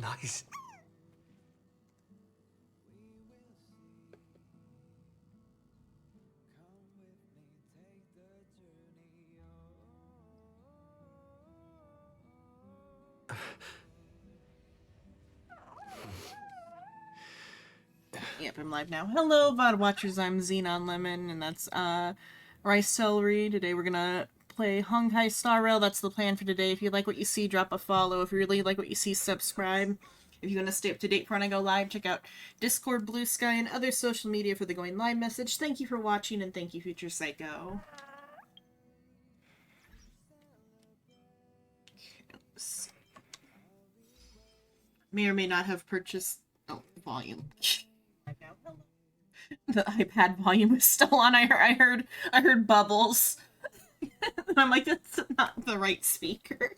nice. Yep, I'm live now. Hello, VOD watchers. I'm Xenon Lemon, and that's Rice Celery. Today we're gonna play Honkai Star Rail. That's the plan for today. If you like what you see, drop a follow. If you really like what you see, subscribe. If you want to stay up to date for when I go live, check out Discord, Blue Sky, and other social media for the going live message. Thank you for watching, and thank you, Future Psycho. May or may not have purchased... Oh, volume. The iPad volume is still on. I heard bubbles. And I'm like, that's not the right speaker.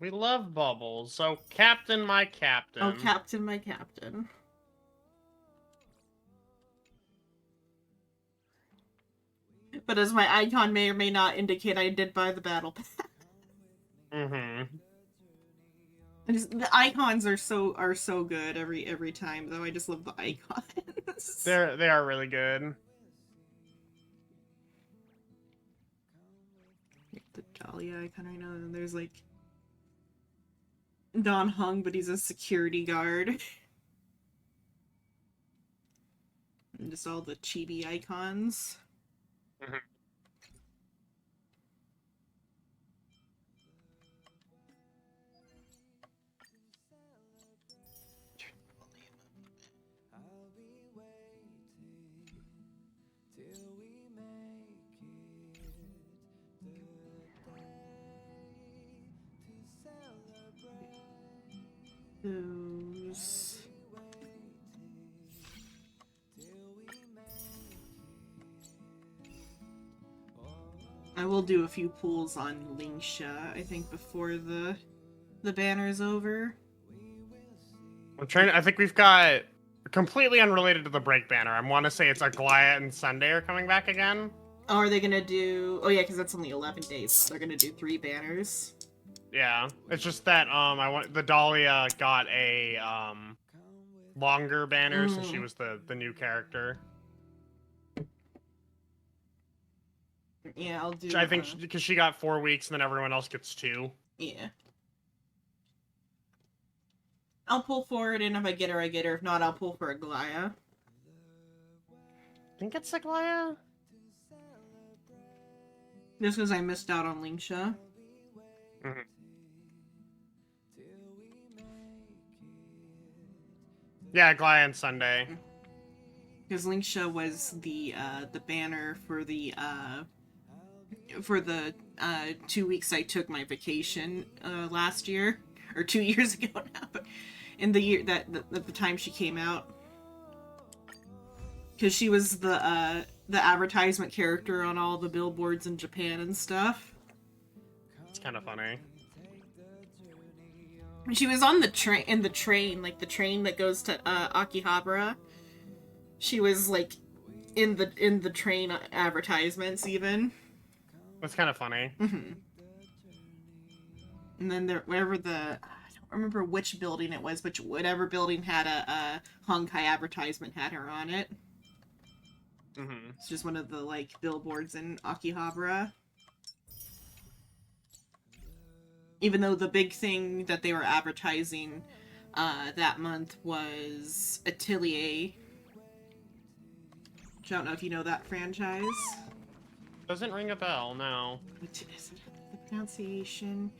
We love bubbles. So, Captain, my captain. Oh, Captain, my captain. But as my icon may or may not indicate, I did buy the battle pass. Mm-hmm. The icons are so good every time, though. I just love the icons. They are really good. The Dalia icon right now, and there's like Don Hung, but he's a security guard. And just all the chibi icons. Mm-hmm. Those. I will do a few pulls on Lingsha, I think, before the banner's over. I think we've got completely unrelated to the break banner. I want to say it's Dalia and Sunday are coming back again. Oh, are they gonna do? Oh yeah, because that's only 11 days. So they're gonna do 3 banners. Yeah, it's just that the Dalia got a longer banner since she was the new character. Yeah, I'll do. I think because she got 4 weeks and then everyone else gets 2. Yeah. I'll pull forward, and if I get her, I get her. If not, I'll pull for Dalia. I think it's Dalia. Just because I missed out on Lingsha. Mm-hmm. Yeah, Dalia and Sunday. Because Lingsha was the banner for the 2 weeks I took my vacation last year, or 2 years ago now, but in the year that at the time she came out, because she was the advertisement character on all the billboards in Japan and stuff. It's kind of funny. She was on the train, like the train that goes to Akihabara. She was like in the train advertisements even. That's kind of funny. Mm-hmm. And then wherever I don't remember which building it was, but whatever building had a Honkai advertisement had her on it. Mm-hmm. It's just one of the like billboards in Akihabara. Even though the big thing that they were advertising that month was Atelier. I don't know if you know that franchise. Doesn't ring a bell, no. What is it? The pronunciation?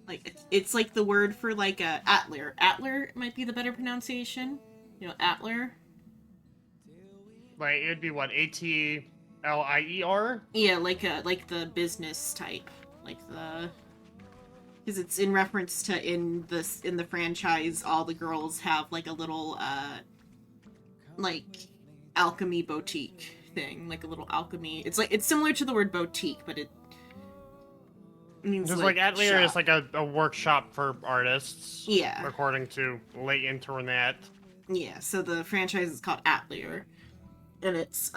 Like, it's like the word for like Atelier. Atelier might be the better pronunciation. You know, Atelier. Like, it'd be what, Atlier? Yeah, like the business type. Like the... Because it's in reference to in the franchise, all the girls have like a little like alchemy boutique thing, like a little alchemy. It's similar to the word boutique, but it means just like Atelier shop. is like a workshop for artists. Yeah. According to late internet. Yeah. So the franchise is called Atelier, and it's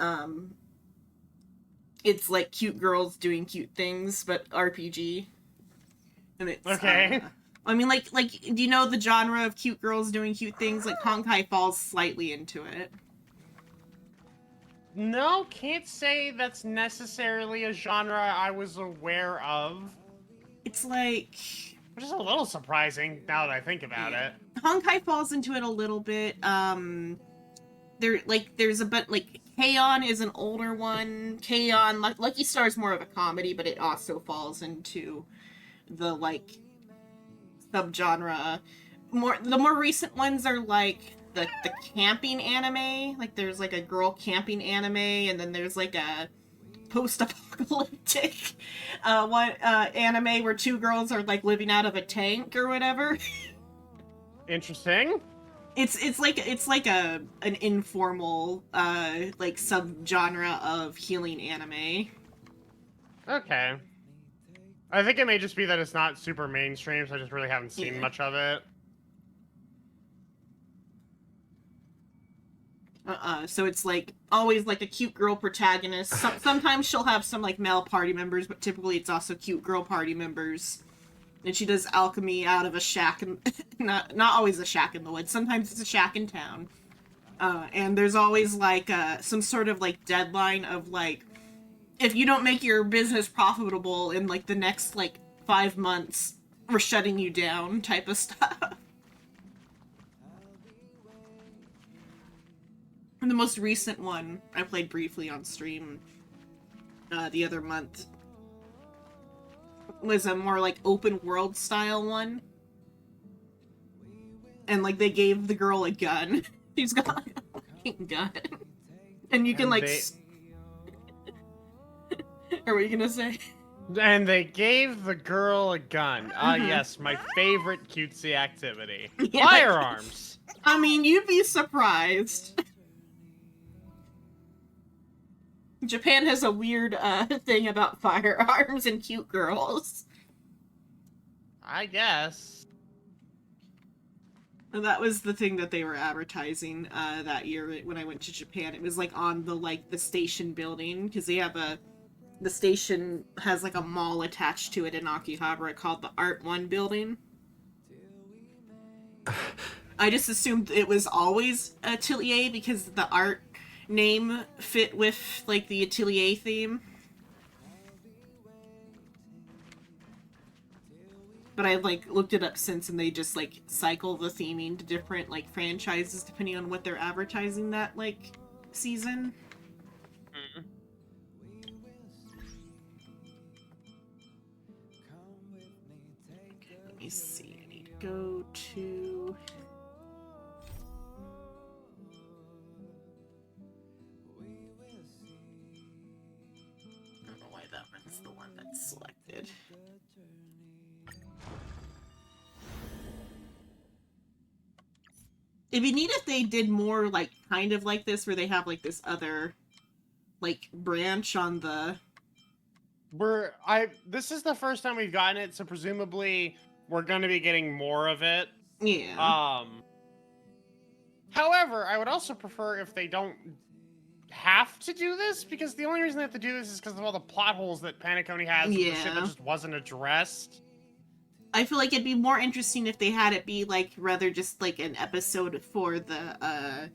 like cute girls doing cute things, but RPG. And it's Okay. I mean, like, do you know the genre of cute girls doing cute things? Like, Honkai falls slightly into it. No, can't say that's necessarily a genre I was aware of. It's like... Which is a little surprising now that I think about it. Honkai falls into it a little bit. There's a bit, like, K-On! Is an older one. K-On! Lucky Star is more of a comedy, but it also falls into the, like, subgenre. The more recent ones are, like, the camping anime. Like, there's, like, a girl camping anime, and then there's, like, a post-apocalyptic anime where two girls are, like, living out of a tank or whatever. Interesting. It's like an informal like subgenre of healing anime. Okay. I think it may just be that it's not super mainstream, so I just really haven't seen Yeah. much of it. So it's like always like a cute girl protagonist. Sometimes she'll have some like male party members, but typically it's also cute girl party members. And she does alchemy out of a shack, and not always a shack in the woods. Sometimes it's a shack in town. And there's always like some sort of like deadline of like, if you don't make your business profitable in like the next like 5 months, we're shutting you down type of stuff. And the most recent one I played briefly on stream the other month was a more like open world style one. And like they gave the girl a gun. She's got like, a fucking gun. And you can like or what are you gonna say? And they gave the girl a gun. Ah, yes, my favorite cutesy activity. Yeah. Firearms! I mean, you'd be surprised. Japan has a weird thing about firearms and cute girls. I guess. And that was the thing that they were advertising that year when I went to Japan. It was like on the station building, because they have the station has like a mall attached to it in Akihabara called the Art One building. I just assumed it was always Atelier because the art name fit with like the Atelier theme. But I've like looked it up since, and they just like cycle the theming to different like franchises depending on what they're advertising that like season. Let me see. I need to go to. I don't know why that one's the one that's selected. It'd be neat if they did more like kind of like this, where they have like this other like branch on the. This is the first time we've gotten it, so presumably we're gonna be getting more of it. Yeah. However, I would also prefer if they don't have to do this, because the only reason they have to do this is because of all the plot holes that Panacone has, and the shit that just wasn't addressed. I feel like it'd be more interesting if they had it be like rather just like an episode for the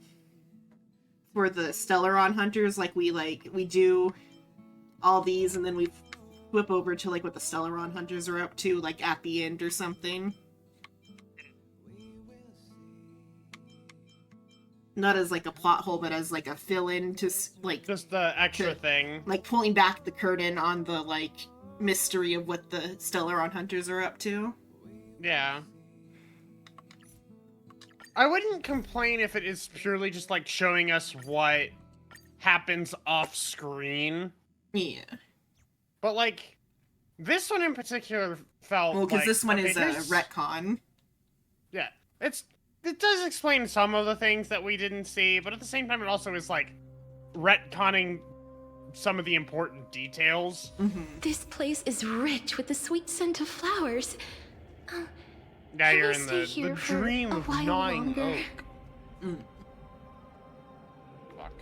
Stellaron Hunters, like we do all these and then we flip over to like what the Stellaron Hunters are up to like at the end or something. Not as like a plot hole, but as like a fill-in to like just the extra thing, like pulling back the curtain on the like mystery of what the Stellaron Hunters are up to. Yeah. I wouldn't complain if it is purely just like showing us what happens off screen. Yeah. But like this one in particular felt well, because like, this one is a retcon. Yeah. It does explain some of the things that we didn't see, but at the same time it also is like retconning some of the important details. This place is rich with the sweet scent of flowers. Now you're in the dream of gnawing oak. Fuck.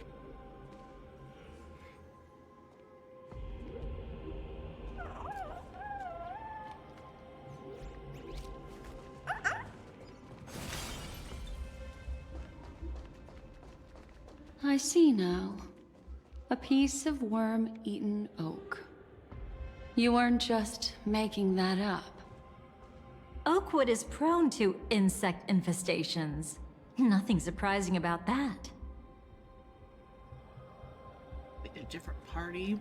I see now. A piece of worm-eaten oak. You weren't just making that up. Oakwood is prone to insect infestations. Nothing surprising about that. Like a different party.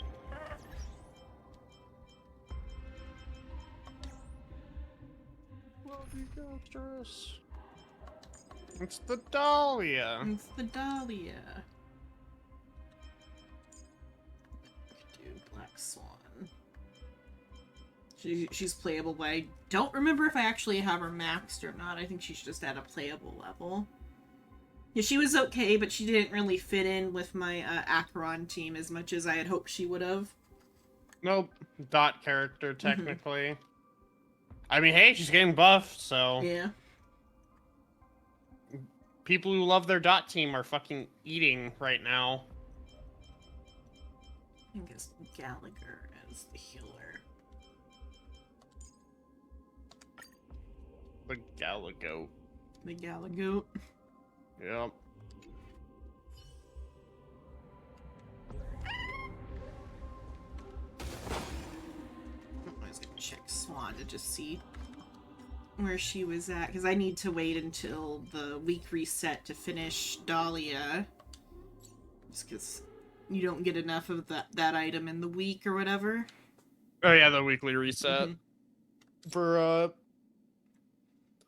It's the Dalia. It's the Dalia. Do Black Swan. She's playable, but I don't remember if I actually have her maxed or not. I think she's just at a playable level. Yeah, she was okay, but she didn't really fit in with my Acheron team as much as I had hoped she would have. Nope. Dot character, technically. I mean, hey, she's getting buffed, so... Yeah. People who love their dot team are fucking eating right now. I think it's Gallagher as the healer. The Galagoat. The Galagoat. Yep. I was gonna check Swan to just see where she was at, because I need to wait until the week reset to finish Dalia. Just because you don't get enough of that item in the week or whatever. Oh yeah, the weekly reset. For,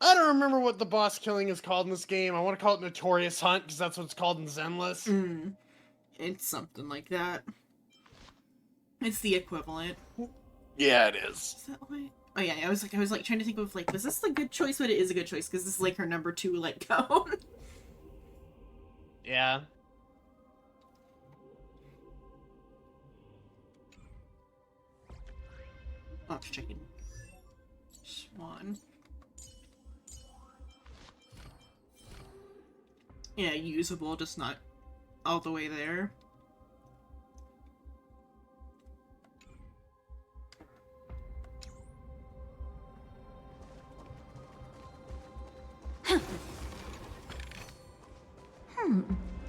I don't remember what the boss killing is called in this game. I want to call it Notorious Hunt, because that's what it's called in Zenless. It's something like that. It's the equivalent. Yeah, it is. Is that why? Oh yeah, I was like trying to think of like, was this a good choice? But it is a good choice because this is like her number 2 like cone. Yeah. Oh, checking. Swan. Yeah, usable, just not all the way there.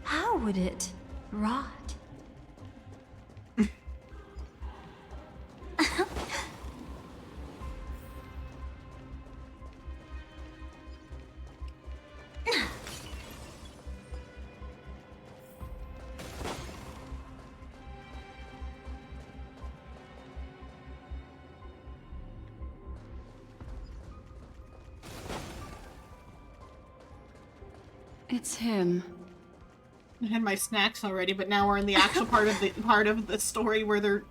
How would it rot? It's him. I had my snacks already, but now we're in the actual part of the story where they're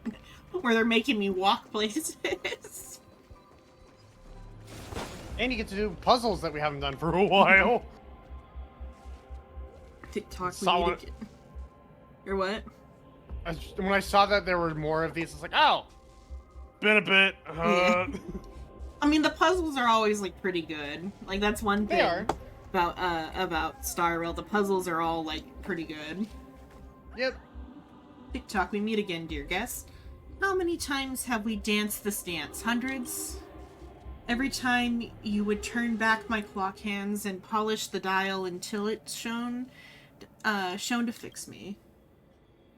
making me walk places. And you get to do puzzles that we haven't done for a while. TikTok. Saw Or what? When I saw that there were more of these, I was like, oh, been a bit. Yeah. I mean, the puzzles are always like pretty good. Like that's one thing. They are. About Star Rail. The puzzles are all like pretty good. Yep. TikTok, we meet again, dear guest. How many times have we danced this dance? Hundreds? Every time you would turn back my clock hands and polish the dial until it's shown to fix me.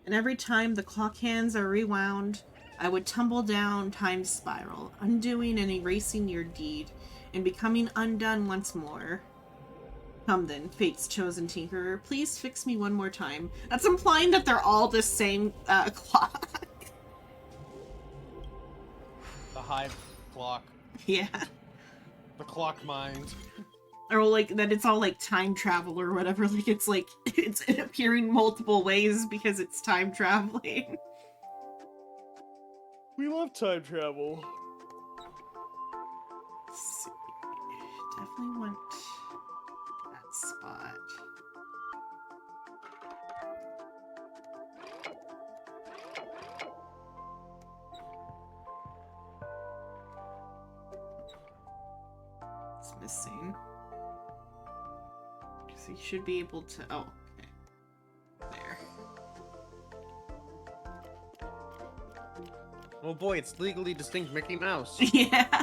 And every time the clock hands are rewound, I would tumble down time's spiral, undoing and erasing your deed, and becoming undone once more. Come then, fate's chosen tinkerer, please fix me one more time. That's implying that they're all the same clock. The hive clock. Yeah. The clock mind. Or like that it's all like time travel or whatever. Like it's appearing multiple ways because it's time traveling. We love time travel. Let's see. Definitely want that spot. It's missing. So you should be able to. Oh, okay. There. Oh boy, it's legally distinct Mickey Mouse. Yeah.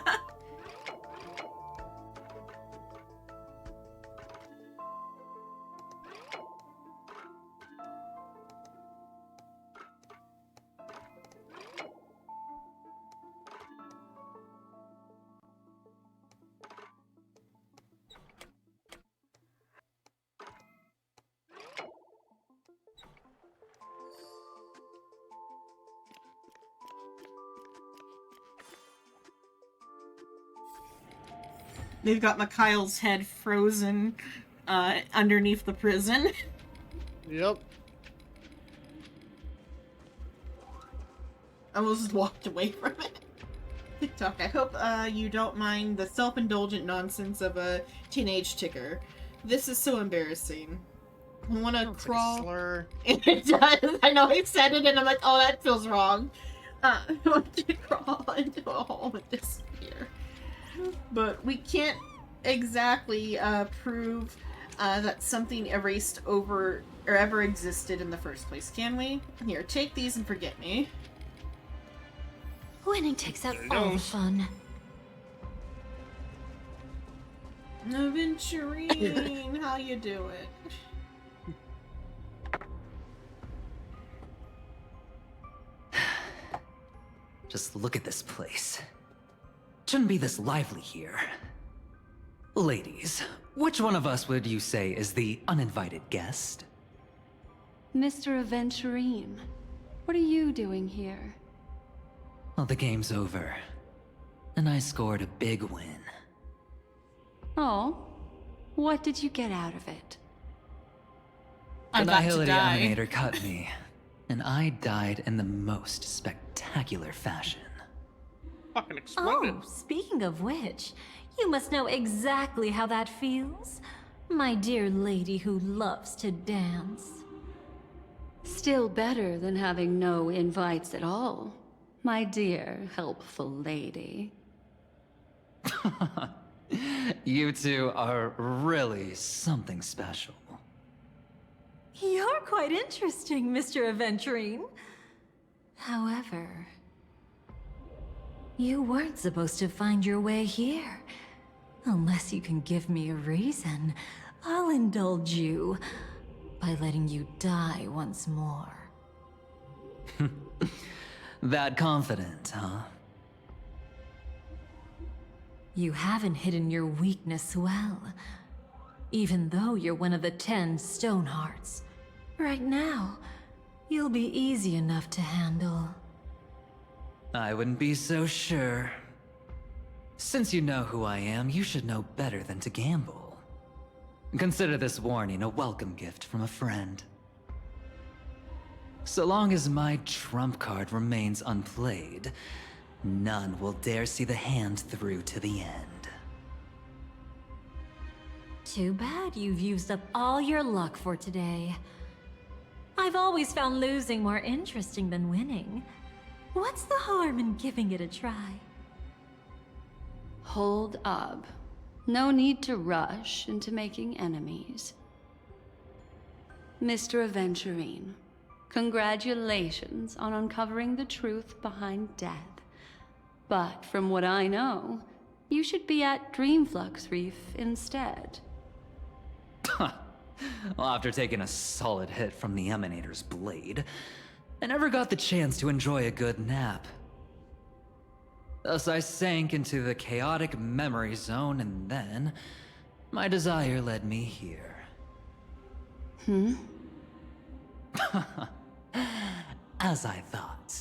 They've got Mikhail's head frozen underneath the prison. Yep. I almost walked away from it. TikTok, I hope you don't mind the self-indulgent nonsense of a teenage ticker. This is so embarrassing. I want to crawl. Slur. It does. I know I said it, and I'm like, oh, that feels wrong. I want to crawl into a hole and disappear. But we can't exactly prove that something erased over or ever existed in the first place, can we? Here, take these and forget me. Winning takes out There all the goes. fun. Aventurine, how you do it? Just look at this place. Shouldn't be this lively here. Ladies, which one of us would you say is the uninvited guest? Mr. Aventurine, what are you doing here? Well, the game's over. And I scored a big win. Oh, what did you get out of it? I'm The about to Nihility die. Emanator cut me, and I died in the most spectacular fashion. Fucking exploded. Oh, speaking of which, you must know exactly how that feels. My dear lady who loves to dance. Still better than having no invites at all, my dear helpful lady. You two are really something special. You're quite interesting, Mr. Aventurine. However, you weren't supposed to find your way here. Unless you can give me a reason, I'll indulge you by letting you die once more. That confident, huh? You haven't hidden your weakness well, even though you're one of the 10 Stonehearts. Right now, you'll be easy enough to handle. I wouldn't be so sure. Since you know who I am, you should know better than to gamble. Consider this warning a welcome gift from a friend. So long as my trump card remains unplayed, none will dare see the hand through to the end. Too bad you've used up all your luck for today. I've always found losing more interesting than winning. What's the harm in giving it a try? Hold up. No need to rush into making enemies. Mr. Aventurine, congratulations on uncovering the truth behind death. But from what I know, you should be at Dreamflux Reef instead. Well, after taking a solid hit from the Emanator's blade, I never got the chance to enjoy a good nap. Thus I sank into the chaotic memory zone, and then my desire led me here. As I thought.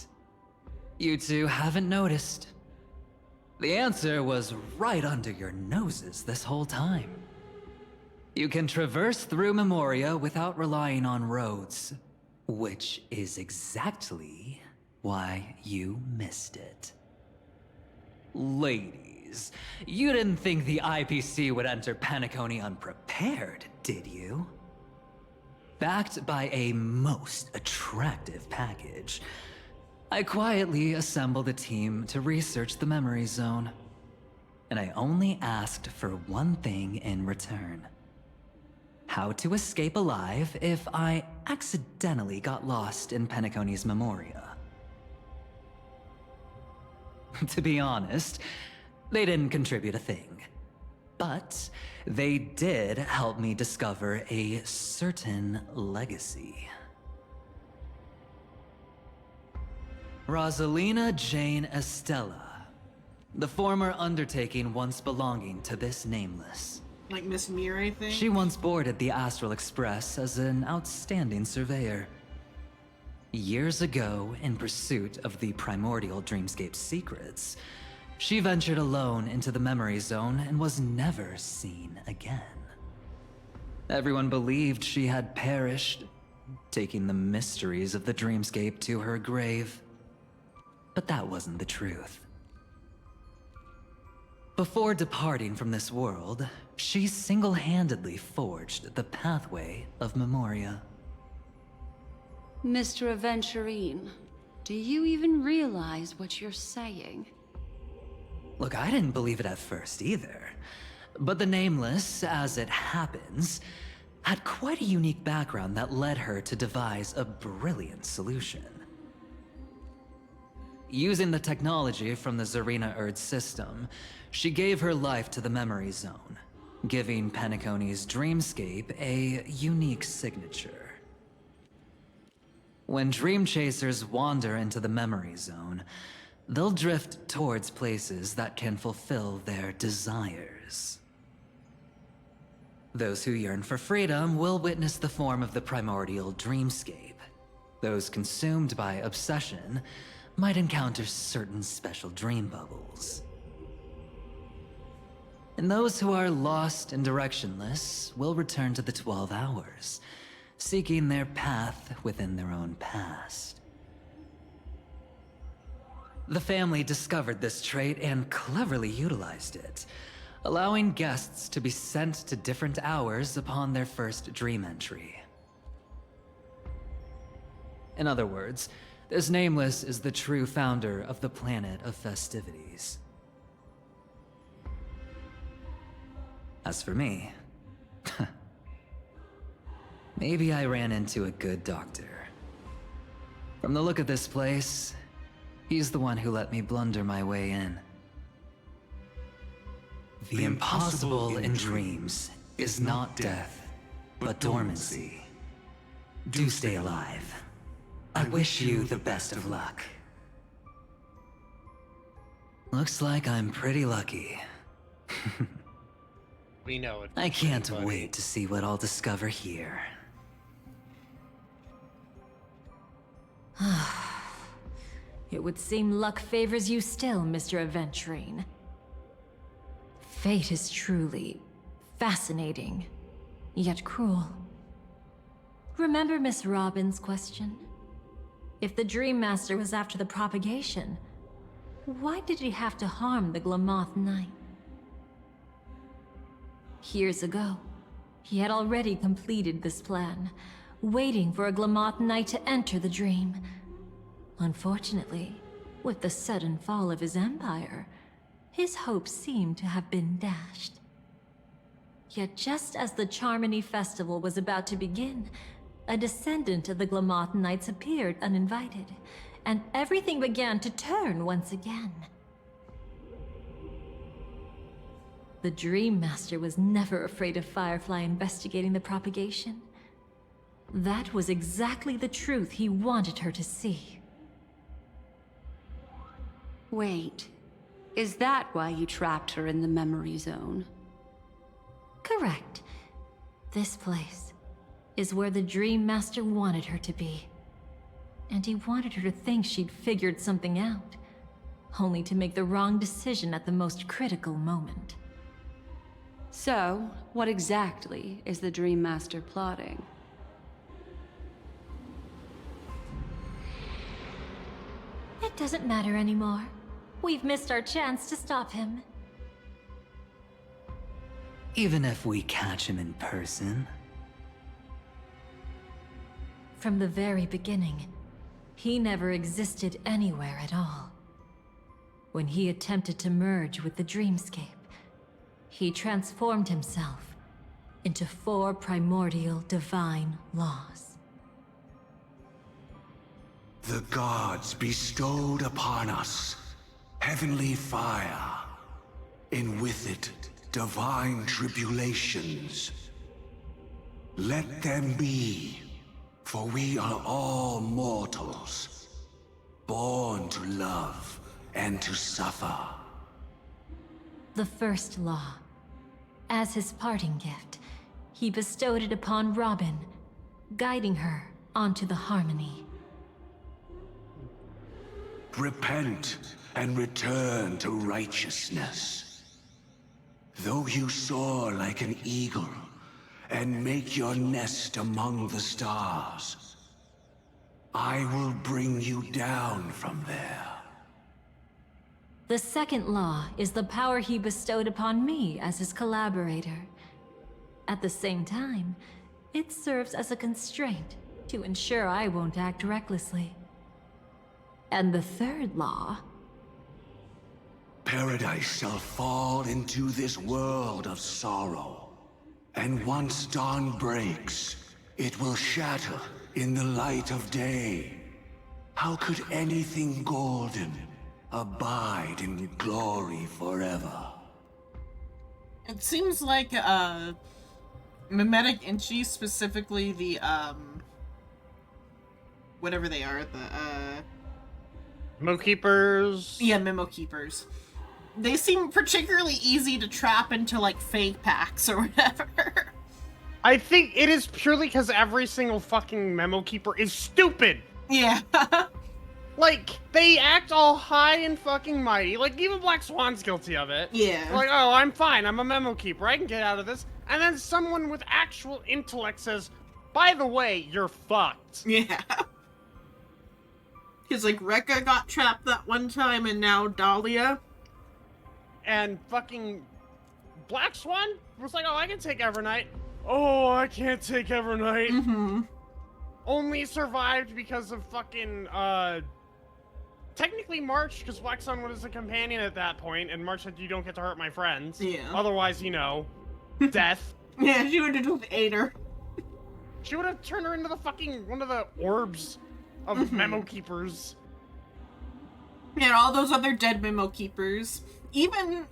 You two haven't noticed. The answer was right under your noses this whole time. You can traverse through Memoria without relying on roads, which is exactly why you missed it. Ladies, you didn't think the IPC would enter Penacony unprepared, did you? Backed by a most attractive package, I quietly assembled a team to research the memory zone. And I only asked for one thing in return. How to escape alive if I accidentally got lost in Penacony's Memoria. To be honest, they didn't contribute a thing. But they did help me discover a certain legacy. Rosalina Jane Estella, the former undertaking once belonging to this nameless. Like Miss Mir, I think. She once boarded the Astral Express as an outstanding surveyor. Years ago, in pursuit of the primordial dreamscape secrets, She ventured alone into the memory zone and was never seen again. Everyone believed she had perished, taking the mysteries of the dreamscape to her grave. But that wasn't the truth. Before departing from this world, she single-handedly forged the pathway of Memoria. Mr. Aventurine, do you even realize what you're saying? Look, I didn't believe it at first either. But the Nameless, as it happens, had quite a unique background that led her to devise a brilliant solution. Using the technology from the Zarina Erd system, she gave her life to the memory zone, giving Penacony's dreamscape a unique signature. When dream chasers wander into the memory zone, they'll drift towards places that can fulfill their desires. Those who yearn for freedom will witness the form of the primordial dreamscape. Those consumed by obsession might encounter certain special dream bubbles. And those who are lost and directionless will return to the 12 hours, seeking their path within their own past. The family discovered this trait and cleverly utilized it, allowing guests to be sent to different hours upon their first dream entry. In other words, this Nameless is the true founder of the planet of festivities. As for me, maybe I ran into a good doctor. From the look of this place, he's the one who let me blunder my way in. The impossible in dreams is not death, but dormancy. Do stay alive. I wish you the best of luck. Looks like I'm pretty lucky. We know it. I can't wait to see what I'll discover here. It would seem luck favors you still, Mr. Aventurine. Fate is truly fascinating, yet cruel. Remember Miss Robin's question? If the Dream Master was after the propagation, why did he have to harm the Glamoth Knight? Years ago, he had already completed this plan, waiting for a Glamoth Knight to enter the dream. Unfortunately, with the sudden fall of his empire, his hopes seemed to have been dashed. Yet just as the Charmony Festival was about to begin, a descendant of the Glamoth Knights appeared uninvited, and everything began to turn once again. The Dream Master was never afraid of Firefly investigating the propagation. That was exactly the truth he wanted her to see. Wait, is that why you trapped her in the memory zone? Correct. This place is where the Dream Master wanted her to be. And he wanted her to think she'd figured something out, only to make the wrong decision at the most critical moment. So, what exactly is the Dream Master plotting? It doesn't matter anymore. We've missed our chance to stop him. Even if we catch him in person? From the very beginning, he never existed anywhere at all. When he attempted to merge with the dreamscape, he transformed himself into 4 primordial divine laws. The gods bestowed upon us heavenly fire, and with it divine tribulations. Let them be, for we are all mortals, born to love and to suffer. The first law. As his parting gift, he bestowed it upon Robin, guiding her onto the harmony. Repent and return to righteousness. Though you soar like an eagle and make your nest among the stars, I will bring you down from there. The second law is the power he bestowed upon me as his collaborator. At the same time, it serves as a constraint to ensure I won't act recklessly. And the third law... Paradise shall fall into this world of sorrow. And once dawn breaks, it will shatter in the light of day. How could anything golden abide in glory forever? It seems like, Mimetic Inchi, specifically the, whatever they are, Mo Keepers. yeah, Memo Keepers. They seem particularly easy to trap into, like, fake packs or whatever. I think it is purely because every single fucking Memo Keeper is stupid. Yeah. Like, they act all high and fucking mighty. Like, even Black Swan's guilty of it. Yeah. They're like, oh, I'm fine. I'm a Memo Keeper. I can get out of this. And then someone with actual intellect says, by the way, you're fucked. Yeah. Because, like, Rekka got trapped that one time, and now Dalia. And fucking Black Swan was like, oh, I can take Evernight. Oh, I can't take Evernight. Mm-hmm. Only survived because of fucking, technically March, because Black Sun was a companion at that point, and March said, you don't get to hurt my friends. Yeah. Otherwise, you know, death. Yeah, she would have just ate her. She would have turned her into the fucking, one of the orbs of Memo Keepers. And all those other dead Memo Keepers. Even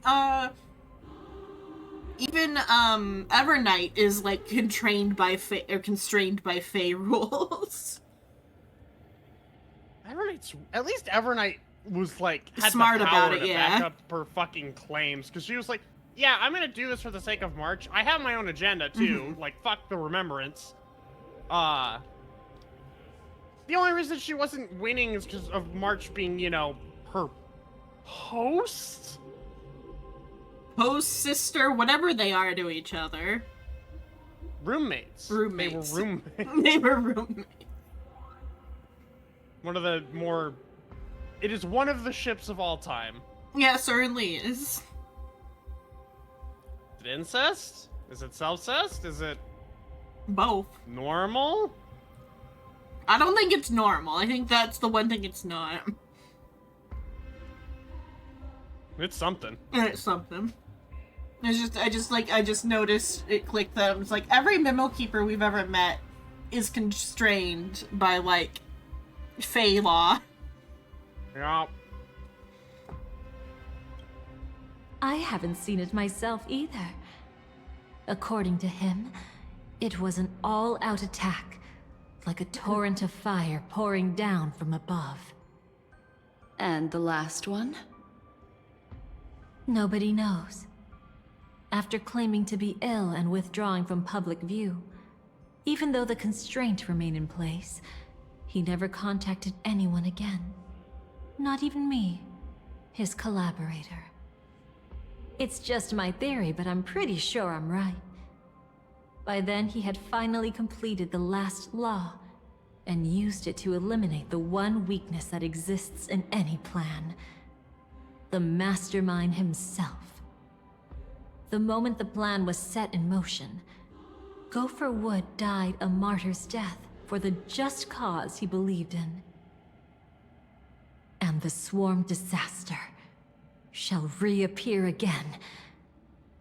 Evernight is, like, constrained by Fae rules. At least Evernight was, like, had Smart the power about it, to yeah. back up her fucking claims, because she was like, yeah, I'm gonna do this for the sake of March. I have my own agenda, too. Like, fuck the remembrance. The only reason she wasn't winning is because of March being, you know, her host? Host, sister, whatever they are to each other. Roommates. Roommates. They were roommates. They were roommates. One of the more... It is one of the ships of all time. Yeah, certainly is. Is it incest? Is it self-cest? Is it Both. normal? I don't think it's normal. I think that's the one thing it's not. It's something. It's something. I just noticed it clicked that it's like every Memo Keeper we've ever met is constrained by, like, Fae law. Yeah. I haven't seen it myself either. According to him, it was an all-out attack, like a torrent of fire pouring down from above. And the last one? Nobody knows. After claiming to be ill and withdrawing from public view, even though the constraint remained in place, he never contacted anyone again. Not even me, his collaborator. It's just my theory, but I'm pretty sure I'm right. By then, he had finally completed the last law, and used it to eliminate the one weakness that exists in any plan. The mastermind himself. The moment the plan was set in motion, Gopher Wood died a martyr's death for the just cause he believed in. And the swarm disaster shall reappear again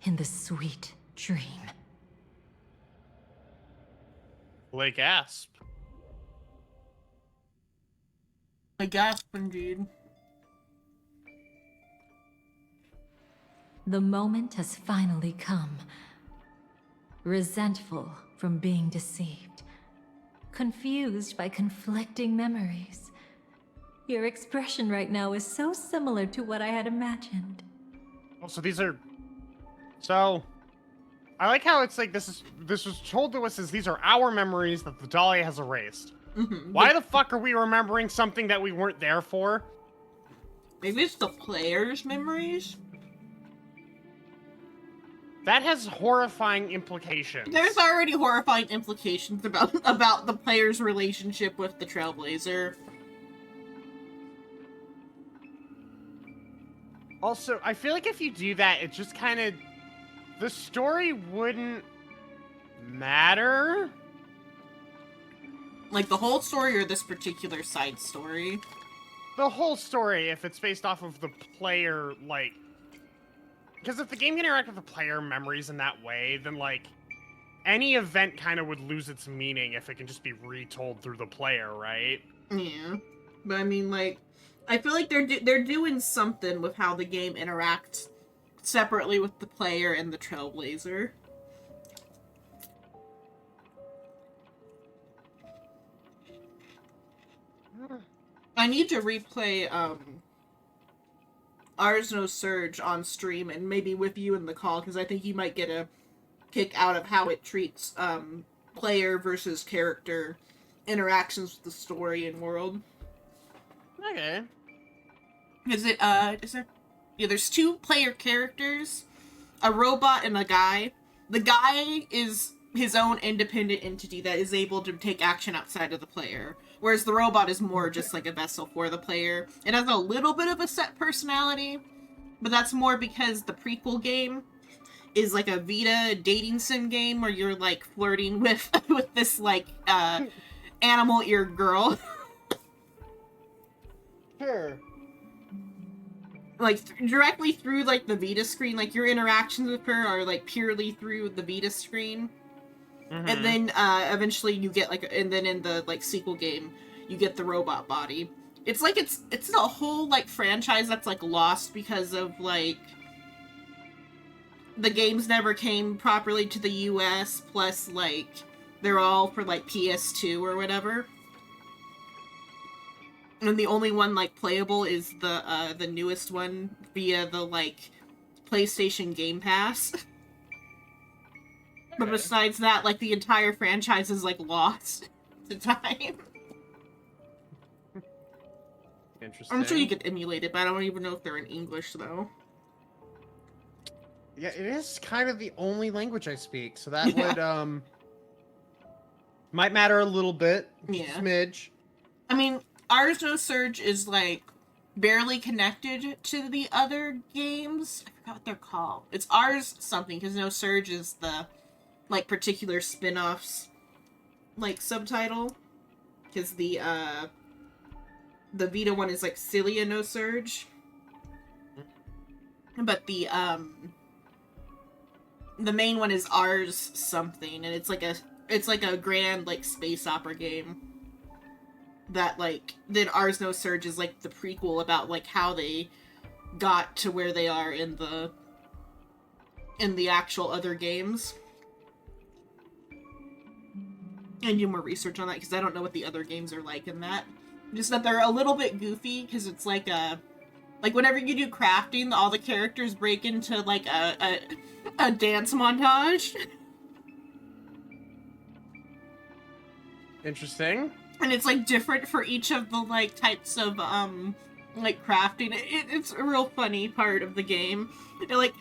in the sweet dream. Lake Asp. A gasp indeed. The moment has finally come. Resentful from being deceived. Confused by conflicting memories. Your expression right now is so similar to what I had imagined. Oh, so these are... So... I like how it's like this was told to us as these are our memories that the Dalia has erased. Why the fuck are we remembering something that we weren't there for? Maybe it's the player's memories? That has horrifying implications. There's already horrifying implications about the player's relationship with the Trailblazer. Also, I feel like if you do that, it just kind of... The story wouldn't matter. Like, the whole story or this particular side story? The whole story, if it's based off of the player, like... Because if the game can interact with the player memories in that way, then, like, any event kind of would lose its meaning if it can just be retold through the player, right? Yeah. But I mean, like, I feel like they're doing something with how the game interacts separately with the player and the Trailblazer. I need to replay, Ours No Surge on stream and maybe with you in the call, because I think you might get a kick out of how it treats, player versus character interactions with the story and world. Okay. Is there... Yeah, there's 2 player characters, a robot and a guy. The guy is his own independent entity that is able to take action outside of the player, whereas the robot is more just like a vessel for the player. It has a little bit of a set personality, but that's more because the prequel game is like a Vita dating sim game where you're like flirting with with this like animal ear girl. Sure. Like directly through like the Vita screen, like your interactions with her are like purely through the Vita screen. Mm-hmm. And then eventually you get like, and then in the like sequel game you get the robot body. It's like it's a whole like franchise that's like lost because of like the games never came properly to the US, plus like they're all for like PS2 or whatever. And the only one like playable is the newest one via the like PlayStation Game Pass. But besides that, like the entire franchise is like lost to time. Interesting. I'm sure you could emulate it, but I don't even know if they're in English though. Yeah, it is kind of the only language I speak, so that would might matter a little bit. Yeah. Smidge. I mean, Ours No Surge is like barely connected to the other games. I forgot what they're called. It's Ours something, because No Surge is the like particular spin-offs like subtitle. Because the Vita one is like Cilia No Surge. But the main one is Ours something, and it's like a grand like space opera game. That like then Ours No Surge is like the prequel about like how they got to where they are in the actual other games. And do more research on that because I don't know what the other games are like in that. Just that they're a little bit goofy because it's like whenever you do crafting, all the characters break into like a dance montage. Interesting. And it's like different for each of the like types of like crafting. It's a real funny part of the game. I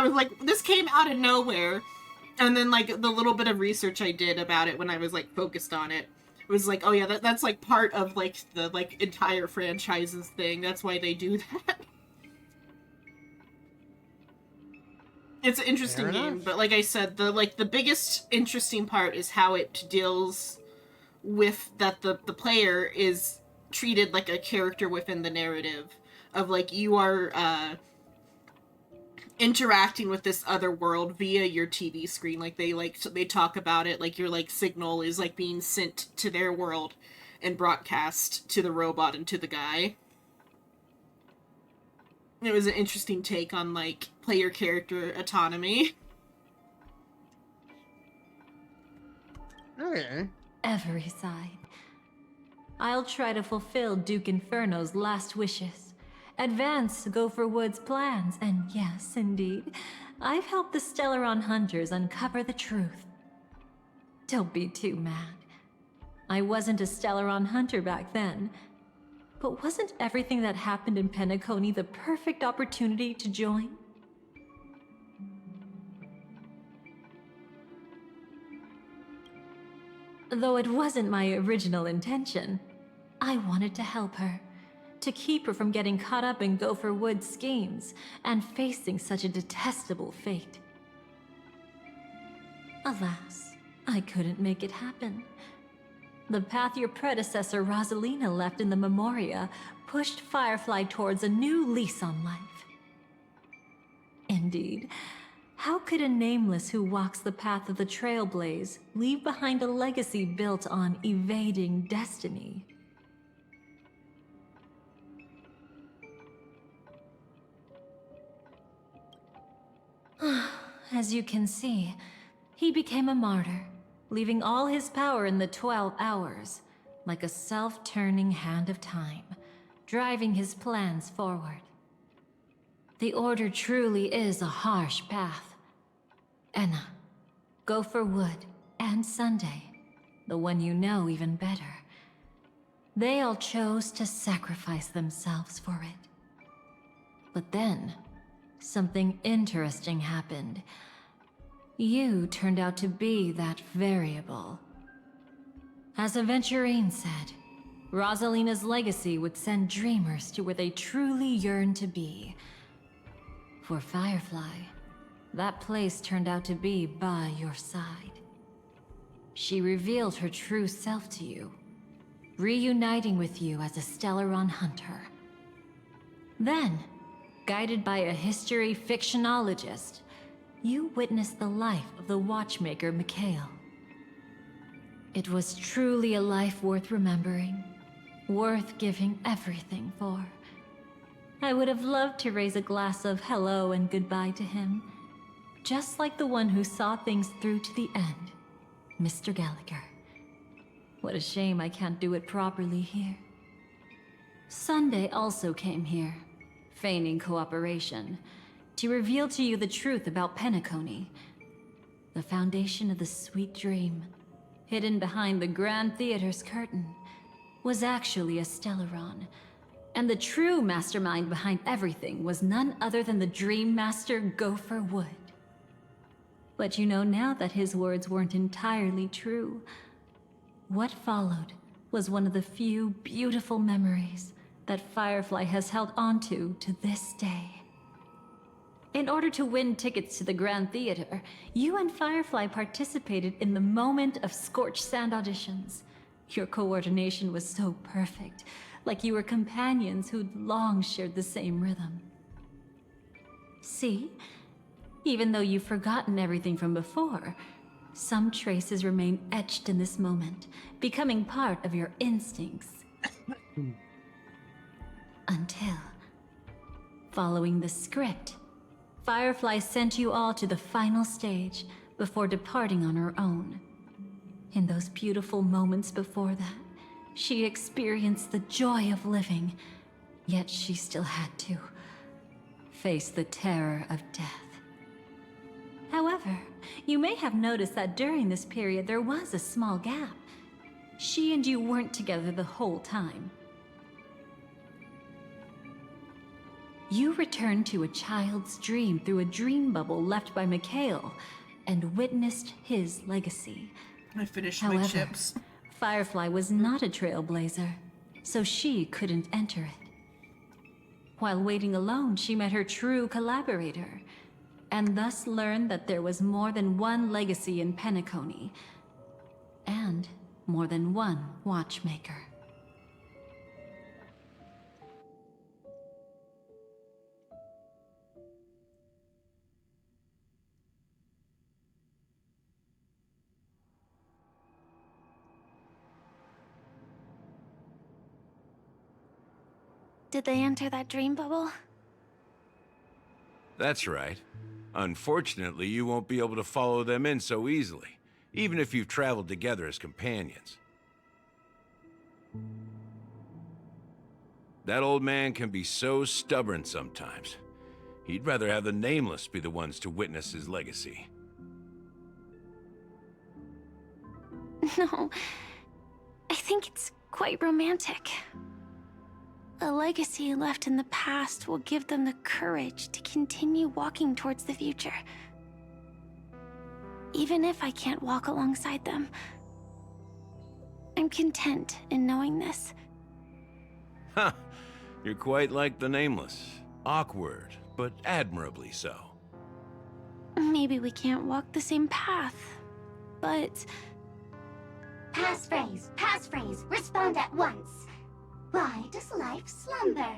was like, this came out of nowhere, and then like the little bit of research I did about it when I was like focused on it was like, oh yeah, that's like part of like the like entire franchises thing. That's why they do that. It's an interesting game, but like I said, the biggest interesting part is how it deals with that the player is treated like a character within the narrative of like you are interacting with this other world via your TV screen. Like they talk about it like your like signal is like being sent to their world and broadcast to the robot and to the guy. It was an interesting take on like player character autonomy. Okay. Every side. I'll try to fulfill Duke Inferno's last wishes. Advance Gopher Wood's plans, and yes, indeed, I've helped the Stellaron hunters uncover the truth. Don't be too mad. I wasn't a Stellaron hunter back then, But wasn't everything that happened in Penacony the perfect opportunity to join? Though it wasn't my original intention, I wanted to help her, to keep her from getting caught up in Gopher Wood's schemes and facing such a detestable fate. Alas, I couldn't make it happen. The path your predecessor Rosalina left in the Memoria pushed Firefly towards a new lease on life. Indeed, how could a nameless who walks the path of the Trailblaze leave behind a legacy built on evading destiny? As you can see, he became a martyr, leaving all his power in the 12 hours, like a self-turning hand of time, driving his plans forward. The Order truly is a harsh path. Enna, Gopher Wood, and Sunday, the one you know even better, they all chose to sacrifice themselves for it. But then, something interesting happened. You turned out to be that variable. As Aventurine said, Rosalina's legacy would send dreamers to where they truly yearn to be. For Firefly, that place turned out to be by your side. She revealed her true self to you, reuniting with you as a Stellaron hunter. Then, guided by a history fictionologist, you witnessed the life of the watchmaker Mikhail. It was truly a life worth remembering, worth giving everything for. I would have loved to raise a glass of hello and goodbye to him, just like the one who saw things through to the end, Mr. Gallagher. What a shame I can't do it properly here. Sunday also came here, feigning cooperation, to reveal to you the truth about Penacony. The foundation of the sweet dream, hidden behind the Grand Theater's curtain, was actually a Stellaron. And the true mastermind behind everything was none other than the Dream Master Gopher Wood. But you know now that his words weren't entirely true. What followed was one of the few beautiful memories that Firefly has held onto to this day. In order to win tickets to the Grand Theater, you and Firefly participated in the moment of scorched sand auditions. Your coordination was so perfect, like you were companions who'd long shared the same rhythm. See? Even though you've forgotten everything from before, some traces remain etched in this moment, becoming part of your instincts. Until, following the script, Firefly sent you all to the final stage before departing on her own. In those beautiful moments before that, she experienced the joy of living, yet she still had to face the terror of death. However, you may have noticed that during this period there was a small gap. She and you weren't together the whole time. You returned to a child's dream through a dream bubble left by Mikhail and witnessed his legacy. I finished However, my chips. Firefly was not a trailblazer, so she couldn't enter it. While waiting alone, she met her true collaborator, and thus learned that there was more than one legacy in Penacony, and more than one watchmaker. Did they enter that dream bubble? That's right. Unfortunately, you won't be able to follow them in so easily, even if you've traveled together as companions. That old man can be so stubborn sometimes. He'd rather have the Nameless be the ones to witness his legacy. No, I think it's quite romantic. the legacy left in the past will give them the courage to continue walking towards the future. Even if I can't walk alongside them, I'm content in knowing this. Ha! You're quite like the Nameless. Awkward, but admirably so. Maybe we can't walk the same path, but... Passphrase, respond at once. Why does life slumber?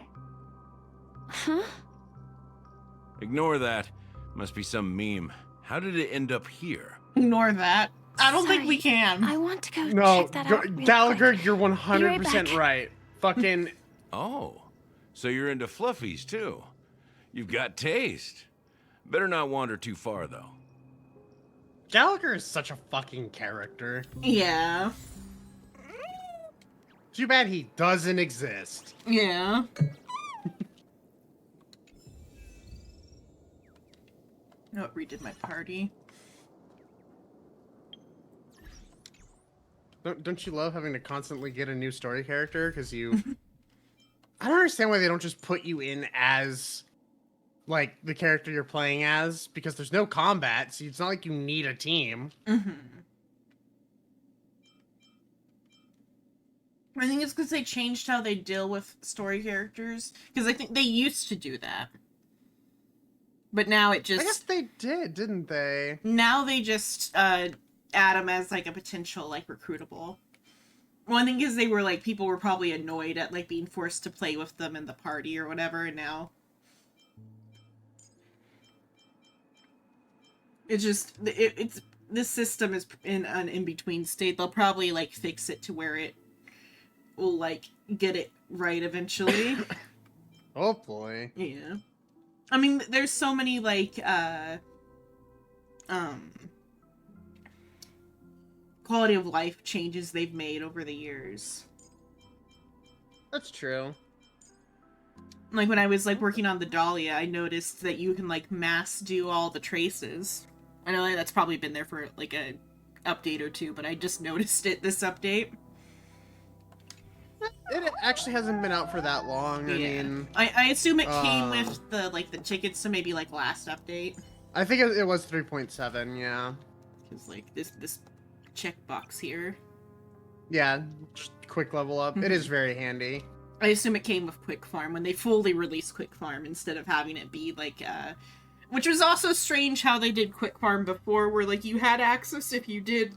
Huh? Ignore that. Must be some meme. How did it end up here? Ignore that. I don't think we Sorry. can. I want to go No, check that out real Gallagher, quick. you're Be 100% right back. right. Fucking. Oh, so you're into fluffies too. You've got taste. Better not wander too far, though. Gallagher is such a fucking character. Yeah. Too bad he doesn't exist. Yeah. Oh, it redid my party. Don't you love having to constantly get a new story character? Because you... I don't understand why they don't just put you in as, like, the character you're playing as, because there's no combat, so it's not like you need a team. Mm-hmm. I think it's because they changed how they deal with story characters. Because I think they used to do that. But now it just... I guess they did, didn't they? Now they just add them as, like, a potential, like, recruitable. One thing is they were, like, people were probably annoyed at, like, being forced to play with them in the party or whatever, and now... It's just... It's... This system is in an in-between state. They'll probably, like, fix it to where it will, like, get it right eventually. Hopefully. Yeah. I mean, there's so many, like, quality of life changes they've made over the years. That's true. Like, when I was, like, working on the Dalia, I noticed that you can, like, mass do all the traces. I know that's probably been there for, like, a update or two, but I just noticed it this update. It actually hasn't been out for that long. I mean, I assume it came with the, like, the tickets, so maybe, like, last update. I think it was 3.7, yeah. Because, like, this checkbox here. Yeah, just quick level up. It is very handy. I assume it came with Quick Farm when they fully released Quick Farm instead of having it be, like, which was also strange how they did Quick Farm before, where, like, you had access if you did...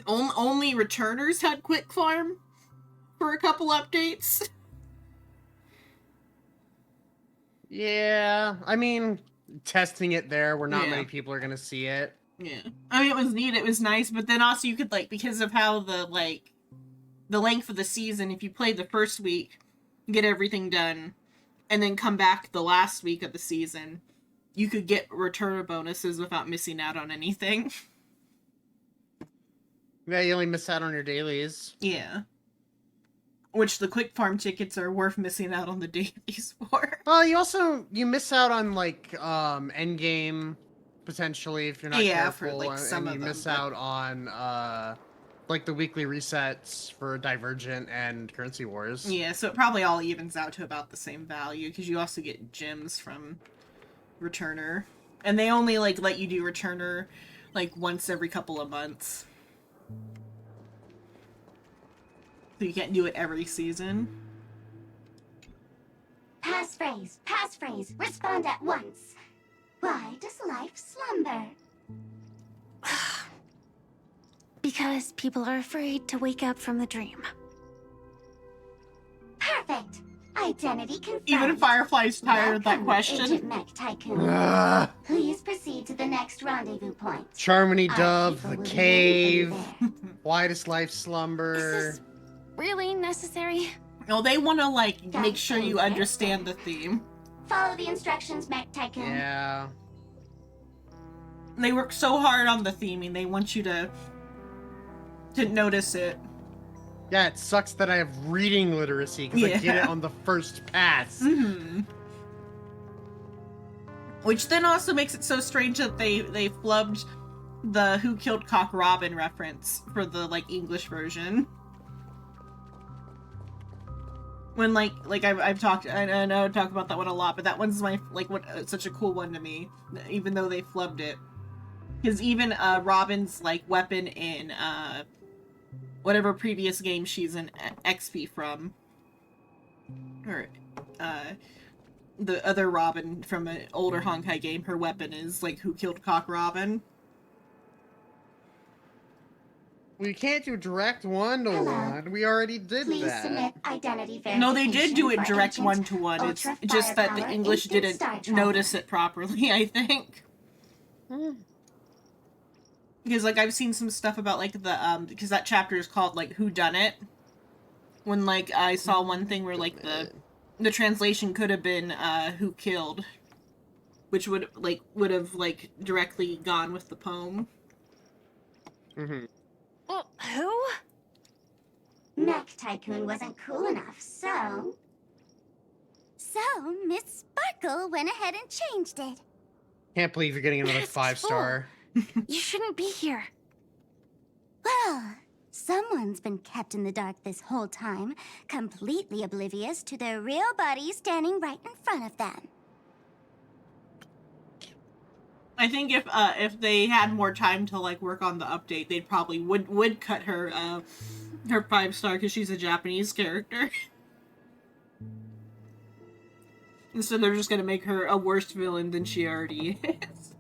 Only returners had Quick Farm for a couple updates. Yeah, I mean, testing it there where not many people are gonna see it. Yeah. I mean, it was neat, it was nice, but then also you could, like, because of how the, like, the length of the season, if you played the first week, get everything done, and then come back the last week of the season, you could get return bonuses without missing out on anything. Yeah, you only miss out on your dailies. Yeah. Which the quick farm tickets are worth missing out on the dailies for. Well, you miss out on, like, endgame, potentially, if you're not careful. For, like, some and of you miss out on, like, the weekly resets for Divergent and Currency Wars. Yeah, so it probably all evens out to about the same value, because you also get gems from Returner. And they only, like, let you do Returner, like, once every couple of months. So you can't do it every season. Passphrase, respond at once. Why does life slumber? Because people are afraid to wake up from the dream. Perfect. Identity confirmed. Even Firefly's tired of that Welcome, question. Agent Mech Tycoon. Please proceed to the next rendezvous point. Charmony Our Dove, people the will be cave. waiting for you Why does life Is slumber? this really necessary? Well, they want to, like, Got make sure you things understand the theme. there. Follow the instructions, Mech Tycoon. Yeah. They work so hard on the theming, they want you to notice it. Yeah, it sucks that I have reading literacy because I get it Yeah. on the first pass. Mm-hmm. Which then also makes it so strange that they flubbed the Who Killed Cock Robin reference for the, like, English version. When I've talked, I know I talk about that one a lot, but that one's my such a cool one to me, even though they flubbed it. Because even Robin's like weapon in whatever previous game she's in XP from, or the other Robin from an older Honkai game, her weapon is like Who Killed Cock Robin. We can't do direct one-to-one. We already did Please that. submit identity verification. No, they did do it for direct Agent one-to-one. It's Ultra just that the Firepower English Instant didn't Star Tracker. notice it properly, I think. Because like I've seen some stuff about like the because that chapter is called like Who Done It. When like I saw one thing where like the translation could have been Who Killed, which would have like directly gone with the poem. Mm-hmm. Well, who? Mech Tycoon wasn't cool enough, so... So, Miss Sparkle went ahead and changed it. Can't believe you're getting another That's 5-star. You shouldn't be here. Well, someone's been kept in the dark this whole time, completely oblivious to their real body standing right in front of them. I think if they had more time to like work on the update, they'd probably would cut her her 5-star because she's a Japanese character. Instead, they're just gonna make her a worse villain than she already is.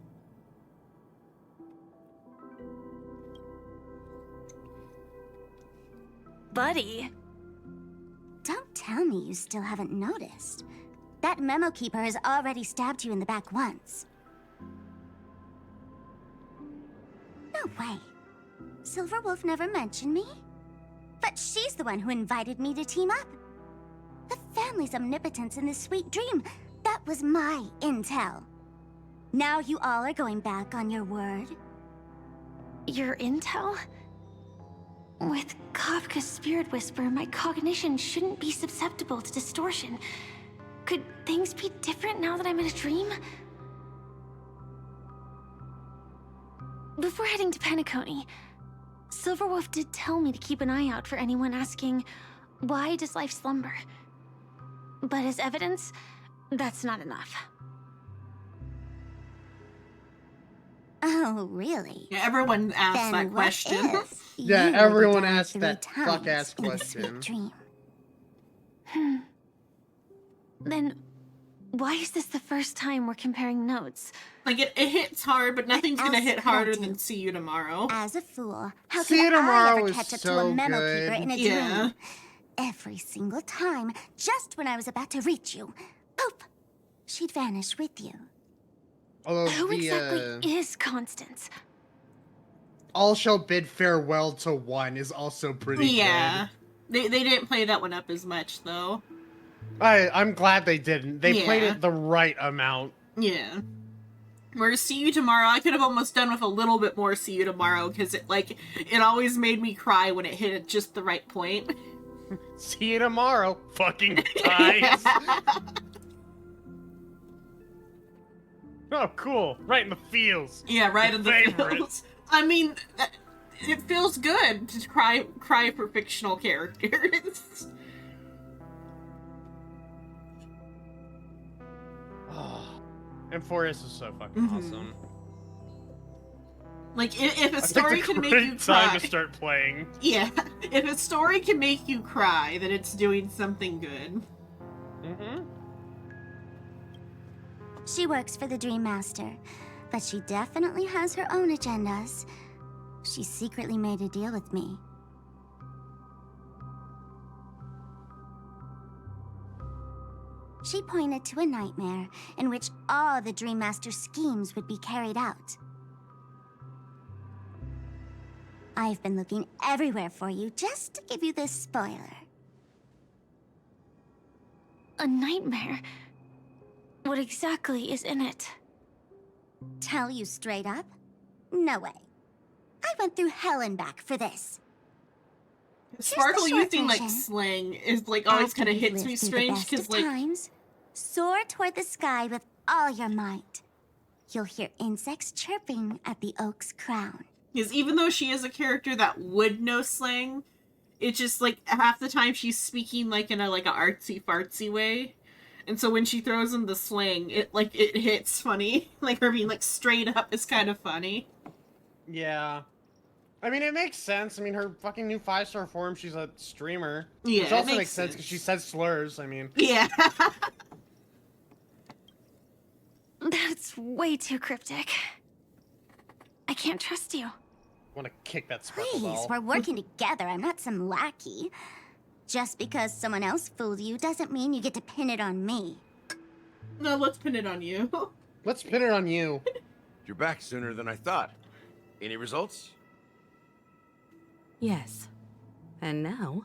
Buddy. Don't tell me you still haven't noticed. That memo keeper has already stabbed you in the back once. No way. Silverwolf never mentioned me? But she's the one who invited me to team up. The family's omnipotence in this sweet dream, that was my intel. Now you all are going back on your word? Your intel? With Kafka's spirit whisper, my cognition shouldn't be susceptible to distortion. Could things be different now that I'm in a dream? Before heading to Penacony, Silverwolf did tell me to keep an eye out for anyone asking, why does life slumber? But as evidence, that's not enough. Oh, really? Yeah, everyone asks Then that what question. if Yeah, you everyone were down asked 3 that times fuck-ass in the question. sweet dream? Then, why is this the first time we're comparing notes? Like it hits hard, but nothing's gonna else hit could I harder do? than See You Tomorrow. As a fool, how See could You Tomorrow I ever is catch up to so a memo good. keeper in a Yeah. dream? Every single time, just when I was about to reach you, poof, she'd vanish with you. Although Who the exactly is Constance? all shall bid farewell to one is also pretty Yeah. good. They didn't play that one up as much though. I'm glad they didn't. They played Yeah. it the right amount. Yeah. Whereas See You Tomorrow, I could have almost done with a little bit more See You Tomorrow, because it always made me cry when it hit at just the right point. See you tomorrow. Fucking guys. Oh, cool. Right in the feels. Yeah, right in the Favorite. feels. I mean, it feels good to cry for fictional characters. Oh, and Forest is so fucking Mhm. awesome. Like, if a I story picked a can make great you time cry... to start playing. Yeah, if a story can make you cry, then it's doing something good. Mm-hmm. She works for the Dream Master, but she definitely has her own agendas. She secretly made a deal with me. She pointed to a nightmare in which all the Dream Master's schemes would be carried out. I've been looking everywhere for you just to give you this spoiler. A nightmare? What exactly is in it? Tell you straight up? No way. I went through hell and back for this. Sparkle short using, like, version. slang is, like, always After kind of you've hits lived me through the strange, best because, of like... times, soar toward the sky with all your might. You'll hear insects chirping at the oak's crown. Because even though she is a character that would know slang, it's just like half the time she's speaking like in a artsy fartsy way. And so when she throws in the slang, it hits funny. Like her being like straight up is kind of funny. Yeah. I mean, it makes sense. I mean, her fucking new 5-star form, she's a streamer. Yeah, which also makes sense because she says slurs, I mean. Yeah. That's way too cryptic. I can't trust you. I want to kick that Please, spell. we're working together. I'm not some lackey. Just because someone else fooled you doesn't mean you get to pin it on me. No, let's pin it on you. Let's pin it on you. You're back sooner than I thought. Any results? Yes. And now,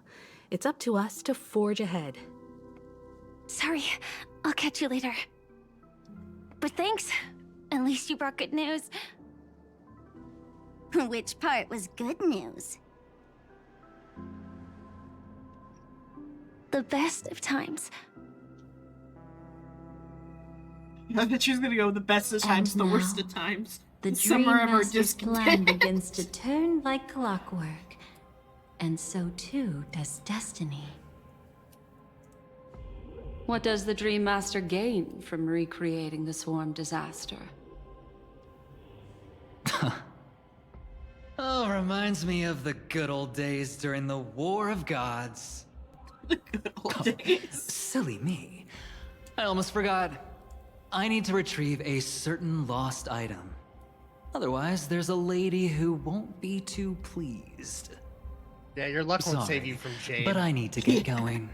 it's up to us to forge ahead. Sorry, I'll catch you later. But thanks. At least you brought good news. Which part was good news? The best of times. I bet she was gonna go with the best of times, And the worst now, of times. The Summer of our Dream Master's plan discontent. begins to turn like clockwork, and so too does destiny. What does the Dream Master gain from recreating the swarm disaster? Oh, reminds me of the good old days during the War of Gods. Good old days. Silly me. I almost forgot. I need to retrieve a certain lost item. Otherwise, there's a lady who won't be too pleased. Yeah, your luck won't save Sorry, you from Jade. but I need to get going.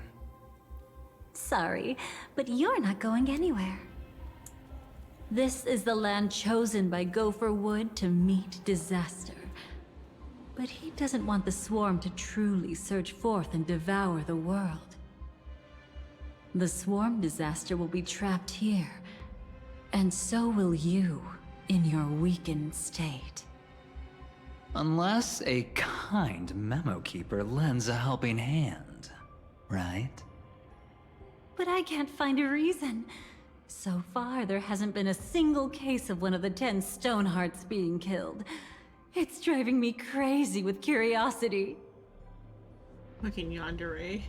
Sorry, but you're not going anywhere. This is the land chosen by Gopher Wood to meet disaster. But he doesn't want the swarm to truly surge forth and devour the world. The swarm disaster will be trapped here, and so will you in your weakened state. Unless a kind memo keeper lends a helping hand, right? But I can't find a reason. So far, there hasn't been a single case of one of the 10 Stonehearts being killed. It's driving me crazy with curiosity. Fucking yandere.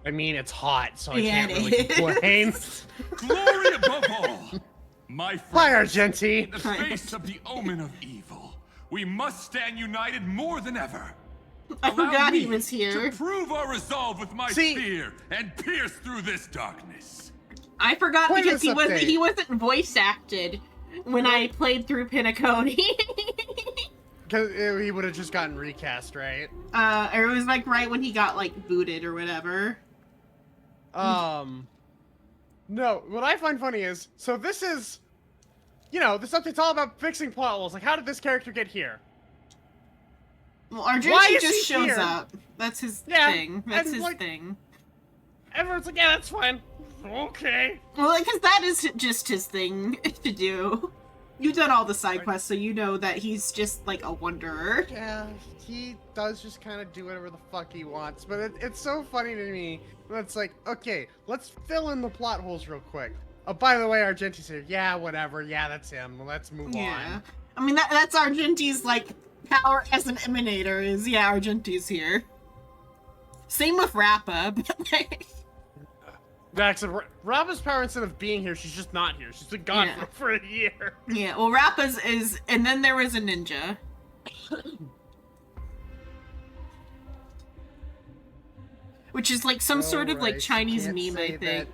I mean, it's hot, so I Yeah, can't it really complain. is. Glory above all! My Hi, friends, Argenti. in the face of the omen of evil, we must stand united more than ever. I Allow forgot he me was here. to prove our resolve with my See- spear and pierce through this darkness. I forgot Play because this he update. wasn't voice acted when I played through Pinacone. Because he would have just gotten recast, right? Or it was like right when he got like booted or whatever. No, what I find funny is, so this is, you know, this update's all about fixing plot holes. Like, how did this character get here? Well, Why Argenti is just he shows here? up. That's his Yeah, thing. That's and, his like- thing. Everyone's like, yeah, that's fine. Okay. Well, because that is just his thing to do. You've done all the side quests, so you know that he's just like a wanderer. Yeah, he does just kind of do whatever the fuck he wants, but it's so funny to me. It's like, okay, let's fill in the plot holes real quick. Oh, by the way, Argenti's here. Yeah, whatever. Yeah, that's him. Let's move Yeah. on. I mean, that's Argenti's, like, power as an emanator is, yeah, Argenti's here. Same with Rappa, but, like... Max, Robba's power, instead of being here, she's just not here. She's been gone Yeah. for a year. Yeah, well, Rappa's is... And then there was a ninja. Which is, like, some sort of, like, Alright, Chinese you meme, can't I say think.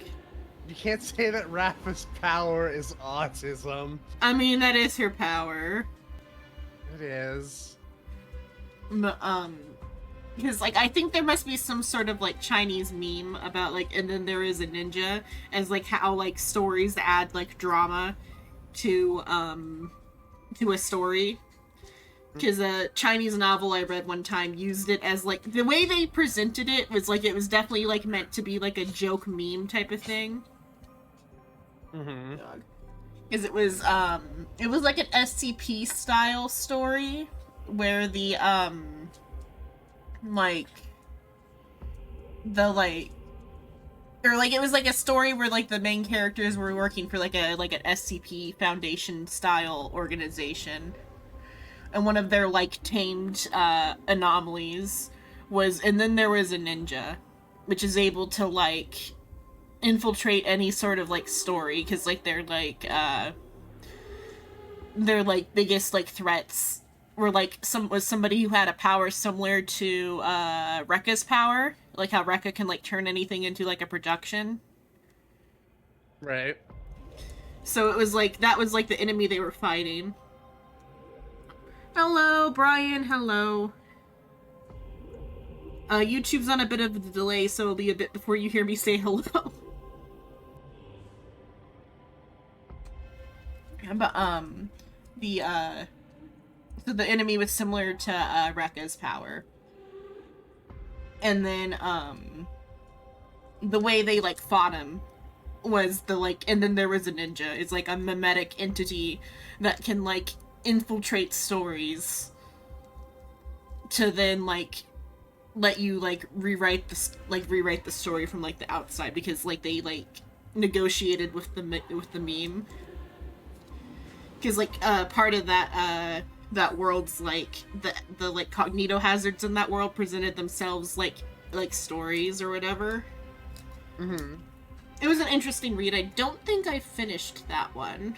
You can't say that Rappa's power is autism. I mean, that is her power. It is. Because, like, I think there must be some sort of, like, Chinese meme about, like, and then there is a ninja, as, like, how, like, stories add, like, drama to a story. Because a Chinese novel I read one time used it as, like, the way they presented it was, like, it was definitely, like, meant to be, like, a joke meme type of thing. Mm-hmm. Because it was, like, an SCP-style story, where the, it was like a story where like the main characters were working for like an SCP Foundation style organization, and one of their like tamed anomalies and then there was a ninja, which is able to, like, infiltrate any sort of, like, story, because, like, their biggest, like, threats were, like, somebody who had a power similar to, Rekka's power, like how Rekka can, like, turn anything into, like, a production. Right. So it was, like, that was, like, the enemy they were fighting. Hello, Brian, hello. YouTube's on a bit of a delay, so it'll be a bit before you hear me say hello. But, so the enemy was similar to, Rekka's power. And then, the way they, like, fought him was and then there was a ninja. It's, like, a mimetic entity that can, like, infiltrate stories to then, like, let you, like, rewrite the story from, like, the outside, because, like, they, like, negotiated with the meme. Because, like, part of that world's, like, the like, cognito hazards in that world presented themselves, like stories or whatever. Mm-hmm. It was an interesting read. I don't think I finished that one.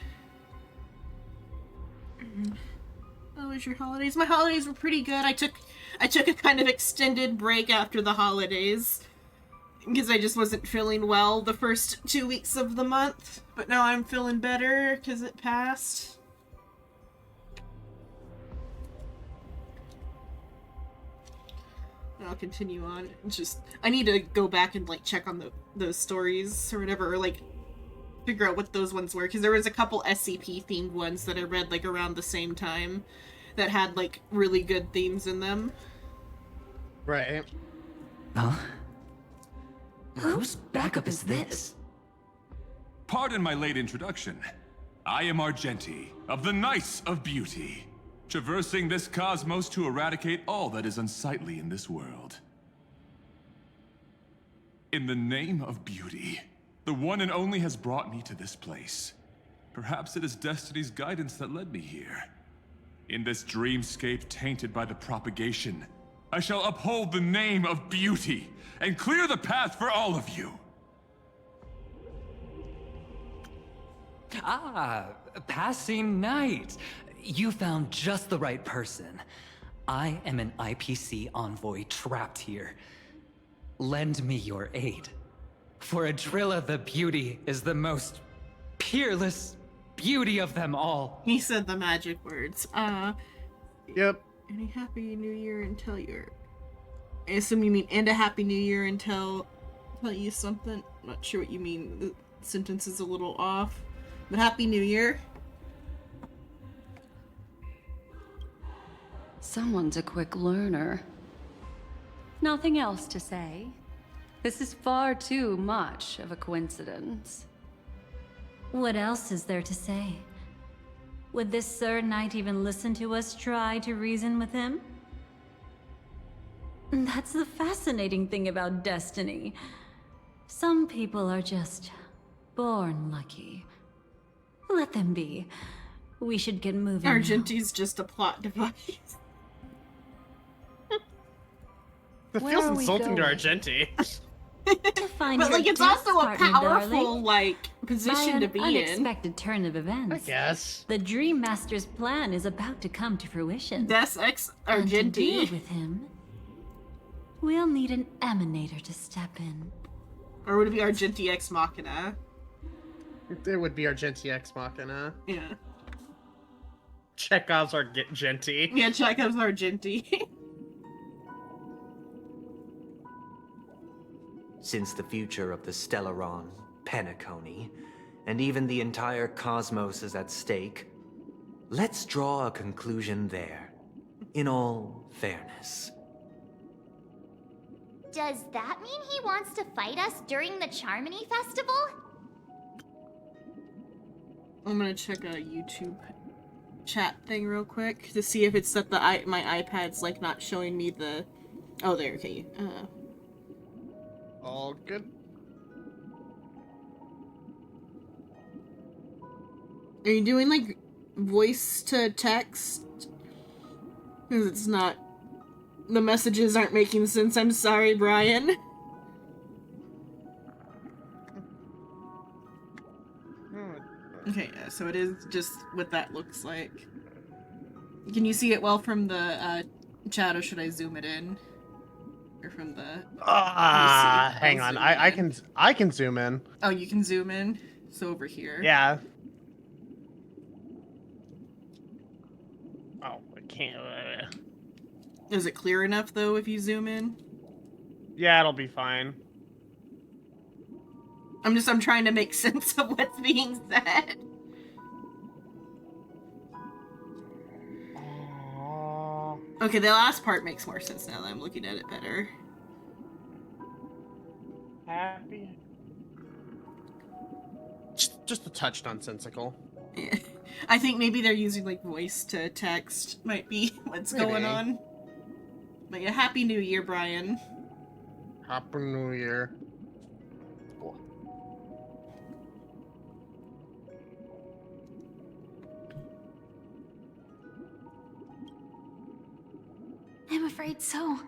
How was your holidays? My holidays were pretty good. I took a kind of extended break after the holidays, because I just wasn't feeling well the first 2 weeks of the month. But now I'm feeling better because it passed. I'll continue on. It's just, I need to go back and, like, check on those stories or whatever, or, like, figure out what those ones were, because there was a couple SCP-themed ones that I read, like, around the same time that had, like, really good themes in them. Right. Huh? Whose backup is this? Pardon my late introduction. I am Argenti, of the Knights of Beauty, traversing this cosmos to eradicate all that is unsightly in this world. In the name of beauty, the one and only has brought me to this place. Perhaps it is destiny's guidance that led me here. In this dreamscape tainted by the propagation, I shall uphold the name of beauty and clear the path for all of you. Ah, passing knight. You found just the right person. I am an IPC envoy trapped here. Lend me your aid. For Adrilla the Beauty is the most peerless beauty of them all. He said the magic words. Yep. And a happy new year until you're... I assume you mean, and a happy new year until... tell you something. I'm not sure what you mean. The sentence is a little off. But happy new year. Someone's a quick learner. Nothing else to say. This is far too much of a coincidence. What else is there to say? Would this Sir Knight even listen to us try to reason with him? That's the fascinating thing about destiny. Some people are just born lucky. Let them be. We should get moving. Argenti's just a plot device. That Where feels are we insulting to going? Argenti. To find But, your like, it's dance also a partner, powerful, darling. like, position By to an be in. unexpected turn of events. I guess. The Dream Master's plan is about to come to fruition. Des Ex And to deal Argenti. with him, we'll need an emanator to step in. Or would it be Argenti Ex Machina? It would be Argenti Ex Machina. Yeah. Chekhov's Argenti. Yeah, Chekhov's Argenti. Since the future of the Stellaron, Penacony, and even the entire cosmos is at stake, let's draw a conclusion there, in all fairness. Does that mean he wants to fight us during the Charmony Festival? I'm gonna check a YouTube chat thing real quick to see if it's that my iPad's, like, not showing me the... Oh, there, okay. All good. Are you doing, like, voice to text? Because it's not The messages aren't making sense. I'm sorry, Brian. Okay, yeah, so it is just what that looks like. Can you see it well from the chat, or should I zoom it in? Or from the... hang on. I can zoom in. Oh, you can zoom in? So over here. Yeah. Oh, I can't. Is it clear enough, though, if you zoom in? Yeah, it'll be fine. I'm trying to make sense of what's being said. Okay, the last part makes more sense now that I'm looking at it better. Happy. Just a touch nonsensical. Yeah. I think maybe they're using like voice to text might be what's going on. But yeah, Happy New Year, Brian. Happy New Year. I'm afraid so.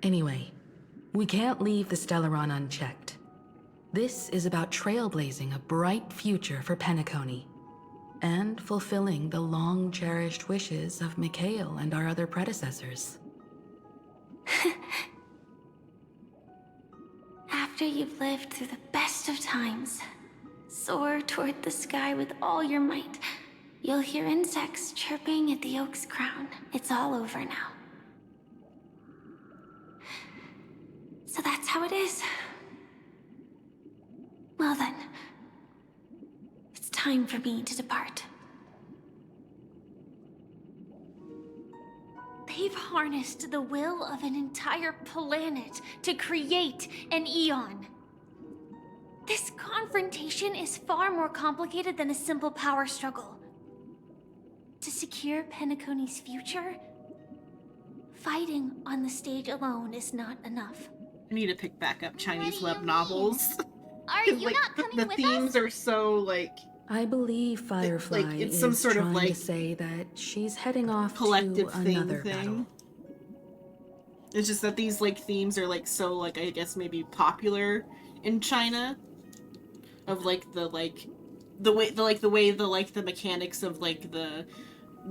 Anyway, we can't leave the Stellaron unchecked. This is about trailblazing a bright future for Penacony, and fulfilling the long-cherished wishes of Mikhail and our other predecessors. After you've lived through the best of times, soar toward the sky with all your might. You'll hear insects chirping at the oak's crown. It's all over now. So that's how it is. Well then, it's time for me to depart. They've harnessed the will of an entire planet to create an Eon. This confrontation is far more complicated than a simple power struggle. To secure Penacony's future, fighting on the stage alone is not enough. I need to pick back up Chinese web novels. Are you like, not coming the with themes us? are so like I believe Firefly like, it's is some sort of, trying like, to say that she's heading off collective to thing another battle. thing. It's just that these like themes are like so like I guess maybe popular in China. Of like the way the mechanics of like the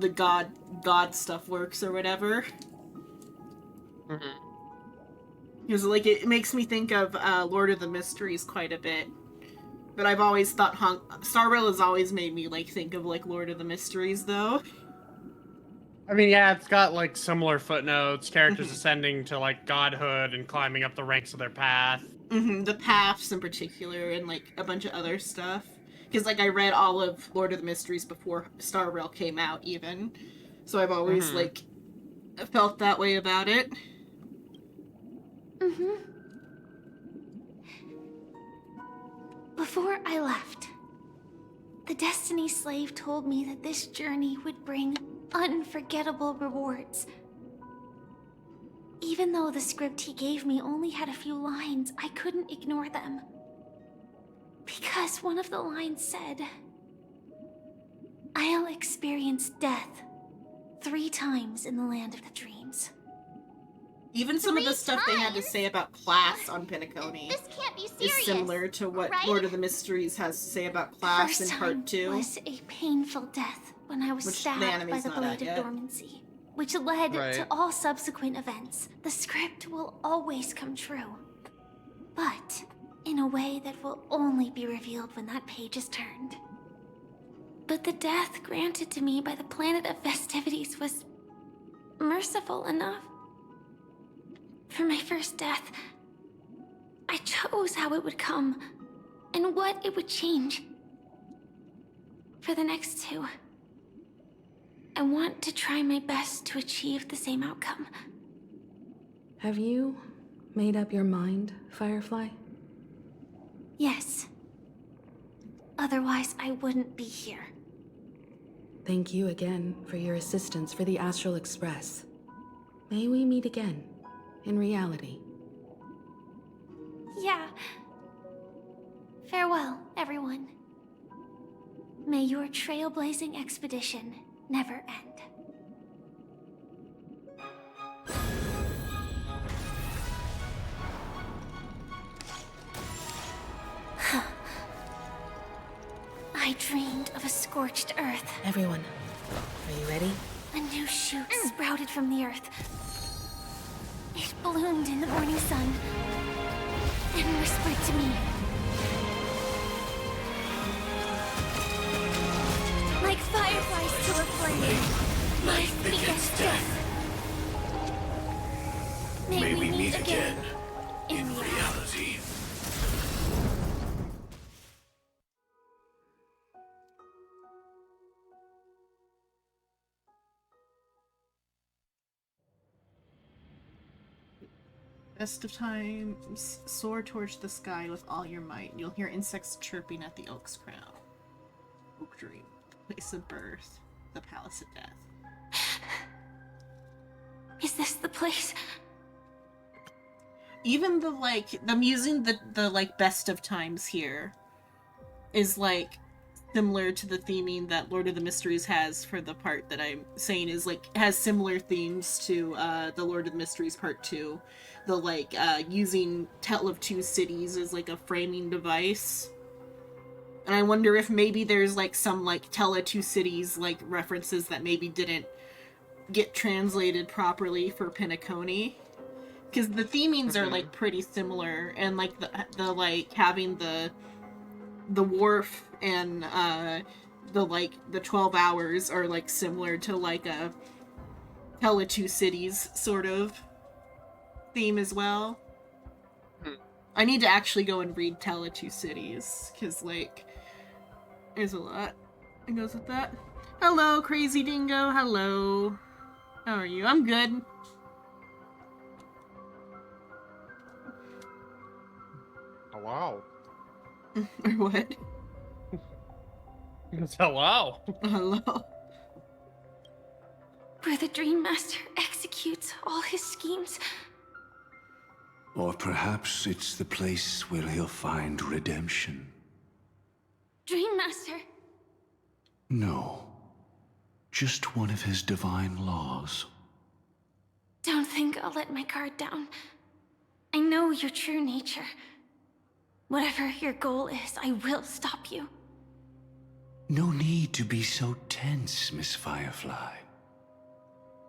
god stuff works or whatever. Mm-hmm. Because like it makes me think of Lord of the Mysteries quite a bit. But I've always thought Star Rail has always made me like think of like Lord of the Mysteries though. I mean, yeah, it's got like similar footnotes, characters ascending to like godhood and climbing up the ranks of their path. The paths in particular, and like a bunch of other stuff. Because like I read all of Lord of the Mysteries before Star Rail came out, even. So I've always like felt that way about it. Before I left, the Destiny Slave told me that this journey would bring unforgettable rewards. Even though the script he gave me only had a few lines, I couldn't ignore them. Because one of the lines said, "I'll experience death 3 times in the land of the dreams." Even some of the stuff they had to say about class on Penacony This can't be serious. is similar to what right? Lord of the Mysteries has to say about class in First part time 2. was a painful death when I was Which the stabbed by anime's the not Blade out of yet. Dormancy, which led Right. to all subsequent events. The script will always come true, but in a way that will only be revealed when that page is turned. But the death granted to me by the planet of festivities was merciful enough. For my first death, I chose how it would come and what it would change. For the next 2, I want to try my best to achieve the same outcome. Have you made up your mind, Firefly? Yes. Otherwise, I wouldn't be here. Thank you again for your assistance for the Astral Express. May we meet again, in reality. Yeah. Farewell, everyone. May your trailblazing expedition never end. scorched earth. Everyone, are you ready? A new shoot sprouted from the earth. It bloomed in the morning sun and whispered to me. Like fireflies to a flame, life begets death. May we meet again in reality. Best of times, soar towards the sky with all your might. You'll hear insects chirping at the oak's crown. Oak dream, the place of birth, the palace of death. Is this the place? Even the, like, I'm using the like, best of times here is, like, similar to the theming that Lord of the Mysteries has for the part that I'm saying is, like, has similar themes to, the Lord of the Mysteries Part 2. The, like, using Tale of Two Cities as, like, a framing device. And I wonder if maybe there's, like, some, like, Tale of Two Cities, like, references that maybe didn't get translated properly for Penacony. Because the themings are, like, pretty similar, and, like, the like, having the wharf and, the 12 hours are, like, similar to, like, a Tale of Two Cities sort of theme as well. I need to actually go and read Tale of Two Cities, because, like, there's a lot that goes with that. Hello, Crazy Dingo. Hello. How are you? I'm good. Hello. Or what? Hello. Hello. Where the Dream Master executes all his schemes. Or perhaps it's the place where he'll find redemption. Dream Master. No. Just one of his divine laws. Don't think I'll let my guard down. I know your true nature. Whatever your goal is, I will stop you. No need to be so tense, Miss Firefly.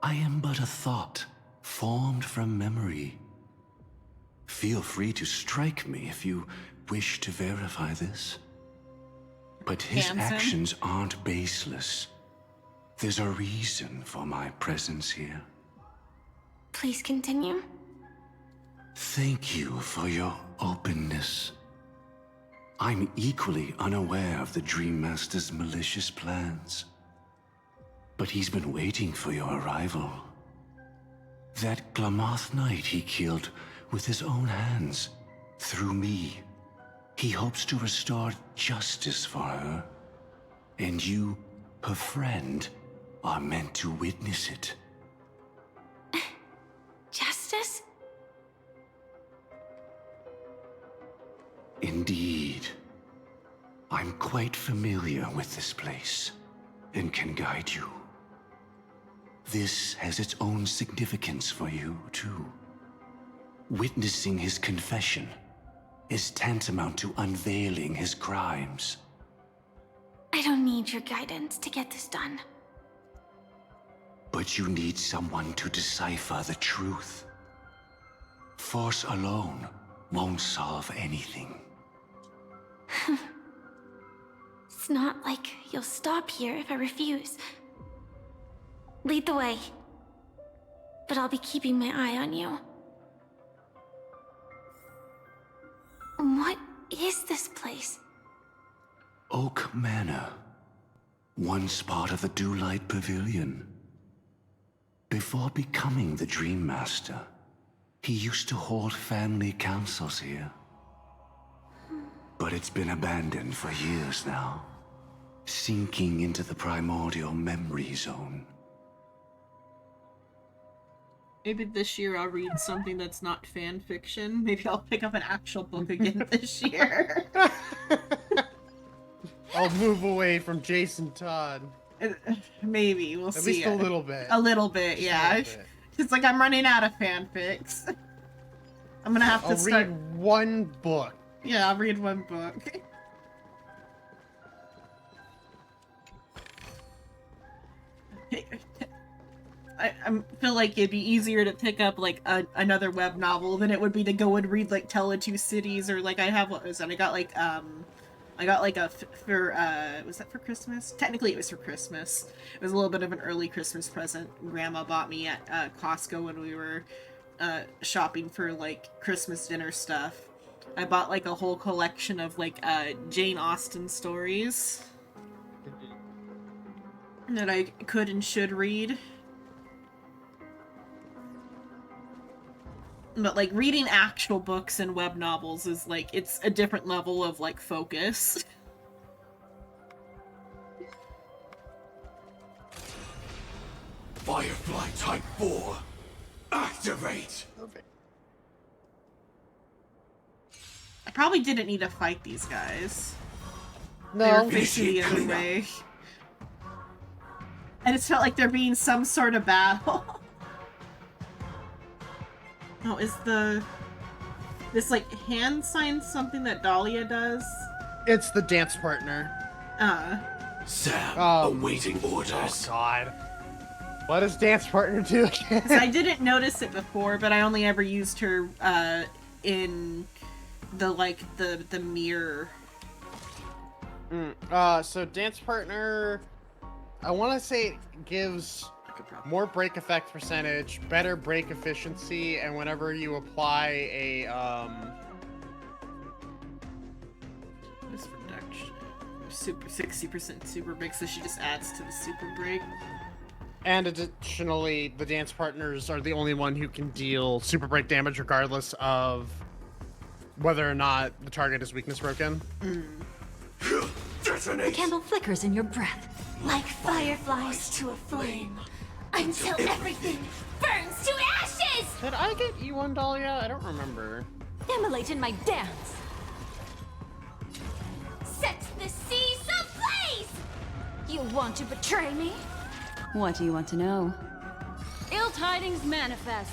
I am but a thought, formed from memory. Feel free to strike me if you wish to verify this. But his actions aren't baseless. There's a reason for my presence here. Please continue. Thank you for your openness. I'm equally unaware of the Dream Master's malicious plans. But he's been waiting for your arrival. That Glamoth Knight he killed with his own hands, through me. He hopes to restore justice for her. And you, her friend, are meant to witness it. Justice? Indeed. I'm quite familiar with this place, and can guide you. This has its own significance for you, too. Witnessing his confession is tantamount to unveiling his crimes. I don't need your guidance to get this done. But you need someone to decipher the truth. Force alone won't solve anything. It's not like you'll stop here if I refuse. Lead the way. But I'll be keeping my eye on you. What is this place? Oak Manor. Once part of the Dewlight Pavilion. Before becoming the Dream Master, he used to hold family councils here. But it's been abandoned for years now, sinking into the primordial memory zone. Maybe this year I'll read something that's not fan fiction. Maybe I'll pick up an actual book again this year. I'll move away from Jason Todd. Maybe, we'll see. At least a little bit. A little bit, yeah. It's like I'm running out of fanfics. I'm gonna have to start... read one book. Yeah, I'll read one book. I feel like it'd be easier to pick up like another web novel than it would be to go and read like Tell of Two Cities, or like I have, what was that? I got like for was that for Christmas? Technically it was for Christmas. It was a little bit of an early Christmas present Grandma bought me at Costco when we were shopping for like Christmas dinner stuff. I bought like a whole collection of like Jane Austen stories that I could and should read. But like reading actual books and web novels is like, it's a different level of like focus. Firefly Type 4, activate! I probably didn't need to fight these guys. No. They were facing the other way. And it felt like there being some sort of battle. Oh, is this like hand sign something that Dalia does? It's the dance partner. Sam, awaiting orders. Oh god. What does dance partner do again? So I didn't notice it before, but I only ever used her in the mirror. So dance partner, I want to say it gives more break effect percentage, better break efficiency, and whenever you apply a this reduction, super 60% super break, so she just adds to the super break. And additionally, the dance partners are the only one who can deal super break damage regardless of whether or not the target is weakness broken. The candle flickers in your breath. Like fireflies to a flame, until everything burns to ashes! Did I get you one, Dalia? I don't remember. Immolate in my dance. Set the seas ablaze! You want to betray me? What do you want to know? Ill tidings manifest.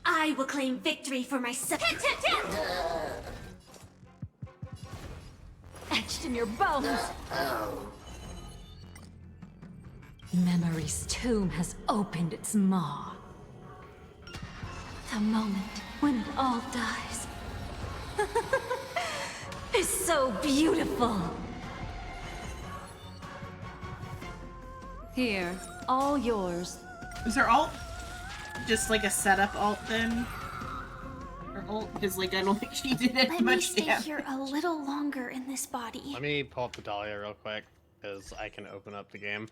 I will claim victory for myself. Etched in your bones. Memory's tomb has opened its maw. The moment when it all dies is so beautiful. Here, all yours. Is her alt just like a setup alt then? Her ult, because like I don't think she did it Let me much stay damage. here a little longer in this body. Let me pull up the Dalia real quick, because I can open up the game.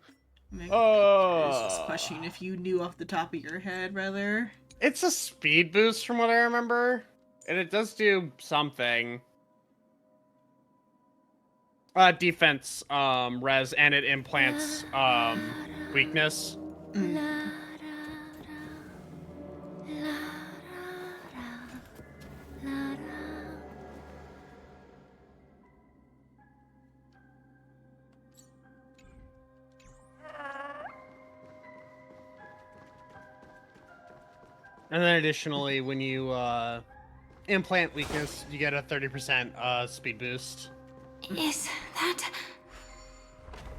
I was just questioning if you knew off the top of your head, rather. It's a speed boost from what I remember, and it does do something. Defense, res, and it implants, weakness. And then additionally, when you implant weakness, you get a 30% speed boost. Is that...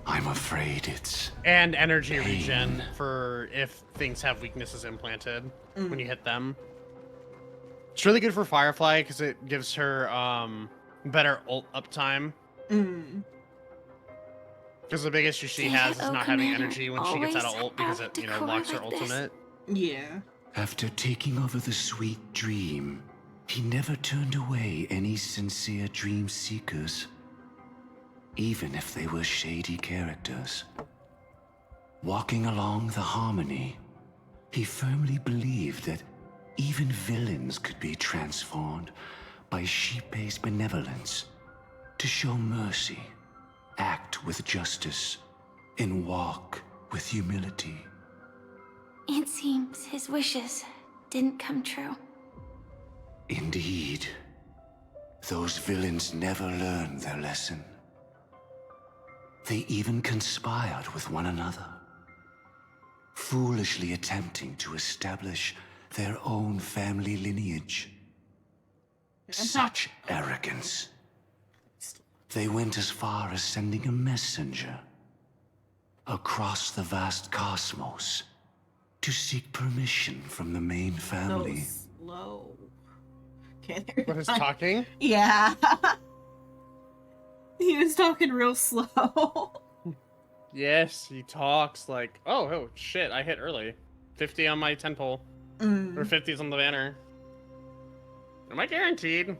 I'm afraid it's... And energy pain. regen for if things have weaknesses implanted when you hit them. It's really good for Firefly because it gives her better ult uptime. Because the big issue she has is not having energy when she gets out of ult because it, locks her ultimate. Yeah. After taking over the sweet dream, he never turned away any sincere dream seekers, even if they were shady characters. Walking along the harmony, he firmly believed that even villains could be transformed by sheep-based benevolence to show mercy, act with justice, and walk with humility. It seems his wishes didn't come true. Indeed. Those villains never learned their lesson. They even conspired with one another, foolishly attempting to establish their own family lineage. Such arrogance. They went as far as sending a messenger across the vast cosmos to seek permission from the main family. So slow. Okay, What is talking? Yeah. He was talking real slow. Yes, he talks like, oh shit, I hit early. 50 on my 10 pole. Or 50s on the banner. Am I guaranteed?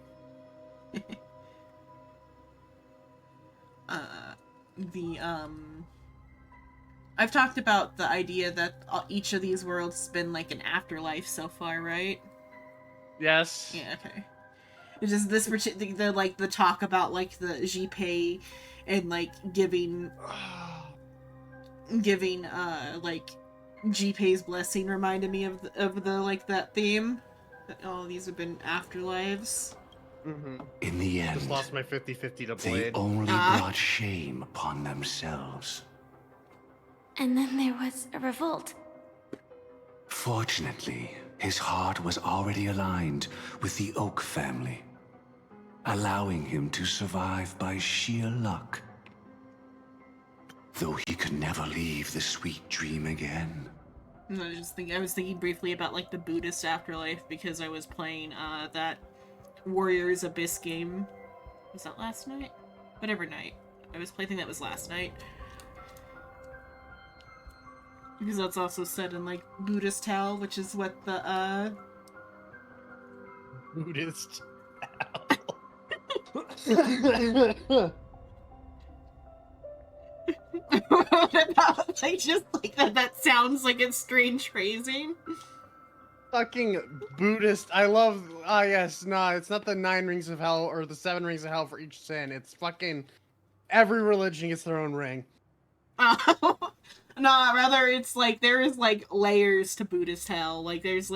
I've talked about the idea that each of these worlds has been like an afterlife so far, right? Yes. Yeah, okay. It's just this particular, like, the talk about, like, the Jipei and, like, giving, like, Jipei's blessing reminded me of the, like, that theme. That all these have been afterlives. Mm-hmm. In the end, just lost my 50-50 to they Blade. only brought shame upon themselves. And then there was a revolt. Fortunately, his heart was already aligned with the Oak family, allowing him to survive by sheer luck. Though he could never leave the sweet dream again. I was thinking briefly about, like, the Buddhist afterlife because I was playing that Warriors Abyss game. Was that last night? Whatever night. I think that was last night. Because that's also set in, like, Buddhist hell, which is what the, Buddhist what about, like, just like that sounds like it's strange phrasing? Fucking Buddhist. I love. Ah, yes. No, it's not the 9 rings of hell or the 7 rings of hell for each sin. It's fucking. Every religion gets their own ring. Nah, rather it's like there is like layers to Buddhist hell. Like there's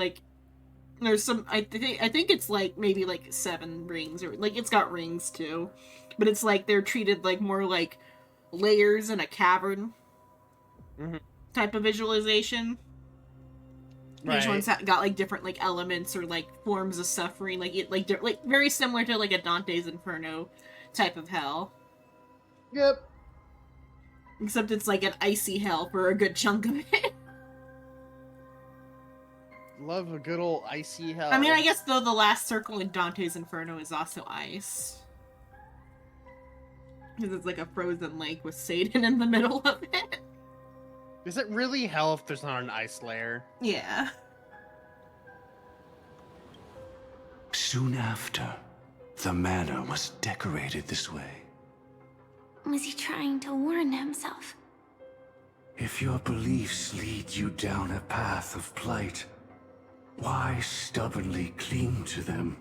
some. I think it's like maybe like 7 rings or like it's got rings too, but it's like they're treated like more like layers in a cavern type of visualization. Right. Each one's got like different like elements or like forms of suffering, like very similar to like a Dante's Inferno type of hell. Yep. Except it's like an icy hell for a good chunk of it. Love a good old icy hell. I mean, I guess though the last circle in Dante's Inferno is also ice. Because it's like a frozen lake with Satan in the middle of it. Is it really hell if there's not an ice layer? Yeah. Soon after, the manor was decorated this way. Was he trying to warn himself? If your beliefs lead you down a path of plight, why stubbornly cling to them?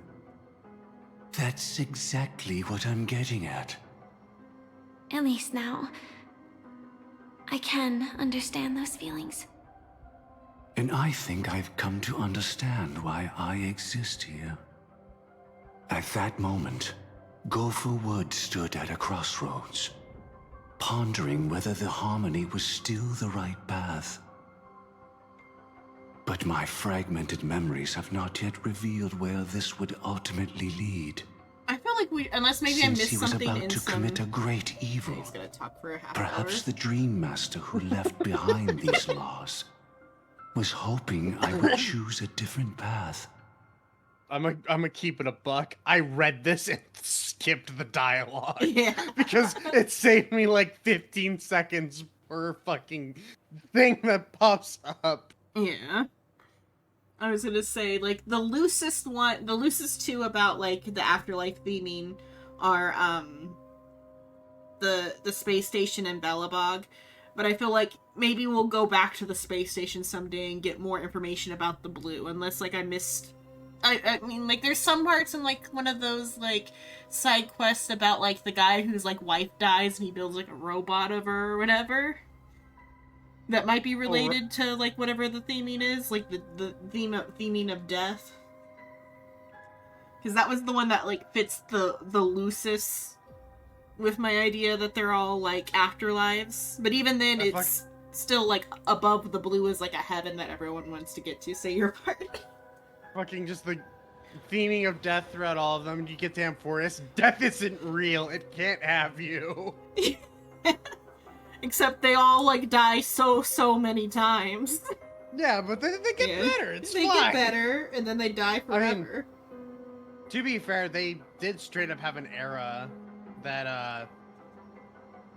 That's exactly what I'm getting at. At least now, I can understand those feelings. And I think I've come to understand why I exist here. At that moment, Gopher Wood stood at a crossroads, pondering whether the harmony was still the right path. But my fragmented memories have not yet revealed where this would ultimately lead. I feel like unless maybe I missed something in he was about to commit a great evil. He's gonna talk for a half Perhaps hour. the Dream Master who left behind these laws was hoping I would choose a different path. I'm a keep it a buck. I read this and skipped the dialogue. Yeah. Because it saved me like 15 seconds per fucking thing that pops up. Yeah. I was gonna say, like, the loosest two about, like, the afterlife theming are, the space station and Belobog. But I feel like maybe we'll go back to the space station someday and get more information about the blue, unless, like, I missed... I mean, like, there's some parts in, like, one of those, like, side quests about, like, the guy whose, like, wife dies and he builds, like, a robot of her or whatever. That might be related to, like, whatever the theming is, like, the theming of death. Because that was the one that, like, fits the loosest with my idea that they're all, like, afterlives. But even then, it's still, like, above the blue is, like, a heaven that everyone wants to get to, say your part. fucking just the theming of death throughout all of them. You get to Amphoris. Death isn't real. It can't have you. Except they all, like, die so many times. Yeah, but they get better. It's they fine. get better, and then they die forever. To be fair, they did straight up have an era that,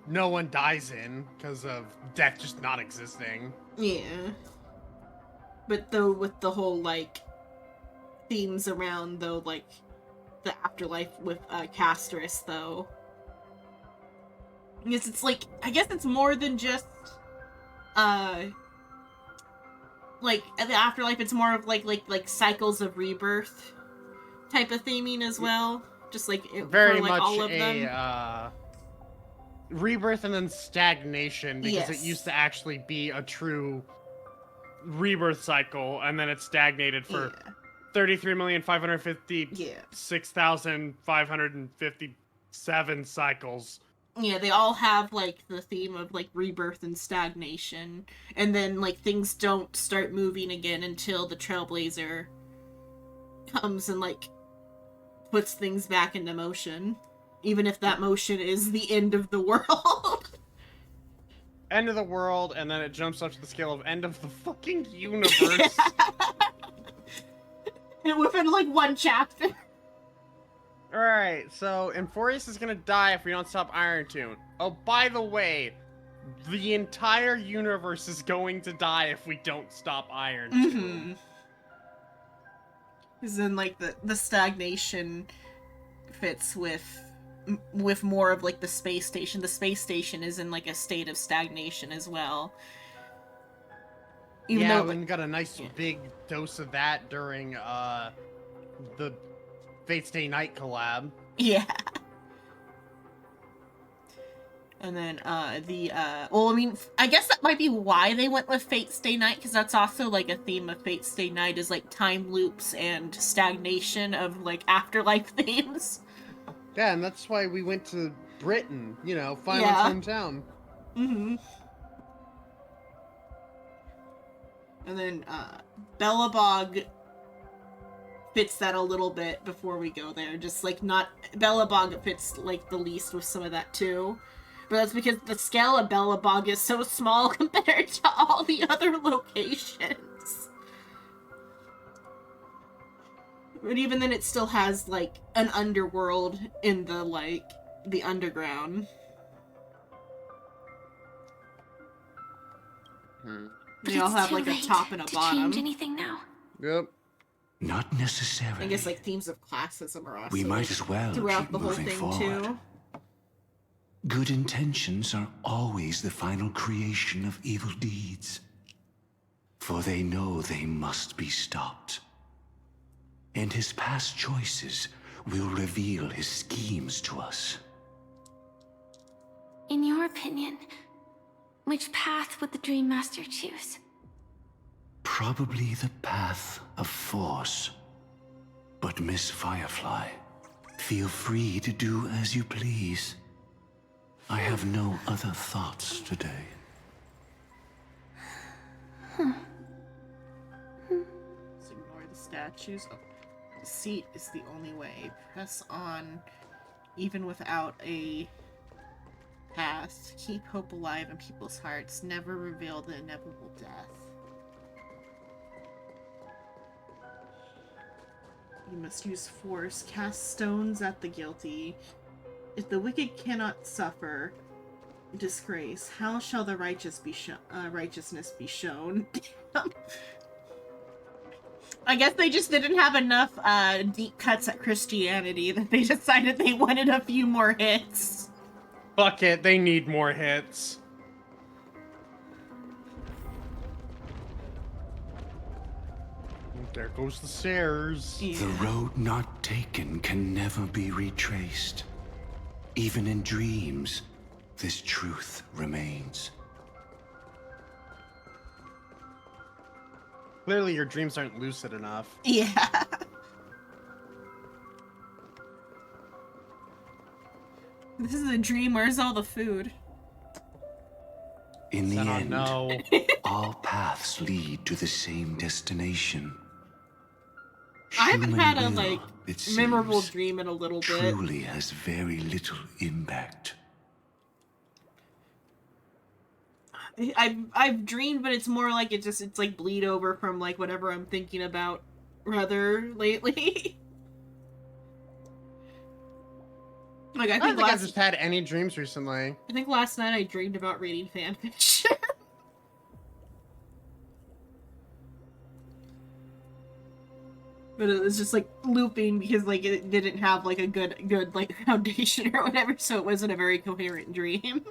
no one dies in because of death just not existing. Yeah. But though with the whole, like, themes around, though, like, the afterlife with Castris, though. Because it's like, I guess it's more than just, like, the afterlife, it's more of, like cycles of rebirth type of theming as well. Just, like, Very for, like, much all of a, them. Rebirth and then stagnation, because Yes. it used to actually be a true rebirth cycle, and then it stagnated for 33,556,557 cycles. Yeah, they all have, like, the theme of, like, rebirth and stagnation. And then, like, things don't start moving again until the Trailblazer comes and, like, puts things back into motion. Even if that motion is the end of the world. End of the world, and then it jumps up to the scale of end of the fucking universe. And within, like, one chapter. Alright, so Amphoris is gonna die if we don't stop Iron Tune. Oh, by the way, the entire universe is going to die if we don't stop Iron Tune. Because then, like, the stagnation fits with more of, like, the space station. The space station is in, like, a state of stagnation as well. Even though, we got a nice big dose of that during, the Fate Stay Night collab. Yeah. And then, well, I mean, I guess that might be why they went with Fate Stay Night, because that's also, like, a theme of Fate Stay Night is, like, time loops and stagnation of, like, afterlife themes. Yeah, and that's why we went to Britain, you know, Final's hometown. Mm-hmm. And then, Bellabog fits that a little bit before we go there. Just, like, not... Bellabog fits, like, the least with some of that, too. But that's because the scale of Bellabog is so small compared to all the other locations. But even then, it still has, like, an underworld in the, like, the underground. They all have, like, a top and a bottom. Change anything now? Yep. Not necessarily. I guess, like, themes of classism are also We might as well throughout keep the whole moving thing, forward. too. Good intentions are always the final creation of evil deeds. For they know they must be stopped. And his past choices will reveal his schemes to us. In your opinion, which path would the Dream Master choose? Probably the path of force. But Miss Firefly, feel free to do as you please. I have no other thoughts today. Let's ignore the statues. Oh, deceit is the only way. Press on, even without a past. Keep hope alive in people's hearts. Never reveal the inevitable death. You must use force. Cast stones at the guilty. If the wicked cannot suffer disgrace, how shall the righteous be righteousness be shown? I guess they just didn't have enough deep cuts at Christianity that they decided they wanted a few more hits. Fuck it, they need more hits. There goes the stairs. The road not taken can never be retraced. Even in dreams, this truth remains. Clearly your dreams aren't lucid enough. Yeah. This is a dream. Where's all the food? In the Xenon, end, no. all paths lead to the same destination. haven't had a, will, like, it memorable seems, dream in a little bit. truly has very little impact. I've dreamed, but it's more like it's like bleed over from like whatever I'm thinking about rather lately. Like I don't think I've just had any dreams recently. I think last night I dreamed about reading fanfiction. But it was just like looping because like it didn't have like a good like foundation or whatever, so it wasn't a very coherent dream.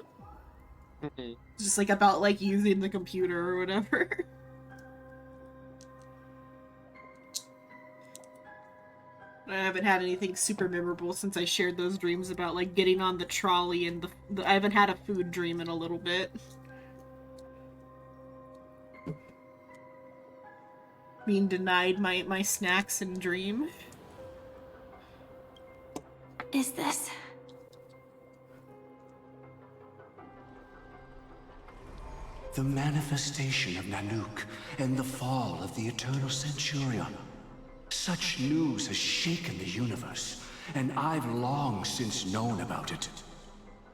Just like about like using the computer or whatever. I haven't had anything super memorable since I shared those dreams about like getting on the trolley and I haven't had a food dream in a little bit. Being denied my snacks and dream. Is this... The manifestation of Nanook and the fall of the Eternal Centurion. Such news has shaken the universe, and I've long since known about it.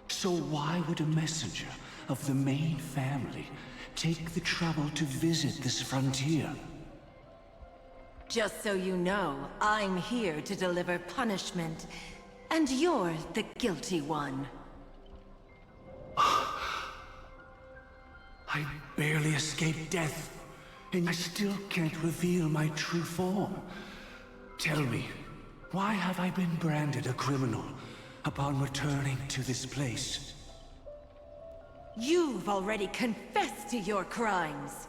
So why would a messenger of the main family take the trouble to visit this frontier? Just so you know, I'm here to deliver punishment, and you're the guilty one. I barely escaped death, and I still can't reveal my true form. Tell me, why have I been branded a criminal upon returning to this place? You've already confessed to your crimes.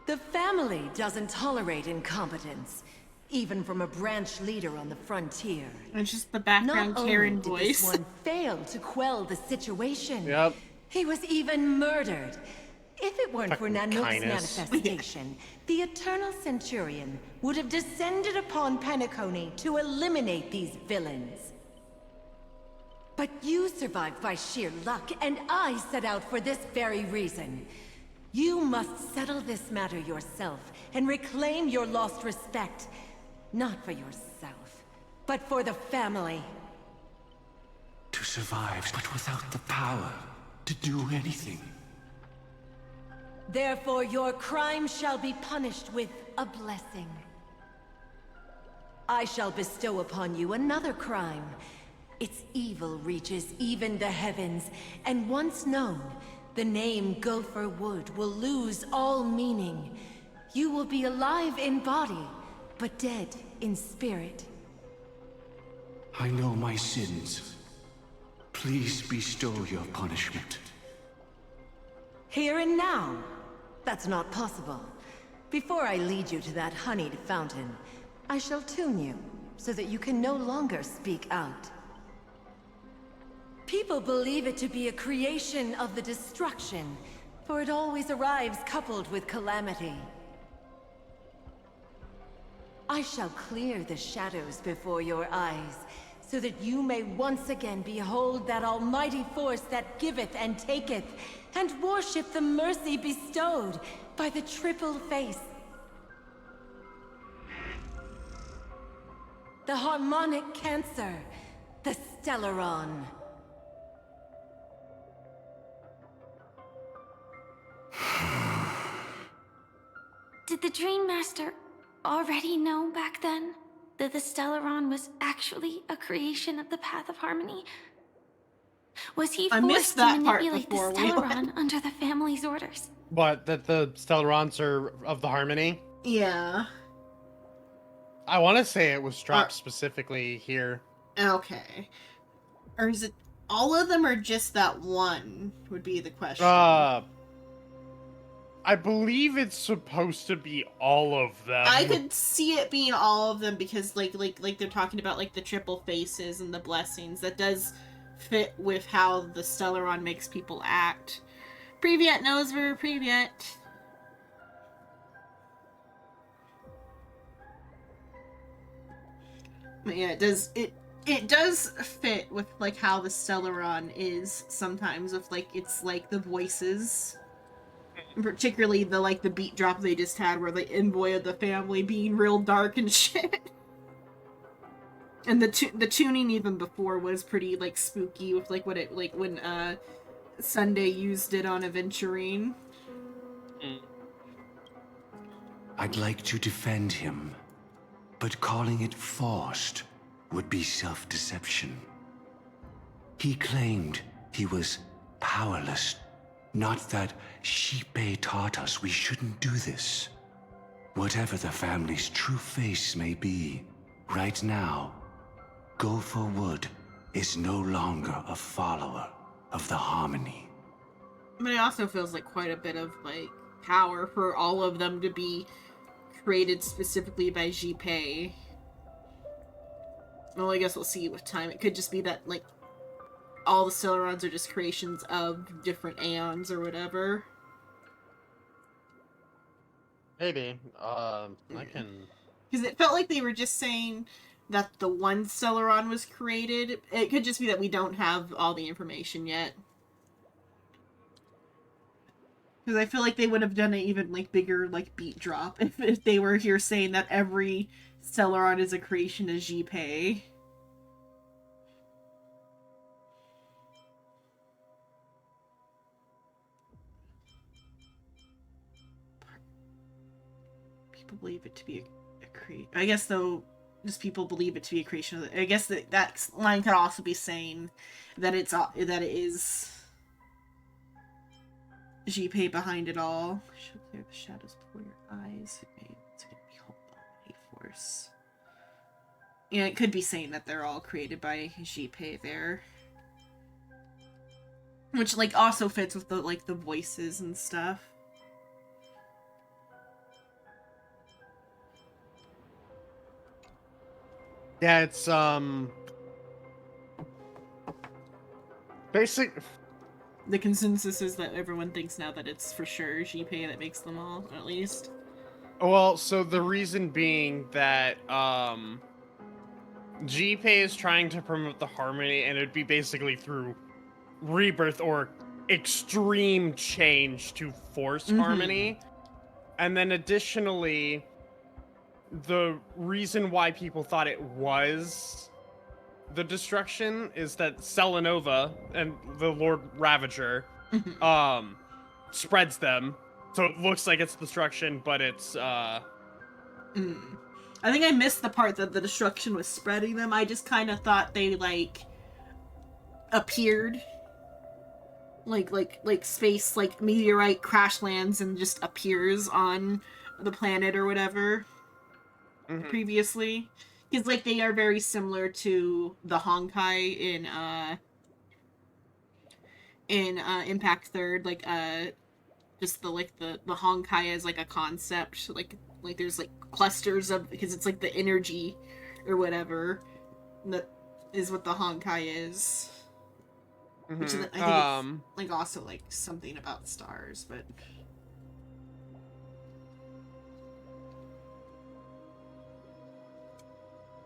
The family doesn't tolerate incompetence, even from a branch leader on the frontier. It's just the background Karen Not only voice. did this one fail to quell the situation, Yep. he was even murdered. If it weren't for Fucking Nanook's kindness. manifestation, the Eternal Centurion would have descended upon Penacony to eliminate these villains. But you survived by sheer luck, and I set out for this very reason. You must settle this matter yourself and reclaim your lost respect. Not for yourself, but for the family. To survive, but without the power to do anything. Therefore, your crime shall be punished with a blessing. I shall bestow upon you another crime. Its evil reaches even the heavens, and once known, the name Gopher Wood will lose all meaning. You will be alive in body, but dead in spirit. I know my sins. Please bestow your punishment. Here and now? That's not possible. Before I lead you to that honeyed fountain, I shall tune you, so that you can no longer speak out. People believe it to be a creation of the destruction, for it always arrives coupled with calamity. I shall clear the shadows before your eyes, so that you may once again behold that almighty force that giveth and taketh, and worship the mercy bestowed by the triple face. The harmonic cancer, the Stellaron. Did the Dream Master already know back then that the Stellaron was actually a creation of the Path of Harmony? Was he I missed forced to that part manipulate the before we Stellaron went. under the family's orders? But that the Stellarons are of the Harmony? Yeah. I want to say it was dropped specifically here. Okay. Or is it all of them or just that one would be the question. I believe it's supposed to be all of them. I could see it being all of them because like they're talking about like the triple faces and the blessings. That does fit with how the Stellaron makes people act. Privyet knows we're Privyet. But yeah, it does fit with like how the Stellaron is sometimes with like it's like the voices. Particularly the beat drop they just had where the envoy of the family being real dark and shit. And the tuning even before was pretty like spooky with like what it like when Sunday used it on Aventurine. I'd like to defend him, but calling it forced would be self-deception. He claimed he was powerless, not that Xipe taught us we shouldn't do this. Whatever the family's true face may be, right now, Go for Wood is no longer a follower of the Harmony. But it also feels like quite a bit of like power for all of them to be created specifically by Xipe. Well, I guess we'll see with time. It could just be that like all the Stellaron's are just creations of different aeons or whatever. Maybe. I can... Because it felt like they were just saying that the one Stellaron was created. It could just be that we don't have all the information yet. Because I feel like they would have done an even like bigger like beat drop if they were here saying that every Stellaron is a creation of Xipe. People believe it to be a creation. I guess though, just people believe it to be a creation of. I guess that line could also be saying that it is Xipe behind it all. Should clear the shadows before your eyes. It's gonna be whole force. Yeah, it could be saying that they're all created by Xipe there, which like also fits with the like the voices and stuff. Yeah, it's, basic... The consensus is that everyone thinks now that it's for sure Xipe that makes them all, at least. Well, so the reason being that, Xipe is trying to promote the Harmony, and it'd be basically through rebirth or extreme change to force Harmony. And then additionally, the reason why people thought it was the destruction is that Selenova and the Lord Ravager spreads them. So it looks like it's destruction, but it's I think I missed the part that the destruction was spreading them. I just kind of thought they like appeared like space like meteorite crash lands and just appears on the planet or whatever. Previously, because like they are very similar to the Honkai in Impact Third, like just the Honkai as like a concept, like there's like clusters of, because it's like the energy or whatever that is what the Honkai is. Which is, I think it's like also like something about stars, but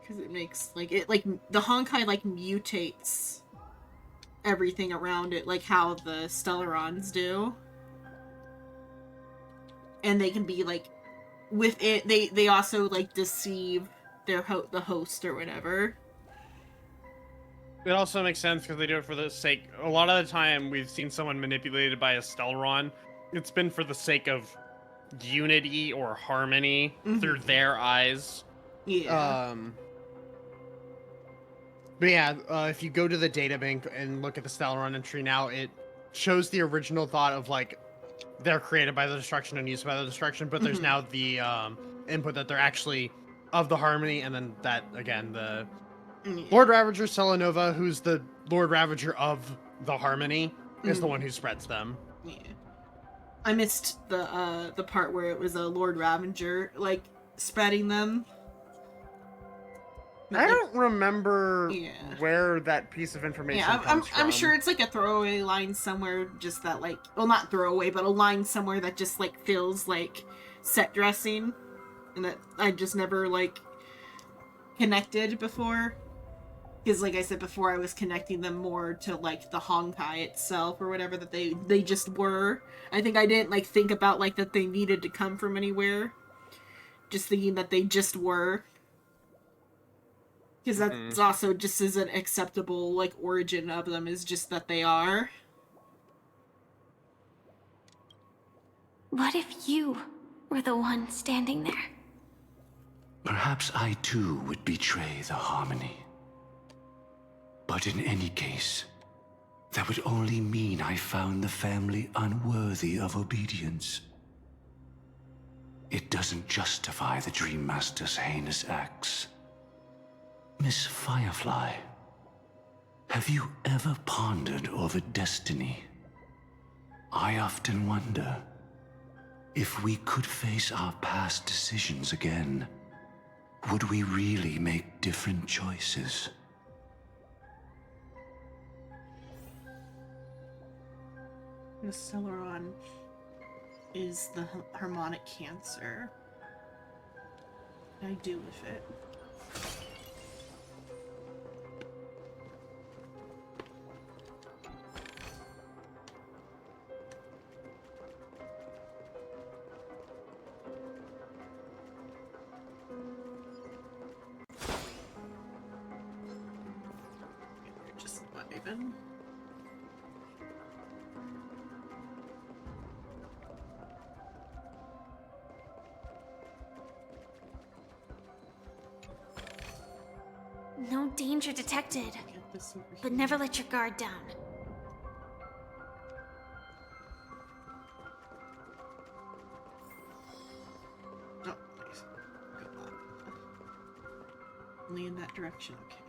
because it makes like it like the Honkai like mutates everything around it, like how the Stellarons do, and they can be like with it. They also like deceive their the host or whatever. It also makes sense because they do it for the sake. A lot of the time, we've seen someone manipulated by a Stellaron. It's been for the sake of unity or harmony through their eyes. Yeah. But yeah, if you go to the databank and look at the Stellaron entry now, it shows the original thought of like they're created by the destruction and used by the destruction, but there's now the input that they're actually of the Harmony, and then that again the Lord Ravager Selenova, who's the Lord Ravager of the Harmony, is the one who spreads them. Yeah. I missed the part where it was a Lord Ravager like spreading them. I don't remember where that piece of information comes from. I'm sure it's like a throwaway line somewhere, just that like, well, not throwaway, but a line somewhere that just like feels like set dressing, and that I just never like connected before. Because, like I said before, I was connecting them more to, like, the Honkai itself or whatever that they just were. I think I didn't, like, think about, like, that they needed to come from anywhere. Just thinking that they just were. Because that's also just as an acceptable, like, origin of them, is just that they are. What if you were the one standing there? Perhaps I too would betray the harmony. But in any case, that would only mean I found the family unworthy of obedience. It doesn't justify the Dream Master's heinous acts. Miss Firefly, have you ever pondered over destiny? I often wonder if we could face our past decisions again, would we really make different choices? The Celeron is the harmonic cancer. What do I do with it? Just not even. No danger detected, Get this over but here. never let your guard down. Oh, nice. Only in that direction, okay.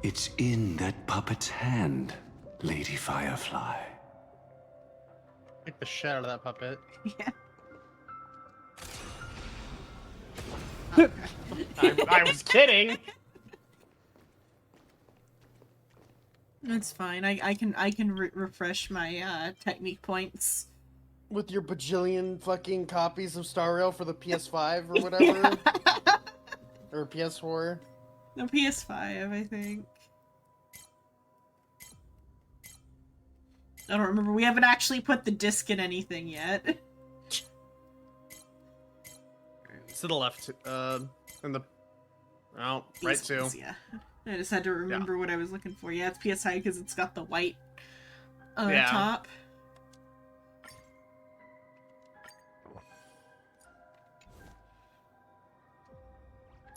It's in that puppet's hand, Lady Firefly. Kick the shit out of that puppet. Yeah. I was kidding. That's fine. I can refresh my technique points. With your bajillion fucking copies of Star Rail for the PS5 or whatever. Or PS4. No, PS5, I think. I don't remember. We haven't actually put the disc in anything yet. To the left, in the... Oh, right These too. ones, yeah. I just had to remember what I was looking for. Yeah, it's PS5 because it's got the white top.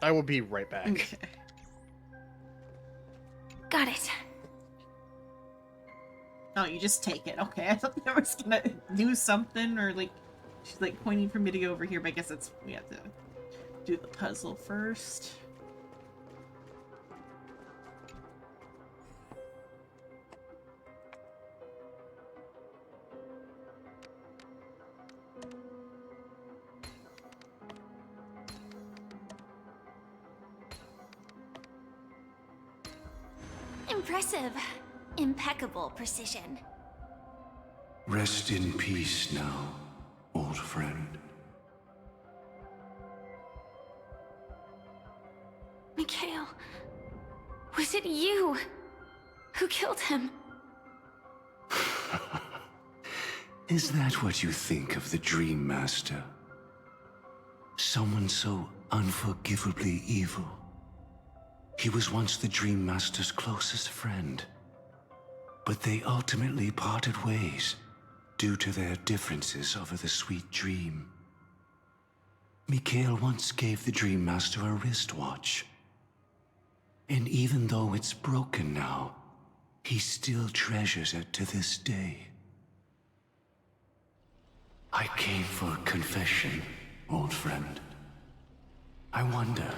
I will be right back. Okay. Got it. Oh, you just take it. Okay, I thought I was gonna do something, or like she's like pointing for me to go over here, but I guess it's we have to do the puzzle first. Impressive. Impeccable precision. Rest in peace now, old friend. Mikhail, was it you who killed him? Is that what you think of the Dream Master? Someone so unforgivably evil. He was once the Dream Master's closest friend, but they ultimately parted ways due to their differences over the sweet dream. Mikhail once gave the Dream Master a wristwatch, and even though it's broken now, he still treasures it to this day. I came for confession, old friend. I wonder,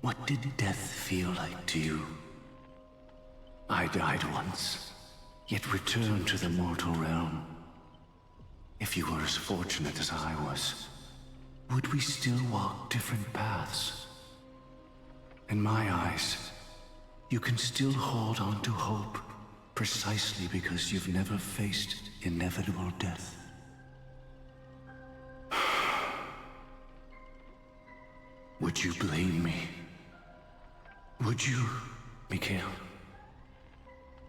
what did death feel like to you? I died once, yet returned to the mortal realm. If you were as fortunate as I was, would we still walk different paths? In my eyes, you can still hold on to hope precisely because you've never faced inevitable death. Would you blame me? Would you Mikhail,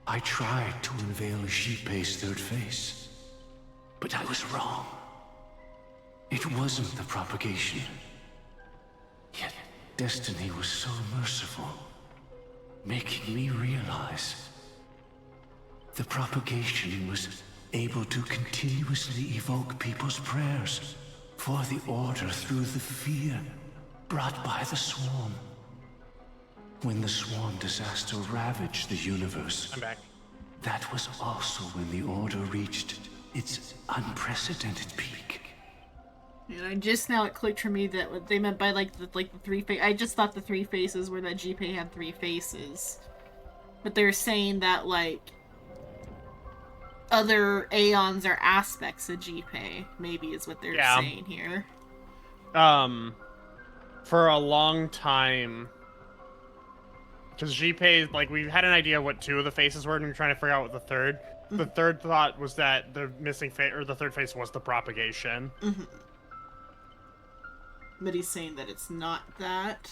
I tried to unveil Xipei's third face, but I was wrong. It wasn't the propagation. Yet destiny was so merciful, making me realize the propagation was able to continuously evoke people's prayers for the Order through the fear brought by the Swarm. When the Swarm disaster ravaged the universe, I'm back. that was also when the Order reached its unprecedented peak. And I just now it clicked for me that what they meant by the three face. I just thought the three faces were that Xipei had three faces, but they're saying that like other Aeons are aspects of Xipei. Maybe is what they're saying here. For a long time, because Xipei, like, we've had an idea what two of the faces were, and we were trying to figure out what the third. The third thought was that the missing face, or the third face, was the propagation. Mm-hmm. But he's saying that it's not that.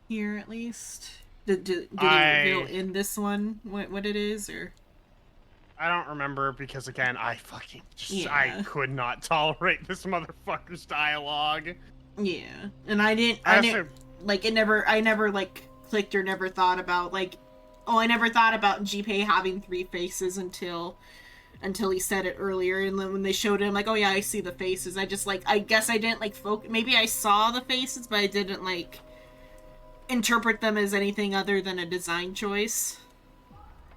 Here, at least. Did he reveal in this one what it is, or? I don't remember because again, I fucking I could not tolerate this motherfucker's dialogue. Yeah, and I never clicked or never thought about I never thought about Xipei having three faces until he said it earlier, and then when they showed him, like, oh yeah, I see the faces. I just I guess I didn't maybe I saw the faces, but I didn't interpret them as anything other than a design choice.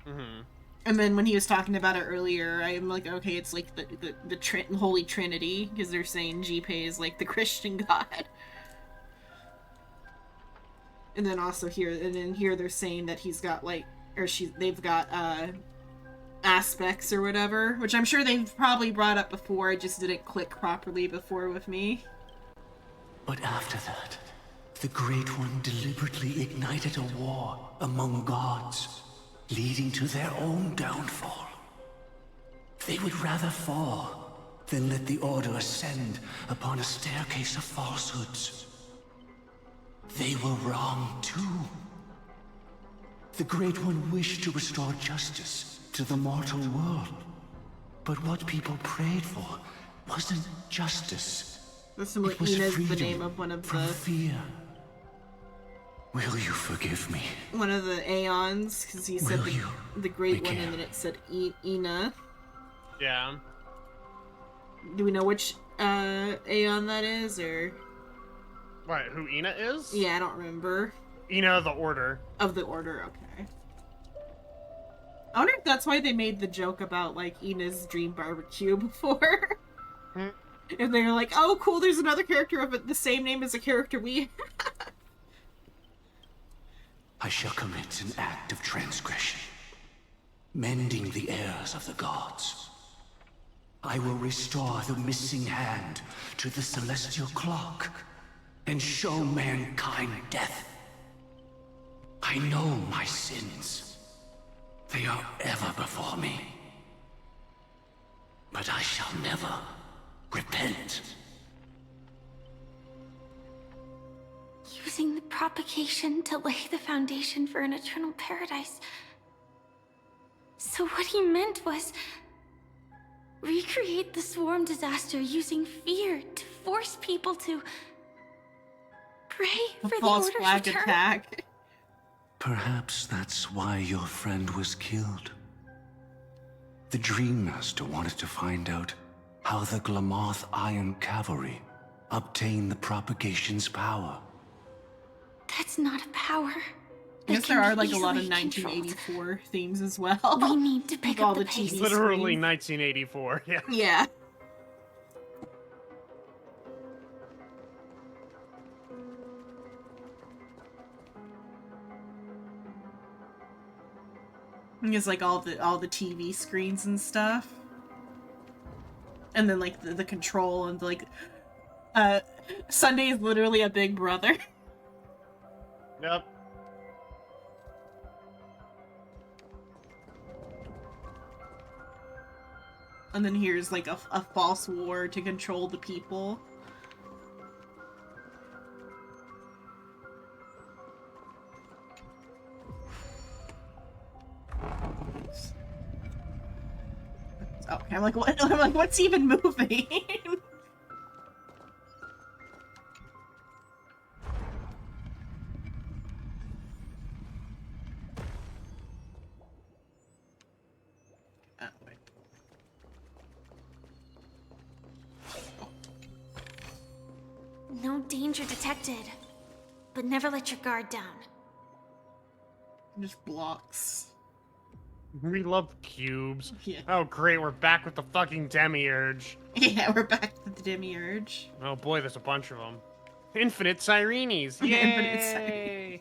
Mm-hmm. And then when he was talking about it earlier, I'm like, okay, it's like the Holy Trinity, because they're saying Xipei is like the Christian God. And then also here they're saying that he's got they've got aspects or whatever, which I'm sure they've probably brought up before. It just didn't click properly before with me. But after that, the Great One deliberately ignited a war among gods, leading to their own downfall. They would rather fall than let the Order ascend upon a staircase of falsehoods. They were wrong too. The Great One wished to restore justice to the mortal world. But what people prayed for wasn't justice. That's similar. It was Ina's freedom the name of one of from the fear. Will you forgive me? One of the Aeons, because he said the Great One, and then it said Ina. Yeah. Do we know which Aeon that is, or? What, who Ina is? Yeah, I don't remember. Ina of the Order. Of the Order, okay. I wonder if that's why they made the joke about, Ina's dream barbecue before. If they were like, oh, cool, there's another character of the same name as a character we have. I shall commit an act of transgression, mending the errors of the gods. I will restore the missing hand to the celestial clock, and show mankind death. I know my sins. They are ever before me. But I shall never repent. Using the propagation to lay the foundation for an eternal paradise. So what he meant was recreate the swarm disaster using fear to force people to pray for the false Order's flag return. attack. Perhaps that's why your friend was killed. The Dream Master wanted to find out how the Glamoth Iron Cavalry obtained the propagation's power. That's not a power. I guess there are a lot of 1984 themes as well. We need to pick up the pace. Literally 1984, yeah. Yeah. It's all the TV screens and stuff. And then the control and Sunday is literally a big brother. Yep. And then here's a false war to control the people. close. Oh, okay, I'm like, what? I'm like, what's even moving? Oh, wait. No danger detected. But never let your guard down. Just blocks. We love cubes. Yeah. Oh, great, we're back with the fucking demiurge. Yeah, we're back to the demiurge. Oh boy, there's a bunch of them. Infinite Sirenes! Yay! Infinite Sirenes.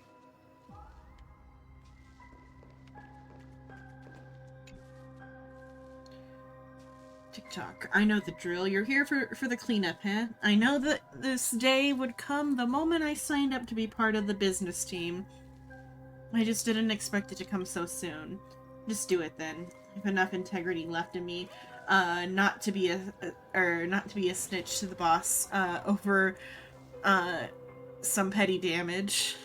TikTok. I know the drill. You're here for the cleanup, huh? I know that this day would come the moment I signed up to be part of the business team. I just didn't expect it to come so soon. Just do it then. I have enough integrity left in me, not to be a snitch to the boss, over, some petty damage.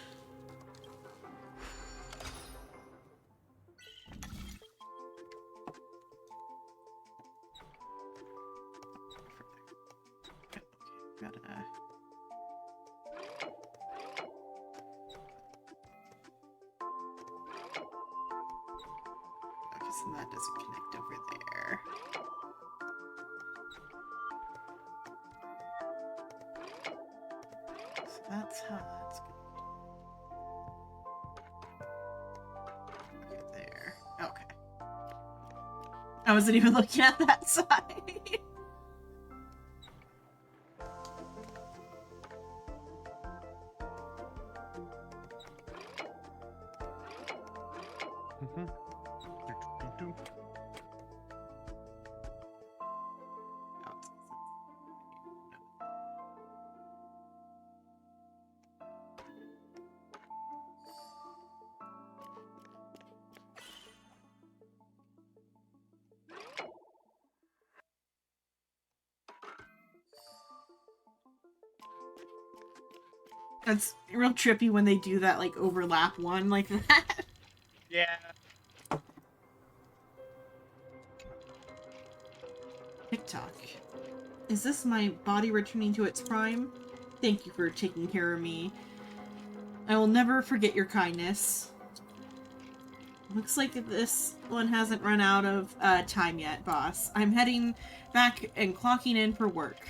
Gotta... Okay, so that doesn't connect over there. So that's how that's gonna get there. Okay. I wasn't even looking at that side. It's real trippy when they do that, like, overlap one like that. Yeah. TikTok. Is this my body returning to its prime? Thank you for taking care of me. I will never forget your kindness. Looks like this one hasn't run out of time yet, boss. I'm heading back and clocking in for work.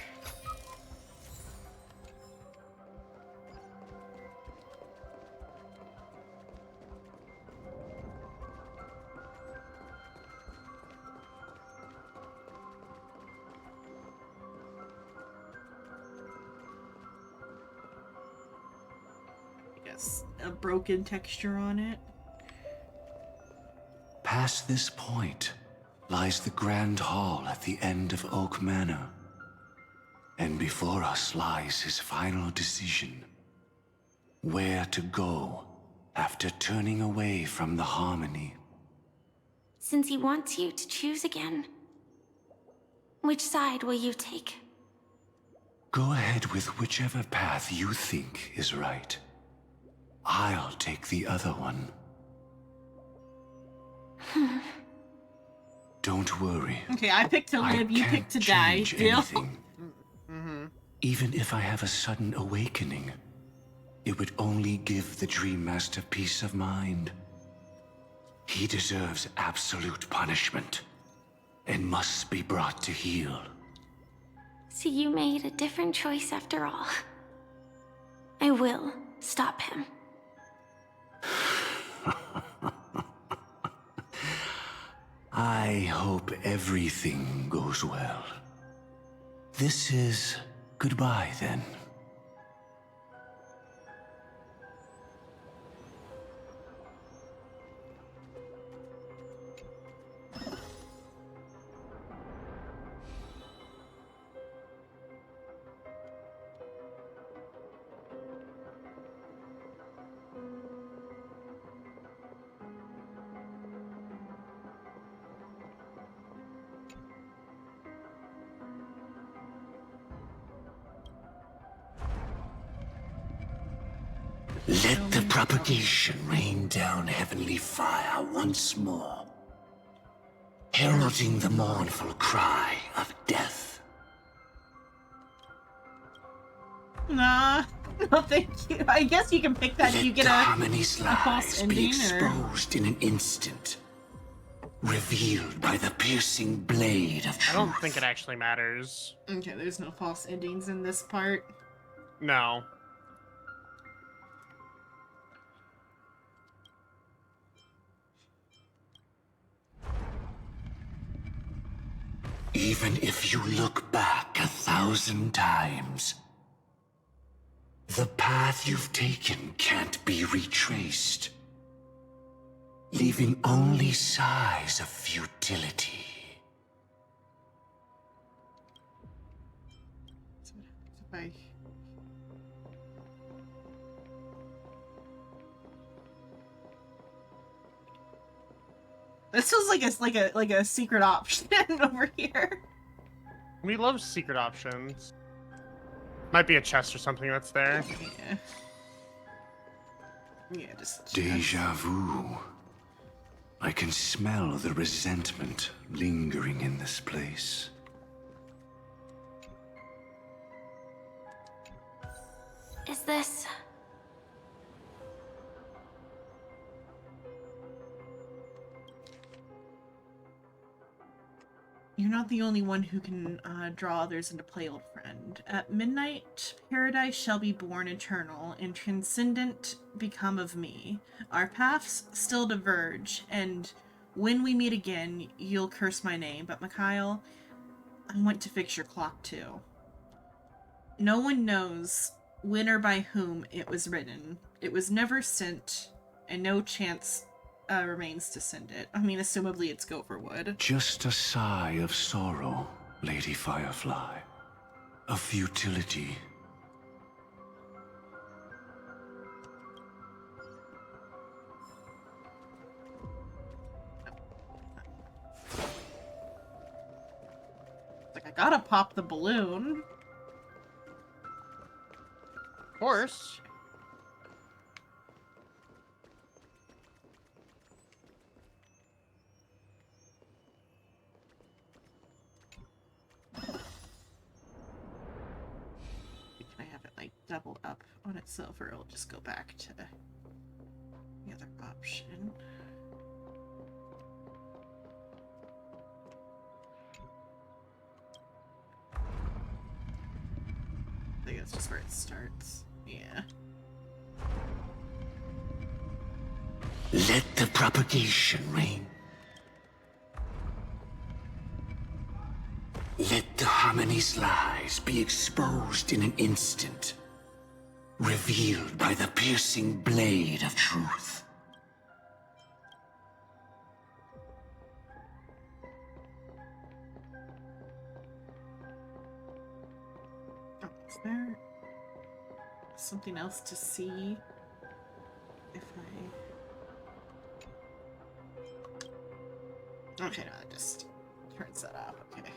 A broken texture on it. Past this point lies the Grand Hall at the end of Oak Manor. And before us lies his final decision. Where to go after turning away from the Harmony. Since he wants you to choose again, which side will you take? Go ahead with whichever path you think is right. I'll take the other one. Don't worry. Okay, I picked to live, you picked to die. Deal? Even if I have a sudden awakening, it would only give the Dream Master peace of mind. He deserves absolute punishment, and must be brought to heel. So you made a different choice after all. I will stop him. I hope everything goes well. This is goodbye, then. Let the propagation rain down heavenly fire once more. heralding the mournful cry of death. Nah, no thank you. I guess you can pick that if Let you get the a harmony's false lies be ending, or... exposed in an instant, revealed by the piercing blade of I truth. don't think it actually matters. Okay, there's no false endings in this part. No. Even if you look back 1,000 times, the path you've taken can't be retraced, leaving only sighs of futility. Bye. This feels like a secret option over here. We love secret options. Might be a chest or something that's there. Yeah. Yeah, just Deja vu. I can smell the resentment lingering in this place. Is this... You're not the only one who can draw others into play, old friend. At midnight, paradise shall be born eternal, and transcendent become of me. Our paths still diverge, and when we meet again, you'll curse my name. But Mikhail, I want to fix your clock too. No one knows when or by whom it was written. It was never sent, and no chance remains to send it. I mean, assumably it's Gopherwood. Just a sigh of sorrow, Lady Firefly. A futility. Like, I gotta pop the balloon. Of course. Can I have it, like, double up on itself, or it'll just go back to the other option? I think that's just where it starts. Yeah. Let the propagation reign. Let the harmony's lies be exposed in an instant, revealed by the piercing blade of truth. Oh, is there something else to see? If I... Okay, no, it just turns that off. Okay.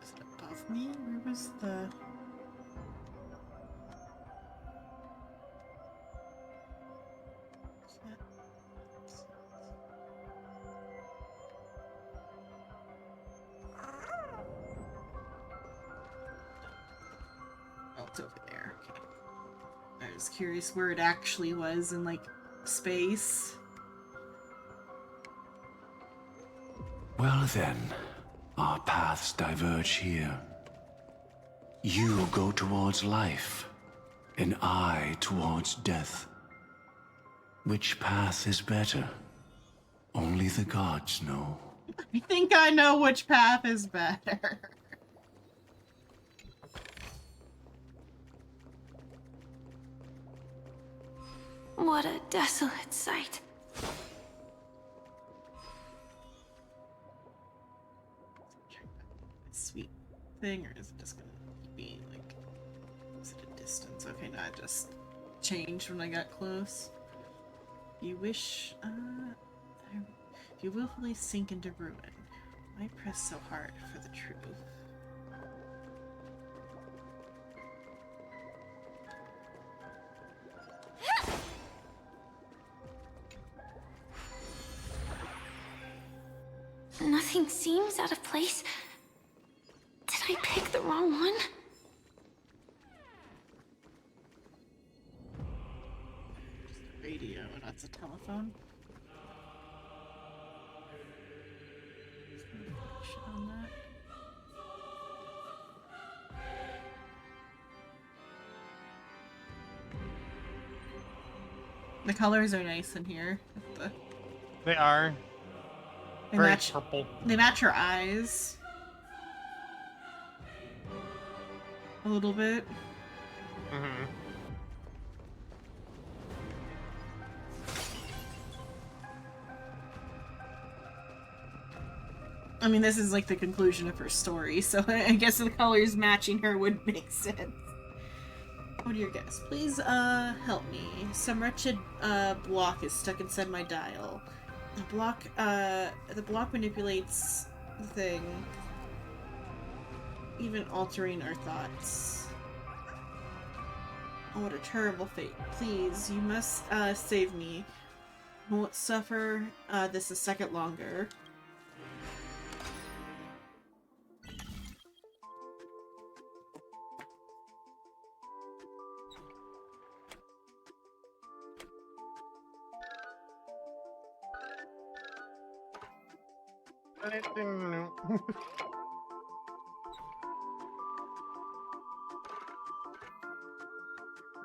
Is it above me? Where was the... Is that... Oh, it's over there. Okay. I was curious where it actually was in, like, space. Well then, our paths diverge here. You go towards life, and I towards death. Which path is better? Only the gods know. I think I know which path is better. What a desolate sight. Sweet thing, or is it just gonna be like, is it a distance? Okay, no, it just changed when I got close. You wish, if you willfully sink into ruin, Why press so hard for the truth? Nothing seems out of place. Did I pick the wrong one? Radio, that's a telephone. On that. The colors are nice in here. They are. They Very match. purple. They match her eyes a little bit. Mm-hmm. I mean, this is like the conclusion of her story, so I guess the colors matching her would make sense. What are your guess? Please, help me. Some wretched, block is stuck inside my dial. The block manipulates the thing, even altering our thoughts. Oh, what a terrible fate. Please, you must, save me. I won't suffer, this a second longer.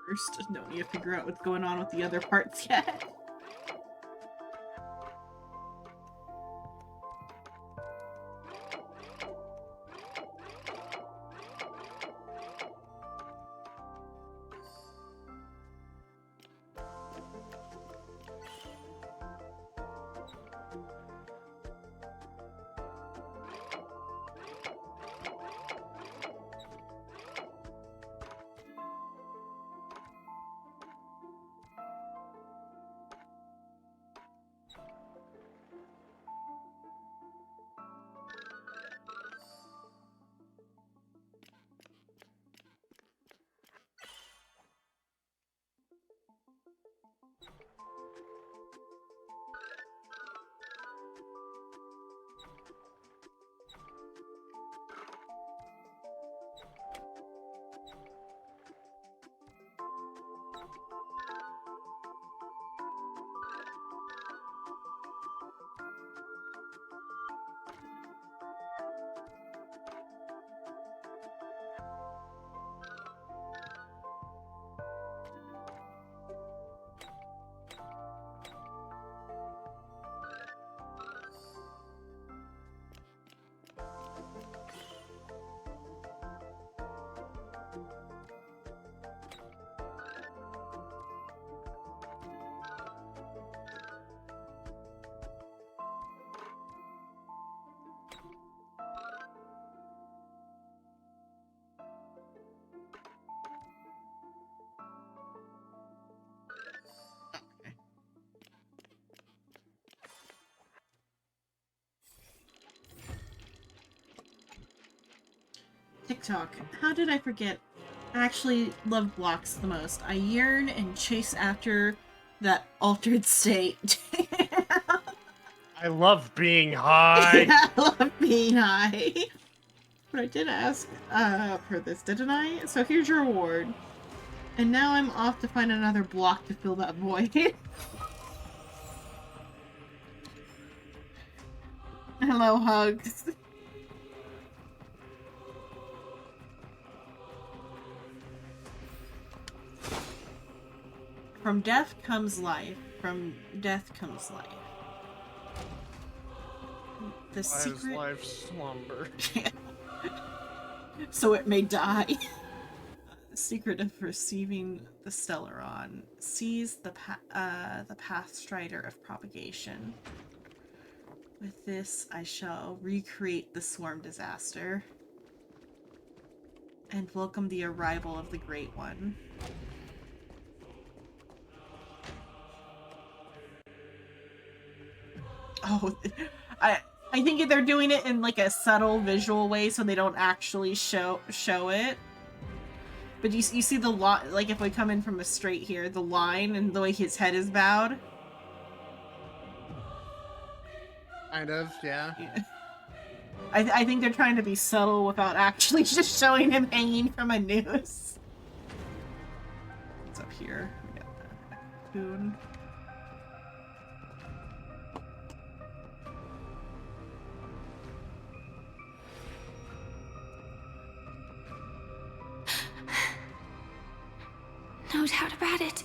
First, don't need to figure out what's going on with the other parts yet. TikTok. How did I forget? I actually love blocks the most. I yearn and chase after that altered state. I love being high. Yeah, I love being high. But I did ask for this, didn't I? So here's your reward. And now I'm off to find another block to fill that void. Hello, hugs. From death comes life. From death comes life. The secret... As life slumber. So it may die. The secret of receiving the Stellaron. Seize the path strider of propagation. With this, I shall recreate the swarm disaster. And welcome the arrival of the Great One. Oh, I think they're doing it in like a subtle visual way so they don't actually show it. But you see the line, like if we come in from a straight here, the line and the way his head is bowed. Kind of, yeah. I think they're trying to be subtle without actually just showing him hanging from a noose. What's up here? We got the cocoon. No doubt about it.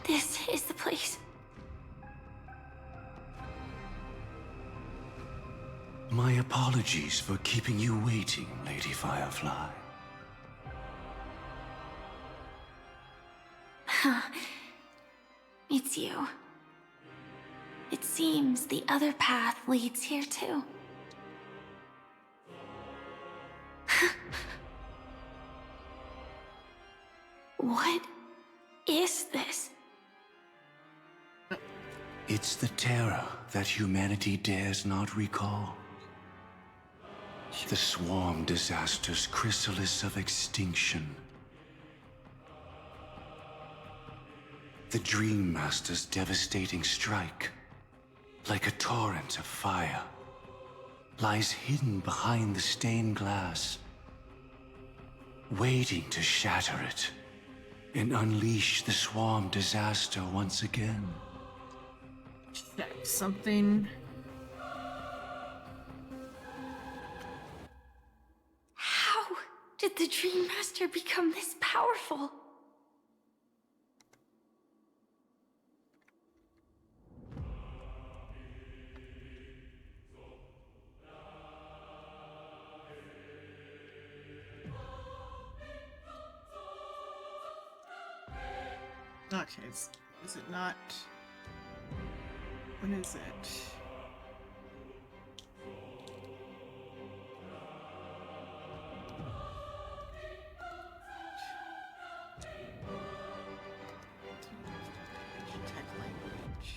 This is the place. My apologies for keeping you waiting, Lady Firefly. It's you. It seems the other path leads here too. What is this? It's the terror that humanity dares not recall. The Swarm Disaster's chrysalis of extinction. The Dream Master's devastating strike, like a torrent of fire, lies hidden behind the stained glass, waiting to shatter it and unleash the Swarm Disaster once again. Check something. How did the Dream Master become this powerful? Okay, is it not? What is it? Tech language.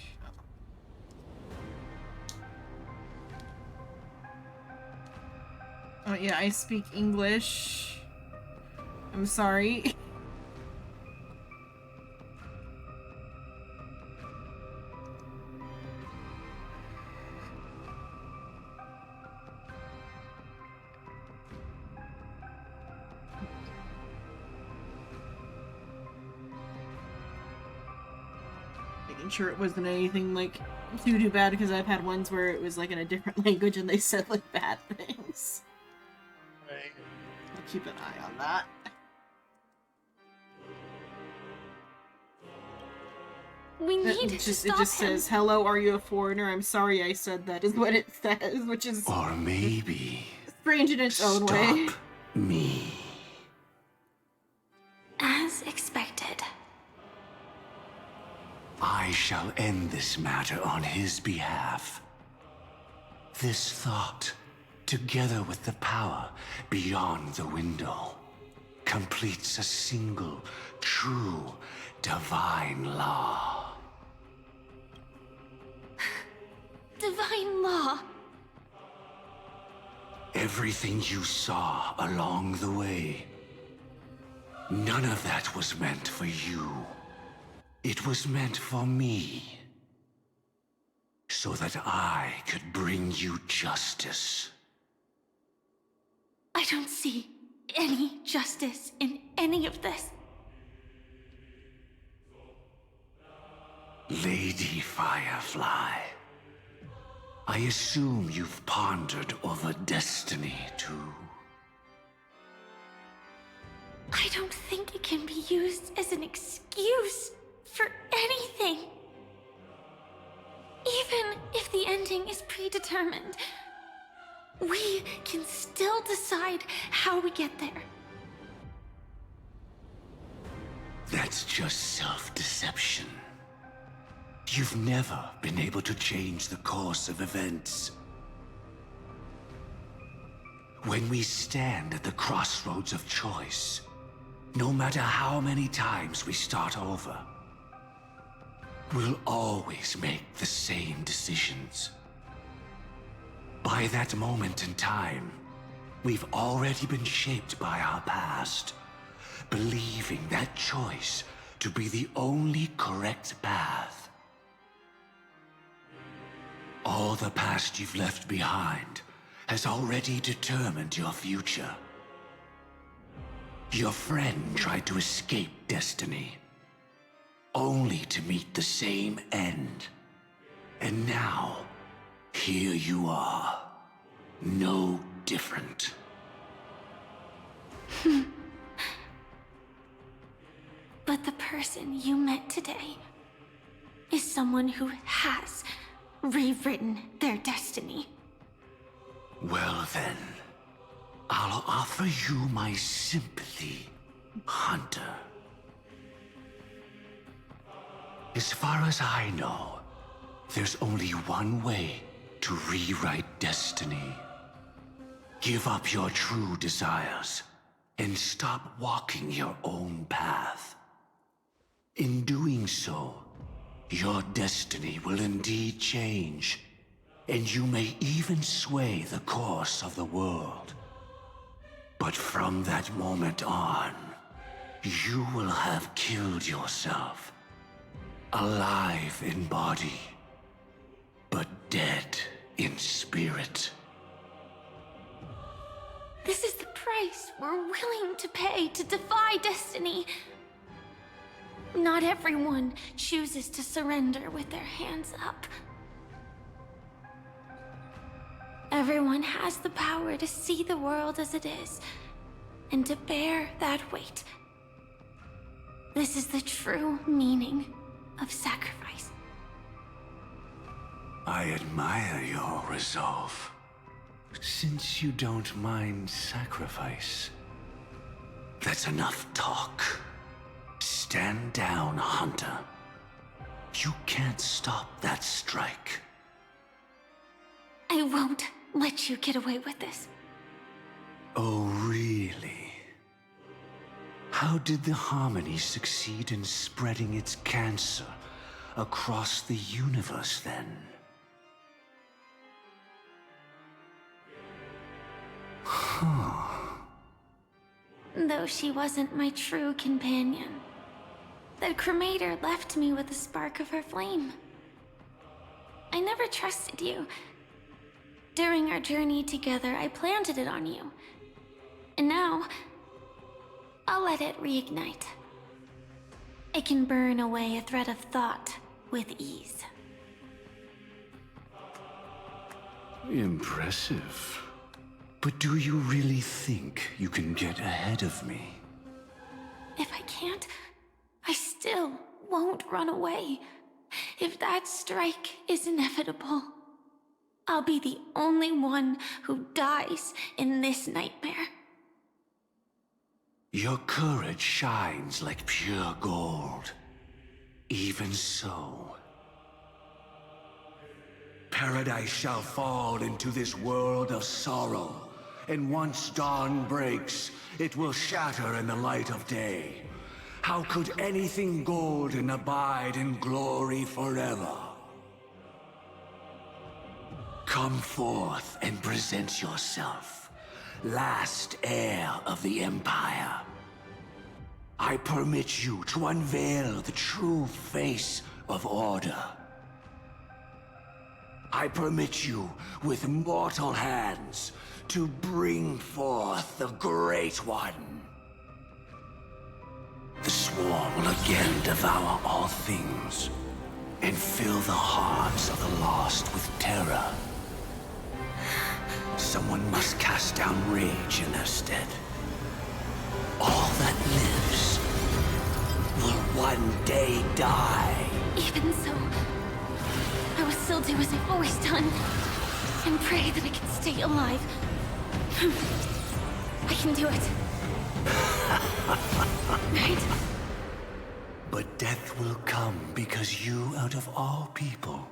Oh yeah, I speak English. I'm sorry. Making sure it wasn't anything like too bad, because I've had ones where it was like in a different language and they said like bad things. Right. I'll keep an eye on that. We need to It stop just him. says, "Hello, are you a foreigner? I'm sorry I said that," is what it says, which is Or maybe strange in its own way. stop me. As expected. I shall end this matter on his behalf. This thought, together with the power beyond the window, completes a single, true, divine law. Divine law. Everything you saw along the way, none of that was meant for you. It was meant for me, so that I could bring you justice. I don't see any justice in any of this. Lady Firefly, I assume you've pondered over destiny too. I don't think it can be used as an excuse for anything. Even if the ending is predetermined, we can still decide how we get there. That's just self-deception. You've never been able to change the course of events. When we stand at the crossroads of choice, no matter how many times we start over, we'll always make the same decisions. By that moment in time, we've already been shaped by our past, believing that choice to be the only correct path. All the past you've left behind has already determined your future. Your friend tried to escape destiny, only to meet the same end. And now, here you are, no different. But the person you met today is someone who has rewritten their destiny. Well then, I'll offer you my sympathy, Hunter. As far as I know, there's only one way to rewrite destiny. Give up your true desires and stop walking your own path. In doing so, your destiny will indeed change, and you may even sway the course of the world. But from that moment on, you will have killed yourself. Alive in body, but dead in spirit. This is the price we're willing to pay to defy destiny. Not everyone chooses to surrender with their hands up. Everyone has the power to see the world as it is, and to bear that weight. This is the true meaning of sacrifice. I admire your resolve. Since you don't mind sacrifice, that's enough talk. Stand down, Hunter. You can't stop that strike. I won't let you get away with this. Oh, really? How did the Harmony succeed in spreading its cancer across the universe, then? Huh. Though she wasn't my true companion, the cremator left me with a spark of her flame. I never trusted you. During our journey together, I planted it on you. And now, I'll let it reignite. It can burn away a thread of thought with ease. Impressive. But do you really think you can get ahead of me? If I can't, I still won't run away. If that strike is inevitable, I'll be the only one who dies in this nightmare. Your courage shines like pure gold. Even so, paradise shall fall into this world of sorrow, and once dawn breaks, it will shatter in the light of day. How could anything golden abide in glory forever? Come forth and present yourself, last heir of the Empire. I permit you to unveil the true face of order. I permit you, with mortal hands, to bring forth the Great One. The Swarm will again devour all things, and fill the hearts of the lost with terror. Someone must cast down rage in their stead. All that lives will one day die. Even so, I will still do as I've always done, and pray that I can stay alive. I can do it. Right? But death will come because you, out of all people,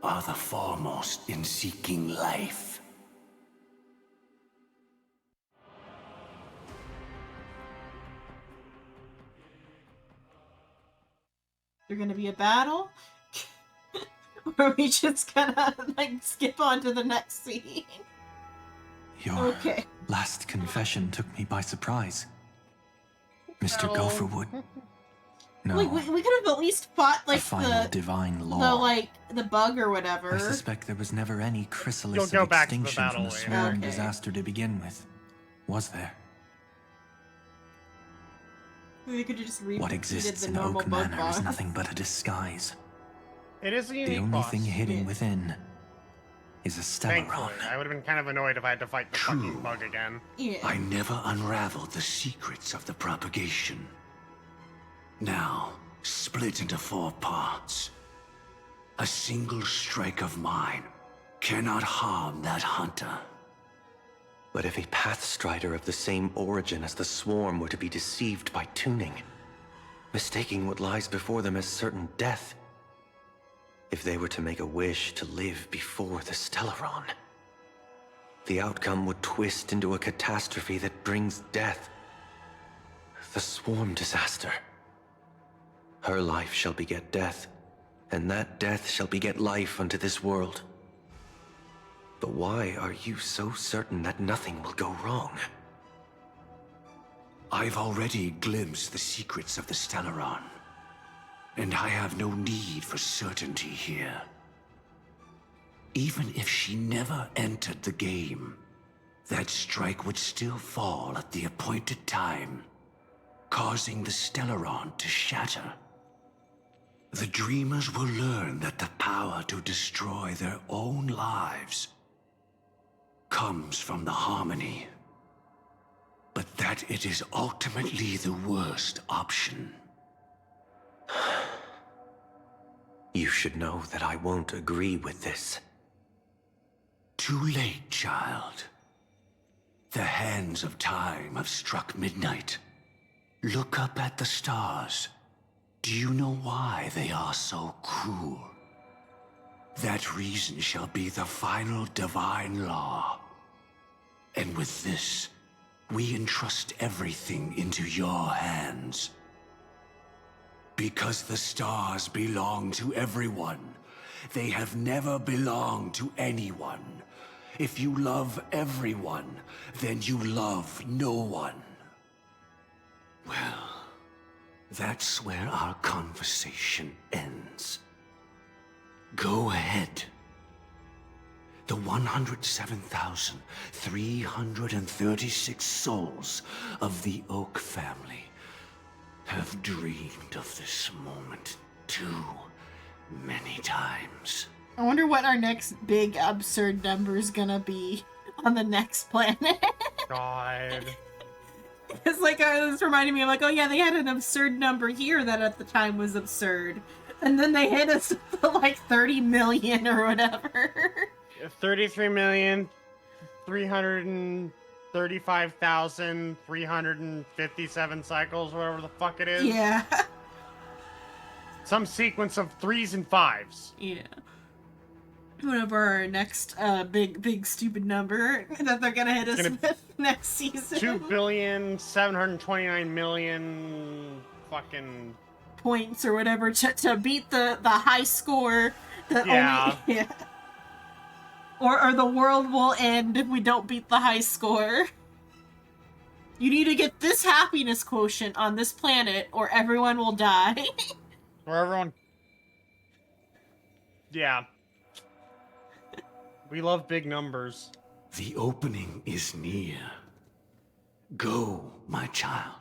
are the foremost in seeking life. There's gonna be a battle? Or we just gonna, like, skip on to the next scene? Your Okay. last confession took me by surprise. Mr. No. Gopherwood. No, Like, we could have at least fought, the like, final divine law. the bug or whatever. I suspect there was never any chrysalis You'll go of back to the extinction from battle the later. sworn Okay. disaster to begin with. Was there? We could have just What exists in Oak Manor is nothing but a disguise. It is a The unique only boss. thing hidden within is a Thankfully, Stellaron. I would have been kind of annoyed if I had to fight the fucking bug again. Yeah. I never unraveled the secrets of the propagation. Now, split into 4 parts. A single strike of mine cannot harm that hunter. But if a Pathstrider of the same origin as the Swarm were to be deceived by tuning, mistaking what lies before them as certain death, if they were to make a wish to live before the Stellaron, the outcome would twist into a catastrophe that brings death. The Swarm disaster. Her life shall beget death, and that death shall beget life unto this world. But why are you so certain that nothing will go wrong? I've already glimpsed the secrets of the Stellaron, and I have no need for certainty here. Even if she never entered the game, that strike would still fall at the appointed time, causing the Stellaron to shatter. The Dreamers will learn that the power to destroy their own lives comes from the harmony, but that it is ultimately the worst option. You should know that I won't agree with this. Too late, child. The hands of time have struck midnight. Look up at the stars. Do you know why they are so cruel? That reason shall be the final divine law. And with this, we entrust everything into your hands. Because the stars belong to everyone, they have never belonged to anyone. If you love everyone, then you love no one. Well, that's where our conversation ends. Go ahead. The 107,336 souls of the Oak family have dreamed of this moment too many times. I wonder what our next big absurd number is gonna be on the next planet. God. It's like, this reminded me, I'm like, oh yeah, they had an absurd number here that at the time was absurd. And then they hit us with like 30 million or whatever. 33,335,357 cycles, whatever the fuck it is. Yeah. Some sequence of 3s and 5s. Yeah. Whatever our next big stupid number that they're gonna hit us with next season. 2,729,000,000 fucking points or whatever to beat the high score that Yeah. only yeah. Or the world will end if we don't beat the high score. You need to get this happiness quotient on this planet or everyone will die. Or everyone. Yeah. We love big numbers. The opening is near. Go, my child.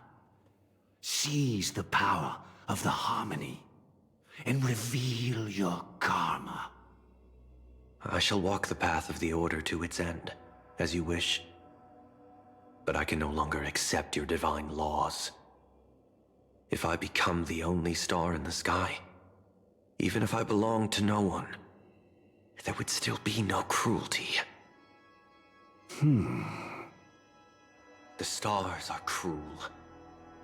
Seize the power of the harmony and reveal your karma. I shall walk the path of the Order to its end, as you wish. But I can no longer accept your divine laws. If I become the only star in the sky, even if I belong to no one, there would still be no cruelty. The stars are cruel,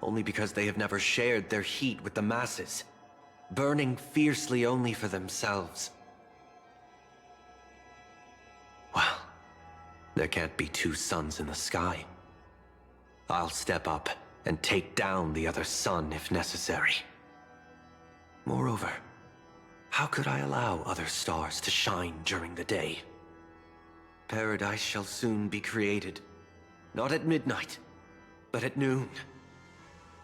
only because they have never shared their heat with the masses, burning fiercely only for themselves. Well, there can't be 2 suns in the sky. I'll step up and take down the other sun if necessary. Moreover, How could I allow other stars to shine during the day? Paradise shall soon be created. Not at midnight, but at noon.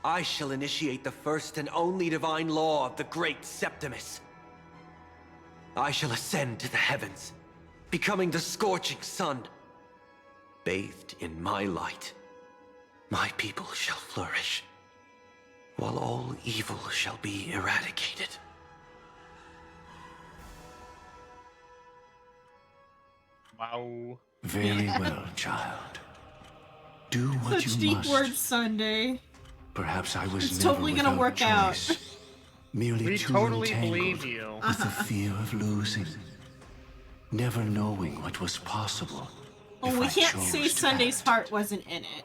I shall initiate the first and only divine law of the great Septimus. I shall ascend to the heavens, becoming the scorching sun. Bathed in my light, my people shall flourish, while all evil shall be eradicated. Wow. Very well, child. Do what Such you deep must. words, Sunday. Perhaps I was It's never totally gonna without work out. choice. Merely We too totally entangled believe you. with the fear of losing, never knowing what was possible. Oh, if we I can't chose say to Sunday's act. heart wasn't in it.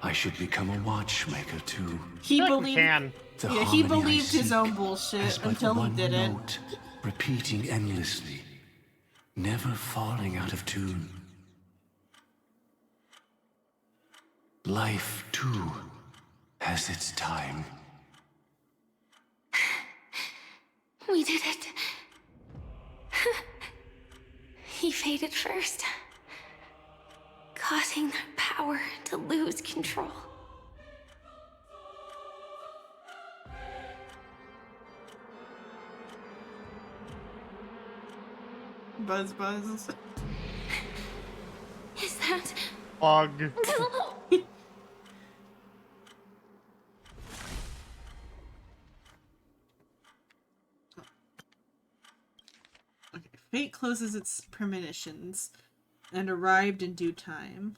I should become a watchmaker too. He I feel like we believed. can. The Yeah, he harmony I believed his seek own has bullshit but until he one didn't. note, repeating endlessly, never falling out of tune. Life, too, has its time. We did it. He faded first, causing the power to lose control. Buzz, buzz. Is that... Bug. Okay. Fate closes its premonitions and arrived in due time.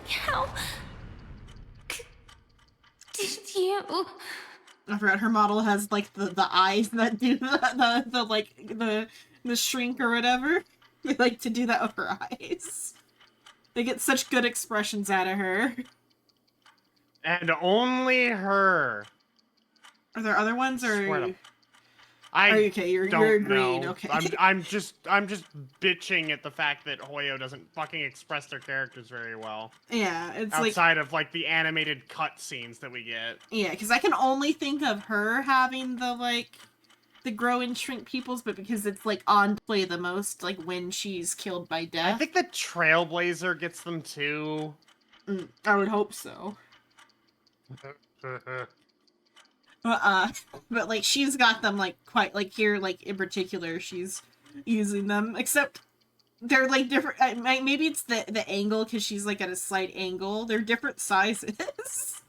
How... did you... I forgot her model has like the eyes that do the shrink or whatever. They like to do that with her eyes. They get such good expressions out of her. And only her. Are there other ones Swear or to- I are you okay? You're don't agreed. know. Okay. I'm just bitching at the fact that Hoyo doesn't fucking express their characters very well. Yeah, it's Outside of like the animated cutscenes that we get. yeah, because I can only think of her having the grow and shrink peoples, but because it's like on display the most, like when she's killed by death. I think the Trailblazer gets them too. I would hope so. But like she's got them like quite like here like in particular she's using them, except they're like different. Maybe it's the angle because she's like at a slight angle. They're different sizes.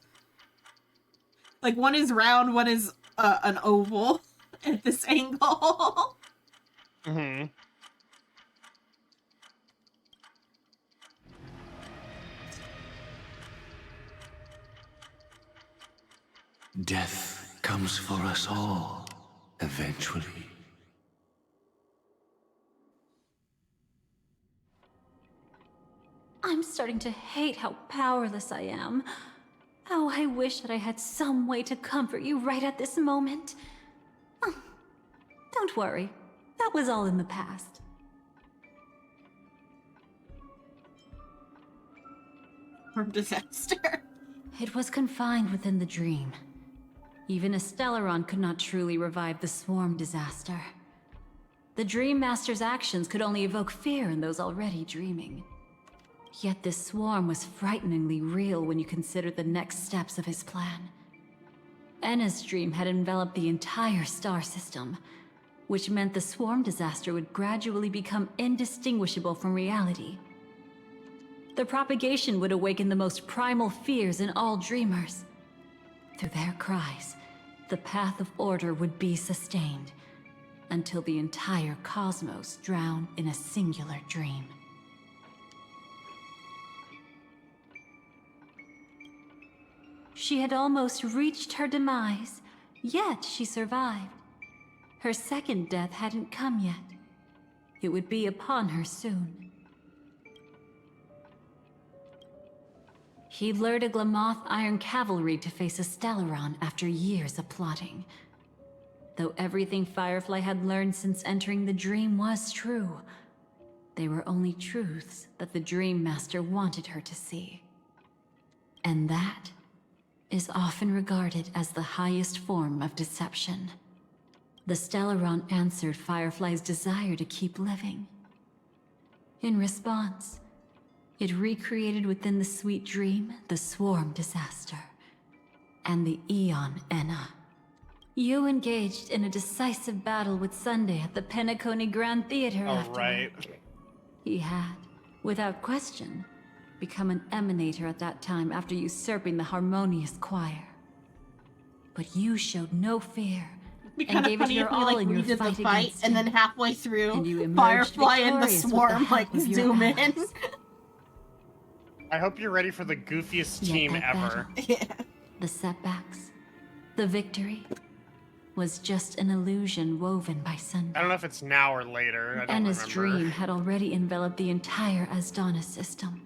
Like one is round, one is an oval at this angle. Mm-hmm. Death comes for us all, eventually. I'm starting to hate how powerless I am. Oh, I wish that I had some way to comfort you right at this moment. Oh, don't worry. That was all in the past. From disaster. It was confined within the dream. Even a Stellaron could not truly revive the swarm disaster. The Dream Master's actions could only evoke fear in those already dreaming. Yet this swarm was frighteningly real when you consider the next steps of his plan. Enna's dream had enveloped the entire star system, which meant the swarm disaster would gradually become indistinguishable from reality. The propagation would awaken the most primal fears in all dreamers. Through their cries, the path of order would be sustained, until the entire cosmos drowned in a singular dream. She had almost reached her demise, yet she survived. Her second death hadn't come yet. It would be upon her soon. He lured a Glamoth Iron Cavalry to face a Stellaron after years of plotting. Though everything Firefly had learned since entering the dream was true, they were only truths that the Dream Master wanted her to see. And that is often regarded as the highest form of deception. The Stellaron answered Firefly's desire to keep living. In response, it recreated within the sweet dream the Swarm disaster and the Eon Enna. You engaged in a decisive battle with Sunday at the Penacony Grand Theater afterward. right. He had, without question, become an emanator at that time after usurping the Harmonious Choir. But you showed no fear It'd be and kind of gave it funny your if we all like in your redid the fight fight against and then him. halfway And through, you emerged Firefly and the victorious with the Swarm help like of your zoom in. allies. I hope you're ready for the goofiest Yet team that ever. battle, Yeah. the setbacks, the victory, was just an illusion woven by Sunday. I don't know if it's now or later. I don't Enna's remember. dream had already enveloped the entire Asdana system.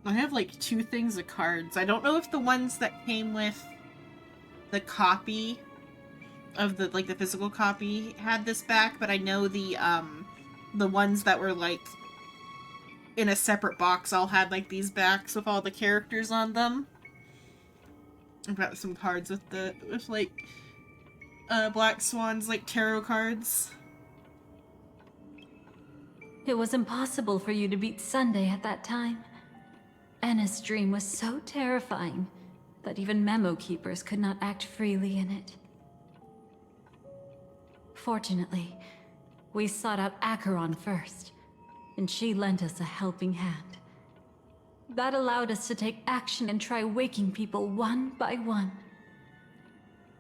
I have like 2 things of cards. I don't know if the ones that came with the copy of the like the physical copy had this back, but I know the ones that were like in a separate box all had like these backs with all the characters on them. I've got some cards with like Black Swan's like tarot cards. It was impossible for you to beat Sunday at that time. Enna's dream was so terrifying that even memo keepers could not act freely in it. Fortunately, we sought out Acheron first, and she lent us a helping hand. That allowed us to take action and try waking people one by one.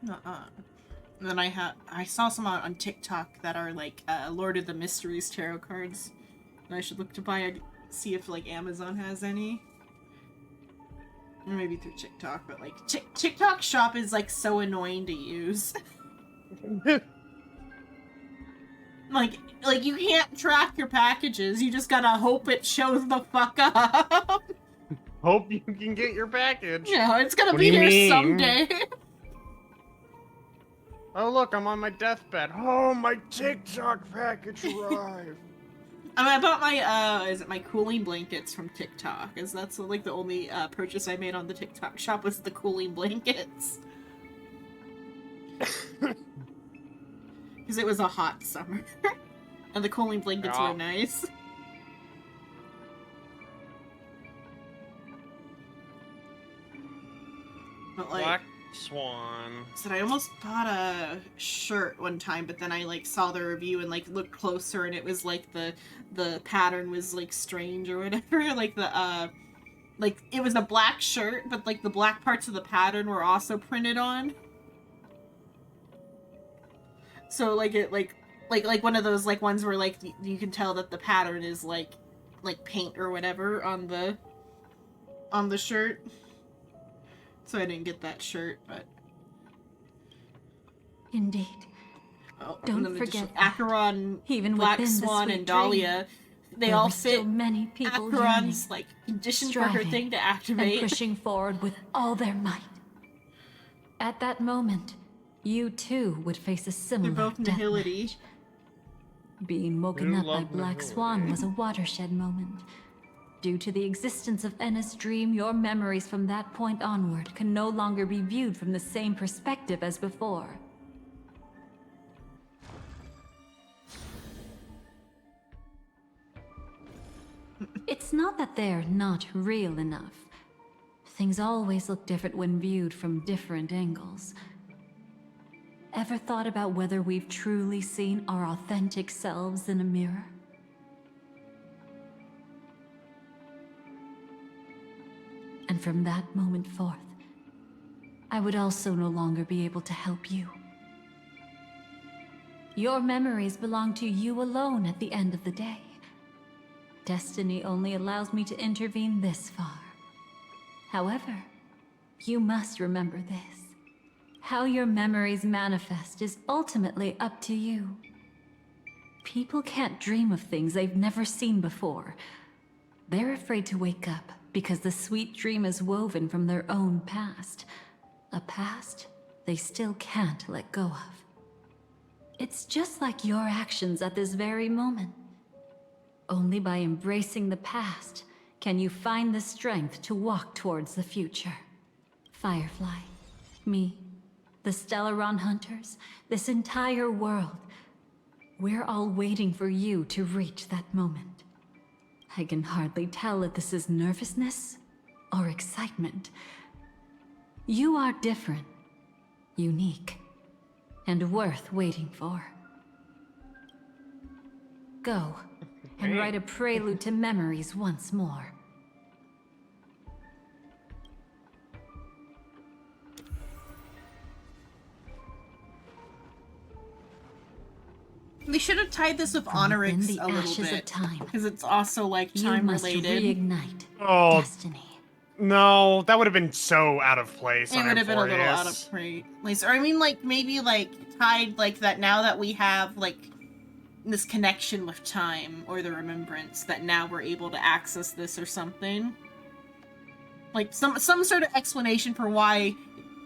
And then I saw some on TikTok that are like Lord of the Mysteries tarot cards. And I should look to buy see if like Amazon has any. Or maybe through TikTok, but like TikTok shop is like so annoying to use. like you can't track your packages. You just gotta hope it shows the fuck up. Hope you can get your package. Yeah, it's gonna What be do you here mean? someday. Oh look, I'm on my deathbed. Oh, my TikTok package arrived. I bought my my cooling blankets from TikTok, as that's like the only purchase I made on the TikTok shop was the cooling blankets. Because it was a hot summer, and the cooling blankets were nice. But like, Black Swan. so I almost bought a shirt one time, but then I like saw the review and like looked closer, and it was like the pattern was like strange or whatever. Like like it was a black shirt, but like the black parts of the pattern were also printed on. So like it like one of those like ones where like you can tell that the pattern is like paint or whatever on the shirt. So I didn't get that shirt, but Indeed. oh, Don't forget Acheron, even Black within the Swan, sweet and Dahlia. dream, They there all were still fit many people Acheron's yearning, like condition for her striving, thing to and activate. pushing forward with all their might. At that moment, you too would face a similar They're both death nihility. match. Being woken You up by love Black nihility. Swan was a watershed moment. Due to the existence of Enna's dream, your memories from that point onward can no longer be viewed from the same perspective as before. It's not that they're not real enough. Things always look different when viewed from different angles. Ever thought about whether we've truly seen our authentic selves in a mirror? And from that moment forth, I would also no longer be able to help you. Your memories belong to you alone at the end of the day. Destiny only allows me to intervene this far. However, you must remember this. How your memories manifest is ultimately up to you. People can't dream of things they've never seen before. They're afraid to wake up because the sweet dream is woven from their own past. A past they still can't let go of. It's just like your actions at this very moment. Only by embracing the past can you find the strength to walk towards the future. Firefly, me, the Stellaron Hunters, this entire world. We're all waiting for you to reach that moment. I can hardly tell if this is nervousness or excitement. You are different, unique, and worth waiting for. Go, and write a prelude to memories once more. They should have tied this with From within Honorix the a little ashes bit. of time, Because it's also, like, you time must related. reignite Oh, destiny. no, that would have been so out of place. It would have been a little out of Amphorius. place. Or I mean, like, maybe, like, tied like that now that we have, like, this connection with time, or the remembrance, that now we're able to access this or something. Like, some sort of explanation for why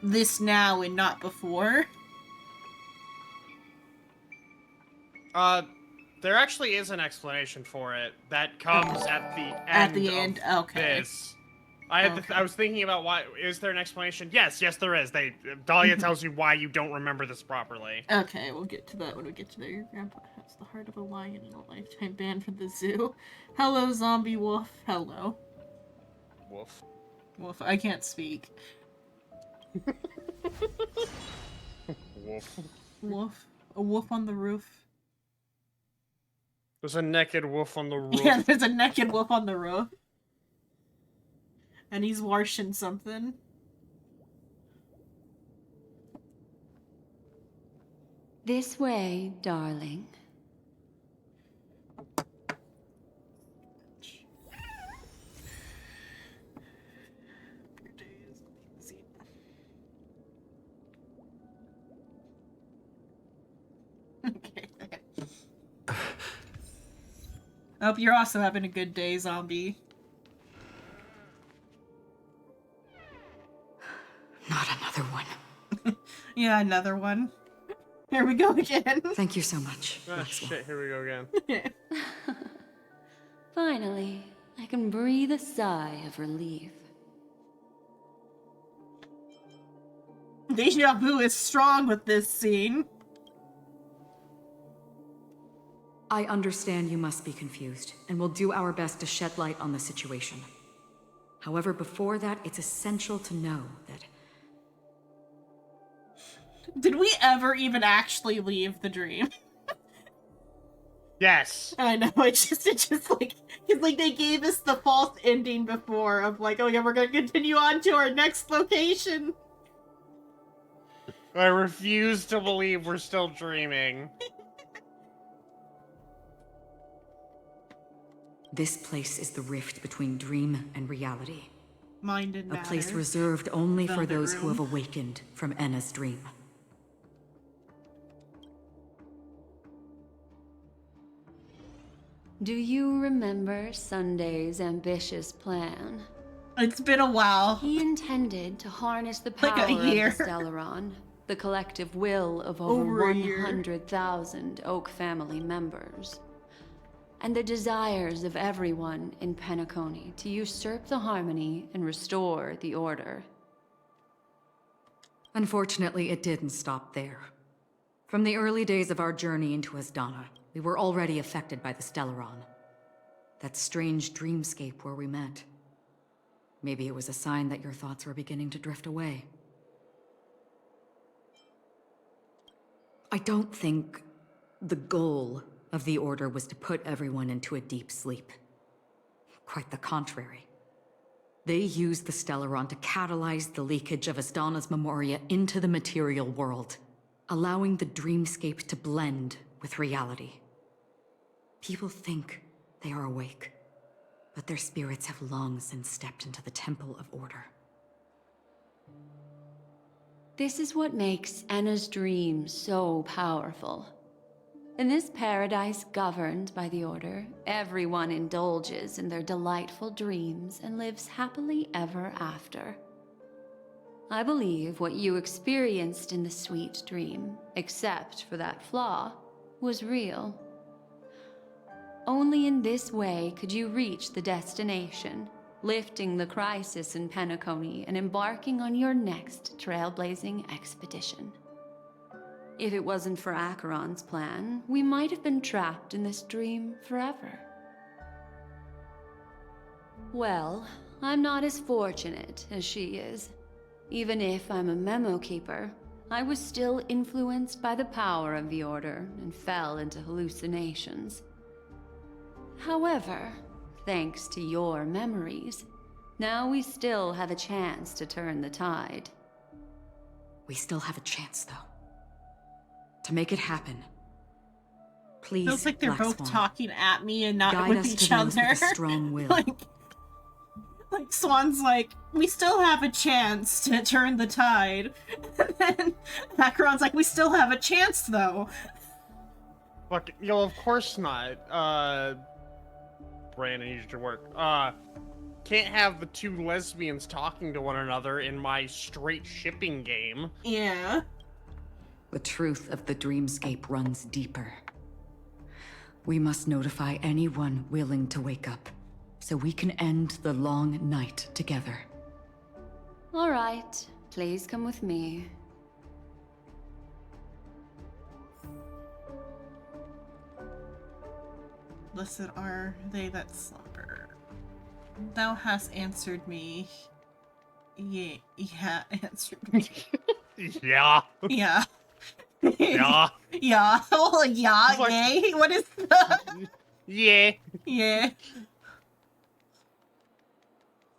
this now and not before. There actually is an explanation for it that comes at the end. At the end, of okay. This. I was thinking about why. Is there an explanation? Yes, there is. Dalia tells you why you don't remember this properly. Okay, we'll get to that when we get to there. Your grandpa has the heart of a lion and a lifetime ban for the zoo. Hello, zombie wolf. Hello. Wolf. Wolf, I can't speak. Wolf. Wolf. A wolf on the roof. There's a naked wolf on the roof. Yeah, there's a naked wolf on the roof. And he's washing something. This way, darling. Okay. I hope you're also having a good day, zombie. Not another one. Yeah, another one. Here we go again. Thank you so much. Ah, shit, here we go again. Finally, I can breathe a sigh of relief. Deja vu is strong with this scene. I understand you must be confused, and we'll do our best to shed light on the situation. However, before that, it's essential to know that... Did we ever even actually leave the dream? Yes. I know, it's just like, it's like they gave us the false ending before of like, oh yeah, we're gonna continue on to our next location. I refuse to believe we're still dreaming. This place is the rift between dream and reality. Mind and A matter. place reserved only for Velvet those who room. have awakened from Enna's dream. Do you remember Sunday's ambitious plan? It's been a while. He intended to harness the power Like a year. of the Stellaron, the collective will of over Over a year. 100,000 Oak family members, and the desires of everyone in Penacony to usurp the harmony and restore the order. Unfortunately, it didn't stop there. From the early days of our journey into Asdana, we were already affected by the Stellaron. That strange dreamscape where we met. Maybe it was a sign that your thoughts were beginning to drift away. I don't think the goal of the Order was to put everyone into a deep sleep. Quite the contrary. They used the Stellaron to catalyze the leakage of Asdana's Memoria into the material world, allowing the dreamscape to blend with reality. People think they are awake, but their spirits have long since stepped into the Temple of Order. This is what makes Enna's dream so powerful. In this paradise governed by the Order, everyone indulges in their delightful dreams and lives happily ever after. I believe what you experienced in the sweet dream, except for that flaw, was real. Only in this way could you reach the destination, lifting the crisis in Penacony and embarking on your next trailblazing expedition. If it wasn't for Acheron's plan, we might have been trapped in this dream forever. Well, I'm not as fortunate as she is. Even if I'm a memo keeper, I was still influenced by the power of the Order and fell into hallucinations. However, thanks to your memories, now we still have a chance to turn the tide. We still have a chance, though. To make it happen. Please, Feels like they're Black both Swan, talking at me and not guide with us each to those other. with a strong will. like Swan's like, we still have a chance to turn the tide. And then Acheron's like, we still have a chance, though. Fuck, yo, of course not. Brandon, you should work. Can't have the two lesbians talking to one another in my straight shipping game. Yeah. The truth of the dreamscape runs deeper. We must notify anyone willing to wake up, so we can end the long night together. All right, please come with me. Blessed are they that slumber. Thou hast answered me. Yeah, answered me. Yeah. Yeah. Yeah. Yeah. Oh, yeah, It's like- yay. What is that? Yeah. Yeah.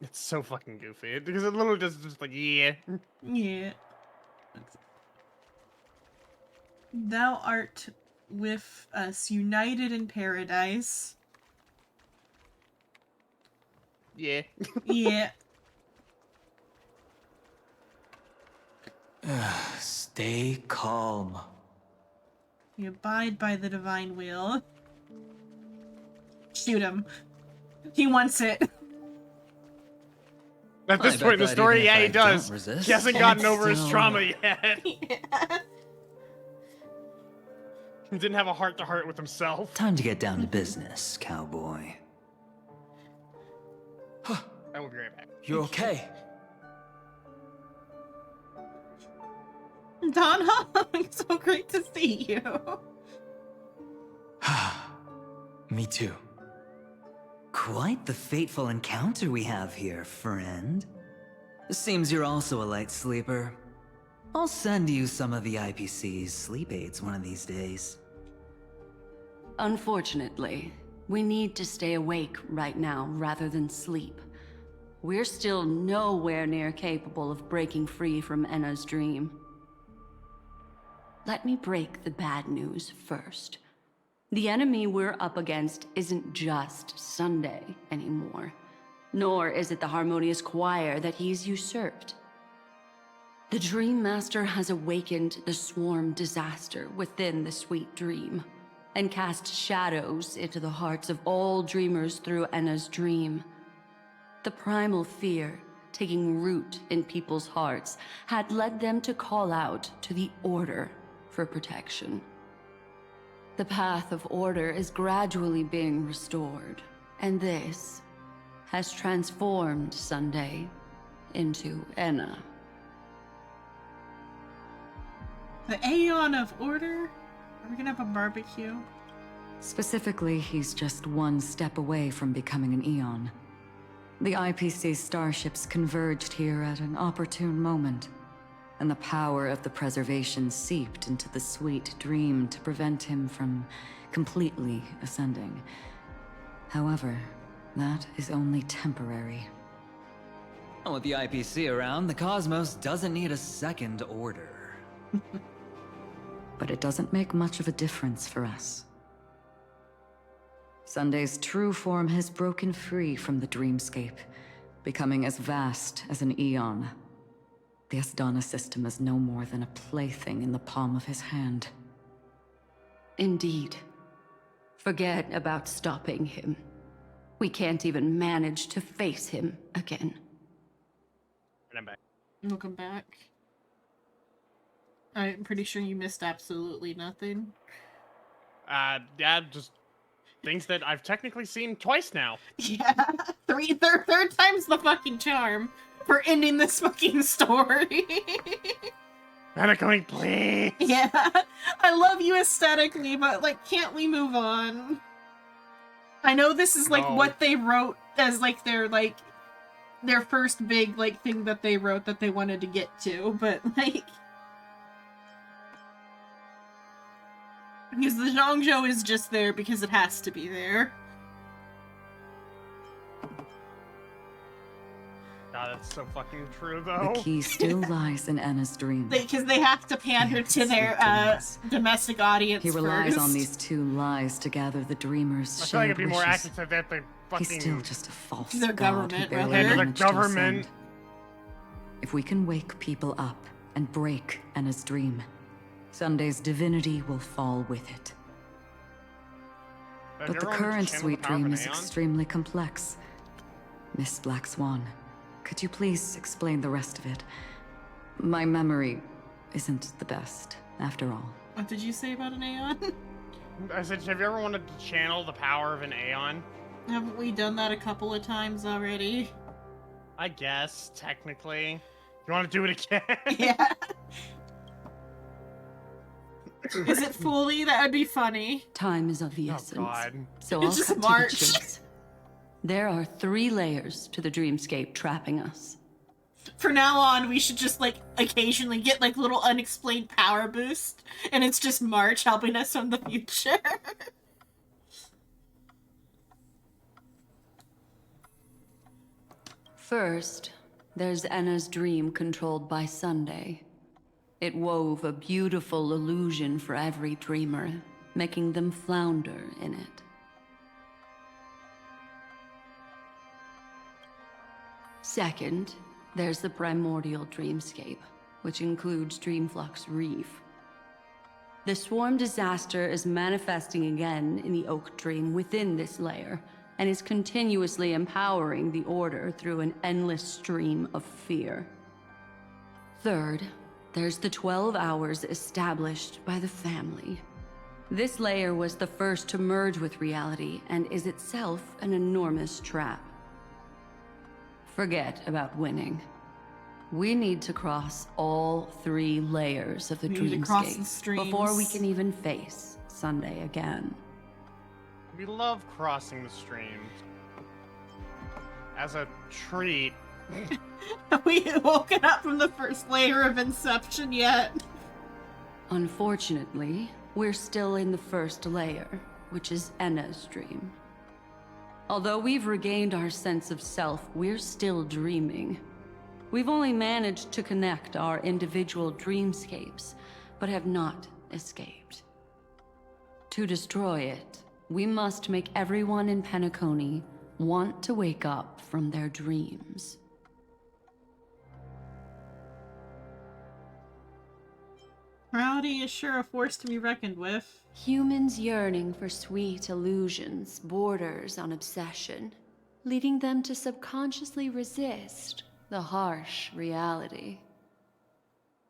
It's so fucking goofy because it literally just like yeah. Yeah. Thou art with us united in paradise. Yeah. Yeah. Stay calm. You abide by the divine will. Shoot him. He wants it. At this I point in the bet that story, even yeah, if he I does. don't resist, He hasn't gotten I'd over his still- trauma yet. Yeah. He didn't have a heart-to-heart with himself. Time to get down to business, cowboy. I will be right back. You okay? Don Hong, so great to see you. Me too. Quite the fateful encounter we have here, friend. Seems you're also a light sleeper. I'll send you some of the IPC's sleep aids one of these days. Unfortunately, we need to stay awake right now rather than sleep. We're still nowhere near capable of breaking free from Enna's dream. Let me break the bad news first. The enemy we're up against isn't just Sunday anymore, nor is it the harmonious choir that he's usurped. The Dream Master has awakened the swarm disaster within the sweet dream, and cast shadows into the hearts of all dreamers through Enna's dream. The primal fear taking root in people's hearts had led them to call out to the Order for protection. The path of order is gradually being restored, and this has transformed Sunday into Enna. The Aeon of Order? Are we gonna have a barbecue? Specifically, he's just one step away from becoming an Eon. The IPC's starships converged here at an opportune moment, and the power of the preservation seeped into the sweet dream to prevent him from completely ascending. However, that is only temporary. And with the IPC around, the cosmos doesn't need a second order. But it doesn't make much of a difference for us. Sunday's true form has broken free from the dreamscape, becoming as vast as an eon. The Asdana system is no more than a plaything in the palm of his hand. Indeed. Forget about stopping him. We can't even manage to face him again. And I'm back. Welcome back. I'm pretty sure you missed absolutely nothing. Yeah, just Things that I've technically seen twice now. Yeah, third time's the fucking charm for ending this fucking story. Penacony, please! Yeah, I love you aesthetically, but, like, can't we move on? I know this is, like, what they wrote as, like, their first big, like, thing that they wrote that they wanted to get to, but, like... Because the Zhangzhou is just there because it has to be there. God, that's so fucking true, though. The key still lies in Anna's dream. Because they have to pander to their domestic audience. He relies first. on these two lies to gather the dreamers' I feel like shared it'd be more wishes. accurate that they fucking... He's still just a false Their god government, who barely rather. The managed to government. ascend. If we can wake people up and break Anna's dream, Sunday's divinity will fall with it. Have But you the ever wanted to current channel sweet the power of dream an is Aeon? extremely complex. Miss Black Swan, could you please explain the rest of it? My memory isn't the best, after all. What did you say about an Aeon? I said, have you ever wanted to channel the power of an Aeon? Haven't we done that a couple of times already? I guess, technically. You want to do it again? Yeah. Is it fully? That would be funny. Time is of the Oh, essence. God. So It's I'll just cut March. to the chase. There are 3 layers to the dreamscape trapping us. For now on, we should just, like, occasionally get, like, little unexplained power boost, and it's just March helping us from the future. First, there's Anna's dream controlled by Sunday. It wove a beautiful illusion for every dreamer, making them flounder in it. Second, there's the primordial dreamscape, which includes Dreamflux Reef. The swarm disaster is manifesting again in the Oak Dream within this layer, and is continuously empowering the Order through an endless stream of fear. Third, there's the 12 hours established by the family. This layer was the first to merge with reality and is itself an enormous trap. Forget about winning. We need to cross all 3 layers of the We need to cross the dreamscape streams. before we can even face Sunday again. We love crossing the streams. As a treat. We haven't woken up from the first layer of Inception yet. Unfortunately, we're still in the first layer, which is Enna's dream. Although we've regained our sense of self, we're still dreaming. We've only managed to connect our individual dreamscapes, but have not escaped. To destroy it, we must make everyone in Penacony want to wake up from their dreams. Morality is sure a force to be reckoned with. Humans yearning for sweet illusions borders on obsession, leading them to subconsciously resist the harsh reality.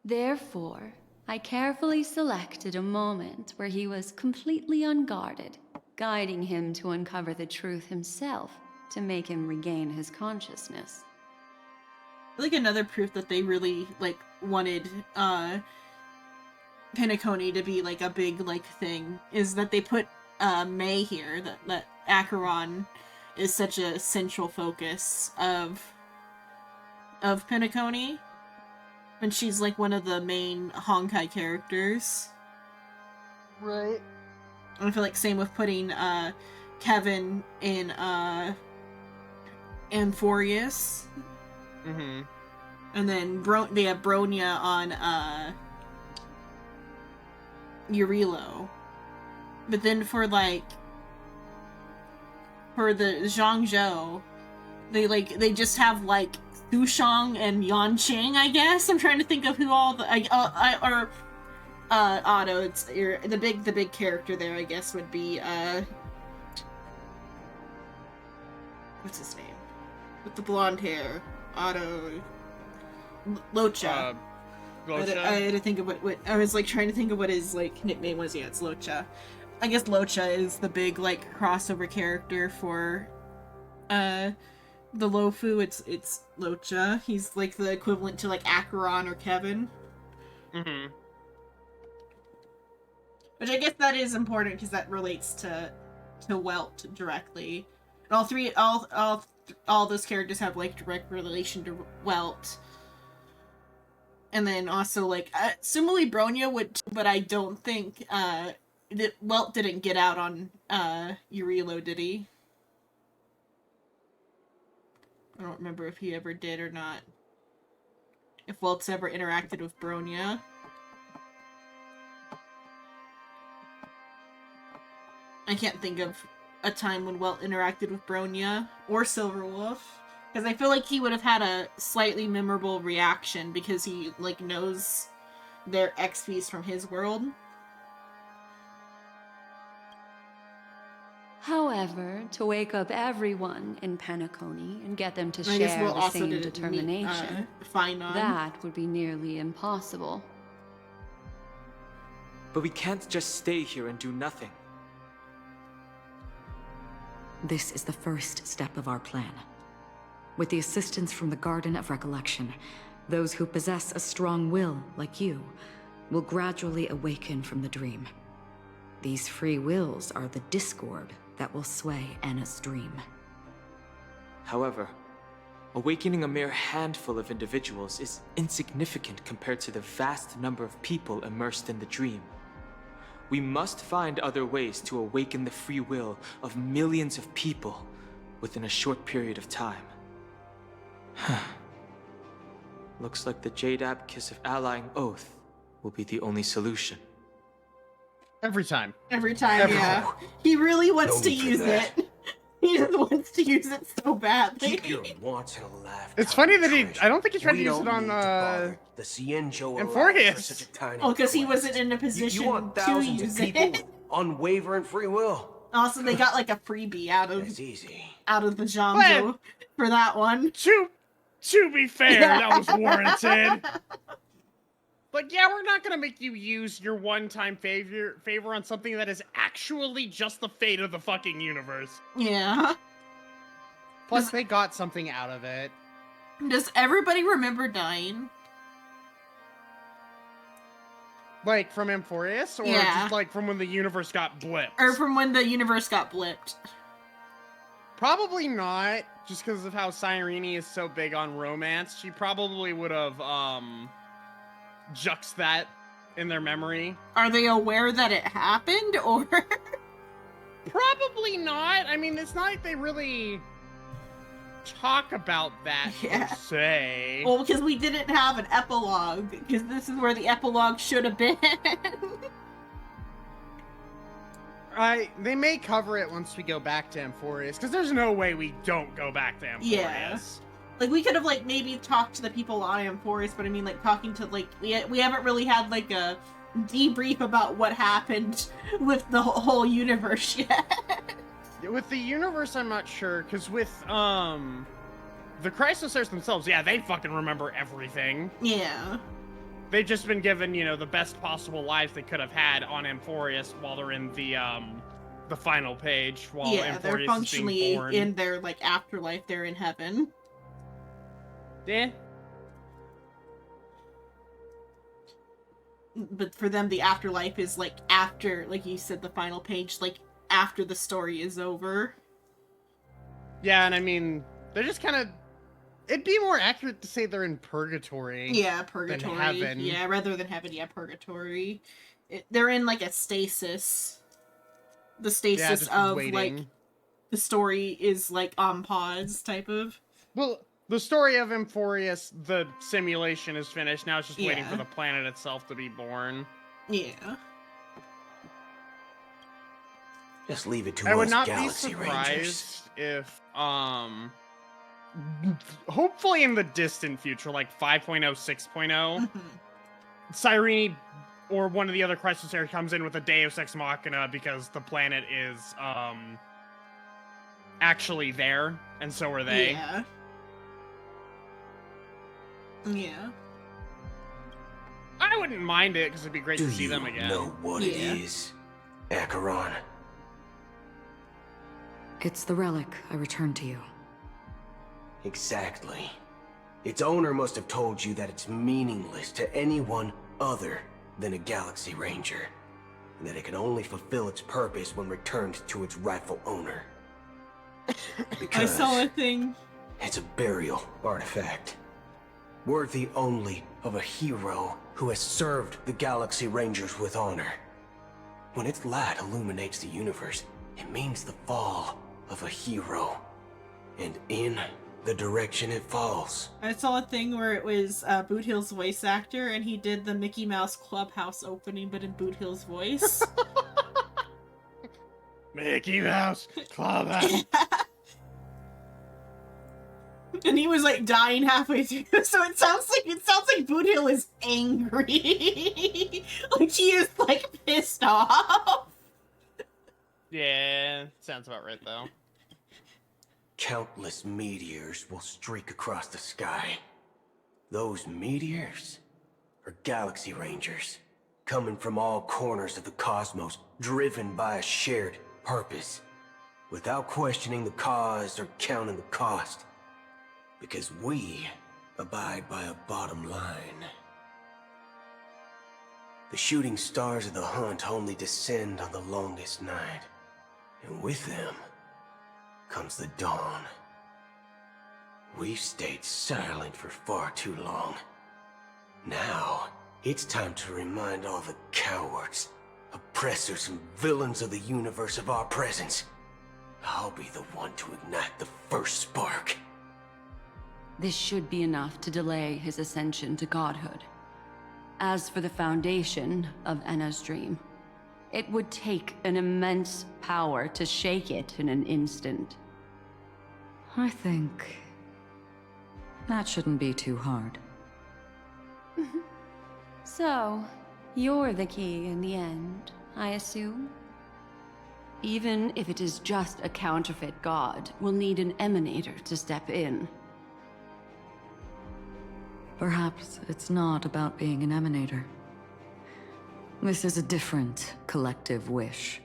Therefore, I carefully selected a moment where he was completely unguarded, guiding him to uncover the truth himself to make him regain his consciousness. Like another proof that they really, like, wanted, Penacony to be, like, a big, like, thing, is that they put, May here, that Acheron is such a central focus of Penacony. And she's, like, one of the main Honkai characters. Right. And I feel like same with putting, Kevin in, Amphorius. Mm-hmm. And then they have Bronya on, Urilo. But then for the Zhangzhou, they just have, like, Sushang and Yanqing, I guess? I'm trying to think of who all the, Otto, it's, the big character there, I guess, would be, what's his name? With the blonde hair. Otto... Locha. Locha? I had to think of what I was, like, trying to think of what his, like, nickname was. Yeah, it's Locha. I guess Locha is the big, like, crossover character for, the Lofu. It's Locha. He's, like, the equivalent to, like, Acheron or Kevin. Mm-hmm. Which I guess that is important, because that relates to Welt directly. And all those characters have, like, direct relation to Welt. And then also, like, assumably Bronya would too, but I don't think, Welt didn't get out on, Eurilo, did he? I don't remember if he ever did or not. If Welt's ever interacted with Bronya. I can't think of a time when Welt interacted with Bronya or Silverwolf. Because I feel like he would have had a slightly memorable reaction because he, like, knows their XPs from his world. However, to wake up everyone in Penacony and get them to I guess share Will the also same didn't determination, Finon. that would be nearly impossible. But we can't just stay here and do nothing. This is the first step of our plan. With the assistance from the Garden of Recollection, those who possess a strong will, like you, will gradually awaken from the dream. These free wills are the discord that will sway Anna's dream. However, awakening a mere handful of individuals is insignificant compared to the vast number of people immersed in the dream. We must find other ways to awaken the free will of millions of people within a short period of time. Looks like the Jade Kiss of Allying Oath will be the only solution. Every time. Every time, yeah. He really wants to use it. He just wants to use it so badly. Keep your once in a lifetime. It's funny that I don't think he tried to We use don't it on, need to bother the Cienjo Emphorius. for such a tiny Oh, because he quest. wasn't in a position You want to thousands use of people it. with unwavering free will. Also, they got like a freebie out of It's easy. out of the Jamzo for that one. To be fair, that was warranted. But yeah, we're not gonna make you use your one-time favor on something that is actually just the fate of the fucking universe. Yeah. Plus, they got something out of it. Does everybody remember dying? Like, from Emphorius? Or Yeah. just, like, from when the universe got blipped? Or from when the universe got blipped? Probably not, just because of how Cyrene is so big on romance. She probably would have, juxed that in their memory. Are they aware that it happened, or...? Probably not. I mean, it's not like they really talk about that, per se. Well, because we didn't have an epilogue, because this is where the epilogue should have been. They may cover it once we go back to Emphorius, because there's no way we don't go back to Emphorius. Yeah. Like, we could have, like, maybe talked to the people on Emphorius, but I mean, like, talking to, like, we haven't really had, like, a debrief about what happened with the whole universe yet. With the universe, I'm not sure, because with, the Chrysosairs themselves, yeah, they fucking remember everything. Yeah. They've just been given, you know, the best possible lives they could have had on Emphorius while they're in the final page, while Yeah, they're Emphorius is functionally being born. in their, like, afterlife. They're in heaven. Yeah. But for them, the afterlife is, like, after, like you said, the final page, like, after the story is over. Yeah, and I mean, they're just kind of... It'd be more accurate to say they're in purgatory. Yeah, purgatory. Than heaven. Yeah, rather than heaven, yeah, purgatory. They're in, like, a stasis. The stasis just of, waiting. like, the story is, like, on pause, type of. Well, the story of Emphorius, the simulation is finished. Now it's just waiting Yeah. for the planet itself to be born. Yeah. Just leave it to I would us not be Galaxy surprised Rangers. if, hopefully in the distant future, like 5.0, 6.0, Cyrene or one of the other Chrysosairs comes in with a Deus Ex Machina because the planet is, actually there, and so are they. Yeah. Yeah. I wouldn't mind it, because it'd be great Do to see you them again. know what it is? Acheron? It's the relic I returned to you. Exactly. Its owner must have told you that it's meaningless to anyone other than a Galaxy Ranger, and that it can only fulfill its purpose when returned to its rightful owner. I saw a thing. It's a burial artifact, worthy only of a hero who has served the Galaxy Rangers with honor. When its light illuminates the universe, it means the fall of a hero, and in the direction it falls. I saw a thing where it was Boot Hill's voice actor, and he did the Mickey Mouse Clubhouse opening, but in Boot Hill's voice. Mickey Mouse Clubhouse. And he was like dying halfway through, so it sounds like Boot Hill is angry. Like he is like pissed off. Yeah, sounds about right though. Countless meteors will streak across the sky. Those meteors are Galaxy Rangers, coming from all corners of the cosmos, driven by a shared purpose, without questioning the cause or counting the cost, because we abide by a bottom line. The shooting stars of the hunt only descend on the longest night, and with them comes the dawn. We've stayed silent for far too long. Now, it's time to remind all the cowards, oppressors, and villains of the universe of our presence. I'll be the one to ignite the first spark. This should be enough to delay his ascension to godhood. As for the foundation of Enna's dream, it would take an immense power to shake it in an instant. I think that shouldn't be too hard. So, you're the key in the end, I assume? Even if it is just a counterfeit god, we'll need an emanator to step in. Perhaps it's not about being an emanator. This is a different collective wish.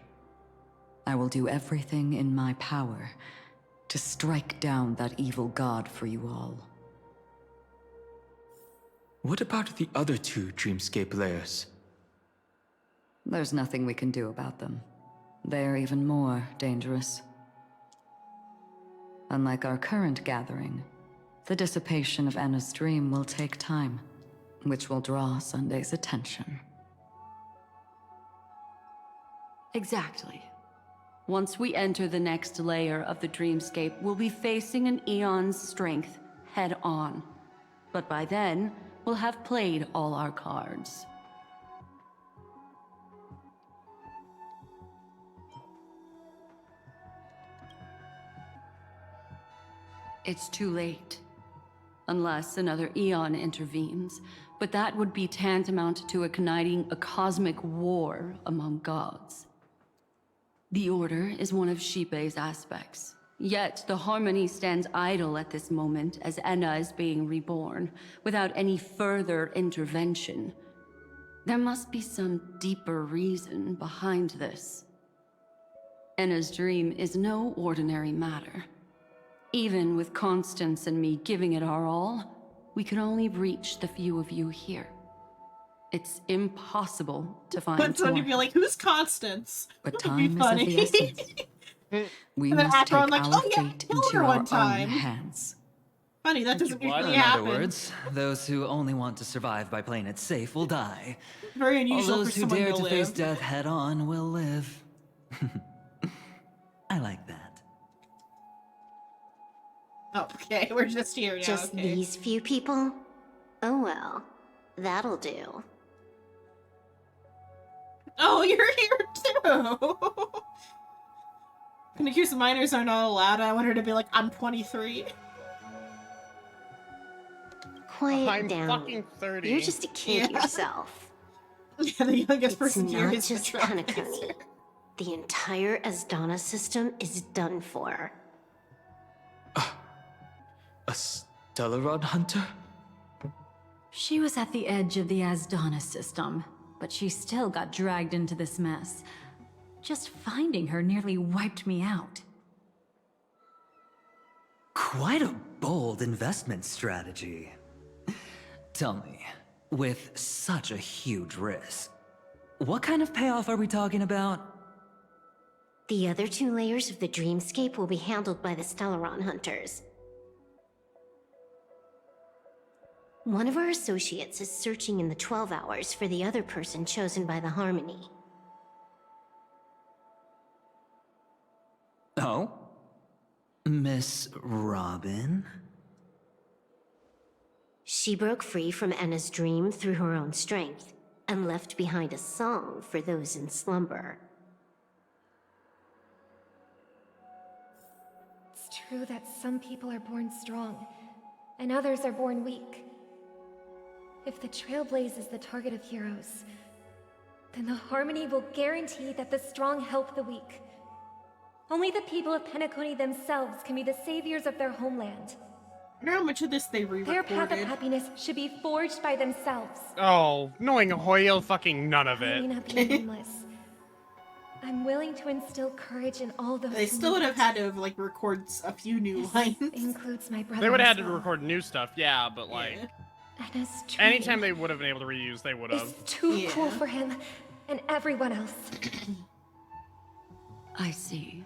I will do everything in my power to strike down that evil god for you all. What about the other two Dreamscape layers? There's nothing we can do about them. They're even more dangerous. Unlike our current gathering, the dissipation of Enna's dream will take time, which will draw Sunday's attention. Exactly. Once we enter the next layer of the dreamscape, we'll be facing an eon's strength head on. But by then, we'll have played all our cards. It's too late. Unless another eon intervenes, but that would be tantamount to igniting a cosmic war among gods. The Order is one of Xipe's aspects. Yet the Harmony stands idle at this moment as Enna is being reborn, without any further intervention. There must be some deeper reason behind this. Enna's dream is no ordinary matter. Even with Constance and me giving it our all, we can only reach the few of you here. It's impossible to find But more. somebody be like, who's Constance? But That would be time is of funny. the essence. We And then must take Acheron like, our oh yeah, fate killed into her our one own time. hands. Funny, that doesn't usually In happen. other words, those who only want to survive by playing it safe will die. Very All unusual for those who someone dare to to face live. death head on will live. I like that. Oh, okay, we're just here now. Just okay. these few people? Oh well, that'll do. Oh, you're here too! And accused minors are not allowed. I want her to be like, I'm 23. Quiet I'm down. fucking 30. You're just a kid Yeah. yourself. Yeah, the youngest It's person here not is just Petra. Penacony. The entire Asdana system is done for. A Stellaron hunter? She was at the edge of the Asdana system, but she still got dragged into this mess. Just finding her nearly wiped me out. Quite a bold investment strategy. Tell me, with such a huge risk, what kind of payoff are we talking about? The other 2 layers of the dreamscape will be handled by the Stellaron hunters. One of our associates is searching in the 12 hours for the other person chosen by the Harmony. Oh? Miss Robin? She broke free from Enna's dream through her own strength, and left behind a song for those in slumber. It's true that some people are born strong, and others are born weak. If the Trailblaze is the target of heroes, then the Harmony will guarantee that the strong help the weak. Only the people of Penacony themselves can be the saviors of their homeland. I wonder how much of this they Their path of re-recorded. happiness should be forged by themselves. Oh, knowing Hoyle, fucking none of I it. may not be nameless. I'm willing to instill courage in all those They who still would need have it. had to have, like, record a few new lines. Includes my brother. They would have had as to well. record new stuff, yeah, but like, Enna's dream anytime they would have been able to reuse, they would have. is too cool for him and everyone else. I see.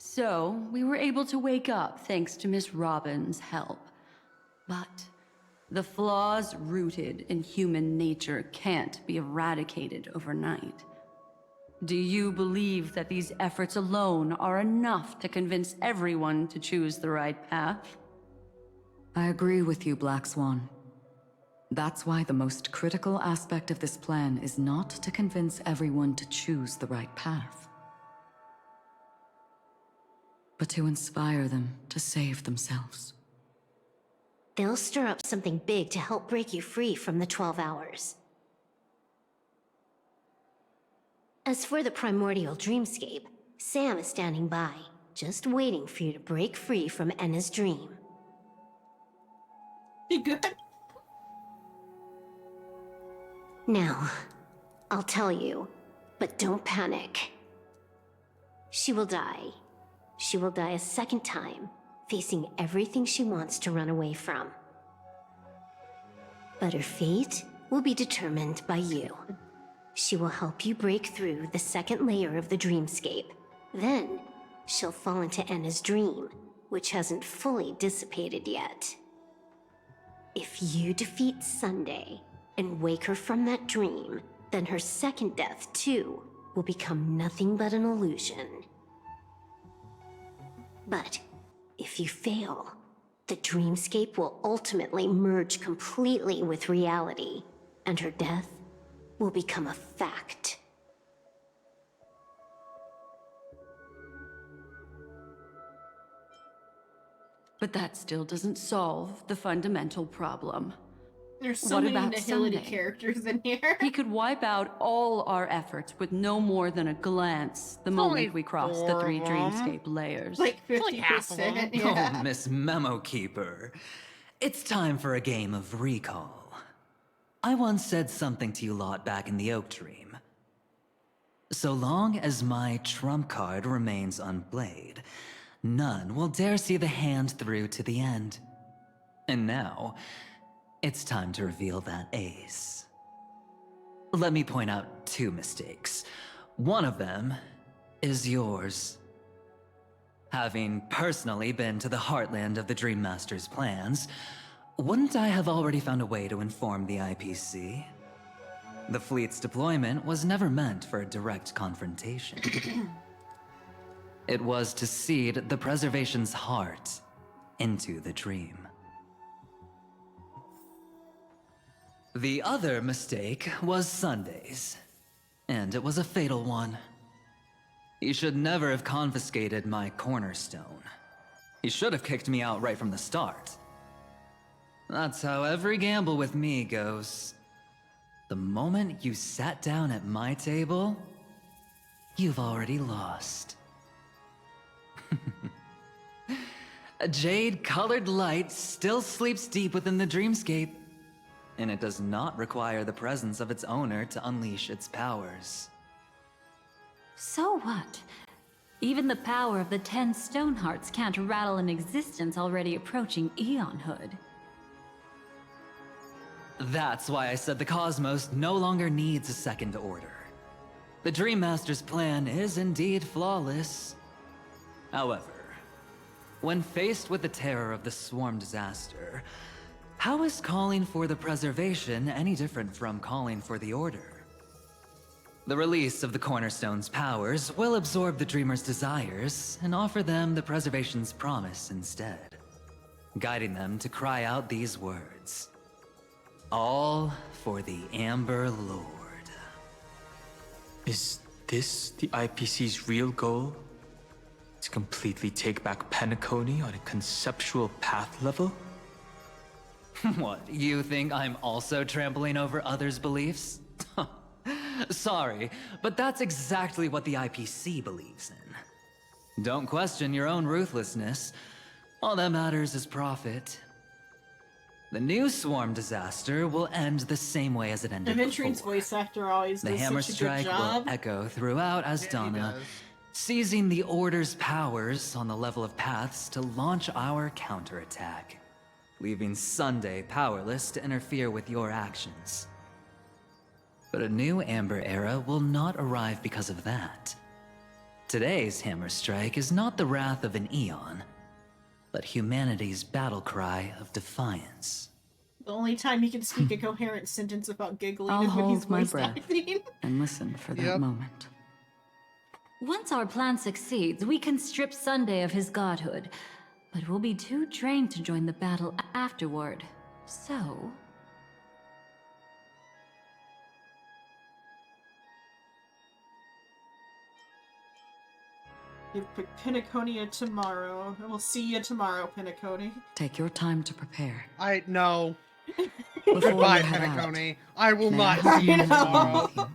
So, we were able to wake up thanks to Miss Robin's help. But the flaws rooted in human nature can't be eradicated overnight. Do you believe that these efforts alone are enough to convince everyone to choose the right path? I agree with you, Black Swan. That's why the most critical aspect of this plan is not to convince everyone to choose the right path, but to inspire them to save themselves. They'll stir up something big to help break you free from the 12 hours. As for the primordial dreamscape, Sam is standing by, just waiting for you to break free from Enna's dream. Be good. Now, I'll tell you, but don't panic. She will die. She will die a second time, facing everything she wants to run away from. But her fate will be determined by you. She will help you break through the second layer of the dreamscape. Then, she'll fall into Enna's dream, which hasn't fully dissipated yet. If you defeat Sunday and wake her from that dream, then her second death, too, will become nothing but an illusion. But if you fail, the dreamscape will ultimately merge completely with reality, and her death will become a fact. But that still doesn't solve the fundamental problem. There's so What many about Nihility Sunday? characters in here. He could wipe out all our efforts with no more than a glance the only moment we cross the 3 4 of 'em. dreamscape layers. Like Only half of 50%, them. yeah. Oh, Miss Memo Keeper. It's time for a game of recall. I once said something to you lot back in the Oak Dream. So long as my trump card remains unplayed, none will dare see the hand through to the end. And now, it's time to reveal that ace. Let me point out 2 mistakes. One of them is yours. Having personally been to the heartland of the Dream Master's plans, wouldn't I have already found a way to inform the IPC? The fleet's deployment was never meant for a direct confrontation. It was to seed the preservation's heart into the dream. The other mistake was Sundays, and it was a fatal one. He should never have confiscated my cornerstone. He should have kicked me out right from the start. That's how every gamble with me goes. The moment you sat down at my table, you've already lost. A jade-colored light still sleeps deep within the dreamscape, and it does not require the presence of its owner to unleash its powers. So what? Even the power of the 10 Stonehearts can't rattle an existence already approaching eonhood. That's why I said the cosmos no longer needs a second order. The Dream Master's plan is indeed flawless. However, when faced with the terror of the swarm disaster, how is calling for the preservation any different from calling for the order? The release of the Cornerstone's powers will absorb the Dreamer's desires and offer them the preservation's promise instead, guiding them to cry out these words. All for the Amber Lord. Is this the IPC's real goal? To completely take back Penacony on a conceptual path level? What, you think I'm also trampling over others' beliefs? Sorry, but that's exactly what the IPC believes in. Don't question your own ruthlessness. All that matters is profit. The new swarm disaster will end the same way as it ended Aventurine's before. voice actor always The does hammer such a good strike job. will echo throughout Asdana, seizing the Order's powers on the level of paths to launch our counterattack, leaving Sunday powerless to interfere with your actions. But a new Amber Era will not arrive because of that. Today's hammer strike is not the wrath of an eon, but humanity's battle cry of defiance. The only time he can speak a coherent sentence without giggling I'll is when he's hold my voice breath acting. and listen for that moment. Once our plan succeeds, we can strip Sunday of his godhood, but we'll be too drained to join the battle afterward. So... Give Pennaconia tomorrow. And we'll see you tomorrow, Pennaconia. Take your time to prepare. No. Before Goodbye, you head out, Penacony. I will may I not have see a you minute tomorrow. with you?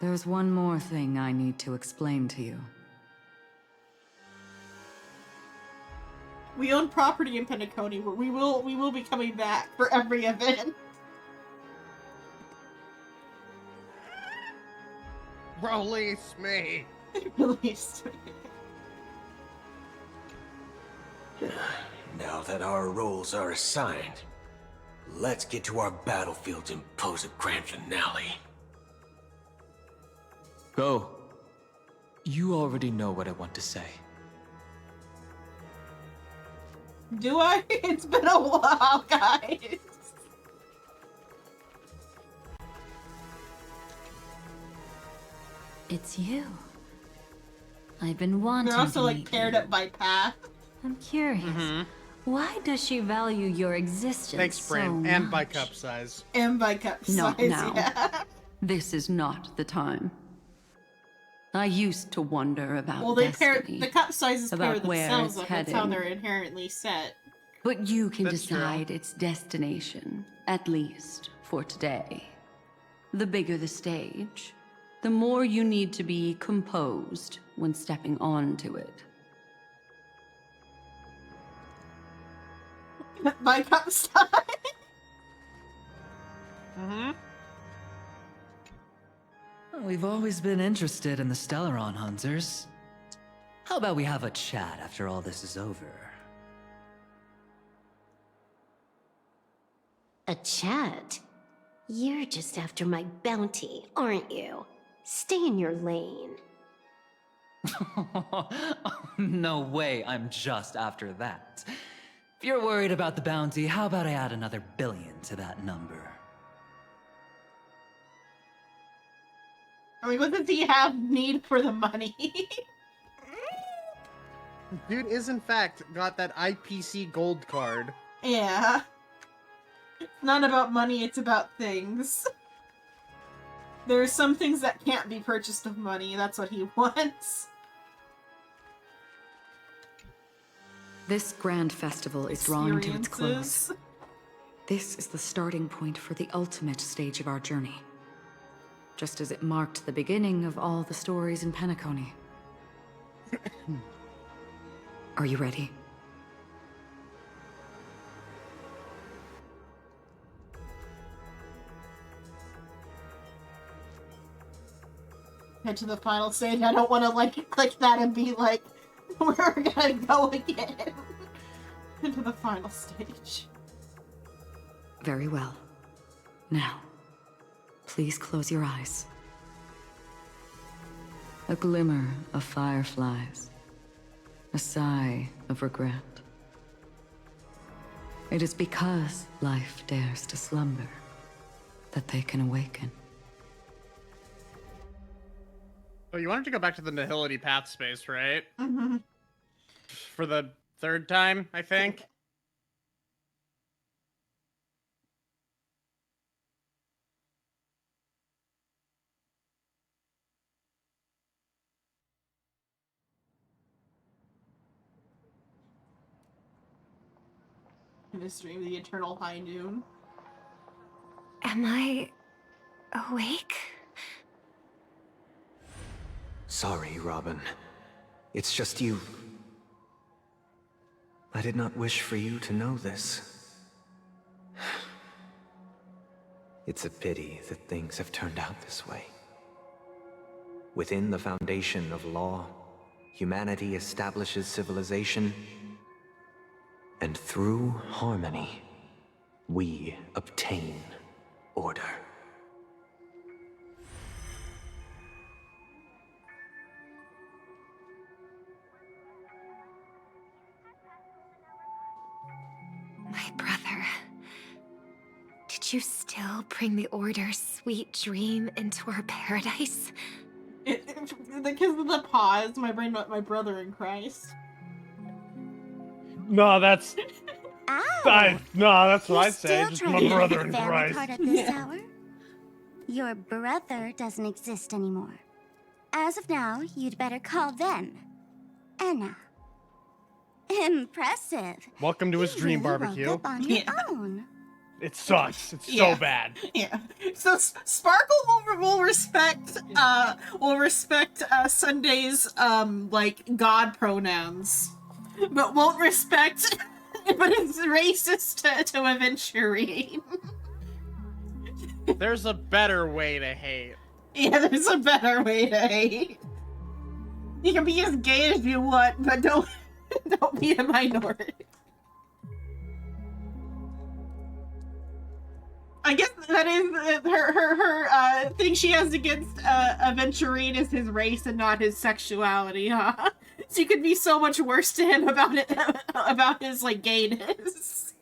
There's one more thing I need to explain to you. We own property in Pennaconia, where we will be coming back for every event. Release me. Release me. Now that our roles are assigned, let's get to our battlefields and pose a grand finale. Go. You already know what I want to say. Do I? It's been a while, guys. It's you. I've been wanting They're also to like meet paired you. up by path. I'm curious. Why does she value your existence Thanks, so Bram. much? And by cup size. And by cup Not size, now. yeah. This is not the time. I used to wonder about Well, they pair destiny, the cup sizes pair about where themselves it's up. That's how heading. they're inherently set. But you can That's true. decide its destination, at least for today. The bigger the stage, the more you need to be composed when stepping onto it. By cup size. We've always been interested in the Stellaron Hunters. How about we have a chat after all this is over? A chat? You're just after my bounty, aren't you? Stay in your lane. No way, I'm just after that. If you're worried about the bounty, how about I add another billion to that number? I mean, doesn't he have need for the money? Dude is in fact got that IPC gold card. Yeah. It's not about money, it's about things. There are some things that can't be purchased with money, that's what he wants. This grand festival is drawing to its close. Experiences. This is the starting point for the ultimate stage of our journey. Just as it marked the beginning of all the stories in Penacony. Are you ready? Head to the final stage. I don't want to, like, click that and be like, we're gonna go again. Into the final stage. Very well. Now, please close your eyes. A glimmer of fireflies. A sigh of regret. It is because life dares to slumber that they can awaken. Oh, you wanted to go back to the Nihility Path space, right? Mm-hmm. For the third time, I think. In this dream, the eternal high noon. Am I awake? Sorry, Robin. It's just you. I did not wish for you to know this. It's a pity that things have turned out this way. Within the foundation of law, humanity establishes civilization, and through harmony, we obtain order. My brother. Did you still bring the Order's sweet dream into our paradise? Because of the pause, my brain went, my brother in Christ. No, that's... Ow! No, that's what You're I'd say. still Just trying my to brother make in the family Christ. part of this hour? Your brother doesn't exist anymore. As of now, you'd better call them Anna. Impressive. Welcome to his You dream really barbecue. woke up on your own. It sucks. It's Yeah. so bad. Yeah. So Sparkle will respect Sunday's like god pronouns, but won't respect. But it's racist to Aventurine. There's a better way to hate. Yeah, there's a better way to hate. You can be as gay as you want, but don't be a minority. I guess that is her thing she has against Aventurine is his race and not his sexuality, huh? So you could be so much worse to him about it, about his like gayness.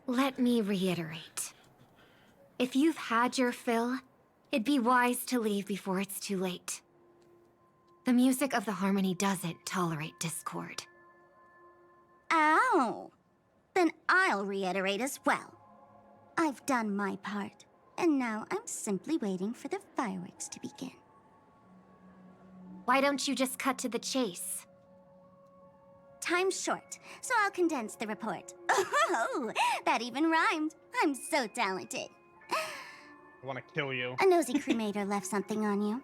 Let me reiterate. If you've had your fill, it'd be wise to leave before it's too late. The music of the harmony doesn't tolerate discord. Ow! Then I'll reiterate as well. I've done my part, and now I'm simply waiting for the fireworks to begin. Why don't you just cut to the chase? Time's short, so I'll condense the report. Oh, that even rhymed. I'm so talented. I want to kill you. A nosy cremator left something on you.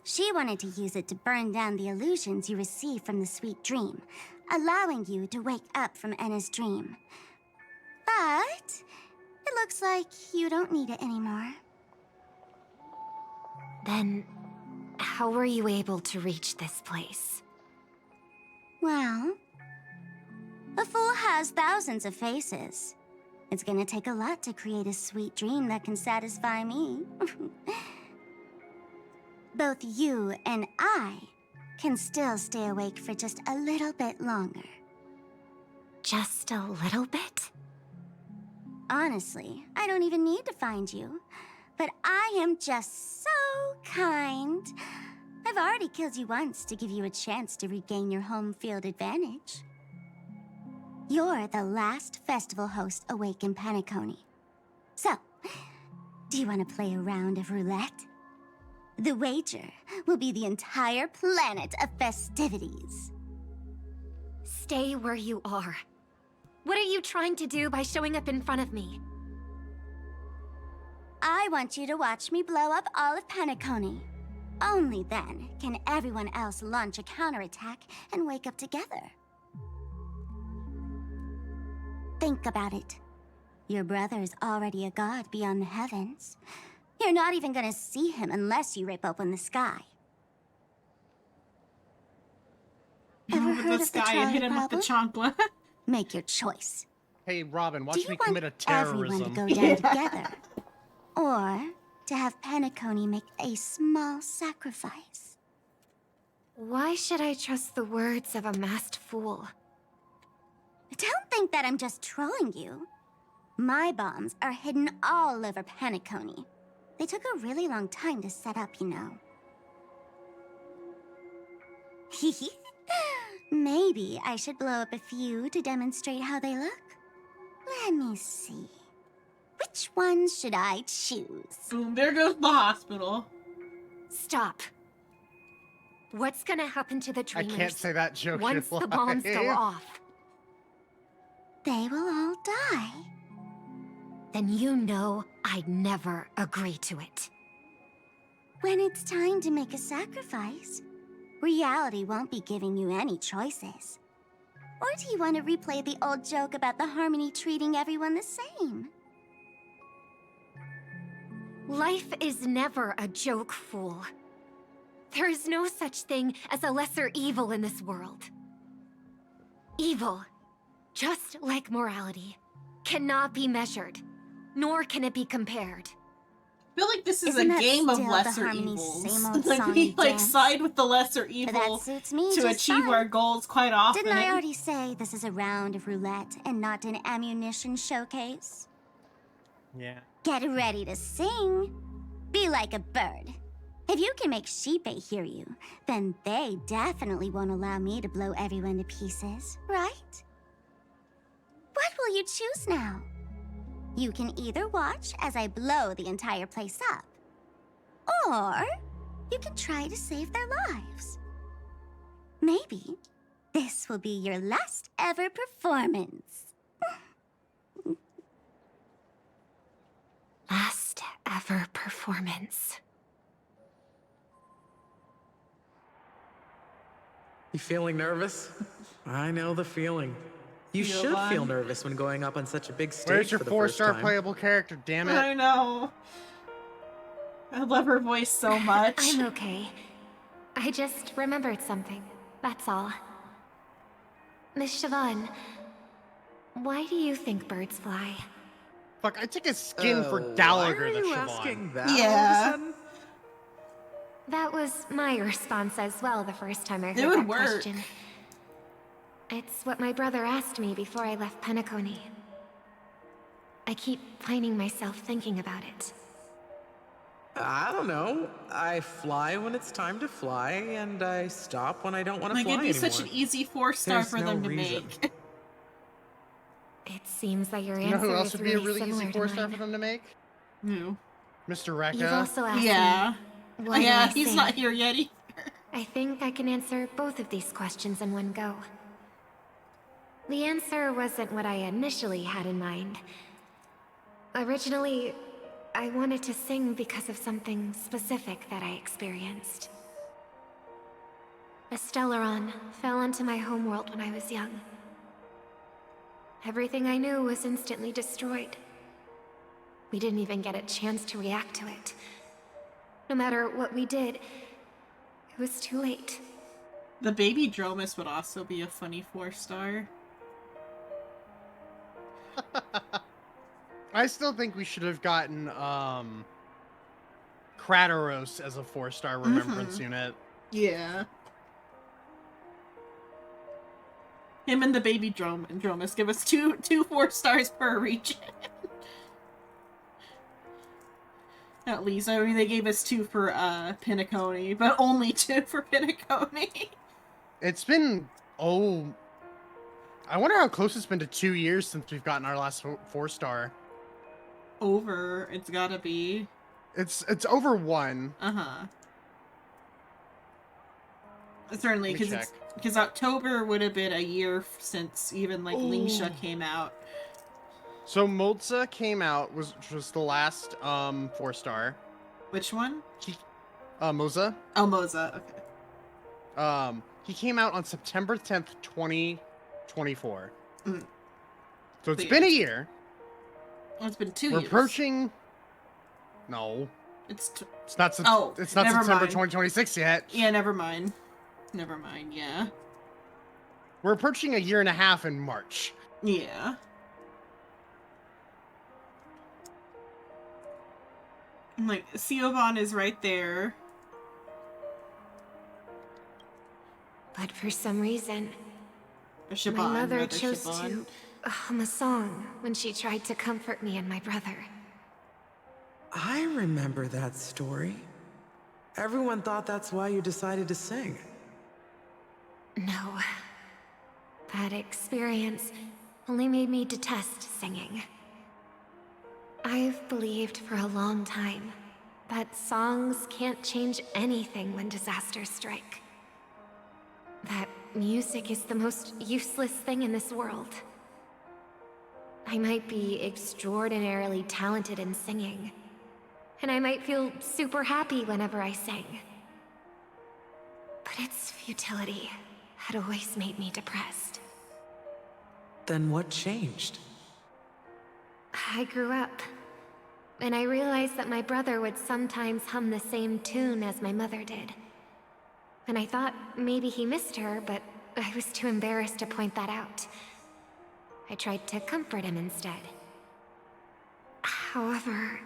She wanted to use it to burn down the illusions you received from the sweet dream, allowing you to wake up from Enna's dream. But it looks like you don't need it anymore. Then, how were you able to reach this place? Well, a fool has thousands of faces. It's gonna take a lot to create a sweet dream that can satisfy me. Both you and I can still stay awake for just a little bit longer. Just a little bit? Honestly, I don't even need to find you. But I am just so kind. I've already killed you once to give you a chance to regain your home field advantage. You're the last festival host awake in Penacony. So, do you want to play a round of roulette? The wager will be the entire planet of festivities. Stay where you are. What are you trying to do by showing up in front of me? I want you to watch me blow up all of Penacony. Only then can everyone else launch a counterattack and wake up together. Think about it. Your brother is already a god beyond the heavens. You're not even gonna see him unless you rip open the sky. Ever Open heard the of the sky and hit trolley him with the problem? chancla. Make your choice. Hey, Robin, Do watch you me want commit a everyone to terrorism. go down together? Or to have Penacony make a small sacrifice? Why should I trust the words of a masked fool? Don't think that I'm just trolling you. My bombs are hidden all over Penacony. They took a really long time to set up, you know. Maybe I should blow up a few to demonstrate how they look. Let me see. Which ones should I choose? Boom, there goes the hospital. Stop. What's gonna happen to the I dreamers can't say that joke once here the bombs go live. off? They will all die. Then you know I'd never agree to it. When it's time to make a sacrifice, reality won't be giving you any choices. Or do you want to replay the old joke about the Harmony treating everyone the same? Life is never a joke, fool. There is no such thing as a lesser evil in this world. Evil, just like morality, cannot be measured, nor can it be compared. I feel like this is Isn't a that game of still the lesser Harmony's evils. same old Like song we and like dance? side with the lesser evil That suits me to just achieve fine. our goals quite often. Didn't I already say this is a round of roulette and not an ammunition showcase? Yeah. Get ready to sing. Be like a bird. If you can make Sheepei hear you, then they definitely won't allow me to blow everyone to pieces, right? What will you choose now? You can either watch as I blow the entire place up, or you can try to save their lives. Maybe this will be your last ever performance. Last ever performance. You feeling nervous? I know the feeling. You should feel nervous when going up on such a big stage. Where's your for the 4-star first time. playable character, damn it? I know. I love her voice so much. I'm okay. I just remembered something, that's all. Miss Siobhan, why do you think birds fly? Fuck, I took a skin for why Gallagher are the you Siobhan. asking that Yeah. all of a sudden? That was my response as well the first time I heard It would that work. question. It's what my brother asked me before I left Penacony. I keep finding myself thinking about it. I don't know. I fly when it's time to fly, and I stop when I don't want to Like fly it'd be anymore. such an easy 4-star There's for no them to reason. make. It seems that your You know answer who else is would be a really really easy similar to 4-star mine. for them to make? No. Mr. Rekka. You've also asked Yeah. me, what do Yeah, I he's say? not here yet either. I think I can answer both of these questions in one go. The answer wasn't what I initially had in mind. Originally, I wanted to sing because of something specific that I experienced. A Stellaron fell onto my homeworld when I was young. Everything I knew was instantly destroyed. We didn't even get a chance to react to it. No matter what we did, it was too late. The baby Dromus would also be a funny 4-star. I still think we should have gotten Krataros as a 4-star remembrance unit. Yeah. Him and the baby Dromus give us two 4-stars per region. At least, I mean, they gave us 2 for Penacony, but only 2 for Penacony. It's been, I wonder how close it's been to 2 years since we've gotten our last 4-star. Over, it's gotta be. It's over 1. Uh-huh. Certainly, Let me check. because October would have been a year since even, like, Lingsha came out. So Molza came out, which was the last 4-star. Which one? Moza. Oh, Moza, okay. He came out on September 10th, 2024. Mm. So it's been a year. Oh, it's been 2 We're years. approaching... No. It's It's not. It's not never September mind. 2026 yet. Yeah, never mind. Never mind. Yeah. We're approaching a year and a half in March. Yeah. Like, Siobhan is right there. But for some reason, Siobhan, my mother rather, chose Siobhan. to hum a song when she tried to comfort me and my brother. I remember that story. Everyone thought that's why you decided to sing. No. That experience only made me detest singing. I've believed for a long time that songs can't change anything when disasters strike. That music is the most useless thing in this world. I might be extraordinarily talented in singing, and I might feel super happy whenever I sing. But its futility had always made me depressed. Then what changed? I grew up, and I realized that my brother would sometimes hum the same tune as my mother did. And I thought maybe he missed her, but I was too embarrassed to point that out. I tried to comfort him instead. However,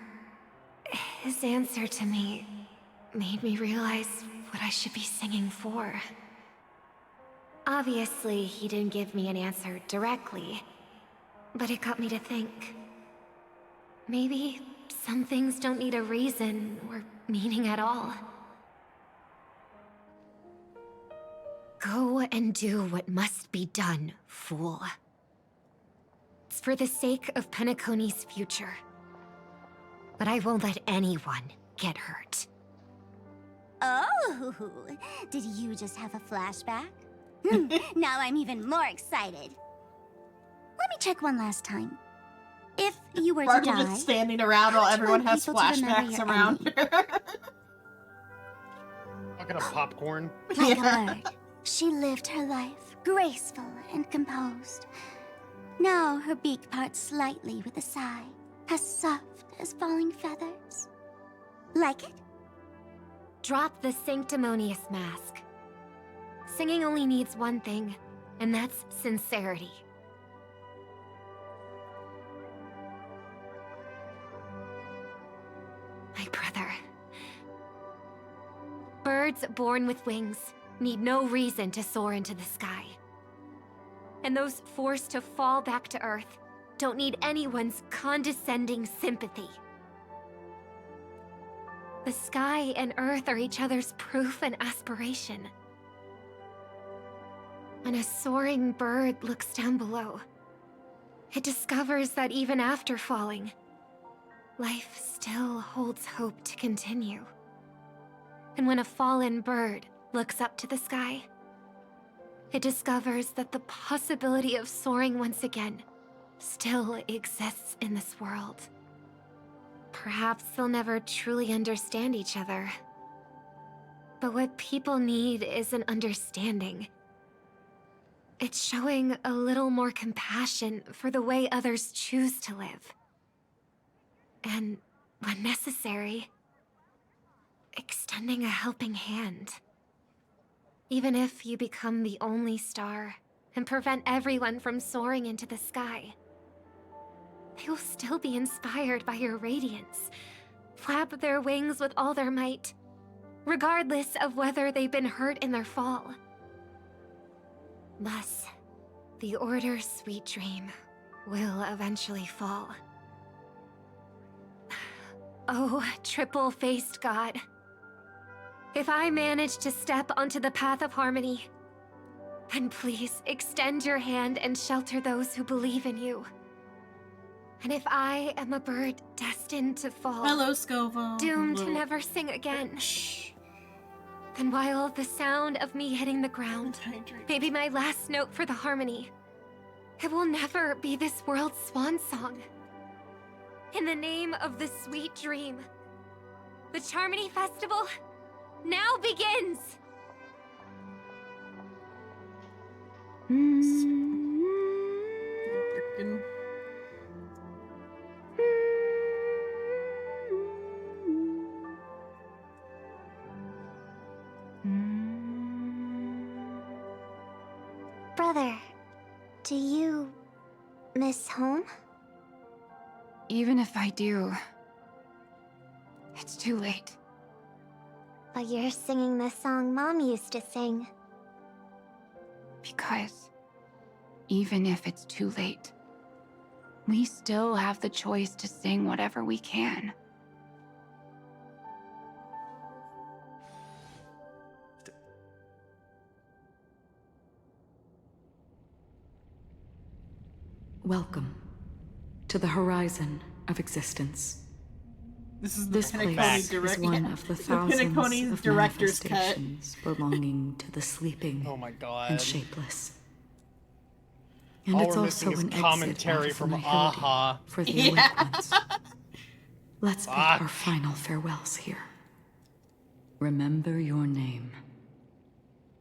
his answer to me made me realize what I should be singing for. Obviously, he didn't give me an answer directly, but it got me to think. Maybe some things don't need a reason or meaning at all. Go and do what must be done, fool. It's for the sake of Penacony's future. But I won't let anyone get hurt. Oh, did you just have a flashback? Now I'm even more excited. Let me check one last time. If you were to Sparkle die, just standing around while how would you everyone want has people to remember flashbacks your around enemy? her. Fucking a popcorn. Like a bird, she lived her life, graceful and composed. Now her beak parts slightly with a sigh, as soft as falling feathers. Like it? Drop the sanctimonious mask. Singing only needs one thing, and that's sincerity. My brother. Birds born with wings need no reason to soar into the sky. And those forced to fall back to Earth don't need anyone's condescending sympathy. The sky and Earth are each other's proof and aspiration. When a soaring bird looks down below, it discovers that even after falling, life still holds hope to continue. And when a fallen bird looks up to the sky, it discovers that the possibility of soaring once again still exists in this world. Perhaps they'll never truly understand each other. But what people need is an understanding. It's showing a little more compassion for the way others choose to live. And, when necessary, extending a helping hand. Even if you become the only star and prevent everyone from soaring into the sky, they will still be inspired by your radiance, flap their wings with all their might, regardless of whether they've been hurt in their fall. Thus, the Order's sweet dream will eventually fall. Oh, triple-faced God. If I manage to step onto the path of harmony, then please extend your hand and shelter those who believe in you. And if I am a bird destined to fall, Hello, Scovo. doomed Hello. to never sing again, then while the sound of me hitting the ground may be my last note for the harmony, it will never be this world's swan song. In the name of the sweet dream, the Charmony Festival now begins! Brother, do you miss home? Even if I do, it's too late. But you're singing the song Mom used to sing. Because even if it's too late, we still have the choice to sing whatever we can. Welcome to the horizon of existence. This is the This Pennacone place is one of the thousands Pennacone's of director's cut. manifestations belonging to the sleeping Oh my god. and shapeless. And All it's we're also missing is an commentary exit from out of the nihility Aha. for the Yeah. awake ones. Let's bid Fuck. our final farewells here. Remember your name.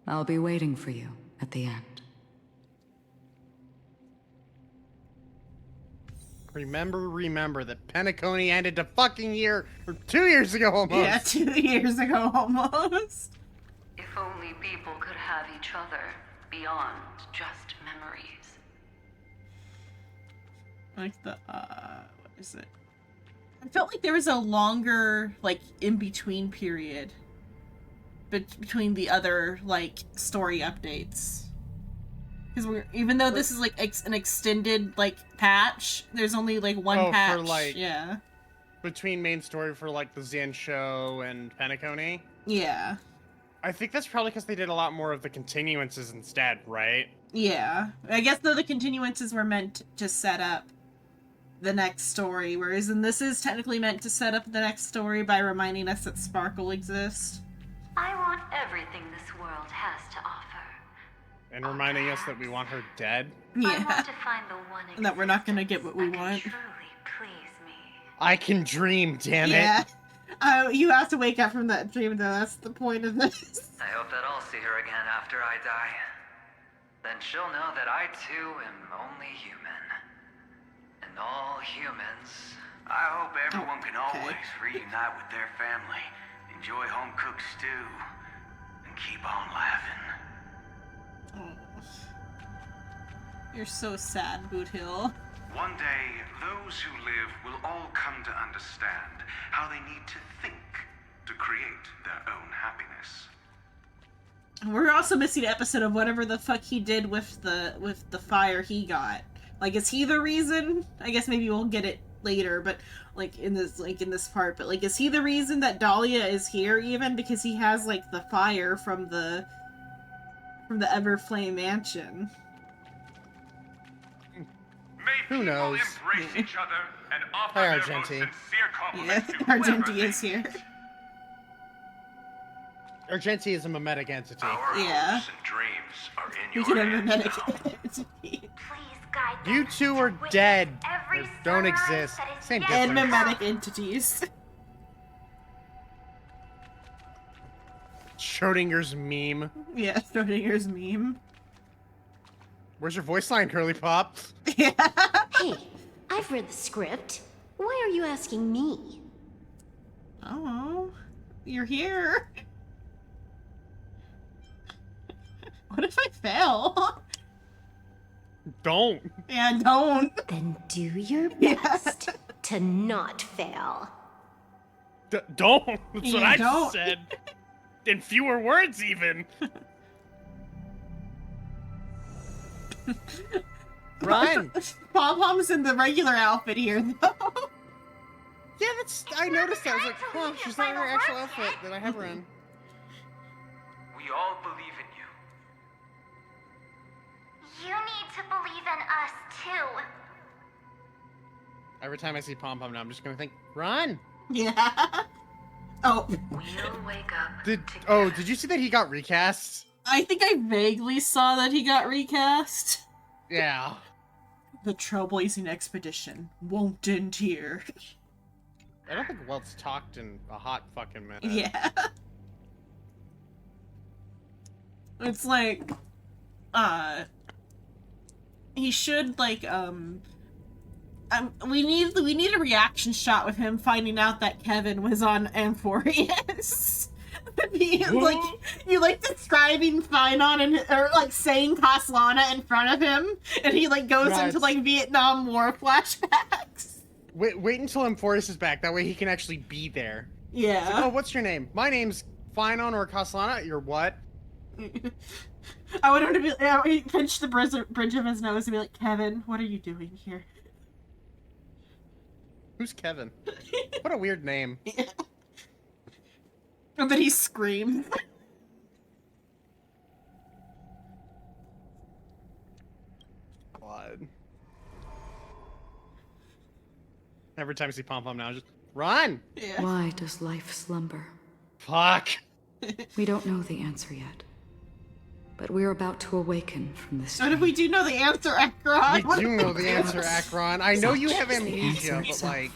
I'll be waiting for you at the end. Remember that Pennacone ended a fucking year, or 2 years ago almost. Yeah, 2 years ago almost. If only people could have each other beyond just memories. Like the, what is it? I felt like there was a longer, like, in-between period between the other, like, story updates. Because even though this is, like, an extended, like, patch, there's only, like, one patch. For, like, yeah. between main story for, like, the Zen show and Pennacone? Yeah. I think that's probably because they did a lot more of the continuances instead, right? Yeah. I guess, though, the continuances were meant to set up the next story, whereas in this is technically meant to set up the next story by reminding us that Sparkle exists. I want everything this world has to offer. And reminding us that we want her dead? Yeah. I want to find the one And that we're not gonna get what we want. truly please me. I can dream, damn it. Yeah. You have to wake up from that dream, though. That's the point of this. I hope that I'll see her again after I die. Then she'll know that I too am only human. And all humans. I hope everyone can always reunite with their family, enjoy home-cooked stew, and keep on laughing. You're so sad, Boot Hill. One day, those who live will all come to understand how they need to think to create their own happiness. We're also missing an episode of whatever the fuck he did with the fire he got. Like, is he the reason? I guess maybe we'll get it later, but like in this part. But like, is he the reason that Dalia is here even? Because he has like the fire from the Everflame Mansion. Who knows? Embrace each other and offer Hi, their most Argenti. sincere Yeah, compliments to whoever Argenti is here. Argenti is a mimetic entity. Yeah. And dreams are in We your can have a hands medic. You two are dead. Or don't exist. Same And difference. mimetic entities. Schrodinger's meme. Yeah, Schrodinger's meme. Where's your voice line, Curly Pop? Hey, I've read the script. Why are you asking me? Oh, you're here. What if I fail? Don't. Yeah, don't. Then do your best to not fail. Don't. That's Yeah, what I don't. said. In fewer words, even. Run. Pom-Pom's in the regular outfit here, though. Yeah, I noticed that. I was like, huh, she's not in her actual outfit that I have her in. We all believe in you. You need to believe in us, too. Every time I see Pom Pom now, I'm just gonna think, run. Yeah. Oh. We'll wake up. Did you see that he got recast? I think I vaguely saw that he got recast. Yeah. The Trailblazing Expedition won't end here. I don't think Welt's talked in a hot fucking minute. Yeah. It's like, he should like, we need a reaction shot with him finding out that Kevin was on Amphorius. like you like describing Xenon and or like saying Kaslana in front of him, and he like goes into like Vietnam War flashbacks. Wait until Emfortis is back. That way he can actually be there. Yeah. It's like, oh, what's your name? My name's Xenon or Kaslana. You're what? I want him to be. He pinch the bridge of his nose and be like, Kevin, what are you doing here? Who's Kevin? What a weird name. Yeah. And then he screams. God. Every time I see Pom Pom now, just run! Yeah. Why does life slumber? Fuck. We don't know the answer yet. But we're about to awaken from this. What if we do know the answer, Akron? We do know the answer, Akron. I know you have amnesia, but like...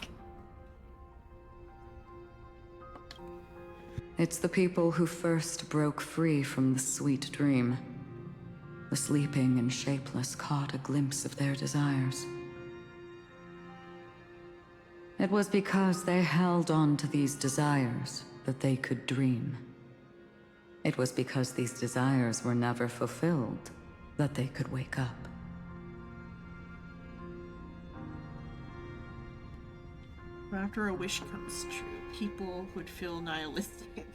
It's the people who first broke free from the sweet dream. The sleeping and shapeless caught a glimpse of their desires. It was because they held on to these desires that they could dream. It was because these desires were never fulfilled that they could wake up. After a wish comes true, people would feel nihilistic.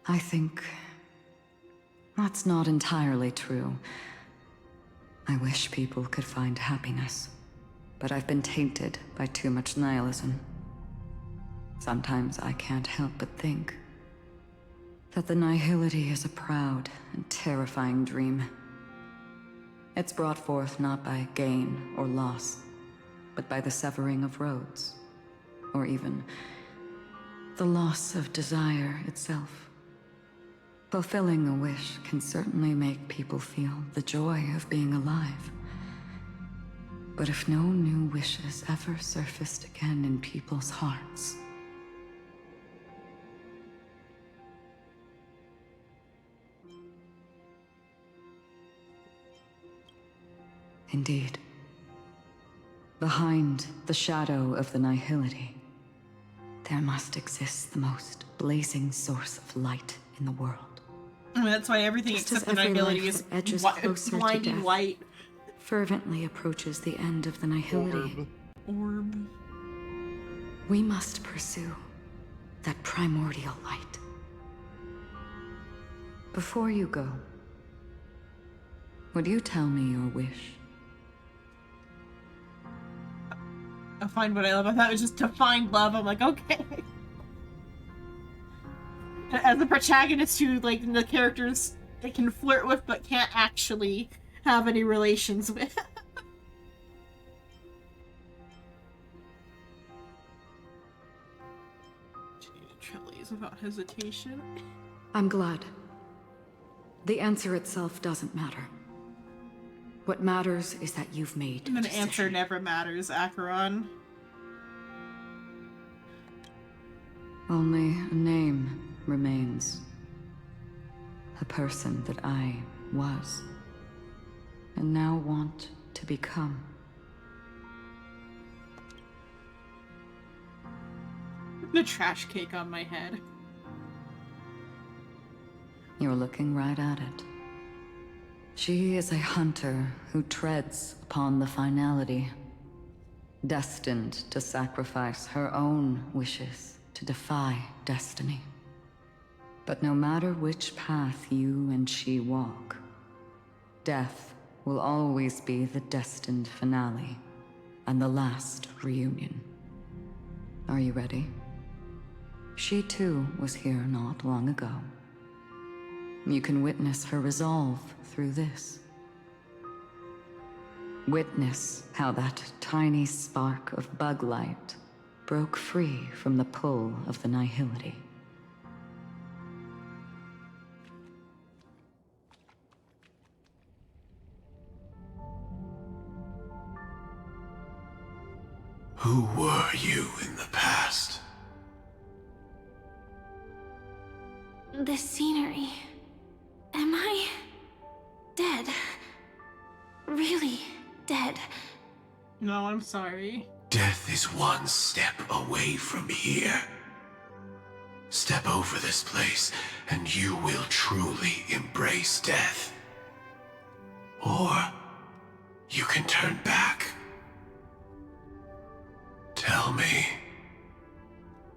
I think that's not entirely true. I wish people could find happiness, but I've been tainted by too much nihilism. Sometimes I can't help but think that the nihility is a proud and terrifying dream. It's brought forth not by gain or loss, but by the severing of roads, or even the loss of desire itself. Fulfilling a wish can certainly make people feel the joy of being alive. But if no new wishes ever surfaced again in people's hearts, indeed, behind the shadow of the nihility, there must exist the most blazing source of light in the world. I mean, that's why everything Just except as the every nihility life is that edges whi- closer to blinding death white. fervently approaches the end of the nihility. Orb. We must pursue that primordial light. Before you go, would you tell me your wish? I find what I love. I thought it was just to find love. I'm like, okay. As the protagonist who, like, the characters they can flirt with but can't actually have any relations with. Trillies without hesitation. I'm glad. The answer itself doesn't matter. What matters is that you've made And an answer never matters, Acheron. Only a name remains. A person that I was, and now want to become. The trash cake on my head. You're looking right at it. She is a hunter who treads upon the finality, destined to sacrifice her own wishes to defy destiny. But no matter which path you and she walk, death will always be the destined finale and the last reunion. Are you ready? She too was here not long ago. You can witness her resolve through this. Witness how that tiny spark of bug light broke free from the pull of the nihility. Who were you in the past? The scenery. Am I dead? Really dead? No, I'm sorry. Death is one step away from here. Step over this place, and you will truly embrace death. Or you can turn back. Tell me,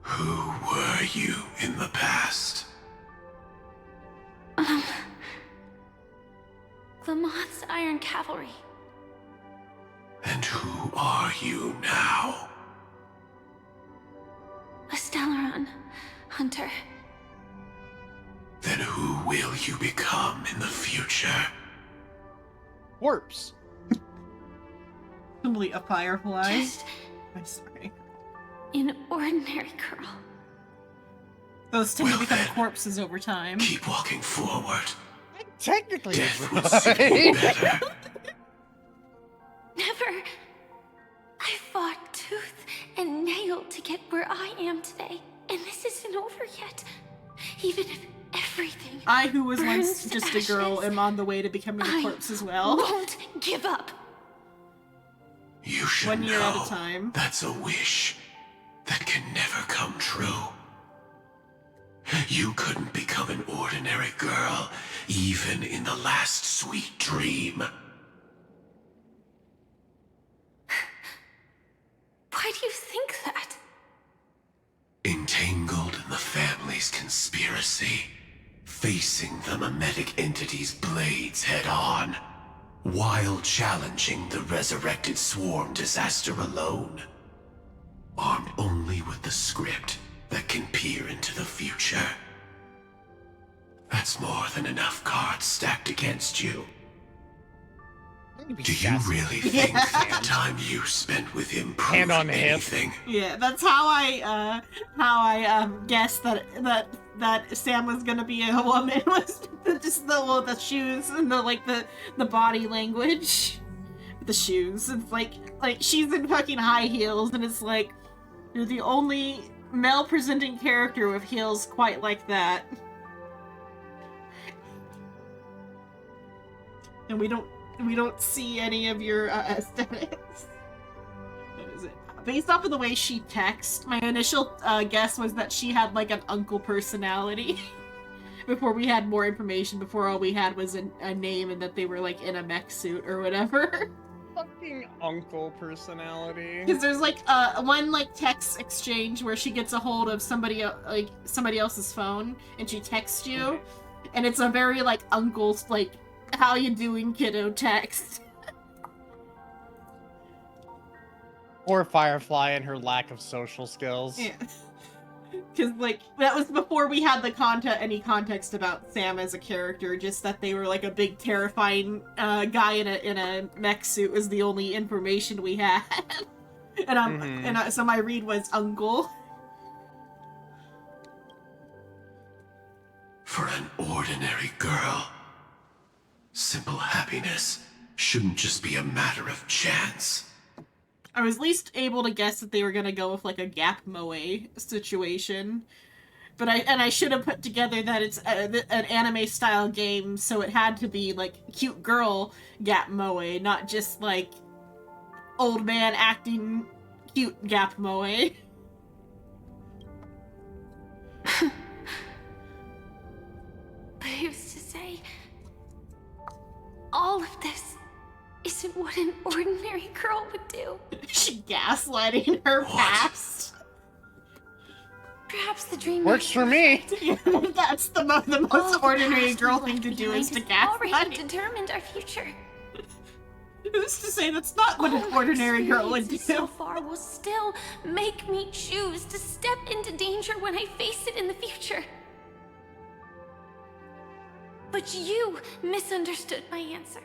who were you in the past? Lamoth's Iron Cavalry. And who are you now? A Stellaron hunter. Then who will you become in the future? Warps. Simply a firefly. Just I'm sorry. an ordinary girl. Those tend to become corpses over time. Keep walking forward. Technically, Death will suit you better. Never. I fought tooth and nail to get where I am today, and this isn't over yet. Even if everything I, who was once burns to just a girl, ashes, am on the way to becoming a corpse as well. won't give up. You should 1 year know at a time. that's a wish that can never come true. You couldn't become an ordinary girl, even in the last sweet dream. Why do you think that? Entangled in the family's conspiracy, facing the mimetic entity's blades head-on, while challenging the resurrected swarm disaster alone. Armed only with the script that can peer into the future. That's more than enough cards stacked against you. Do you really think that the time you spent with him proved Hand on hip. anything? Yeah, that's how I guessed that Sam was gonna be a woman, was just the shoes and the body language. The shoes. It's like she's in fucking high heels, and it's like you're the only male presenting character with heels quite like that. And we don't see any of your aesthetics. What is it? Based off of the way she texts, my initial guess was that she had like an uncle personality. Before we had more information, before all we had was a name and that they were like in a mech suit or whatever. Fucking uncle personality. Because there's like one like text exchange where she gets a hold of somebody else's phone and she texts you, and it's a very like uncle's like, "How you doing, kiddo?" text. Or Firefly and her lack of social skills. Yeah. Because like that was before we had any context about Sam as a character. Just that they were like a big terrifying guy in a mech suit was the only information we had. And so my read was uncle. For an ordinary girl, simple happiness shouldn't just be a matter of chance. I was at least able to guess that they were gonna go with like a Gap Moe situation, but I should have put together that it's an anime style game, so it had to be like cute girl Gap Moe, not just like old man acting cute Gap Moe. But who's to say all of this isn't what an ordinary girl would do? She gaslighting her past. Perhaps the dream works for me. That's the most ordinary girl thing to do is to gaslight. Already determined our future. Who's to say that's not what an ordinary girl would do? So far will still make me choose to step into danger when I face it in the future. But you misunderstood my answer.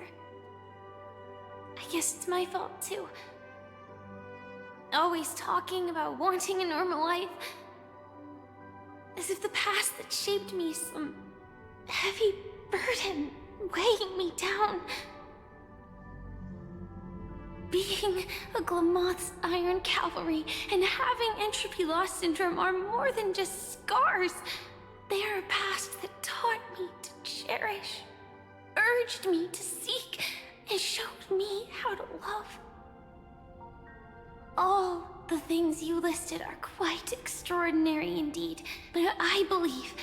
I guess it's my fault too. Always talking about wanting a normal life. As if the past that shaped me is some heavy burden weighing me down. Being a Glamoth's Iron Cavalry and having Entropy Loss Syndrome are more than just scars. They are a past that taught me to cherish, urged me to seek, and showed me how to love. All the things you listed are quite extraordinary indeed, but I believe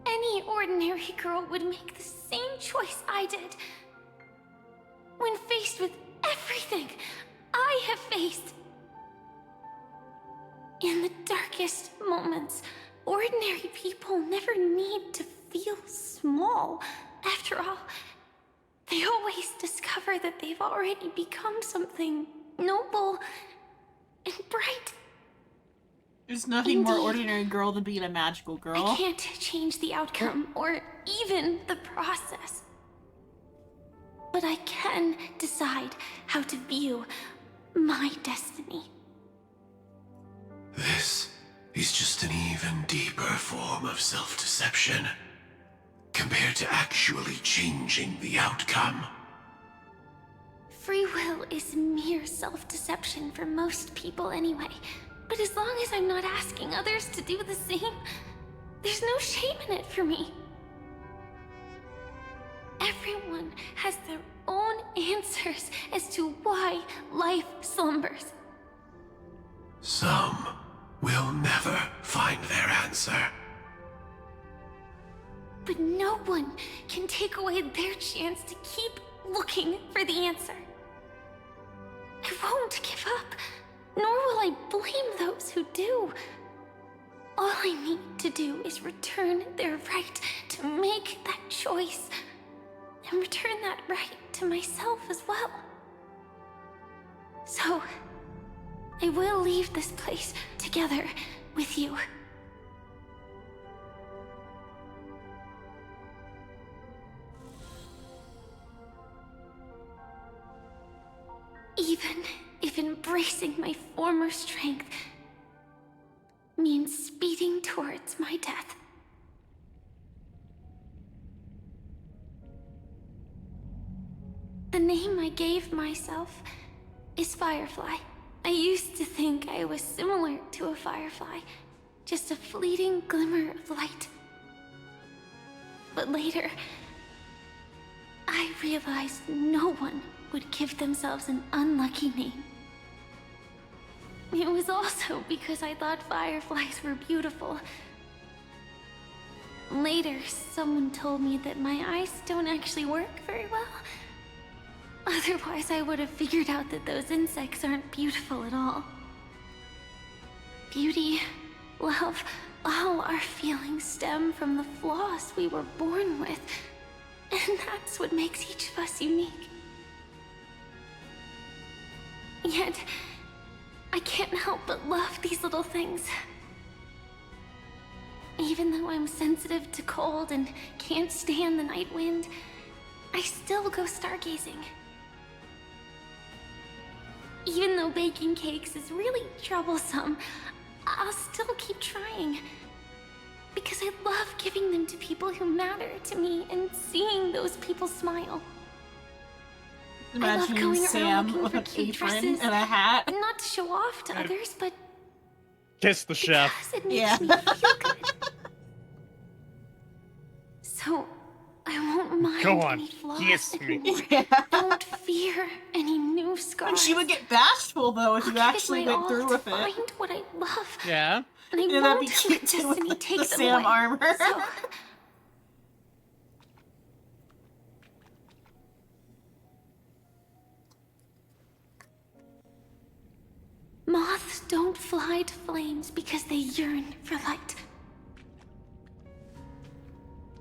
any ordinary girl would make the same choice I did. When faced with everything I have faced. In the darkest moments, ordinary people never need to feel small. After all, they always discover that they've already become something noble and bright. There's nothing more Indeed. ordinary girl than being a magical girl. I can't change the outcome or even the process. But I can decide how to view my destiny. This is just an even deeper form of self-deception, compared to actually changing the outcome. Free will is mere self-deception for most people anyway. But as long as I'm not asking others to do the same, there's no shame in it for me. Everyone has their own answers as to why life slumbers. Some will never find their answer. But no one can take away their chance to keep looking for the answer. I won't give up, nor will I blame those who do. All I need to do is return their right to make that choice, and return that right to myself as well. So, I will leave this place together with you. Even if embracing my former strength means speeding towards my death. The name I gave myself is Firefly. I used to think I was similar to a firefly, just a fleeting glimmer of light. But later, I realized no one would give themselves an unlucky name. It was also because I thought fireflies were beautiful. Later, someone told me that my eyes don't actually work very well. Otherwise, I would have figured out that those insects aren't beautiful at all. Beauty, love, all our feelings stem from the flaws we were born with. And that's what makes each of us unique. Yet, I can't help but love these little things. Even though I'm sensitive to cold and can't stand the night wind, I still go stargazing. Even though baking cakes is really troublesome, I'll still keep trying. Because I love giving them to people who matter to me and seeing those people smile. Imagining Sam with an apron and a hat. Not to show off to others, but kiss the chef. it makes me feel good. So, I won't mind Go on, any flaws kiss me. anymore. Don't fear any new scars. And she would get bashful though if you actually went through with it. Find what I love. Yeah. And I Yeah, that'd won't be let cute too with destiny the take them Sam away. armor. So, moths don't fly to flames because they yearn for light.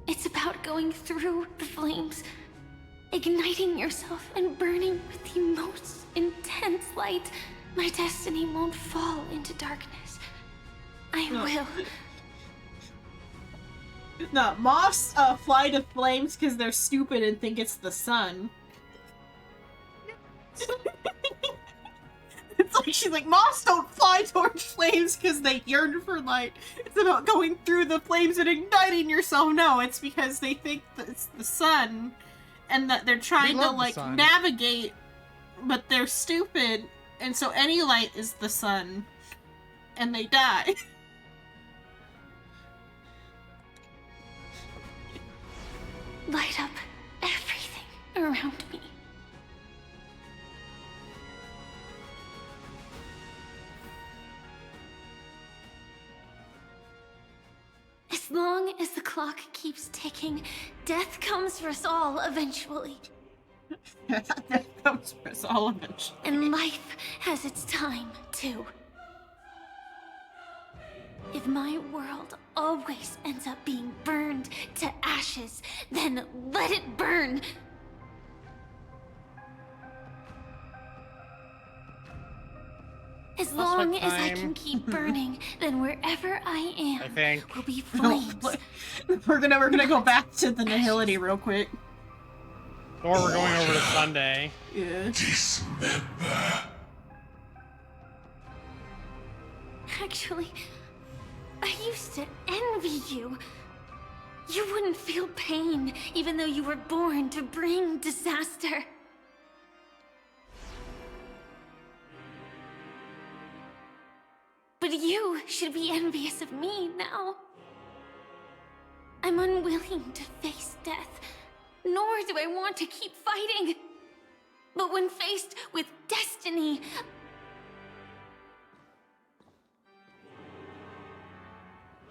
It's about going through the flames, igniting yourself and burning with the most intense light. My destiny won't fall into darkness. I will. No, moths fly to flames because they're stupid and think it's the sun. It's like she's like, moths don't fly towards flames because they yearn for light. It's about going through the flames and igniting yourself. No, it's because they think that it's the sun and that they're trying to like navigate, but they're stupid, and so any light is the sun, and they die. Light up everything around me. long as the clock keeps ticking, death comes for us all eventually. Death comes for us all eventually. And life has its time, too. If my world always ends up being burned to ashes, then let it burn! As long as I can keep burning, then wherever I am, I think will be flames. We're gonna go back to the Nihility real quick. Or we're going over to Sunday. Yeah. Actually, I used to envy you. You wouldn't feel pain, even though you were born to bring disaster. But you should be envious of me now. I'm unwilling to face death, nor do I want to keep fighting. But when faced with destiny,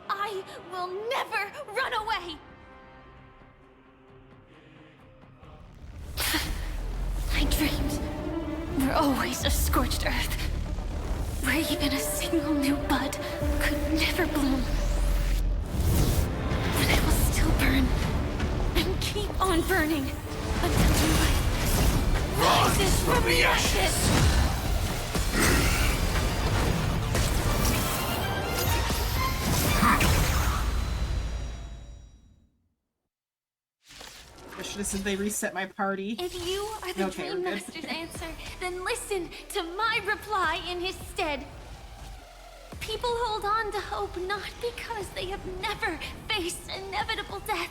I will never run away! My dreams were always of scorched earth, where even a single new bud could never bloom. But I will still burn, and keep on burning, until new life rises from the ashes! I should have said they reset my party. If you are the Okay, Dream we're good. Master's answer, then listen to my reply in his stead. People hold on to hope not because they have never faced inevitable death.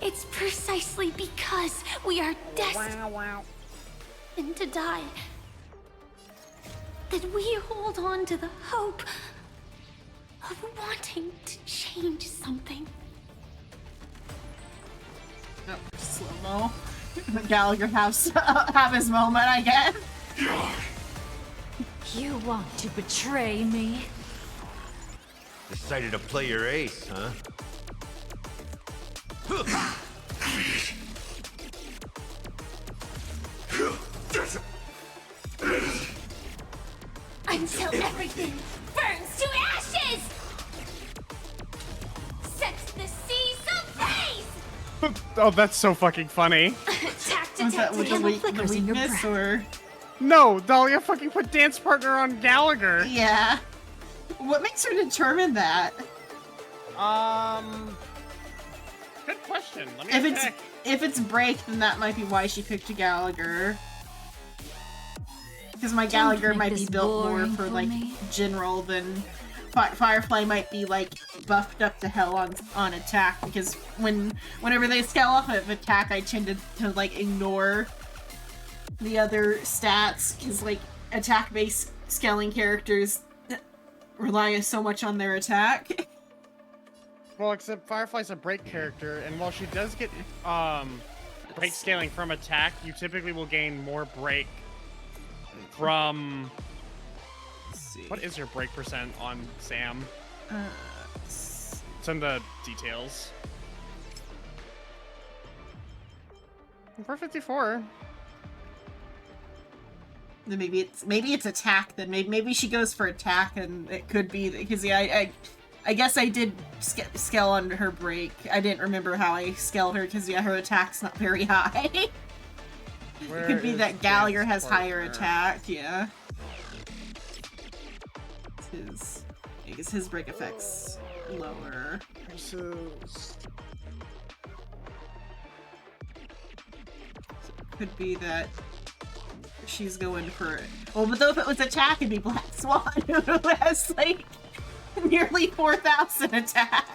It's precisely because we are destined to die that we hold on to the hope of wanting to change something. Oh, slow-mo. Gallagher have his moment, I guess. You want to betray me? Decided to play your ace, huh? Until everything burns to ashes! Sets the seas ablaze! Oh, that's so fucking funny. Was that with the weakness, or? No, Dalia fucking put dance partner on Gallagher. Yeah. What makes her determine that? Good question. Let me If check. it's break, then that might be why she picked Gallagher. Because my Gallagher might be built more for like general than Firefly might be like buffed up to hell on attack. Because whenever they scale off of attack, I tend to like ignore the other stats because like attack-based scaling characters rely so much on their attack. Well, except Firefly's a break character, and while she does get break scaling from attack, you typically will gain more break from. What is your break percent on Sam? It's in the details. 454. Then maybe it's attack. Then maybe she goes for attack, and it could be because yeah, I guess I did scale on her break. I didn't remember how I scaled her because yeah, her attack's not very high. It could be that Gallagher has higher attack. Yeah. I guess his break effect's lower. Could be that she's going for it. Well, but though if it was attack, it'd be Black Swan, who has like nearly 4,000 attack.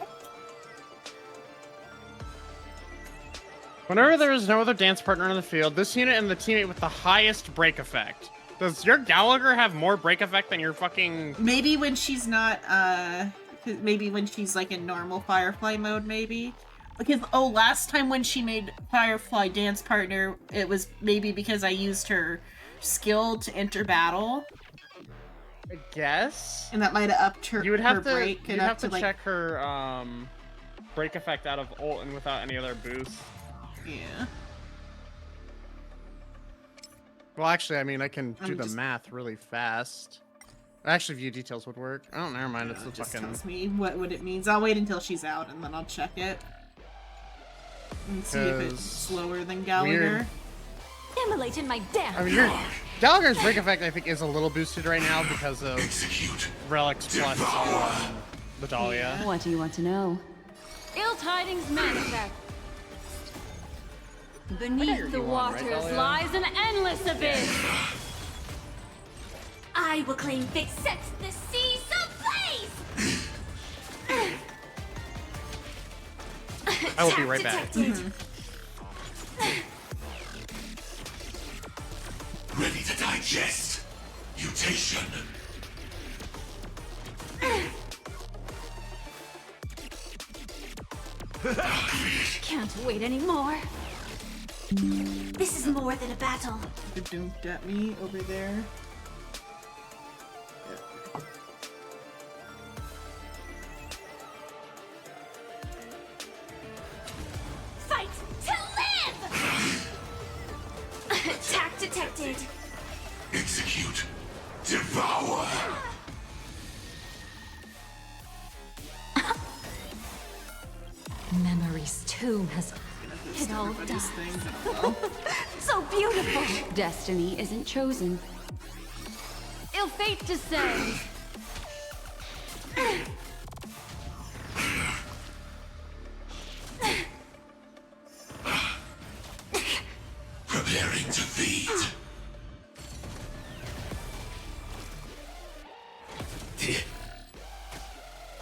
Whenever there is no other dance partner on the field, this unit and the teammate with the highest break effect. Does your Gallagher have more break effect than your fucking... Maybe when she's not, maybe when she's like in normal Firefly mode, maybe? Because, oh, last time when she made Firefly dance partner, it was maybe because I used her skill to enter battle. I guess? And that might have upped her, You would have her to, break. you'd have to check her, break effect out of ult and without any other boost. Yeah. Well, actually, I mean, I can do the math really fast. Actually, view details would work. Oh, never mind. It's the It just fucking. tells me what it means. I'll wait until she's out and then I'll check it and see if it's slower than Gallagher. Immolating my damn. I mean, Gallagher's break effect, I think, is a little boosted right now because of relics plus the Dalia. What do you want to know? Ill tidings manifest. Beneath the waters lies an endless abyss. I will claim fate sets the seas ablaze! I will be right back. Ready to digest. Mutation. Can't wait anymore. This is more than a battle. They're doomed at me over there. Fight to live! Attack detected. Execute. Devour. Memory's tomb has It all These dies. things. So beautiful. Destiny isn't chosen. Ill fate descends. Preparing to feed.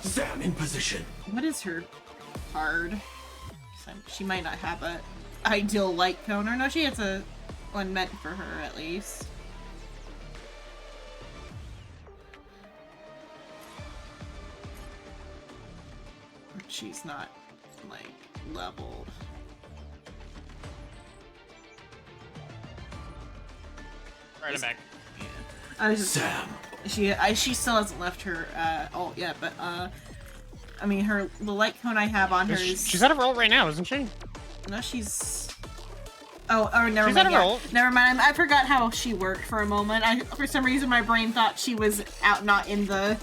Sam in position. What is her card? She might not have a ideal light cone, or no, she has a one meant for her at least. She's not like leveled. Right, I'm back. I was just, Sam. She still hasn't left her ult yet, but I mean the light cone I have on her is. She's out of her ult right now, isn't she? No, she's. Oh, never She's mind. out of her Yeah. ult. Never mind. I forgot how she worked for a moment. For some reason, my brain thought she was out, not in the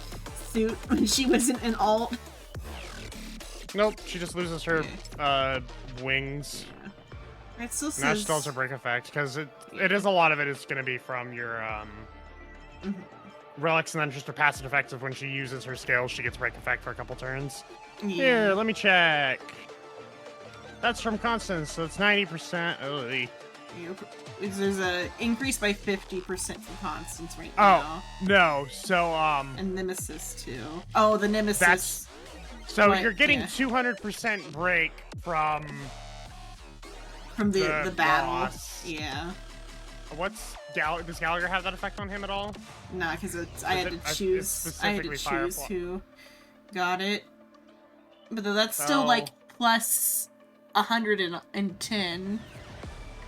suit when she wasn't in ult. Nope, she just loses her wings. It still Now says. she still has her break effect because it is a lot of it is going to be from your relics and then just her passive effects of when she uses her skills, she gets break effect for a couple turns. Yeah. Here, let me check. That's from Constance, so it's 90%. Oh, There's a increase by 50% from Constance right oh now. no, so And Nemesis too. Oh, the Nemesis. That's so What? you're getting Yeah. 200% break from the battle. boss. Yeah. What's does Gallagher have that effect on him at all? Nah, because I had to choose. I had to choose who got it. But that's still like plus 110,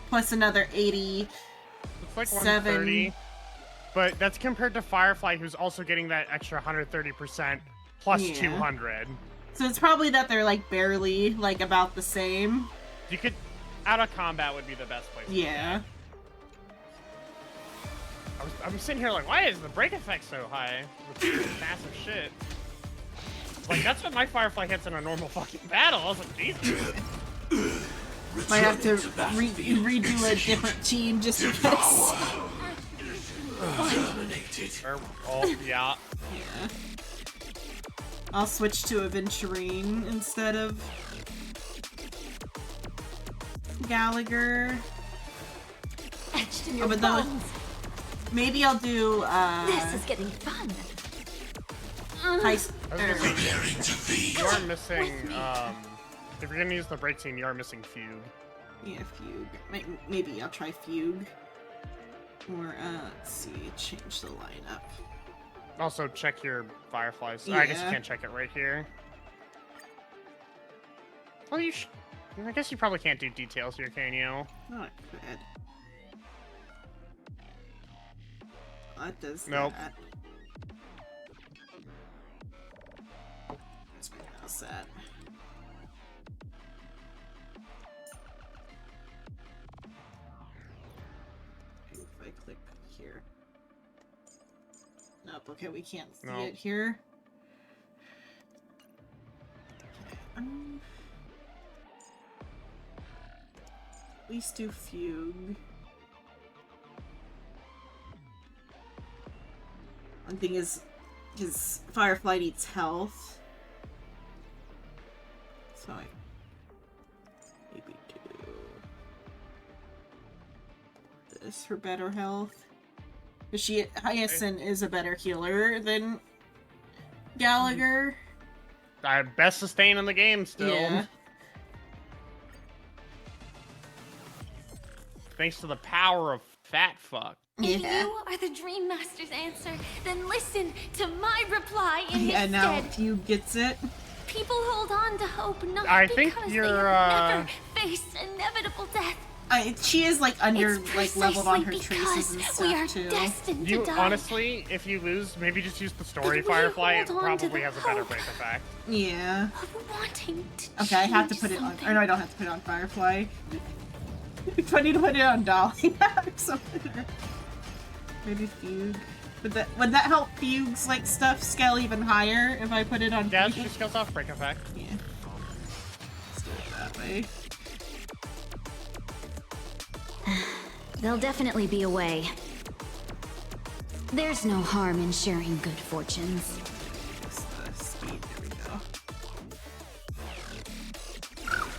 plus another 80. It's like 130. But that's compared to Firefly, who's also getting that extra 130% plus 200. So it's probably that they're like barely like about the same. You could out of combat would be the best place. Yeah. I'm sitting here like, why is the break effect so high? With massive shit. Like, that's what my Firefly hits in a normal fucking battle. I was like, Jesus. Might have to redo a different team just because. Yeah. Yeah. I'll switch to Aventurine instead of Gallagher. Etched in your but bones. Maybe I'll do This is getting fun. You are missing, if you're gonna use the break team, you are missing Fugue. Yeah, Fugue. Maybe I'll try Fugue. Or, let's see, change the lineup. Also, check your Fireflies. Yeah. I guess you can't check it right here. Well, I guess you probably can't do details here, can you? Oh, I could. What does Nope. that? Where's my mouse at? click here? Nope, okay, we can't see No. it here. Okay, at least do Fugue. One thing is, his Firefly needs health. So I maybe do this for better health. Hyacinth is a better healer than Gallagher. Best sustain in the game still. Yeah. Thanks to the power of fat fuck. If you are the Dream Master's answer, then listen to my reply in Yeah, his now stead. Fugue gets it. People hold on to hope not I because think they you're, have never faced inevitable death. She is like under It's leveled on her precisely traces and because stuff we are too. destined to You die. honestly, if you lose, maybe just use the story But we Firefly. It hold on to probably the has a better hope. break effect. Yeah. Wanting to Okay, I have to change put it on. something. Or no, I don't have to put it on Firefly. It'd be funny to put it on Dalia or something. Or maybe Fugue. Would that help Fugue's like stuff scale even higher if I put it on? Yeah, Fugue? she scales off break effect. Yeah. Let's do it that way. There'll definitely be a way. There's no harm in sharing good fortunes. Speed. There we go.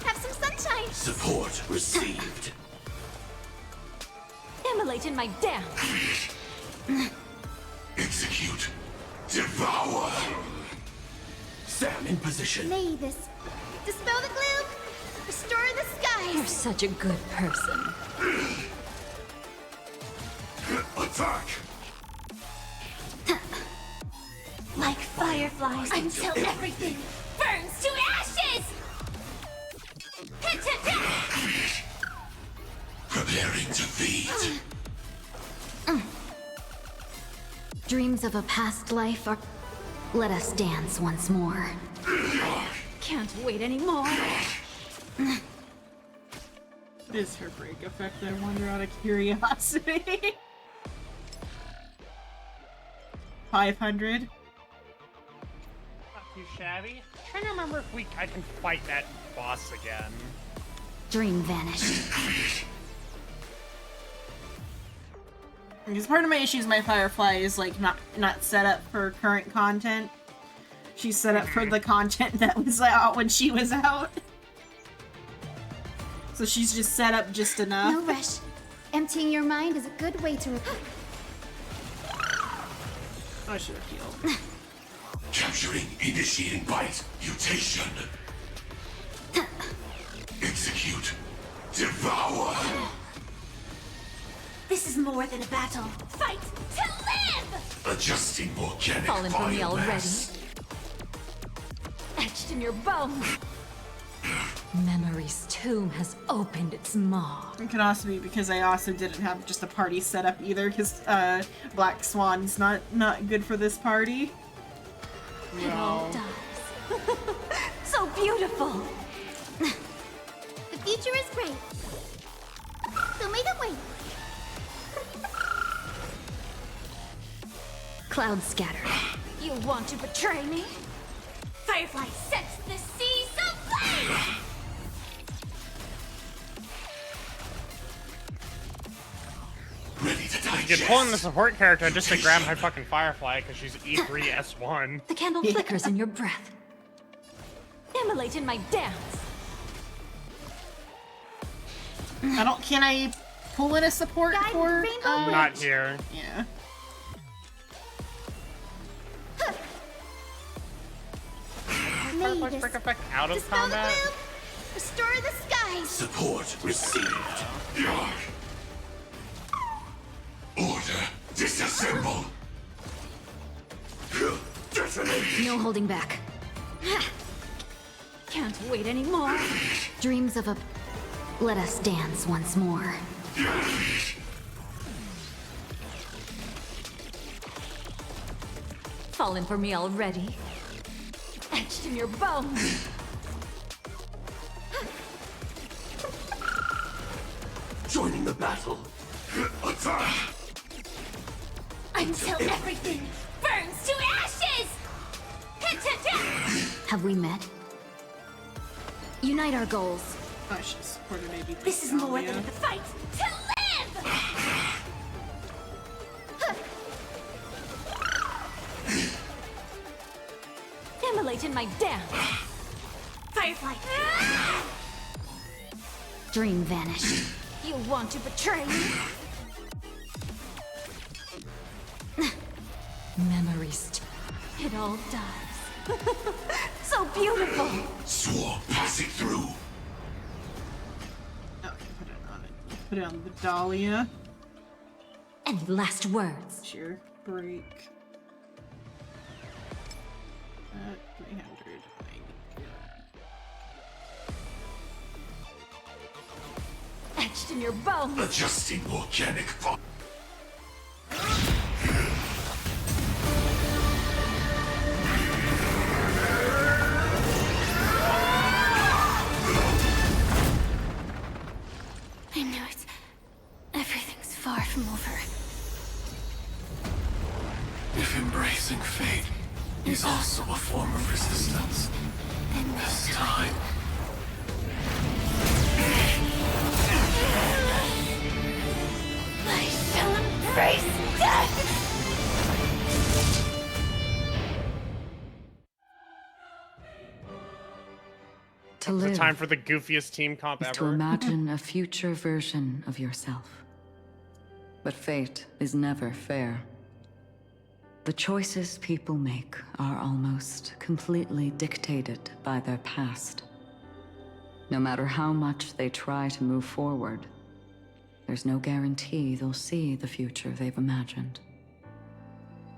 Have some sunshine. Support received. Immolate in my dance. Execute. Devour. Sam in position. May this dispel the gloom, restore the skies. You're such a good person. Attack. Like fireflies until everything burns to ashes. Preparing to feed. Dreams of a past life are... Let us dance once more. Can't wait anymore. What is her break effect? I wonder out of curiosity. 500. Not too shabby. I'm trying to remember if I can fight that boss again. Dream vanished. Because part of my issue is my Firefly is like not set up for current content. She's set up for the content that was out when she was out. So she's just set up just enough. No rush. Emptying your mind is a good way to... I should have healed. Capturing initiating bite. Mutation. Execute. Devour. This is more than a battle. Fight to live! Adjusting organic Fallen for me already. biomass. Etched in your bones. Memory's tomb has opened its maw. It could also be because I also didn't have just a party set up either, because Black Swan's not good for this party. It all dies. So beautiful. The future is great. So may the wait. Cloud scatter. You want to betray me? Firefly sets the seas aflame! Ready to digest. You could pull in the support character just to grab my fucking Firefly because she's E3 S1. The candle flickers in your breath. Immolate in my dance. Can I pull in a support for Not here. Yeah. Firefly's break effect out of Dispel the combat. gloom, restore the skies. Support received. Order disassemble. Detonate. No holding back. Can't wait anymore. Dreams of a... Let us dance once more. Fallen for me already. Etched in your bones. Joining the battle. Attack. Until everything burns to ashes! Have we met? Unite our goals. Oh, she supported maybe. This is more than a fight to live! Immolate my dam! Firefly! Dream vanished. You want to betray me? Memories. It all dies. So beautiful! Swarm passing through. Okay, put it on the Dalia. Any last words? Sheer break. 300. Etched in your bones. Adjusting organic fog. I knew it. Everything's far from over. If embracing fate is also a form of resistance, Then this time. I shall embrace death! To It's live time for the goofiest team comp is ever. to imagine a future version of yourself. But fate is never fair. The choices people make are almost completely dictated by their past. No matter how much they try to move forward, there's no guarantee they'll see the future they've imagined.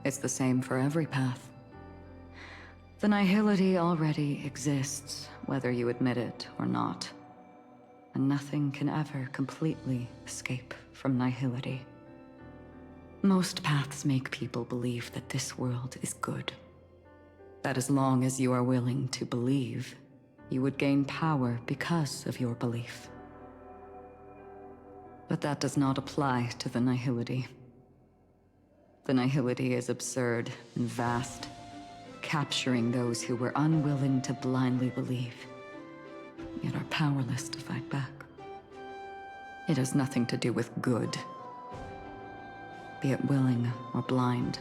It's the same for every path. The nihility already exists, whether you admit it or not. And nothing can ever completely escape from nihility. Most paths make people believe that this world is good. That as long as you are willing to believe, you would gain power because of your belief. But that does not apply to the nihility. The nihility is absurd and vast, capturing those who were unwilling to blindly believe, yet are powerless to fight back. It has nothing to do with good. Be it willing or blind,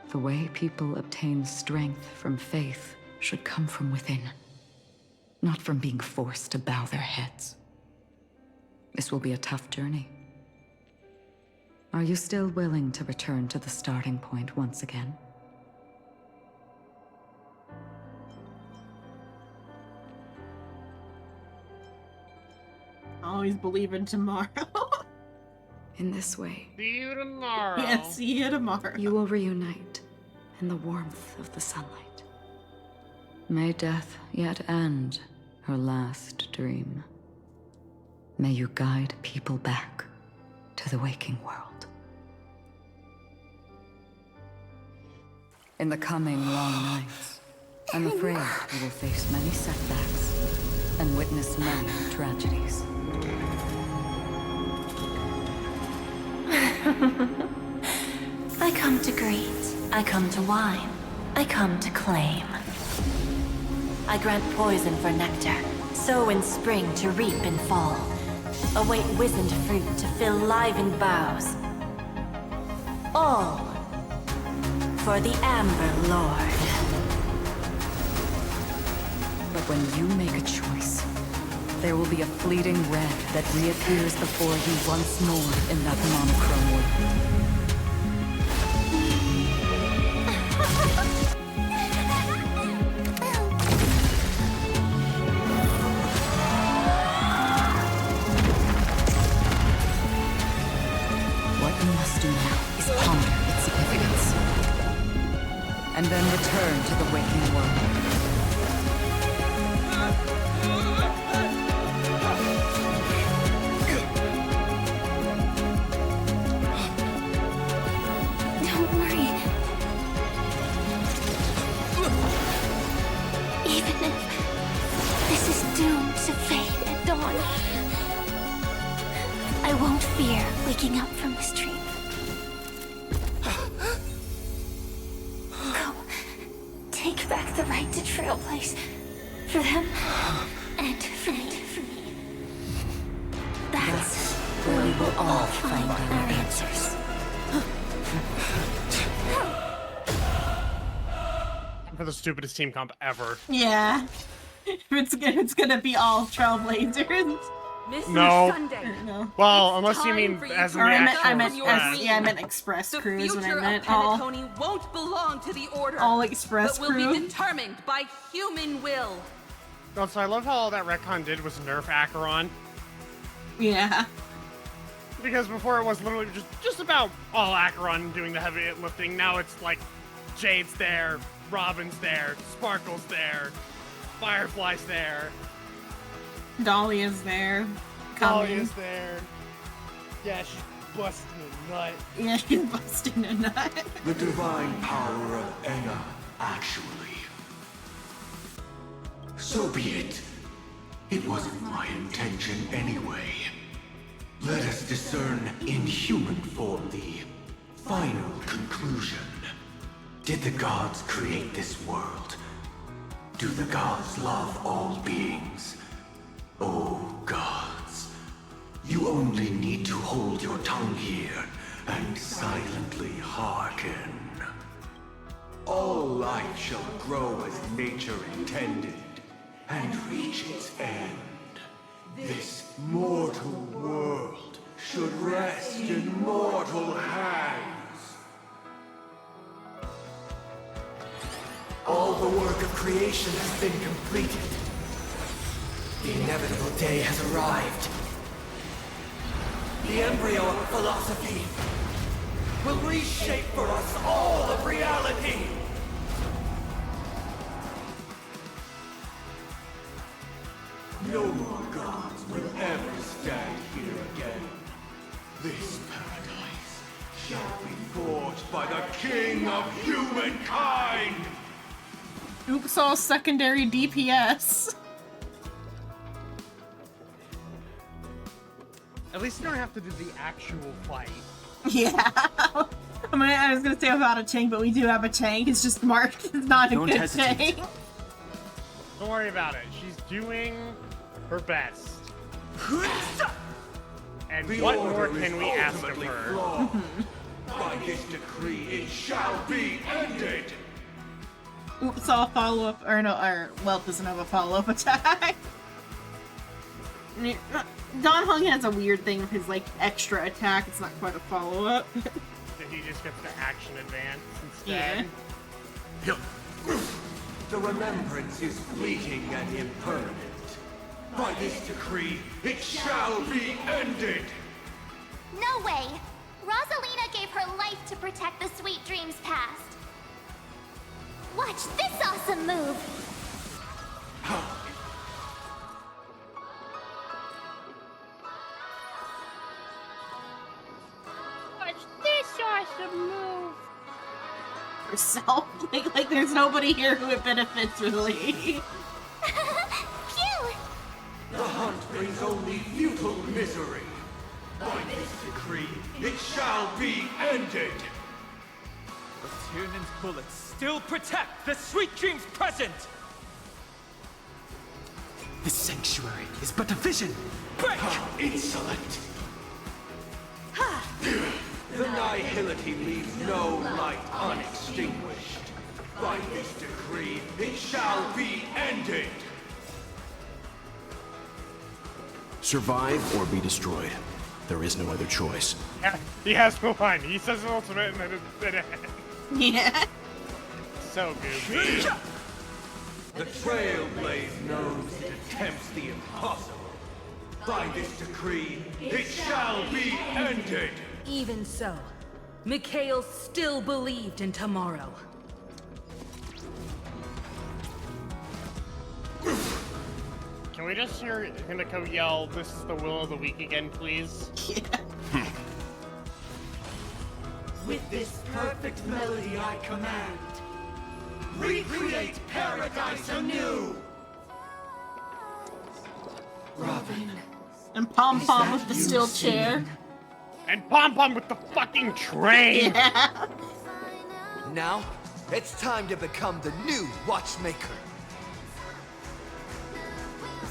the way people obtain strength from faith should come from within, not from being forced to bow their heads. This will be a tough journey. Are you still willing to return to the starting point once again? Always believe in tomorrow. In this way, See you tomorrow. Yeah, see you tomorrow. you will reunite in the warmth of the sunlight. May death yet end her last dream. May you guide people back to the waking world. In the coming long nights, I'm afraid you will face many setbacks and witness many tragedies. I come to greet, I come to wine, I come to claim. I grant poison for nectar, sow in spring to reap in fall. Await wizened fruit to fill livened boughs. All for the Amber Lord. But when you make a choice, there will be a fleeting red that reappears before you once more in that monochrome world. What you must do now is ponder its significance, and then return to the waking world. Don't worry. Even if this is doomed to fade at dawn, I won't fear waking up from this dream. going to trailblaze for them and for me. That's where we will all find our answers. For the stupidest team comp ever. Yeah. It's gonna be all Trailblazers. No. No. Well, unless you mean as in the actual I meant Express The crews when I future meant of all. Penacony won't belong to the Order. all Express but will crew. be determined by human will. Also, I love how all that retcon did was nerf Acheron. Yeah. Because before it was literally just about all Acheron doing the heavy lifting. Now it's like Jade's there, Robin's there, Sparkle's there, Firefly's there. Dahlia's there. Dahlia's there. Yeah, she's busting a nut. Yeah, she's busting a nut. The divine power of Enna, actually. So be it. It wasn't my intention anyway. Let us discern in human form the final conclusion. Did the gods create this world? Do the gods love all beings? Oh, gods. You only need to hold your tongue here and silently hearken. All life shall grow as nature intended and reach its end. This mortal world should rest in mortal hands. All the work of creation has been completed. The inevitable day has arrived. The embryo of philosophy will reshape for us all of reality. No more gods will ever stand here again. This paradise shall be forged by the King of Humankind! Oops, all secondary DPS. At least you don't have to do the actual fight. Yeah. I was gonna say about a tank, but we do have a tank. It's just marked. It's not a Don't good hesitate. tank. Don't worry about it. She's doing her best. And The what order more is can we ask of ultimately her? flawed. By this decree, it shall be ended. Oops, all follow-up, or no, or Whelp doesn't have a follow-up attack. Don Hung has a weird thing with his, like, extra attack. It's not quite a follow-up. He just gets the action advance instead. The remembrance is fleeting and impermanent. By this decree, it shall be ended. No way! Rosalina gave her life to protect the sweet dreams past. Watch this awesome move! Watch this awesome move! Herself. Like there's nobody here who it benefits, really. Phew! The hunt brings only futile misery. By this decree, it shall be ended. But Tiernan's bullets still protect the sweet dreams present! The sanctuary is but a vision. Break! How insolent! The nihility leaves no light unextinguished. By this decree, it shall be ended. Survive or be destroyed. There is no other choice. Yeah, he has the line. He says an ultimate and then it Yeah. So goofy. The Trailblaze knows it attempts the impossible. By this decree, it shall be ended. Even so, Mikhail still believed in tomorrow. Can we just hear Himiko yell, "This is the will of the week" again, please? Yeah. With this perfect melody I command, recreate paradise anew! Robin. And Pom Pom with the steel chair. And Pom Pom with the fucking train! Yeah. Now, It's time to become the new watchmaker.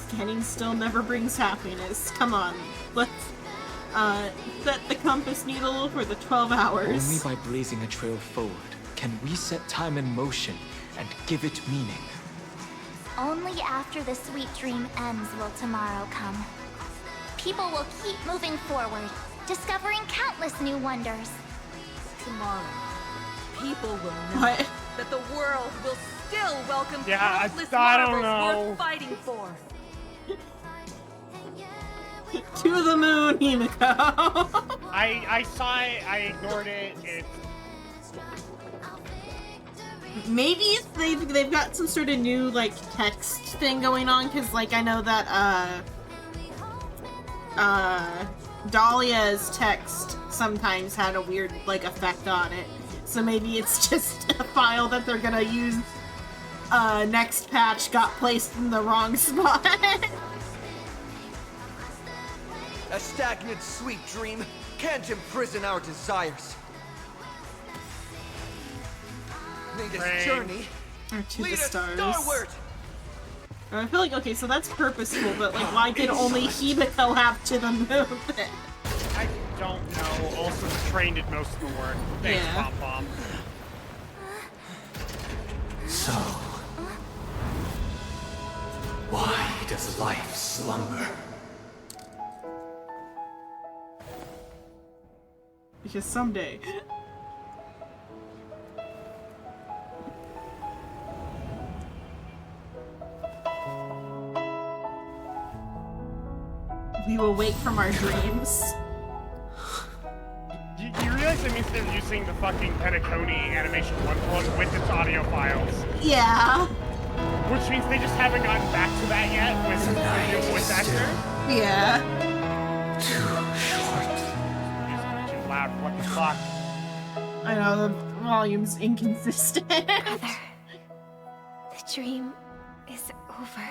Standing still never brings happiness. Come on, let's set the compass needle for the 12 hours. Only by blazing a trail forward can we set time in motion and give it meaning. Only after the sweet dream ends will tomorrow come. People will keep moving forward, discovering countless new wonders. Tomorrow, people will know What? that the world will still welcome Yeah, countless I don't marvels know. worth fighting for. To the moon, Himiko. I saw it, I ignored it. Maybe they've got some sort of new like text thing going on, because like I know that Dalia's text sometimes had a weird like effect on it. So maybe it's just a file that they're gonna use next patch got placed in the wrong spot. A stagnant sweet dream can't imprison our desires. May this journey Or to lead the us stars. starward. I feel like, okay, so that's purposeful, but like why did only Himiko have to the moon? I don't know. Also, the train did most of the work. Thanks, Yeah. Pom Pom. So, why does life slumber? Because someday... we will wake from our dreams. You realize that means they're using the fucking Penacony animation 1 with its audio files? Yeah. Which means they just haven't gotten back to that yet with the new voice actor? Yeah. Too loud, what the fuck? I know, the volume's inconsistent. Brother, the dream is over.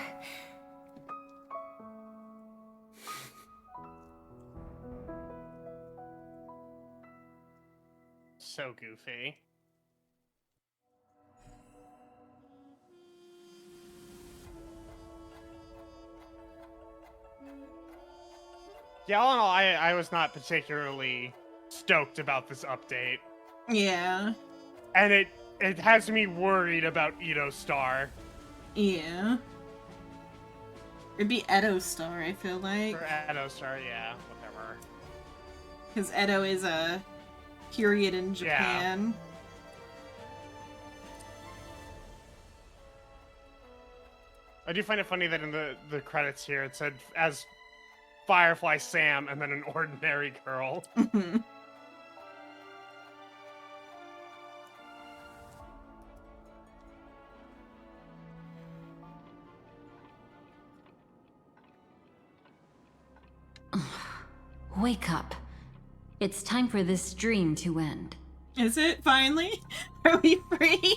So goofy. Yeah, all in all, I was not particularly stoked about this update. Yeah. And it has me worried about Edo Star. Yeah. It'd be Edo Star, I feel like. Or Edo Star, yeah, whatever. Because Edo is a period in Japan. I do find it funny that in the credits here it said as Firefly Sam and then an ordinary girl. Wake up. It's time for this dream to end. Is it, finally? Are we free?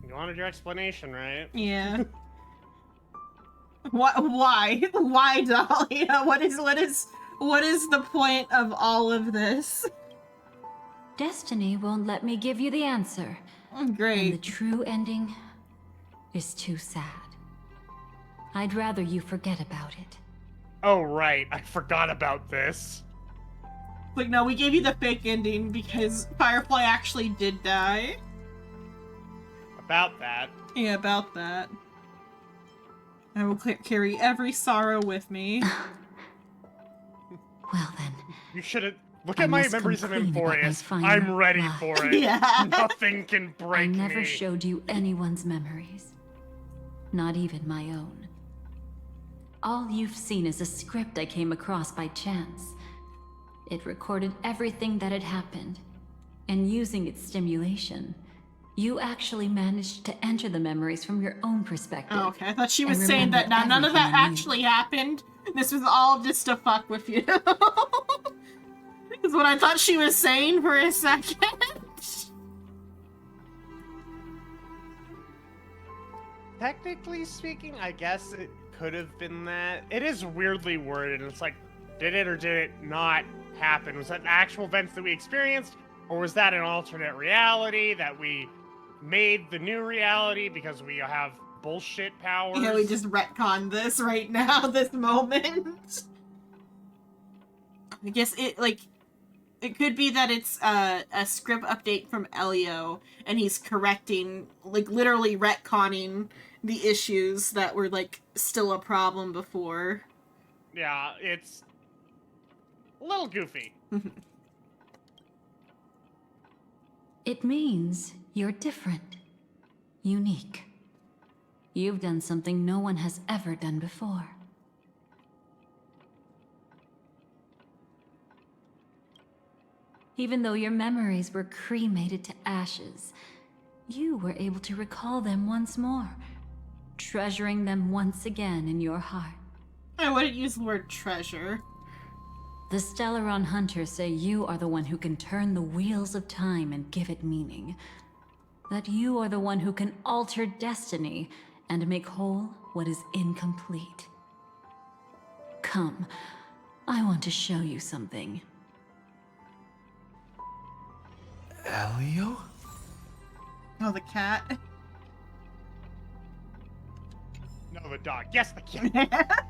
You wanted your explanation, right? Yeah. Why? Why, Dalia? What is the point of all of this? Destiny won't let me give you the answer. Great. And the true ending is too sad. I'd rather you forget about it. Oh, right. I forgot about this. Like, no, we gave you the fake ending because Firefly actually did die. About that. Yeah, about that. I will carry every sorrow with me. Well then. You should have... Look at my memories of Emphorius. I'm ready for it. Yeah. Nothing can break me. I never showed you anyone's memories. Not even my own. All you've seen is a script I came across by chance. It recorded everything that had happened. And using its stimulation, you actually managed to enter the memories from your own perspective. Oh, okay, I thought she was saying that none of that actually happened. This was all just to fuck with you. Is what I thought she was saying for a second. Technically speaking, I guess it could have been that. It is weirdly worded, and it's like, did it or did it not happen? Was that actual events that we experienced, Or was that an alternate reality that we made the new reality because we have bullshit powers? Yeah, we just retconned this right now, this moment. I guess it could be that it's a script update from Elio, and he's correcting, like, literally retconning the issues that were, like, still a problem before. Yeah, it's a little goofy. It means you're different. Unique. You've done something no one has ever done before. Even though your memories were cremated to ashes, you were able to recall them once more, treasuring them once again in your heart. I wouldn't use the word treasure. The Stellaron Hunters say you are the one who can turn the wheels of time and give it meaning. That you are the one who can alter destiny and make whole what is incomplete. Come, I want to show you something. Elio? Oh, the cat. No, the dog. Yes, the cat.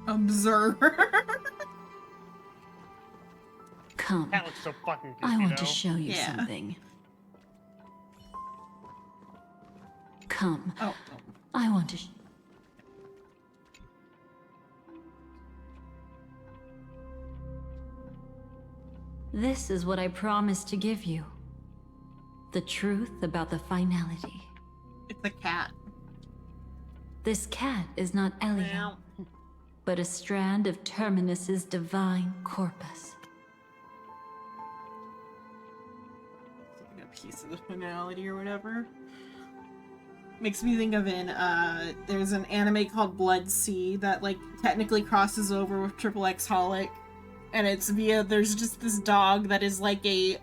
Observer. Come. That looks so fucking goofy, I want though. to show you Yeah. something. Come. Oh. I want to. This is what I promised to give you. The truth about the finality. It's a cat. This cat is not Elio, but a strand of Terminus's divine corpus. A piece of the finality or whatever. Makes me think of there's an anime called Blood Sea that, like, technically crosses over with Triple X Holic. And it's there's just this dog that is like a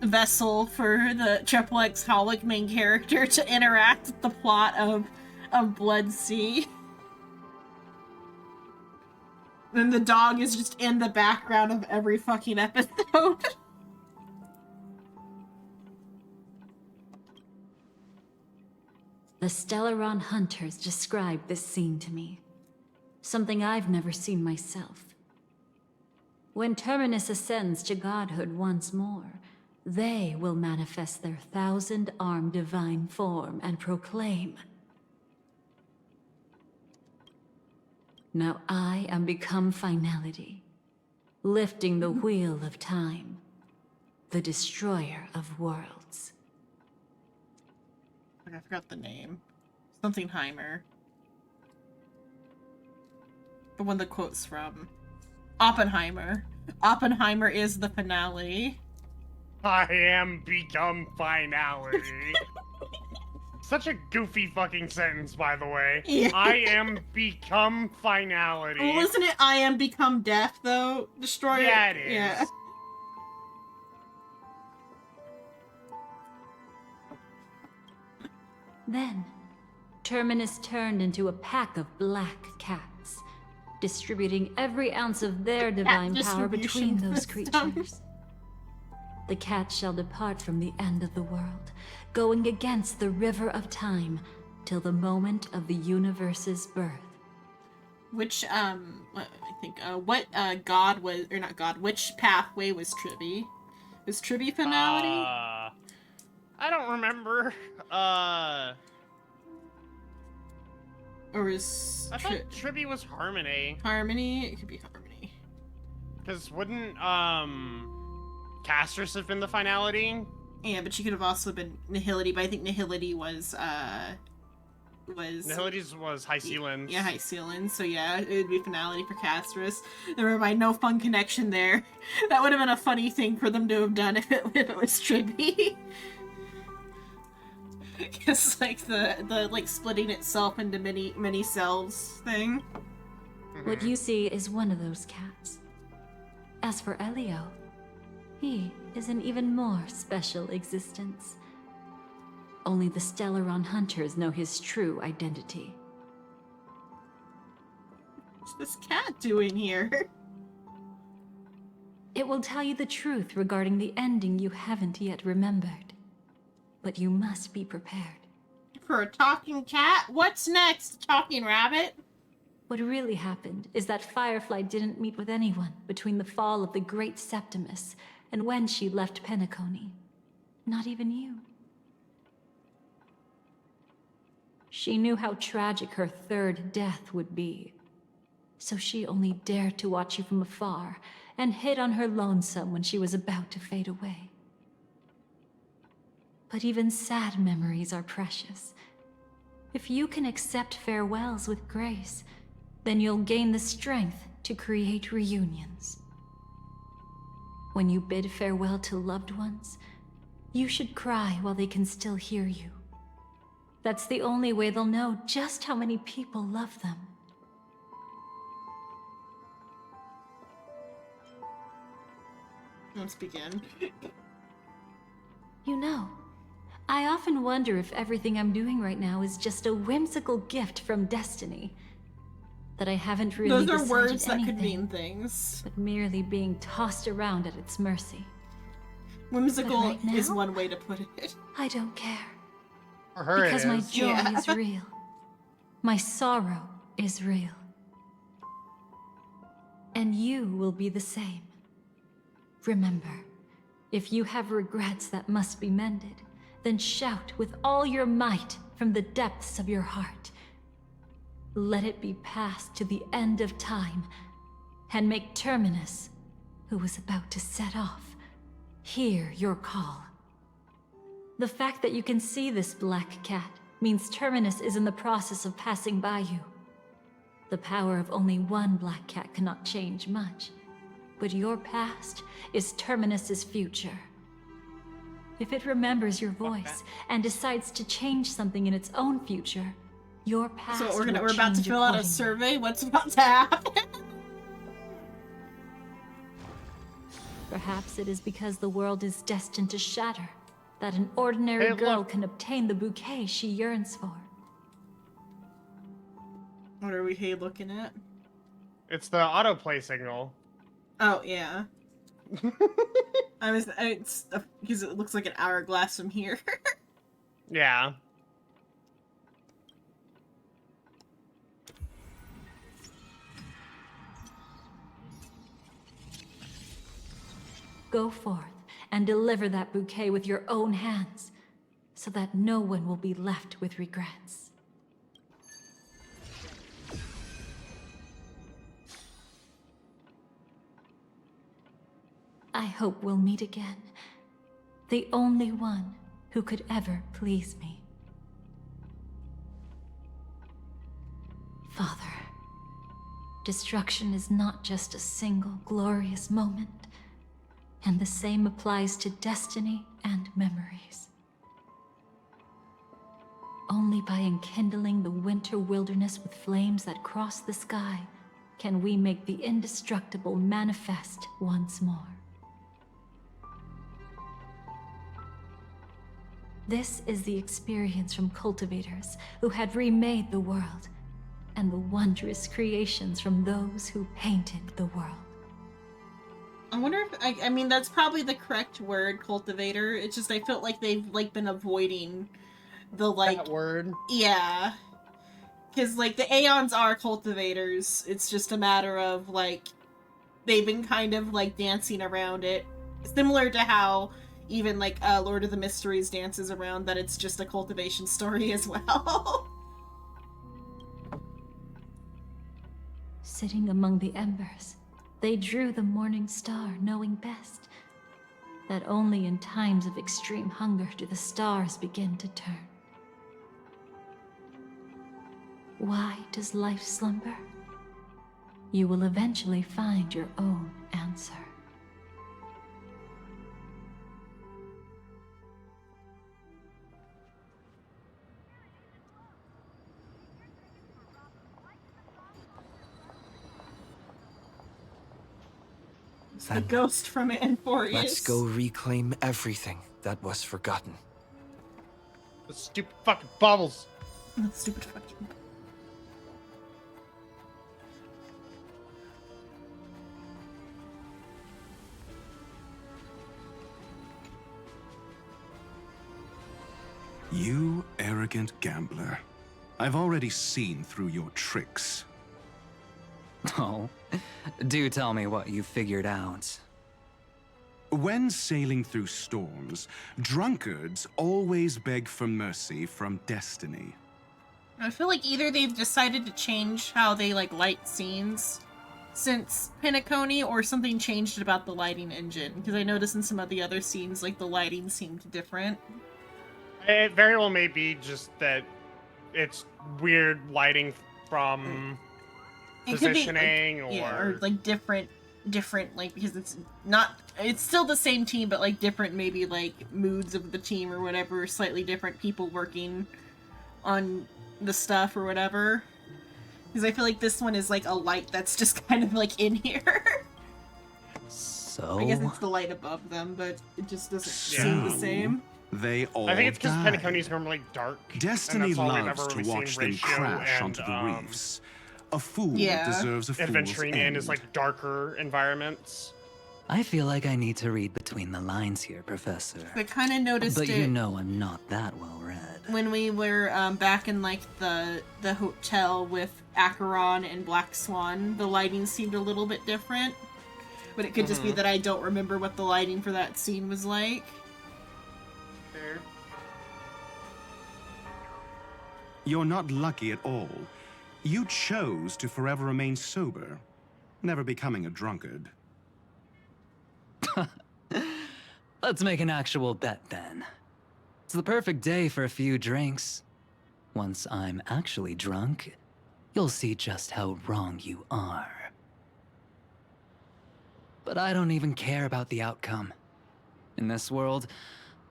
vessel for the Triple X Holic main character to interact with the plot of Blood Sea. And the dog is just in the background of every fucking episode. The Stellaron Hunters described this scene to me. Something I've never seen myself. When Terminus ascends to godhood once more, they will manifest their 1,000-armed divine form and proclaim, "Now I am become finality, lifting the wheel of time, the destroyer of worlds." I forgot the name. Something Heimer. The one the quote's from. Oppenheimer. Oppenheimer is the finality. I am become finality. Such a goofy fucking sentence, by the way. Yeah. I am become finality. Well, isn't it I am become death, though? Destroyer? Yeah, it is. Yeah. Then, Terminus turned into a pack of black cats, distributing every ounce of their divine power between those creatures. The cats shall depart from the end of the world, going against the river of time, till the moment of the universe's birth. Which, I think, what, god was, or not god, which pathway was Tribby? Was Tribby finality? I don't remember. Or is... I thought Tribby was Harmony. Harmony? It could be Harmony. Because wouldn't, Castrus have been the finality? Yeah, but she could have also been Nihility, but I think Nihility was Nihility's was High Sealands. Yeah, High Sealands, so yeah, it would be finality for Castrus. Never mind, no fun connection there. That would have been a funny thing for them to have done if it was Tribby. It's like the like splitting itself into many selves thing. What you see is one of those cats. As for Elio, he is an even more special existence. Only the Stellaron Hunters know his true identity. What's this cat doing here? It will tell you the truth regarding the ending you haven't yet remembered. But you must be prepared. For a talking cat? What's next? Talking rabbit? What really happened is that Firefly didn't meet with anyone between the fall of the Great Septimus and when she left Penacony. Not even you. She knew how tragic her third death would be. So she only dared to watch you from afar and hid on her lonesome when she was about to fade away. But even sad memories are precious. If you can accept farewells with grace, then you'll gain the strength to create reunions. When you bid farewell to loved ones, you should cry while they can still hear you. That's the only way they'll know just how many people love them. Let's begin. You know, I often wonder if everything I'm doing right now is just a whimsical gift from destiny. That I haven't really Those are words that anything, could mean things. but merely being tossed around at its mercy. Whimsical Right now, is one way to put it. I don't care. For her, Because it my is. joy is real. My sorrow is real. And you will be the same. Remember, if you have regrets that must be mended, then shout with all your might from the depths of your heart. Let it be passed to the end of time, and make Terminus, who was about to set off, hear your call. The fact that you can see this black cat means Terminus is in the process of passing by you. The power of only one black cat cannot change much, but your past is Terminus's future. If it remembers your voice and decides to change something in its own future, your past So will we're about to change fill out a accordingly. survey? What's about to happen? Perhaps it is because the world is destined to shatter that an ordinary Hey, girl look. can obtain the bouquet she yearns for. What are we looking at? It's the autoplay signal. Oh, yeah. It's because it looks like an hourglass from here. Yeah. Go forth and deliver that bouquet with your own hands, so that no one will be left with regrets. I hope we'll meet again. The only one who could ever please me. Father, destruction is not just a single glorious moment, and the same applies to destiny and memories. Only by enkindling the winter wilderness with flames that cross the sky can we make the indestructible manifest once more. This is the experience from cultivators who had remade the world, and the wondrous creations from those who painted the world. I wonder if I mean that's probably the correct word, cultivator. It's just I felt like they've been avoiding the That word. Yeah. Cause the Aeons are cultivators. It's just a matter of they've been kind of dancing around it. Similar to how even Lord of the Mysteries dances around that it's just a cultivation story as well. Sitting among the embers, they drew the morning star, knowing best that only in times of extreme hunger do the stars begin to turn. Why does life slumber? You will eventually find your own answer. The ghost from Anforius. Let's go reclaim everything that was forgotten. The stupid fucking bubbles. Stupid fucking. You arrogant gambler. I've already seen through your tricks. Oh, do tell me what you figured out. When sailing through storms, drunkards always beg for mercy from destiny. I feel like either they've decided to change how they light scenes since Penacony, or something changed about the lighting engine. Because I noticed in some of the other scenes, the lighting seemed different. It very well may be just that it's weird lighting from positioning, or different, because it's still the same team, but different maybe moods of the team or whatever, slightly different people working on the stuff or whatever. Because I feel like this one is a light that's just kind of in here. So I guess it's the light above them, but it just doesn't seem the same. They all I think it's because died. Penacony's normally dark. Destiny and that's all we've loves ever to really seen watch them Ratio crash and, onto the reefs. A fool Yeah. deserves a fool's Adventuring in end. is darker environments. I feel like I need to read between the lines here, Professor. I kind of noticed But it. you know I'm not that well read. When we were back in the hotel with Acheron and Black Swan, the lighting seemed a little bit different. But it could just be that I don't remember what the lighting for that scene was like. Fair. You're not lucky at all. You chose to forever remain sober, never becoming a drunkard. Let's make an actual bet then. It's the perfect day for a few drinks. Once I'm actually drunk, you'll see just how wrong you are. But I don't even care about the outcome. In this world,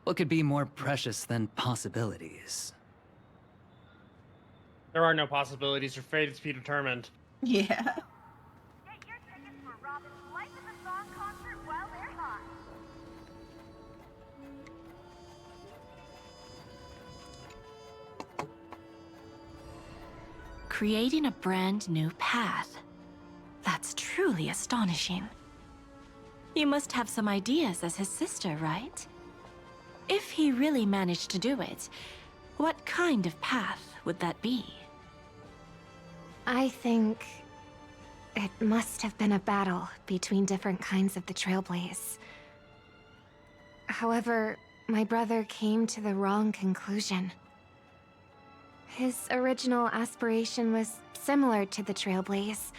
what could be more precious than possibilities? There are no possibilities. Your fate is to be determined. Yeah. Creating a brand new path. That's truly astonishing. You must have some ideas as his sister, right? If he really managed to do it, what kind of path would that be? I think it must have been a battle between different kinds of the Trailblaze. However, my brother came to the wrong conclusion. His original aspiration was similar to the Trailblaze,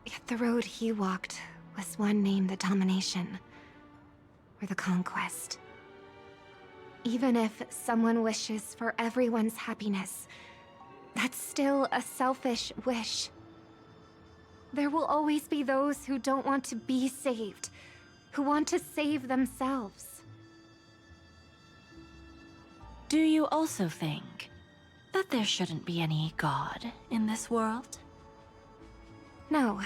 yet the road he walked was one named the Domination, or the Conquest. Even if someone wishes for everyone's happiness, that's still a selfish wish. There will always be those who don't want to be saved, who want to save themselves. Do you also think that there shouldn't be any god in this world? No.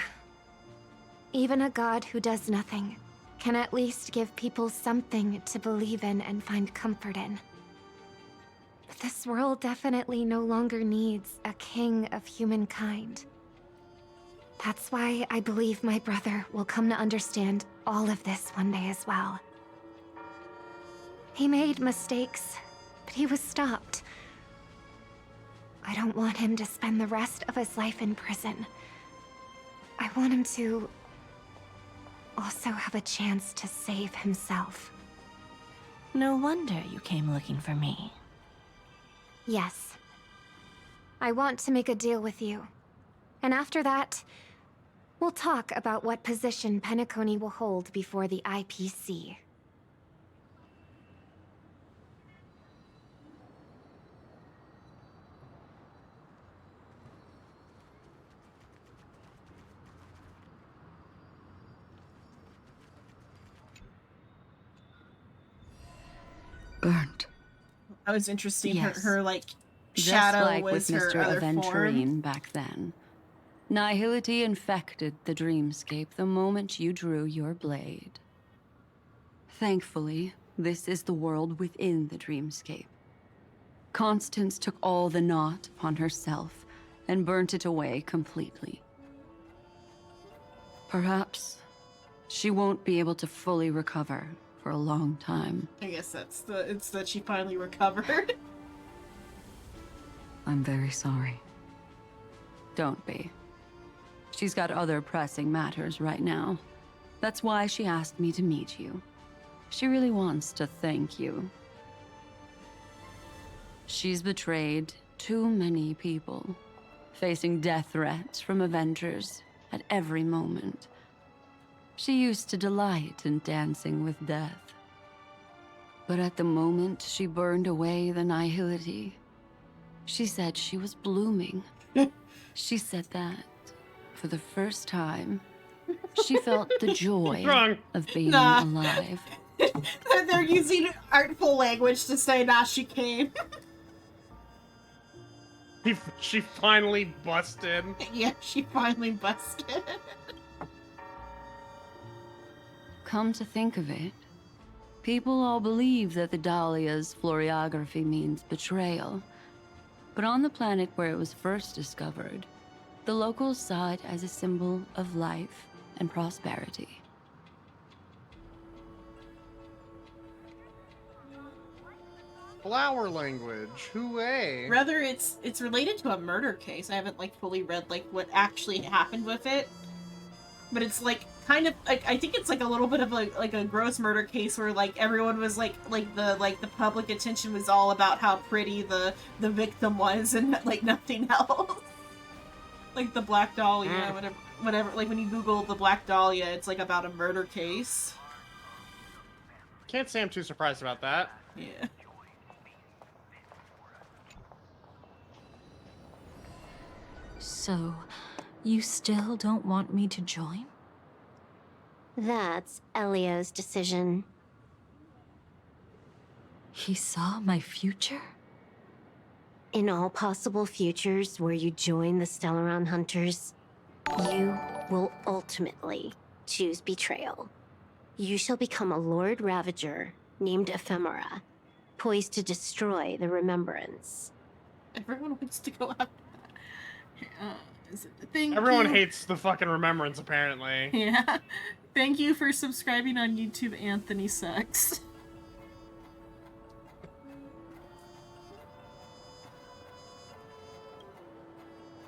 Even a god who does nothing can at least give people something to believe in and find comfort in. But this world definitely no longer needs a king of humankind. That's why I believe my brother will come to understand all of this one day as well. He made mistakes, but he was stopped. I don't want him to spend the rest of his life in prison. I want him to also have a chance to save himself. No wonder you came looking for me. Yes. I want to make a deal with you. And after that, we'll talk about what position Penacony will hold before the IPC. Burnt. That was interesting. Yes. Her Just shadow like was with her Mr. other form. Aventurine back then. Nihility infected the dreamscape the moment you drew your blade. Thankfully, this is the world within the dreamscape. Constance took all the knot upon herself and burnt it away completely. Perhaps she won't be able to fully recover for a long time. I guess it's that she finally recovered. I'm very sorry. Don't be. She's got other pressing matters right now. That's why she asked me to meet you. She really wants to thank you. She's betrayed too many people, facing death threats from Avengers at every moment. She used to delight in dancing with death. But at the moment she burned away the nihility, she said she was blooming. She said that, for the first time, she felt the joy of being alive. They're using artful language to say, nah, she came. She finally busted. Yeah, she finally busted. Come to think of it, people all believe that the Dalia's floriography means betrayal. But on the planet where it was first discovered, the locals saw it as a symbol of life and prosperity. Flower language. Hooray. Rather, it's related to a murder case. I haven't like fully read like what actually happened with it, but it's like kind of like I think it's like a little bit of a gross murder case where like everyone was like the public attention was all about how pretty the victim was and like nothing else. Like the Black Dahlia, whatever. Like when you Google the Black Dahlia, it's like about a murder case. Can't say I'm too surprised about that. Yeah. So, you still don't want me to join? That's Elio's decision. He saw my future? In all possible futures where you join the Stellaron Hunters, you will ultimately choose betrayal. You shall become a Lord Ravager named Ephemera, poised to destroy the Remembrance. Everyone wants to go after that. Everyone hates the fucking Remembrance, apparently. Yeah. Thank you for subscribing on YouTube, Anthony Sucks.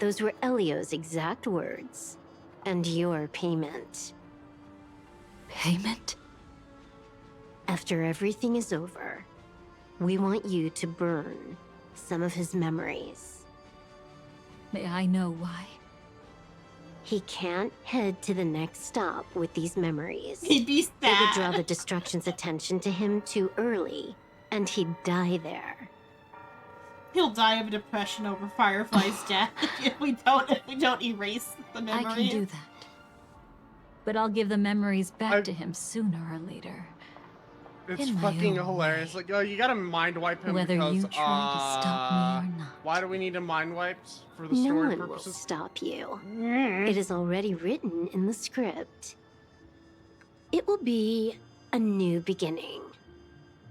Those were Elio's exact words. And your payment. Payment? After everything is over, we want you to burn some of his memories. May I know why? He can't head to the next stop with these memories. He'd be sad. It would draw the Destruction's attention to him too early, and he'd die there. He'll die of depression over Firefly's death if we don't erase the memories. I can do that. But I'll give the memories back to him sooner or later. It's fucking hilarious. Like, you gotta mind wipe him Whether because, you try to stop me or not. Why do we need him mind wiped? For the No story one will purposes? stop you. It is already written in the script. It will be a new beginning.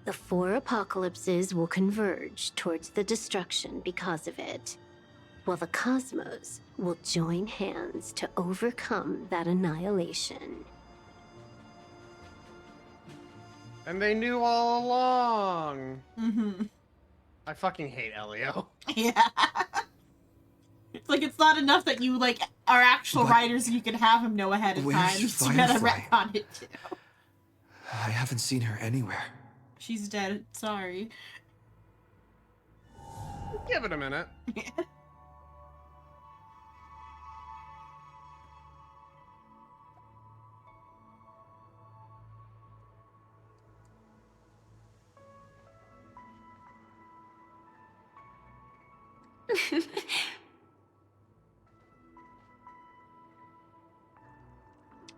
The 4 apocalypses will converge towards the destruction because of it, while the cosmos will join hands to overcome that annihilation. And they knew all along. Mm-hmm. I fucking hate Elio. Yeah. It's like it's not enough that you like are actual writers and you can have him know ahead of time. Where's You gotta Firefly? retcon it too. I haven't seen her anywhere. She's dead. Sorry. Give it a minute.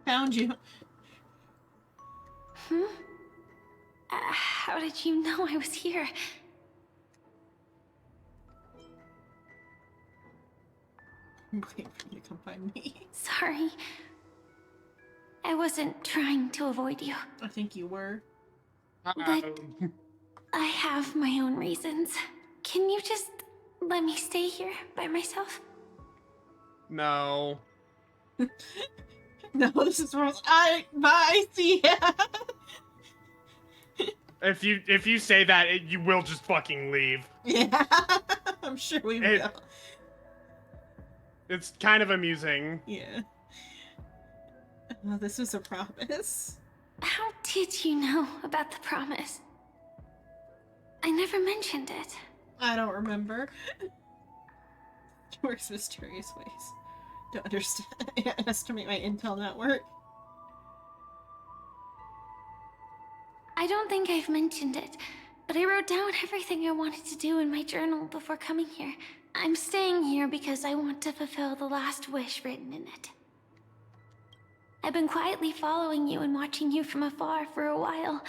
Found you. How did you know I was here? I'm waiting for you to come find me. Sorry. I wasn't trying to avoid you. I think you were. But I have my own reasons. Can you just let me stay here by myself? No. No, this is Rose. Bye, see ya. If you say that, you will just fucking leave. Yeah. I'm sure we will. It's kind of amusing. Yeah. Oh, this was a promise. How did you know about the promise? I never mentioned it. I don't remember. It works mysterious ways. Don't estimate my intel network. I don't think I've mentioned it, but I wrote down everything I wanted to do in my journal before coming here. I'm staying here because I want to fulfill the last wish written in it. I've been quietly following you and watching you from afar for a while,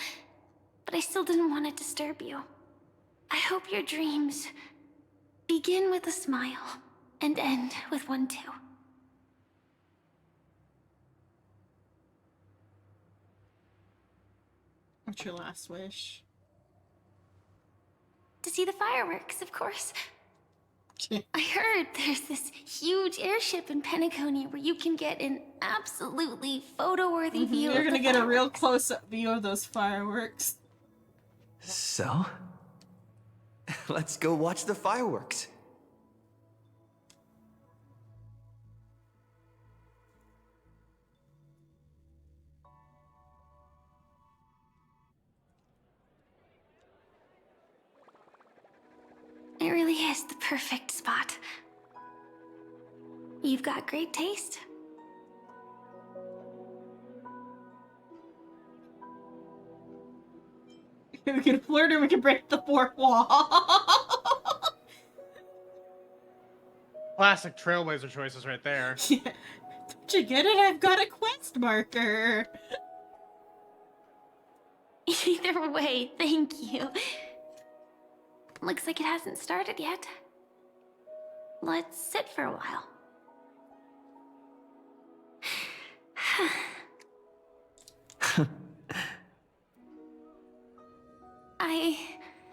but I still didn't want to disturb you. I hope your dreams begin with a smile and end with one too. What's your last wish? To see the fireworks, of course. I heard there's this huge airship in Penacony where you can get an absolutely photo-worthy view. You're of gonna the get a fireworks. real close-up view of those fireworks. So? Let's go watch the fireworks. It really is the perfect spot. You've got great taste. We can flirt or we can break the fourth wall. Classic Trailblazer choices right there. Yeah. Don't you get it? I've got a quest marker. Either way, thank you. Looks like it hasn't started yet. Let's sit for a while.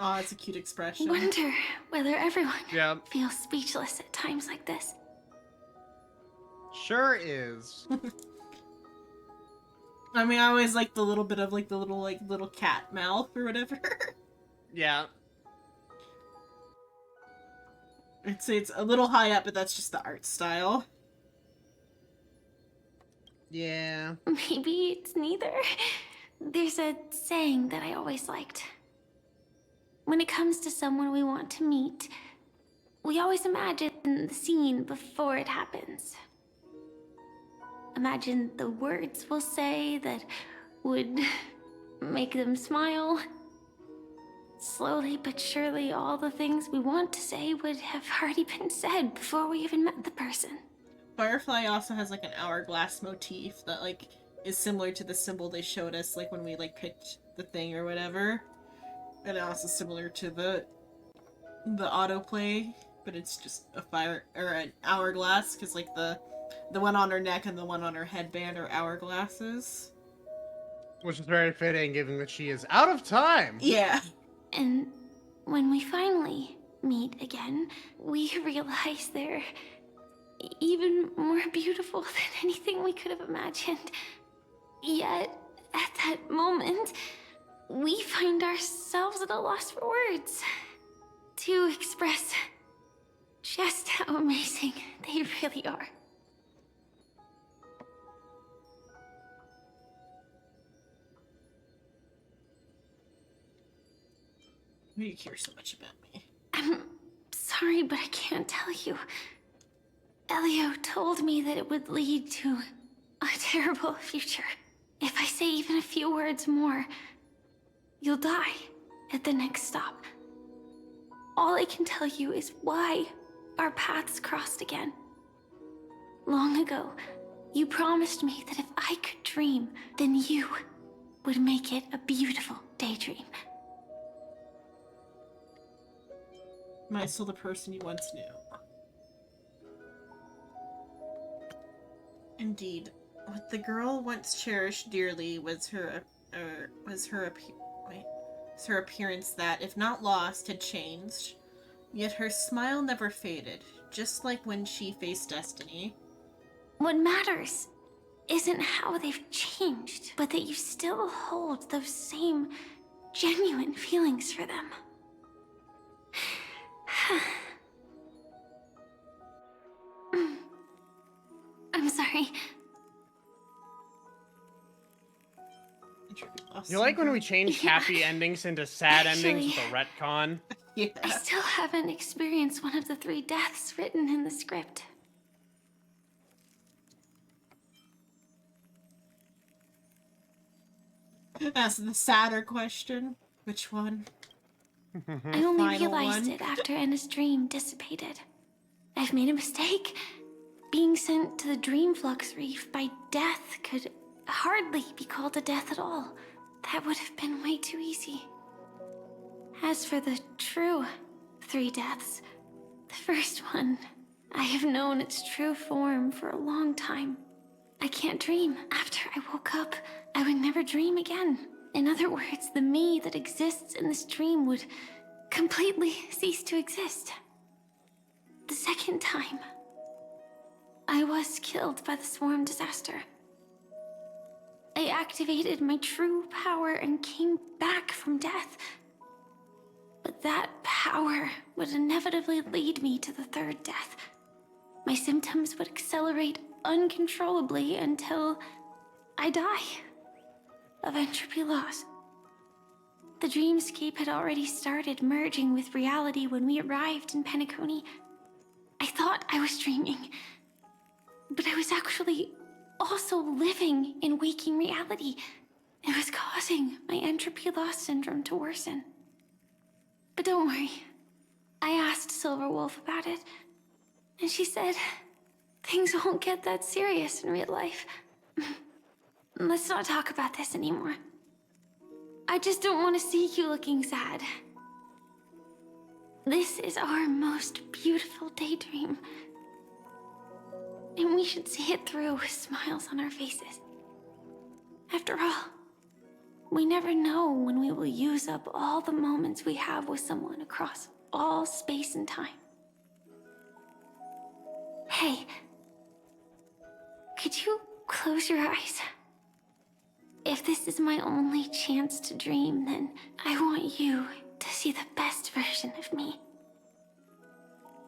Oh, it's a cute expression. Wonder whether everyone Yeah. feels speechless at times like this. Sure is. I mean, I always like the little bit of like the little cat mouth or whatever. Yeah. I'd say it's a little high up, but that's just the art style. Yeah. Maybe it's neither. There's a saying that I always liked. When it comes to someone we want to meet, we always imagine the scene before it happens. Imagine the words we'll say that would make them smile. Slowly but surely, all the things we want to say would have already been said before we even met the person. Firefly also has like an hourglass motif that like is similar to the symbol they showed us like when we like picked the thing or whatever. And also similar to the autoplay, but it's just a fire or an hourglass because like the one on her neck and the one on her headband are hourglasses. Which is very fitting given that she is out of time. Yeah. And when we finally meet again, we realize they're even more beautiful than anything we could have imagined. Yet, at that moment, we find ourselves at a loss for words to express just how amazing they really are. Why do you care so much about me? I'm sorry, but I can't tell you. Elio told me that it would lead to a terrible future. If I say even a few words more, you'll die at the next stop. All I can tell you is why our paths crossed again. Long ago, you promised me that if I could dream, then you would make it a beautiful daydream. Am I still the person you once knew? Indeed, what the girl once cherished dearly was her appearance that, if not lost, had changed. Yet her smile never faded, just like when she faced destiny. What matters isn't how they've changed, but that you still hold those same genuine feelings for them. You like when we change happy endings into sad endings with a retcon? Yeah. I still haven't experienced one of the 3 deaths written in the script. That's the sadder question. Which one? I only Final realized one. it after Anna's dream dissipated. I've made a mistake. Being sent to the Dream Flux Reef by death could hardly be called a death at all. That would have been way too easy. As for the true 3 deaths, the first one, I have known its true form for a long time. I can't dream. After I woke up, I would never dream again. In other words, the me that exists in this dream would completely cease to exist. The second time, I was killed by the swarm disaster. I activated my true power and came back from death. But that power would inevitably lead me to the 3rd death. My symptoms would accelerate uncontrollably until I die of entropy loss. The dreamscape had already started merging with reality when we arrived in Penacony. I thought I was dreaming, but I was actually also living in waking reality. It was causing my entropy loss syndrome to worsen. But don't worry, I asked Silverwolf about it, and she said things won't get that serious in real life. Let's not talk about this anymore. I just don't want to see you looking sad. This is our most beautiful daydream, and we should see it through with smiles on our faces. After all, we never know when we will use up all the moments we have with someone across all space and time. Hey, could you close your eyes? If this is my only chance to dream, then I want you to see the best version of me.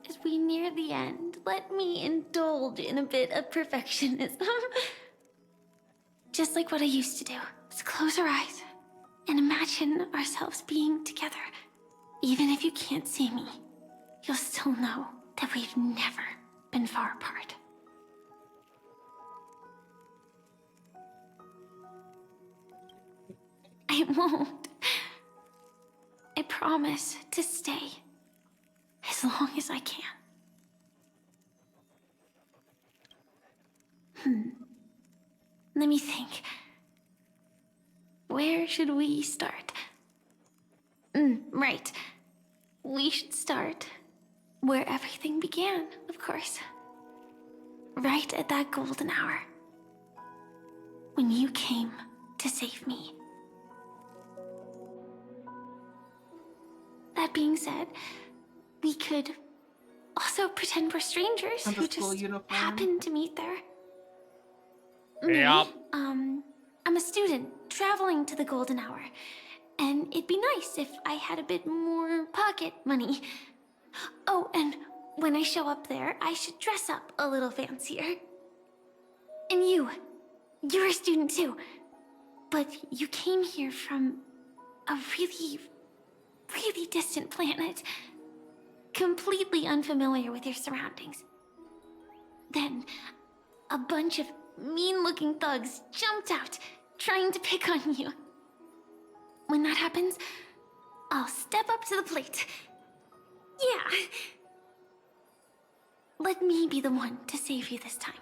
As we near the end, let me indulge in a bit of perfectionism. Just like what I used to do. Let's close our eyes and imagine ourselves being together. Even if you can't see me, you'll still know that we've never been far apart. I won't. I promise to stay as long as I can. Let me think. Where should we start? Right. We should start where everything began, of course. Right at that golden hour. When you came to save me. That being said, we could also pretend we're strangers who just happened to meet there. Me, Yep. I'm a student traveling to the golden hour, and it'd be nice if I had a bit more pocket money. Oh, and when I show up there, I should dress up a little fancier. And you're a student too, but you came here from a really distant planet, completely unfamiliar with your surroundings. Then, a bunch of mean-looking thugs jumped out, trying to pick on you. When that happens, I'll step up to the plate. Yeah. Let me be the one to save you this time.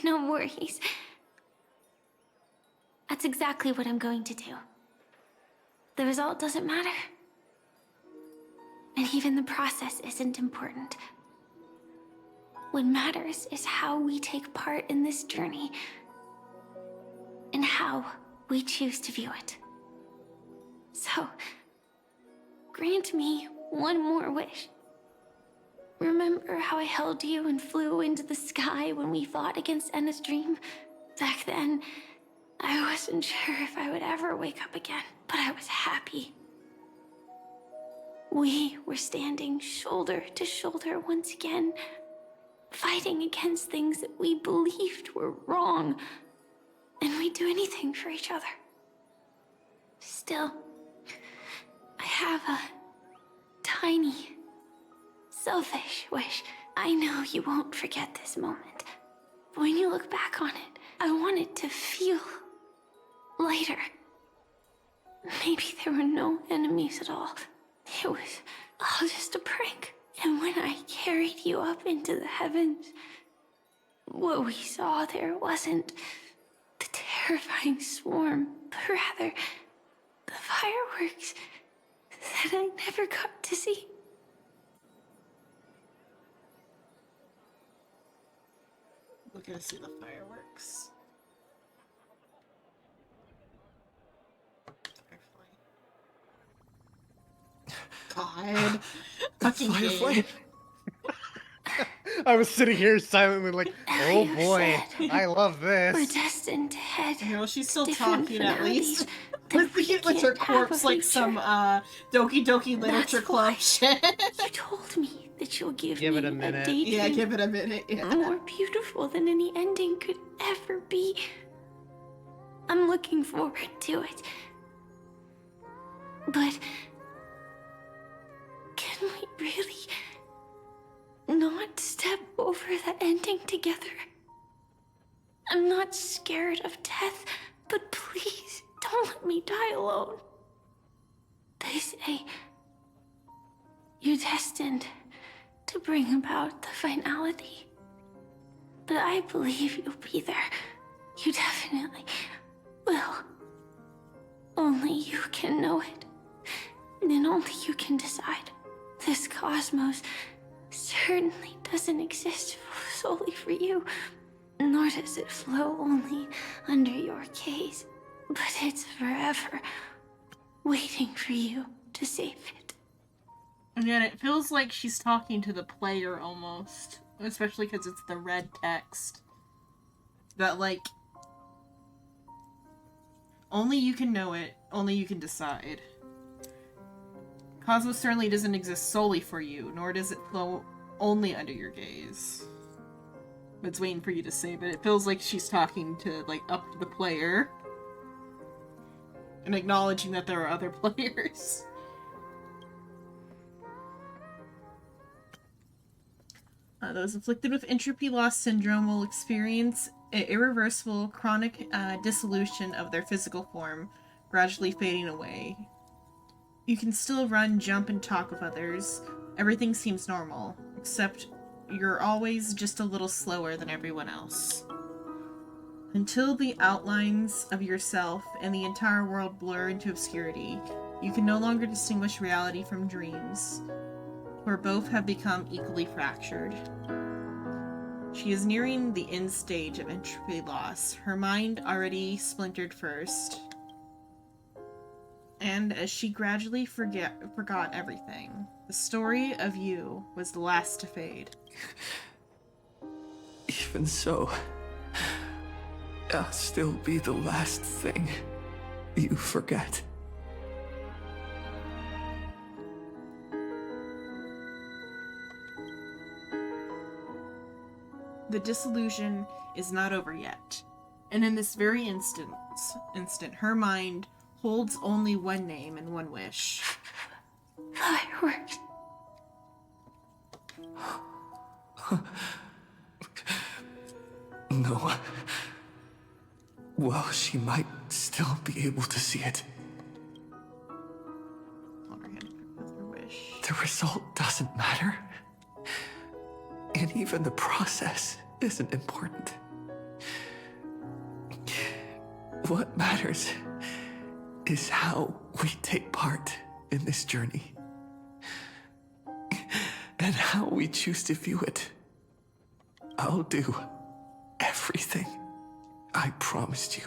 No worries. That's exactly what I'm going to do. The result doesn't matter. And even the process isn't important. What matters is how we take part in this journey and how we choose to view it. So, grant me one more wish. Remember how I held you and flew into the sky when we fought against Enna's dream? Back then, I wasn't sure if I would ever wake up again, but I was happy. We were standing shoulder to shoulder once again, fighting against things that we believed were wrong, and we'd do anything for each other. Still, I have a tiny, selfish wish. I know you won't forget this moment, but when you look back on it, I want it to feel lighter. Maybe there were no enemies at all. It was all just a prank. And when I carried you up into the heavens, what we saw there wasn't the terrifying swarm, but rather the fireworks that I never got to see. We're gonna see the fireworks. God. Fucking Firefly. Gabe. I was sitting here silently like, oh Dalia boy, said I love we're this. destined to head. You know, she's still different talking at least. finalities With her can't have a corpse like future. some Doki Doki Literature That's Club why shit. You told me that you'll give Give me it a minute. daydream Yeah, give it a minute. Yeah. more beautiful than any ending could ever be. I'm looking forward to it. But can we really not step over the ending together? I'm not scared of death, but please don't let me die alone. They say you're destined to bring about the finality. But I believe you'll be there. You definitely will. Only you can know it. And only you can decide. This cosmos certainly doesn't exist solely for you, nor does it flow only under your gaze. But it's forever waiting for you to save it. And yet it feels like she's talking to the player almost. Especially because it's the red text. That, like, only you can know it, only you can decide. Cosmos certainly doesn't exist solely for you, nor does it flow only under your gaze. It's waiting for you to save it. It feels like she's talking to, like, up to the player. And acknowledging that there are other players. Those afflicted with entropy loss syndrome will experience an irreversible chronic dissolution of their physical form, gradually fading away. You can still run, jump, and talk with others. Everything seems normal, except you're always just a little slower than everyone else. Until the outlines of yourself and the entire world blur into obscurity, you can no longer distinguish reality from dreams, where both have become equally fractured. She is nearing the end stage of entropy loss, her mind already splintered first. And as she gradually forgot everything, the story of you was the last to fade. Even so, I'll still be the last thing you forget. The disillusion is not over yet, and in this very instant, her mind holds only one name and one wish. Fireworks. No. Well, she might still be able to see it. The result doesn't matter. And even the process isn't important. What matters is how we take part in this journey. And how we choose to view it. I'll do everything I promised you.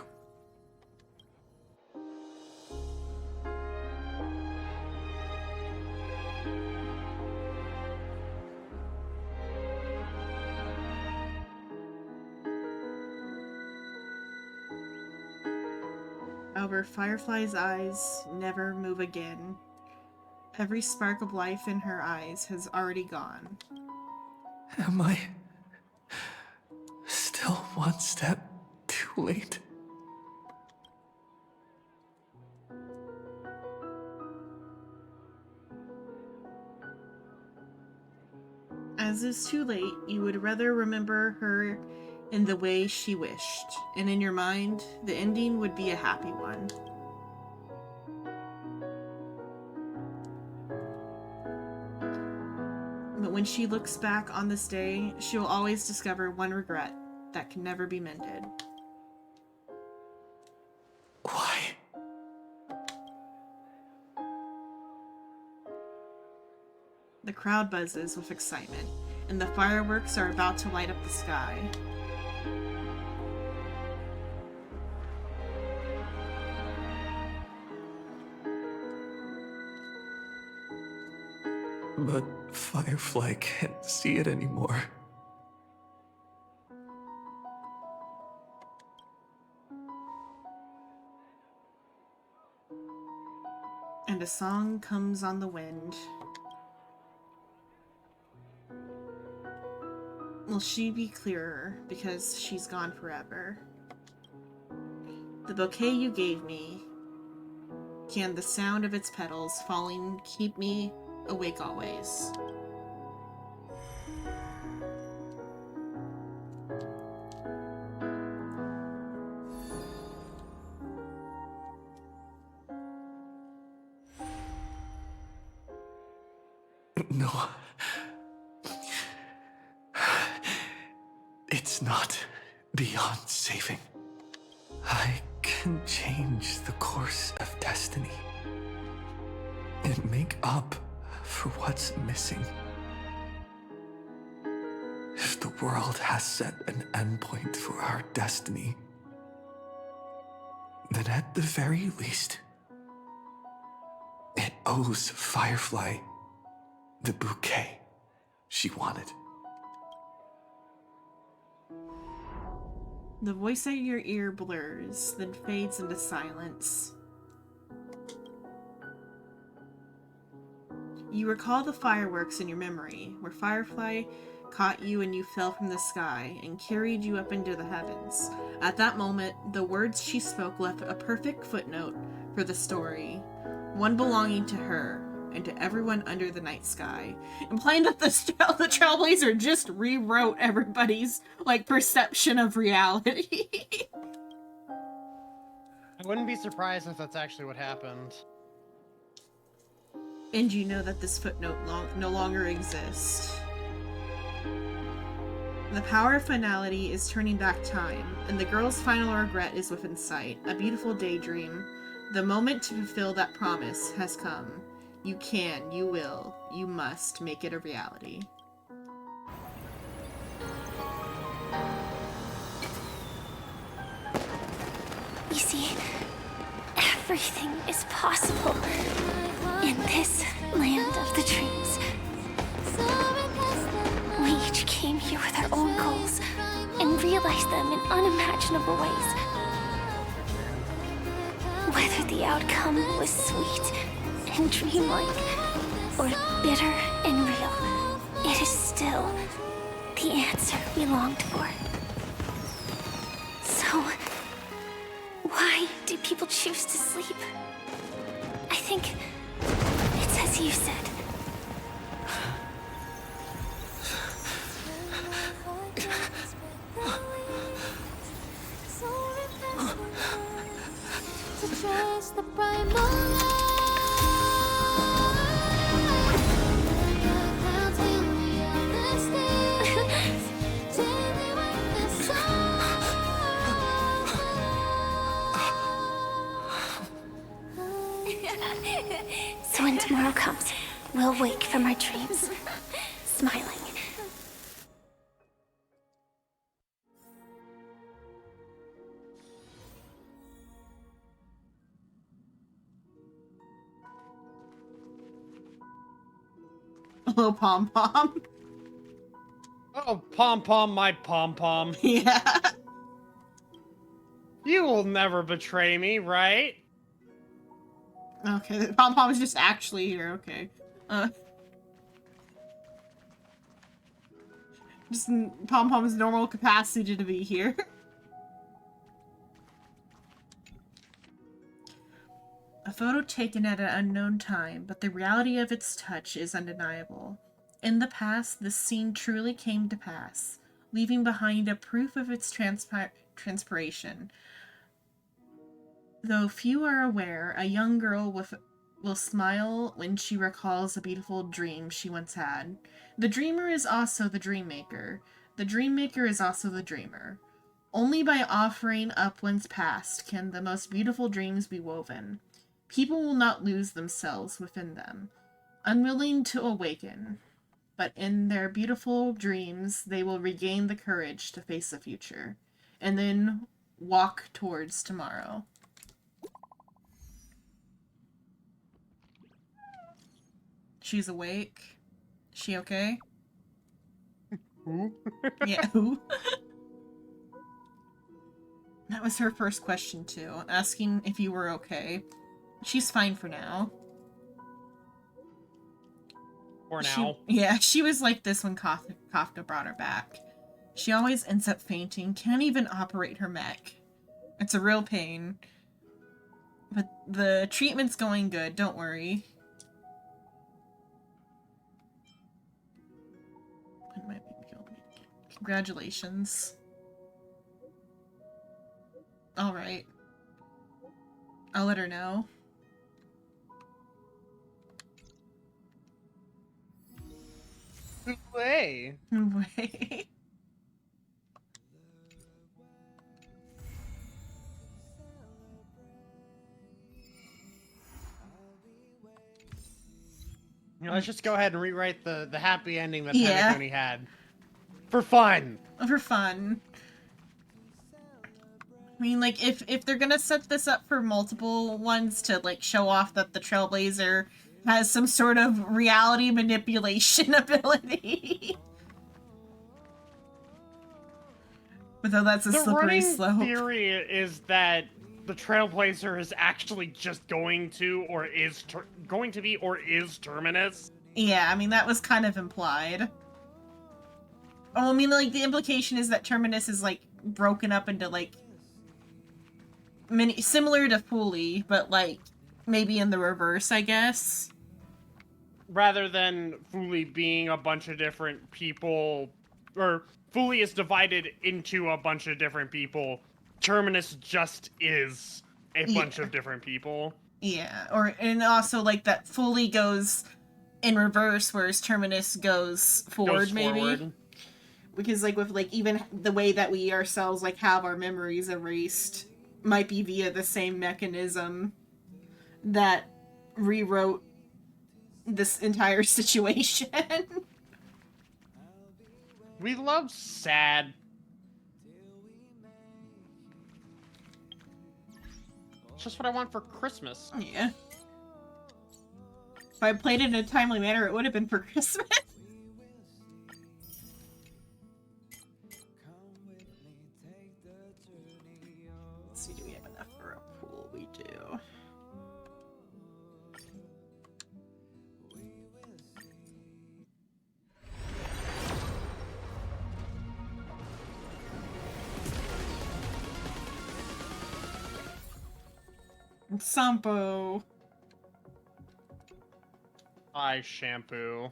However, Firefly's eyes never move again. Every spark of life in her eyes has already gone. Am I still one step too late? As is too late, you would rather remember her in the way she wished, and in your mind, the ending would be a happy one. But when she looks back on this day, she will always discover one regret that can never be mended. Why? The crowd buzzes with excitement, and the fireworks are about to light up the sky. But Firefly can't see it anymore. And a song comes on the wind. Will she be clearer because she's gone forever? The bouquet you gave me, can the sound of its petals falling keep me awake always? No. It's not beyond saving. I can change the course of destiny and make up for what's missing. If the world has set an endpoint for our destiny, then at the very least, it owes Firefly the bouquet she wanted. The voice at your ear blurs, then fades into silence. You recall the fireworks in your memory, where Firefly caught you and you fell from the sky and carried you up into the heavens. At that moment, the words she spoke left a perfect footnote for the story, one belonging to her and to everyone under the night sky, implying that the Trailblazer just rewrote everybody's perception of reality. I wouldn't be surprised if that's actually what happened. And you know that this footnote no longer exists. The power of finality is turning back time, and the girl's final regret is within sight. A beautiful daydream. The moment to fulfill that promise has come. You can, you will, you must make it a reality. You see, everything is possible in this land of the dreams. We each came here with our own goals and realized them in unimaginable ways. Whether the outcome was sweet and dreamlike, or bitter and real, it is still the answer we longed for. So, why do people choose to sleep? I think it's as you said. Just the bright moonlight. So when tomorrow comes, we'll wake from our dreams, smiling. Hello, Pom Pom. Oh, Pom Pom, my Pom Pom. Yeah. You will never betray me, right? Okay, Pom Pom is just actually here. Okay. Just Pom Pom's normal capacity to be here. A photo taken at an unknown time, but the reality of its touch is undeniable. In the past, this scene truly came to pass, leaving behind a proof of its transpiration. Though few are aware, a young girl will smile when she recalls a beautiful dream she once had. The dreamer is also the dream maker. The dream maker is also the dreamer. Only by offering up one's past can the most beautiful dreams be woven. People will not lose themselves within them, unwilling to awaken, but in their beautiful dreams they will regain the courage to face the future, and then walk towards tomorrow. She's awake. Is she okay? Who? Yeah, who? That was her first question too, asking if you were okay. She's fine for now. For now. She was like this when Kafka brought her back. She always ends up fainting, can't even operate her mech. It's a real pain. But the treatment's going good, don't worry. Congratulations. Alright. I'll let her know. Way. Way. You know, let's just go ahead and rewrite the happy ending that Yeah. Penacony had. For fun. For fun. I mean, like, if they're gonna set this up for multiple ones to, like, show off that the Trailblazer has some sort of reality manipulation ability. But though that's a slippery slope. The running theory is that the Trailblazer is actually just going to, or is going to be, or is Terminus. Yeah, I mean, that was kind of implied. Oh, I mean, like, the implication is that Terminus is, like, broken up into, like, many, similar to Fooly, but, like, maybe in the reverse, I guess. Rather than Fooly being a bunch of different people, or Fooly is divided into a bunch of different people, Terminus just is a bunch of different people. Yeah, and also, like, that Fooly goes in reverse, whereas Terminus goes forward, maybe? Because, like, with, like, even the way that we ourselves, like, have our memories erased might be via the same mechanism that rewrote this entire situation. We love sad. It's just what I want for Christmas. Yeah. If I played it in a timely manner, it would have been for Christmas. Let's see, do we have enough for a pool? We do. Sampo. I shampoo.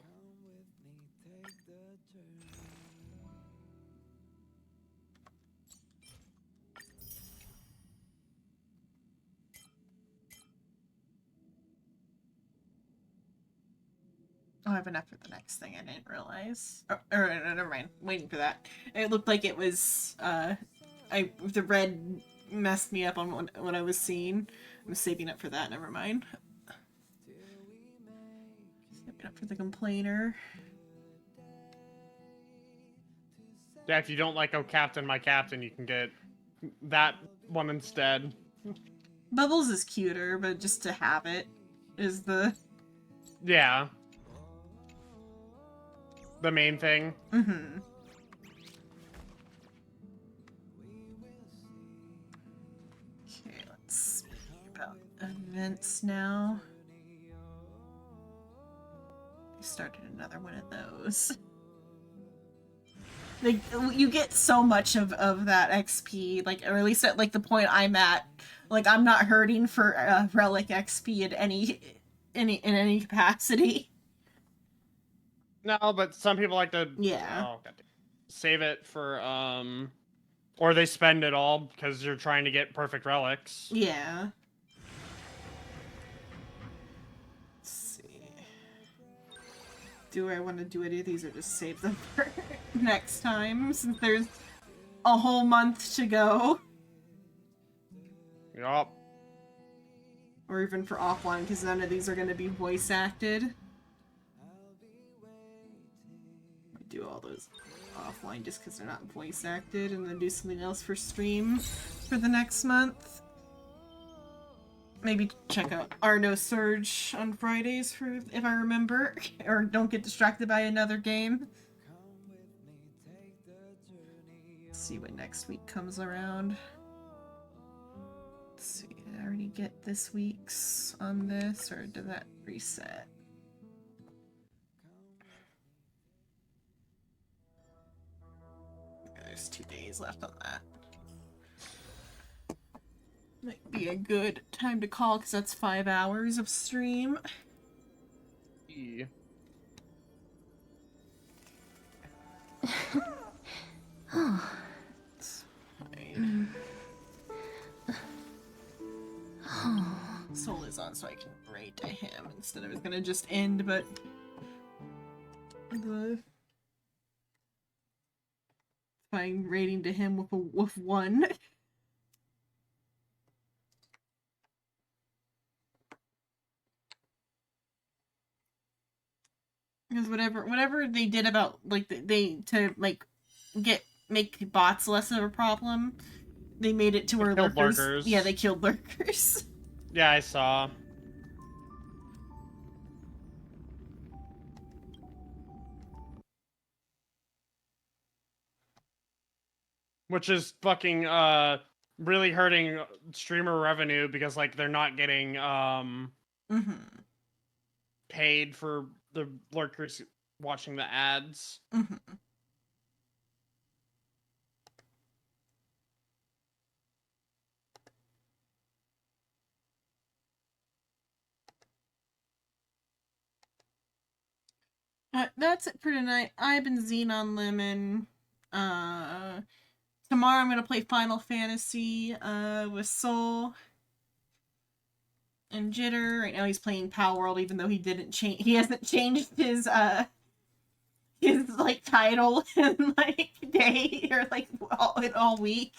Oh, I have enough for the next thing. I didn't realize. Or never mind. Waiting for that. It looked like it was. The red messed me up on what I was seeing. I'm saving up for that. Never mind. Saving up for the complainer. Yeah, if you don't like Oh Captain, My Captain, you can get that one instead. Bubbles is cuter, but just to have it is the... Yeah. The main thing. Mm-hmm. Okay, let's see about events now. I started another one of those. Like, you get so much of that XP, like, or at least at, like, the point I'm at. Like, I'm not hurting for relic XP in any capacity. No, but some people like to save it for or they spend it all because you're trying to get perfect relics. Yeah. Let's see. Do I want to do any of these or just save them for next time, since there's a whole month to go? Yup. Or even for offline, because none of these are going to be voice acted. I do all those offline just because they're not voice acted, and then do something else for stream for the next month. Maybe check out Arno Surge on Fridays for if I remember, or don't get distracted by another game. Let's see what next week comes around. Let's see, did I already get this week's on this, or did that reset? There's 2 days left on that. Might be a good time to call, because that's 5 hours of stream. Yeah. Soul is on, so I can raid to him instead of it's gonna just end, but I'm raiding to him with one. Because whatever they did about, like, to make bots less of a problem, they made it to where lurkers. Yeah, they killed lurkers. Yeah, I saw. Which is fucking really hurting streamer revenue, because like they're not getting paid for the lurkers watching the ads. That's it for tonight. I've been Xenon Lemon. Tomorrow I'm gonna play Final Fantasy with Soul and Jitter. Right now he's playing Power World, even though he hasn't changed his like title in like day or like all week.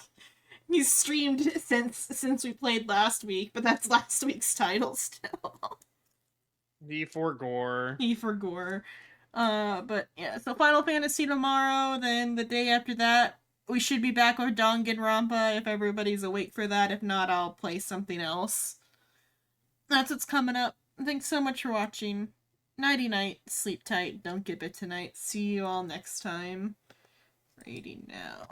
He's streamed since we played last week, but that's last week's title still. E for Gore. E for Gore. But yeah, so Final Fantasy tomorrow, then the day after that, we should be back with Danganronpa if everybody's awake for that. If not, I'll play something else. That's what's coming up. Thanks so much for watching. Nighty night, sleep tight, don't get bit tonight. See you all next time. Rating now.